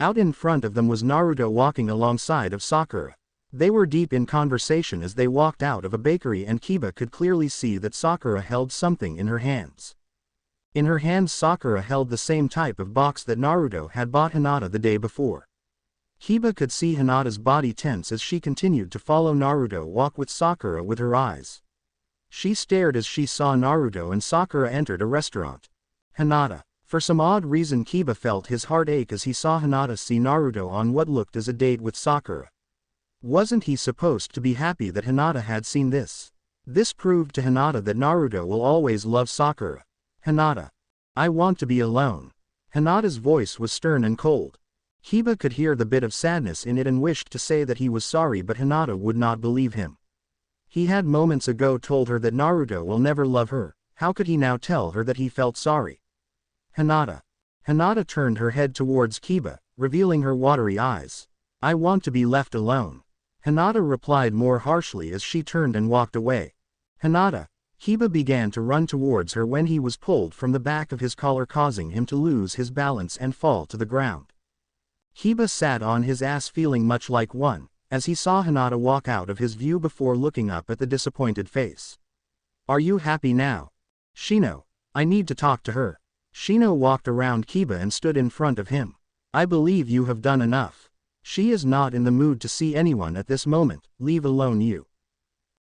Out in front of them was Naruto walking alongside of Sakura. They were deep in conversation as they walked out of a bakery and Kiba could clearly see that Sakura held something in her hands. In her hands Sakura held the same type of box that Naruto had bought Hinata the day before. Kiba could see Hinata's body tense as she continued to follow Naruto walk with Sakura with her eyes. She stared as she saw Naruto and Sakura entered a restaurant. Hinata. For some odd reason Kiba felt his heart ache as he saw Hinata see Naruto on what looked as a date with Sakura. Wasn't he supposed to be happy that Hinata had seen this? This proved to Hinata that Naruto will always love Sakura. Hinata. I want to be alone. Hinata's voice was stern and cold. Kiba could hear the bit of sadness in it and wished to say that he was sorry but Hinata would not believe him. He had moments ago told her that Naruto will never love her, how could he now tell her that he felt sorry? Hinata. Hinata turned her head towards Kiba, revealing her watery eyes. I want to be left alone. Hinata replied more harshly as she turned and walked away. Hinata. Kiba began to run towards her when he was pulled from the back of his collar causing him to lose his balance and fall to the ground. Kiba sat on his ass feeling much like one, as he saw Hinata walk out of his view before looking up at the disappointed face. Are you happy now? Shino. I need to talk to her. Shino walked around Kiba and stood in front of him. I believe you have done enough. She is not in the mood to see anyone at this moment, leave alone you.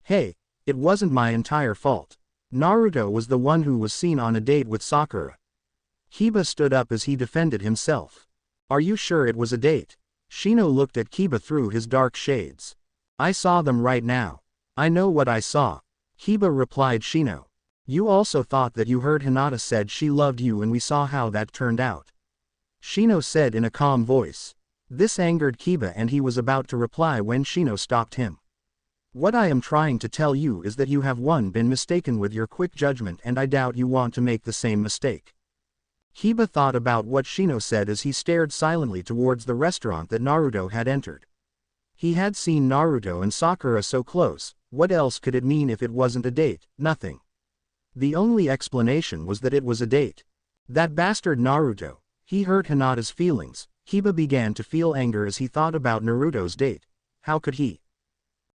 Hey, it wasn't my entire fault. Naruto was the one who was seen on a date with Sakura. Kiba stood up as he defended himself. Are you sure it was a date? Shino looked at Kiba through his dark shades. I saw them right now. I know what I saw. Kiba replied. Shino. You also thought that you heard Hinata said she loved you and we saw how that turned out. Shino said in a calm voice. This angered Kiba and he was about to reply when Shino stopped him. What I am trying to tell you is that you have been mistaken with your quick judgment and I doubt you want to make the same mistake. Kiba thought about what Shino said as he stared silently towards the restaurant that Naruto had entered. He had seen Naruto and Sakura so close, what else could it mean if it wasn't a date? Nothing. The only explanation was that it was a date. That bastard Naruto, he hurt Hinata's feelings. Kiba began to feel anger as he thought about Naruto's date. How could he?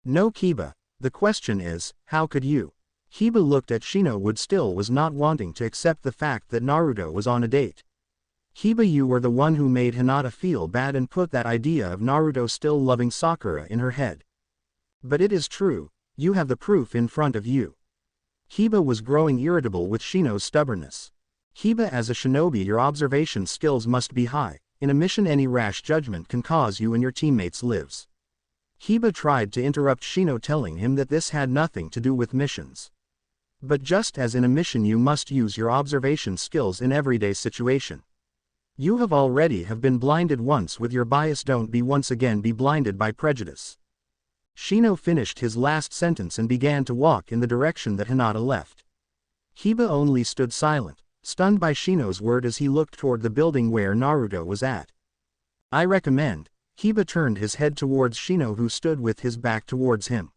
No Kiba, the question is, how could you? Kiba looked at Shino would still was not wanting to accept the fact that Naruto was on a date. Kiba, you were the one who made Hinata feel bad and put that idea of Naruto still loving Sakura in her head. But it is true, you have the proof in front of you. Kiba was growing irritable with Shino's stubbornness. Kiba, as a shinobi your observation skills must be high. In a mission any rash judgment can cause you and your teammates' lives. Kiba tried to interrupt Shino telling him that this had nothing to do with missions. But just as in a mission you must use your observation skills in everyday situation. You have already been blinded once with your bias, don't be once again be blinded by prejudice. Shino finished his last sentence and began to walk in the direction that Hinata left. Kiba only stood silent, stunned by Shino's word as he looked toward the building where Naruto was at. I recommend, Kiba turned his head towards Shino who stood with his back towards him.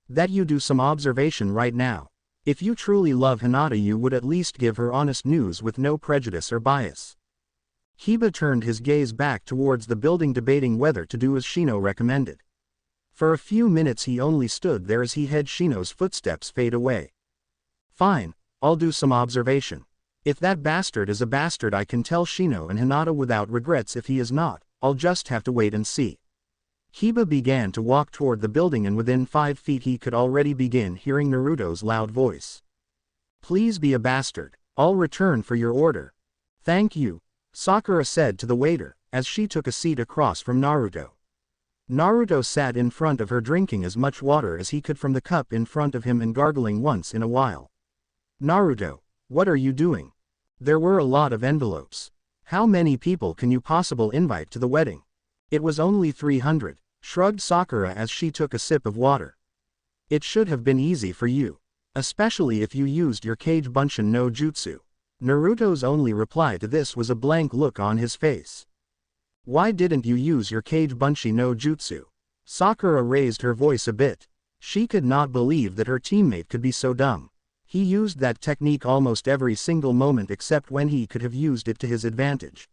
That you do some observation right now. If you truly love Hinata you would at least give her honest news with no prejudice or bias. Kiba turned his gaze back towards the building debating whether to do as Shino recommended. For a few minutes he only stood there as he had Shino's footsteps fade away. Fine, I'll do some observation. If that bastard is a bastard I can tell Shino and Hinata without regrets. If he is not, I'll just have to wait and see. Kiba began to walk toward the building and within 5 feet he could already begin hearing Naruto's loud voice. Please be a bastard, I'll return for your order. Thank you, Sakura said to the waiter, as she took a seat across from Naruto. Naruto sat in front of her drinking as much water as he could from the cup in front of him and gargling once in a while. Naruto, what are you doing? There were a lot of envelopes. How many people can you possibly invite to the wedding? It was only 300, shrugged Sakura as she took a sip of water. It should have been easy for you. Especially if you used your Kage Bunshin no Jutsu. Naruto's only reply to this was a blank look on his face. Why didn't you use your Kage Bunshin no Jutsu? Sakura raised her voice a bit. She could not believe that her teammate could be so dumb. He used that technique almost every single moment except when he could have used it to his advantage.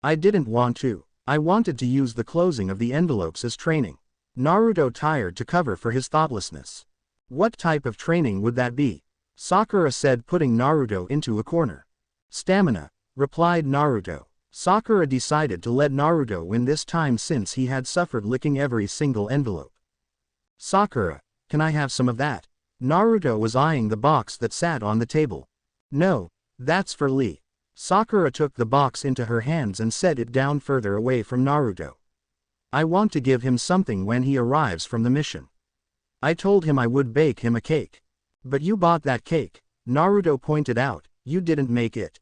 I didn't want to. I wanted to use the closing of the envelopes as training. Naruto tired to cover for his thoughtlessness. What type of training would that be? Sakura said, putting Naruto into a corner. Stamina, replied Naruto. Sakura decided to let Naruto win this time since he had suffered licking every single envelope. Sakura, can I have some of that? Naruto was eyeing the box that sat on the table. No, that's for Lee. Sakura took the box into her hands and set it down further away from Naruto. I want to give him something when he arrives from the mission. I told him I would bake him a cake. But you bought that cake, Naruto pointed out. You didn't make it.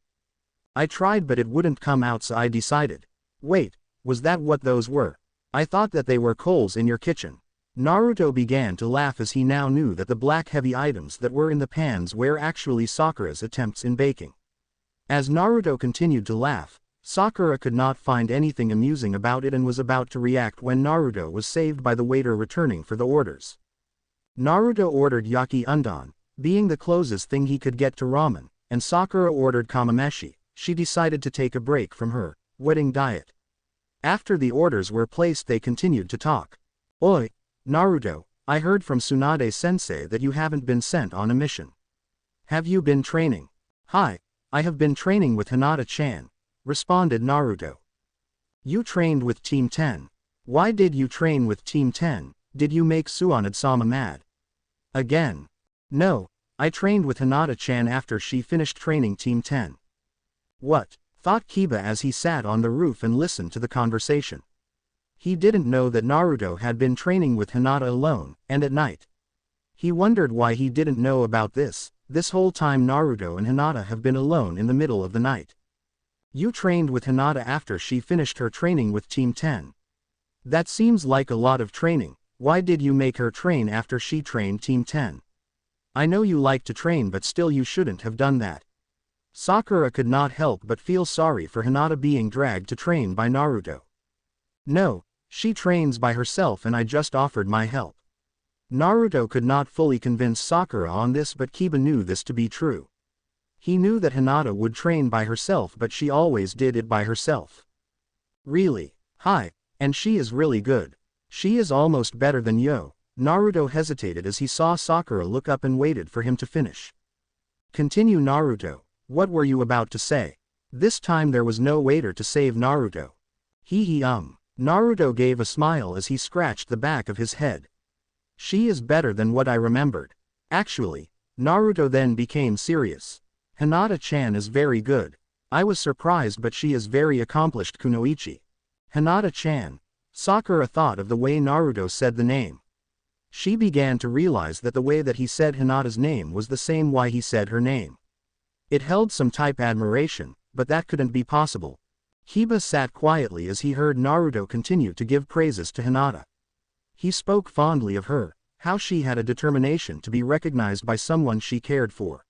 I tried but it wouldn't come out, so I decided. Wait, was that what those were? I thought that they were coals in your kitchen. Naruto began to laugh as he now knew that the black heavy items that were in the pans were actually Sakura's attempts in baking. As Naruto continued to laugh, Sakura could not find anything amusing about it and was about to react when Naruto was saved by the waiter returning for the orders. Naruto ordered yaki udon, being the closest thing he could get to ramen, and Sakura ordered kamameshi. She decided to take a break from her wedding diet. After the orders were placed they continued to talk. Oi, Naruto, I heard from Tsunade-sensei that you haven't been sent on a mission. Have you been training? Hi, I have been training with Hinata-chan, responded Naruto. You trained with Team 10. Why did you train with Team 10? Did you make Suanad-sama mad? Again. No, I trained with Hinata-chan after she finished training Team 10. What? Thought Kiba as he sat on the roof and listened to the conversation. He didn't know that Naruto had been training with Hinata alone, and at night. He wondered why he didn't know about this whole time Naruto and Hinata have been alone in the middle of the night. You trained with Hinata after she finished her training with Team 10. That seems like a lot of training. Why did you make her train after she trained Team 10? I know you like to train, but still you shouldn't have done that. Sakura could not help but feel sorry for Hinata being dragged to train by Naruto. No, she trains by herself and I just offered my help. Naruto could not fully convince Sakura on this, but Kiba knew this to be true. He knew that Hinata would train by herself, but she always did it by herself. Really? Hi, and she is really good. She is almost better than Yo. Naruto hesitated as he saw Sakura look up and waited for him to finish. Continue Naruto, what were you about to say? This time there was no waiter to save Naruto. Naruto gave a smile as he scratched the back of his head. She is better than what I remembered. Actually, Naruto then became serious. Hinata-chan is very good. I was surprised, but she is very accomplished. Kunoichi. Hinata-chan. Sakura thought of the way Naruto said the name. She began to realize that the way that he said Hinata's name was the same way he said her name. It held some type admiration, but that couldn't be possible. Kiba sat quietly as he heard Naruto continue to give praises to Hinata. He spoke fondly of her, how she had a determination to be recognized by someone she cared for.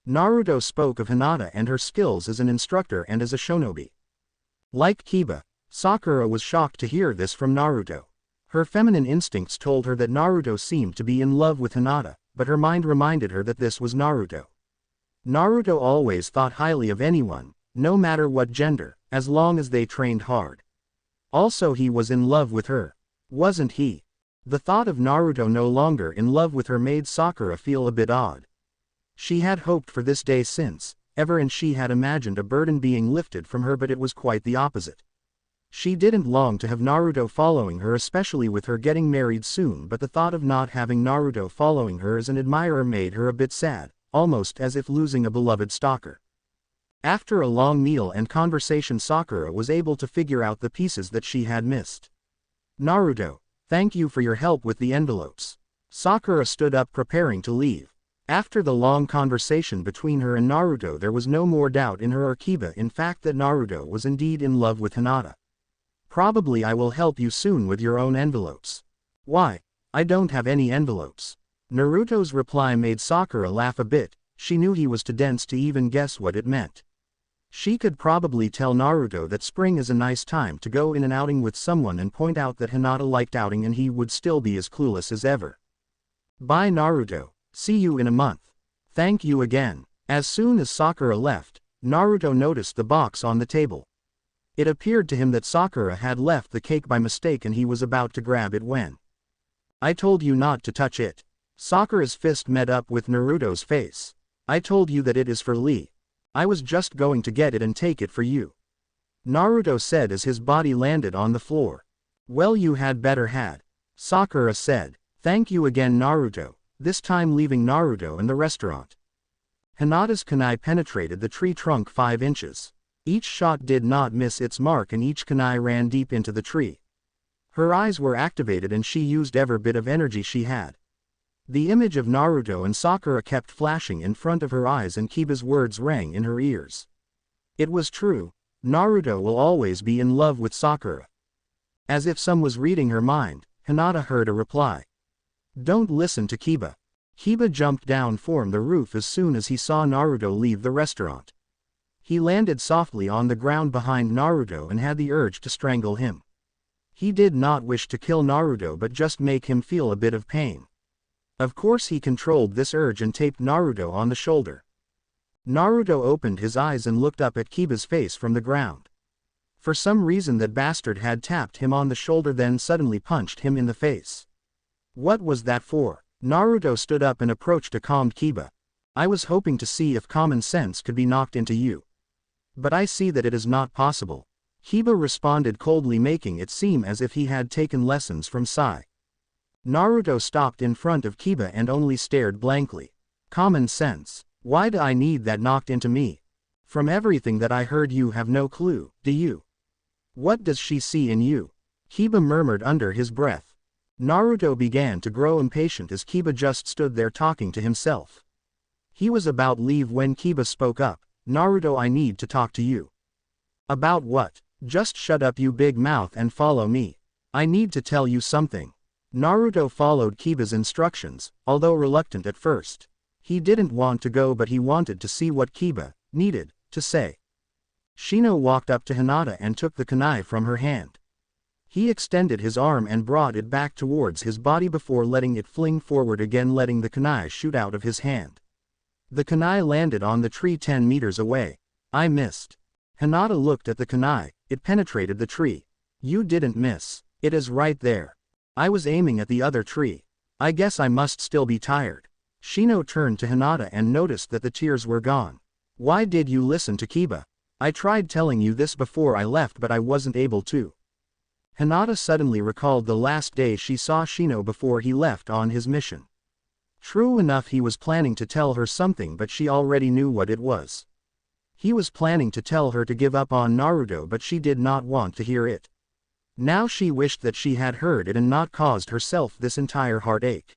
Naruto spoke of Hinata and her skills as an instructor and as a shinobi. Like Kiba, Sakura was shocked to hear this from Naruto. Her feminine instincts told her that Naruto seemed to be in love with Hinata, but her mind reminded her that this was Naruto. Naruto always thought highly of anyone, no matter what gender, as long as they trained hard. Also, he was in love with her. Wasn't he? The thought of Naruto no longer in love with her made Sakura feel a bit odd. She had hoped for this day since ever, and she had imagined a burden being lifted from her, but it was quite the opposite. She didn't long to have Naruto following her, especially with her getting married soon, but the thought of not having Naruto following her as an admirer made her a bit sad, almost as if losing a beloved stalker. After a long meal and conversation, Sakura was able to figure out the pieces that she had missed. Naruto, thank you for your help with the envelopes. Sakura stood up preparing to leave. After the long conversation between her and Naruto, there was no more doubt in her or Kiba in fact that Naruto was indeed in love with Hinata. Probably I will help you soon with your own envelopes. Why? I don't have any envelopes. Naruto's reply made Sakura laugh a bit. She knew he was too dense to even guess what it meant. She could probably tell Naruto that spring is a nice time to go in an outing with someone and point out that Hinata liked outing, and he would still be as clueless as ever. Bye Naruto, see you in a month. Thank you again. As soon as Sakura left, Naruto noticed the box on the table. It appeared to him that Sakura had left the cake by mistake and he was about to grab it when. I told you not to touch it. Sakura's fist met up with Naruto's face. I told you that it is for Lee. I was just going to get it and take it for you. Naruto said as his body landed on the floor. Well, you had better had. Sakura said. Thank you again Naruto, this time leaving Naruto in the restaurant. Hinata's kunai penetrated the tree trunk 5 inches. Each shot did not miss its mark and each kunai ran deep into the tree. Her eyes were activated and she used every bit of energy she had. The image of Naruto and Sakura kept flashing in front of her eyes and Kiba's words rang in her ears. It was true, Naruto will always be in love with Sakura. As if some was reading her mind, Hinata heard a reply. Don't listen to Kiba. Kiba jumped down from the roof as soon as he saw Naruto leave the restaurant. He landed softly on the ground behind Naruto and had the urge to strangle him. He did not wish to kill Naruto but just make him feel a bit of pain. Of course he controlled this urge and taped Naruto on the shoulder. Naruto opened his eyes and looked up at Kiba's face from the ground. For some reason that bastard had tapped him on the shoulder then suddenly punched him in the face. What was that for? Naruto stood up and approached a calmed Kiba. I was hoping to see if common sense could be knocked into you. But I see that it is not possible. Kiba responded coldly, making it seem as if he had taken lessons from Sai. Naruto stopped in front of Kiba and only stared blankly. Common sense. Why do I need that knocked into me? From everything that I heard, you have no clue, do you? What does she see in you? Kiba murmured under his breath. Naruto began to grow impatient as Kiba just stood there talking to himself. He was about to leave when Kiba spoke up. Naruto, I need to talk to you. About what? Just shut up, you big mouth, and follow me. I need to tell you something. Naruto followed Kiba's instructions, although reluctant at first. He didn't want to go, but he wanted to see what Kiba needed to say. Shino walked up to Hinata and took the kunai from her hand. He extended his arm and brought it back towards his body before letting it fling forward again, letting the kunai shoot out of his hand. The kunai landed on the tree 10 meters away. I missed. Hinata looked at the kunai. It penetrated the tree. You didn't miss. It is right there. I was aiming at the other tree. I guess I must still be tired. Shino turned to Hinata and noticed that the tears were gone. Why did you listen to Kiba? I tried telling you this before I left, but I wasn't able to. Hinata suddenly recalled the last day she saw Shino before he left on his mission. True enough, he was planning to tell her something, but she already knew what it was. He was planning to tell her to give up on Naruto, but she did not want to hear it. Now she wished that she had heard it and not caused herself this entire heartache.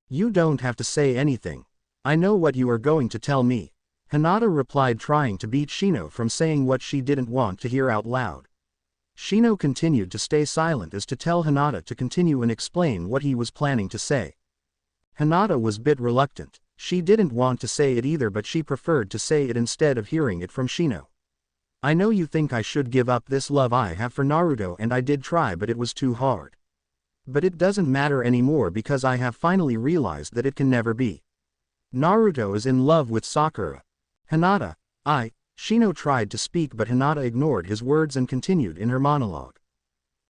You don't have to say anything. I know what you are going to tell me. Hinata replied, trying to beat Shino from saying what she didn't want to hear out loud. Shino continued to stay silent as to tell Hinata to continue and explain what he was planning to say. Hinata was a bit reluctant. She didn't want to say it either, but she preferred to say it instead of hearing it from Shino. I know you think I should give up this love I have for Naruto, and I did try, but it was too hard. But it doesn't matter anymore because I have finally realized that it can never be. Naruto is in love with Sakura. Hinata, Shino tried to speak, but Hinata ignored his words and continued in her monologue.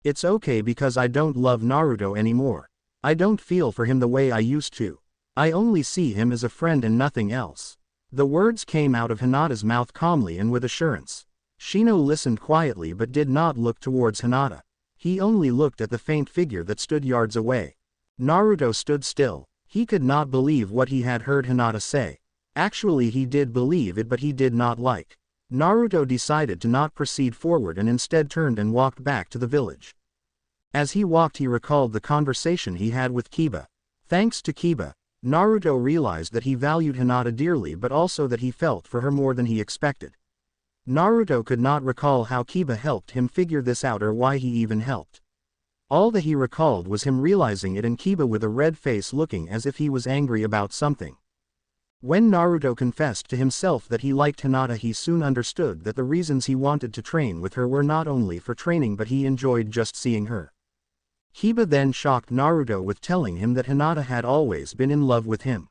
It's okay because I don't love Naruto anymore. I don't feel for him the way I used to. I only see him as a friend and nothing else. The words came out of Hinata's mouth calmly and with assurance. Shino listened quietly but did not look towards Hinata. He only looked at the faint figure that stood yards away. Naruto stood still. He could not believe what he had heard Hinata say. Actually, he did believe it, but he did not like. Naruto decided to not proceed forward and instead turned and walked back to the village. As he walked, he recalled the conversation he had with Kiba. Thanks to Kiba, Naruto realized that he valued Hinata dearly, but also that he felt for her more than he expected. Naruto could not recall how Kiba helped him figure this out or why he even helped. All that he recalled was him realizing it and Kiba with a red face looking as if he was angry about something. When Naruto confessed to himself that he liked Hinata, he soon understood that the reasons he wanted to train with her were not only for training, but he enjoyed just seeing her. Kiba then shocked Naruto with telling him that Hinata had always been in love with him.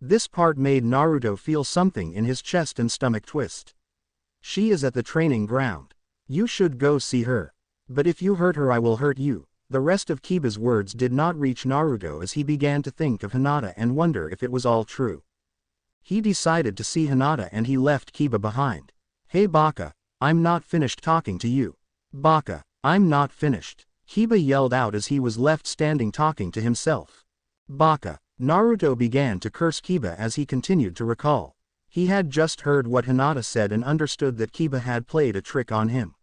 This part made Naruto feel something in his chest and stomach twist. She is at the training ground. You should go see her. But if you hurt her, I will hurt you. The rest of Kiba's words did not reach Naruto as he began to think of Hinata and wonder if it was all true. He decided to see Hinata and he left Kiba behind. Hey Baka, I'm not finished talking to you. Baka, I'm not finished. Kiba yelled out as he was left standing talking to himself. Baka. Naruto began to curse Kiba as he continued to recall. He had just heard what Hinata said and understood that Kiba had played a trick on him.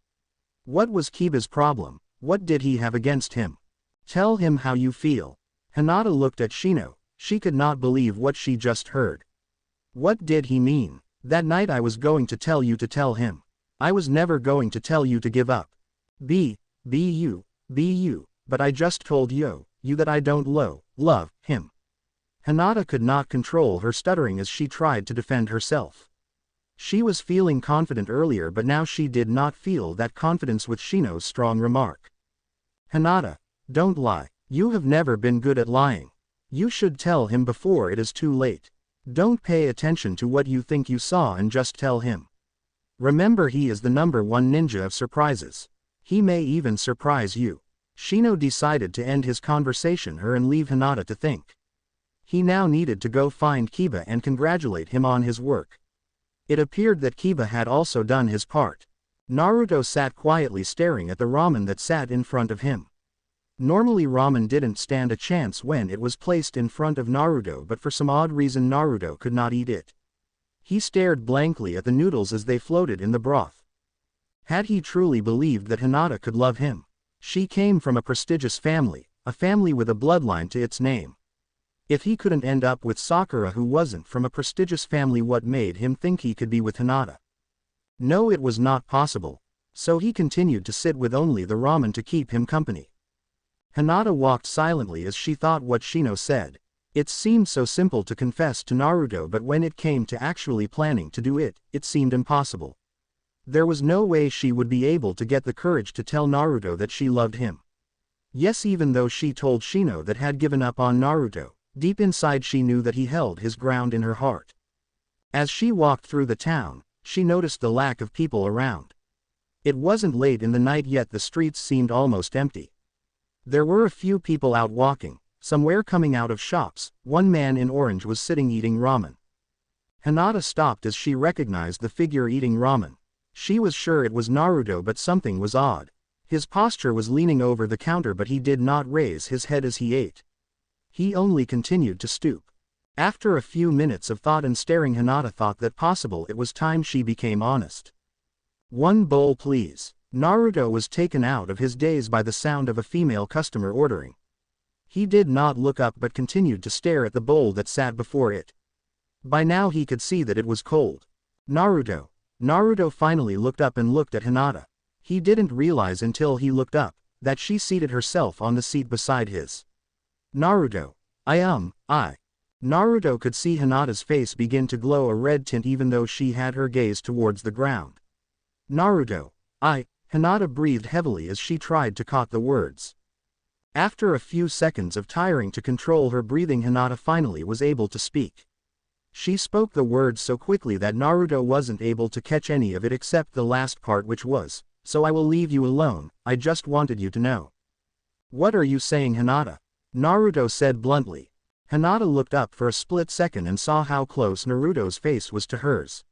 What was Kiba's problem? What did he have against him? Tell him how you feel. Hinata looked at Shino. She could not believe what she just heard. What did he mean? That night I was going to tell you to tell him. I was never going to tell you to give up. Be you, but I just told you that I don't love him. Hinata could not control her stuttering as she tried to defend herself. She was feeling confident earlier, but now she did not feel that confidence with Shino's strong remark. Hinata, don't lie. You have never been good at lying. You should tell him before it is too late. Don't pay attention to what you think you saw and just tell him. Remember, he is the #1 ninja of surprises. He may even surprise you. Shino decided to end his conversation her and leave Hinata to think. He now needed to go find Kiba and congratulate him on his work. It appeared that Kiba had also done his part. Naruto sat quietly staring at the ramen that sat in front of him. Normally ramen didn't stand a chance when it was placed in front of Naruto, but for some odd reason Naruto could not eat it. He stared blankly at the noodles as they floated in the broth. Had he truly believed that Hinata could love him? She came from a prestigious family, a family with a bloodline to its name. If he couldn't end up with Sakura, who wasn't from a prestigious family, what made him think he could be with Hinata? No, it was not possible. So he continued to sit with only the ramen to keep him company. Hinata walked silently as she thought what Shino said. It seemed so simple to confess to Naruto, but when it came to actually planning to do it, it seemed impossible. There was no way she would be able to get the courage to tell Naruto that she loved him. Yes, even though she told Shino that had given up on Naruto, deep inside she knew that he held his ground in her heart. As she walked through the town, she noticed the lack of people around. It wasn't late in the night yet, the streets seemed almost empty. There were a few people out walking, somewhere coming out of shops. One man in orange was sitting eating ramen. Hinata stopped as she recognized the figure eating ramen. She was sure it was Naruto, but something was odd. His posture was leaning over the counter, but he did not raise his head as he ate. He only continued to stoop. After a few minutes of thought and staring, Hinata thought that possible it was time she became honest. "One bowl please." Naruto was taken out of his daze by the sound of a female customer ordering. He did not look up but continued to stare at the bowl that sat before it. By now he could see that it was cold. Naruto. Naruto finally looked up and looked at Hinata. He didn't realize until he looked up that she seated herself on the seat beside his. Naruto. I. Naruto could see Hinata's face begin to glow a red tint even though she had her gaze towards the ground. Naruto. Hinata breathed heavily as she tried to caught the words. After a few seconds of tiring to control her breathing, Hinata finally was able to speak. She spoke the words so quickly that Naruto wasn't able to catch any of it except the last part, which was, "So I will leave you alone, I just wanted you to know." "What are you saying, Hinata?" Naruto said bluntly. Hinata looked up for a split second and saw how close Naruto's face was to hers.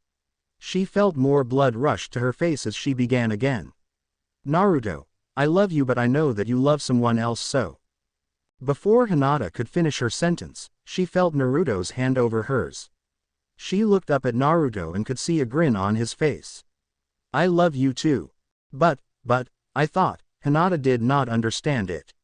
She felt more blood rush to her face as she began again. "Naruto, I love you, but I know that you love someone else, so." Before Hinata could finish her sentence, she felt Naruto's hand over hers. She looked up at Naruto and could see a grin on his face. "I love you too. But, I thought," Hinata did not understand it.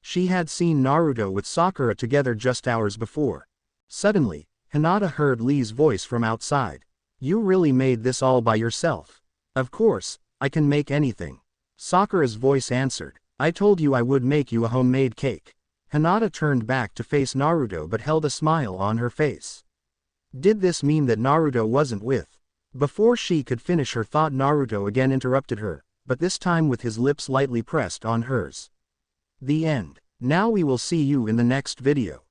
She had seen Naruto with Sakura together just hours before. Suddenly, Hinata heard Lee's voice from outside. "You really made this all by yourself?" "Of course, I can make anything." Sakura's voice answered. "I told you I would make you a homemade cake." Hinata turned back to face Naruto but held a smile on her face. Did this mean that Naruto wasn't with? Before she could finish her thought, Naruto again interrupted her, but this time with his lips lightly pressed on hers. The end. Now we will see you in the next video.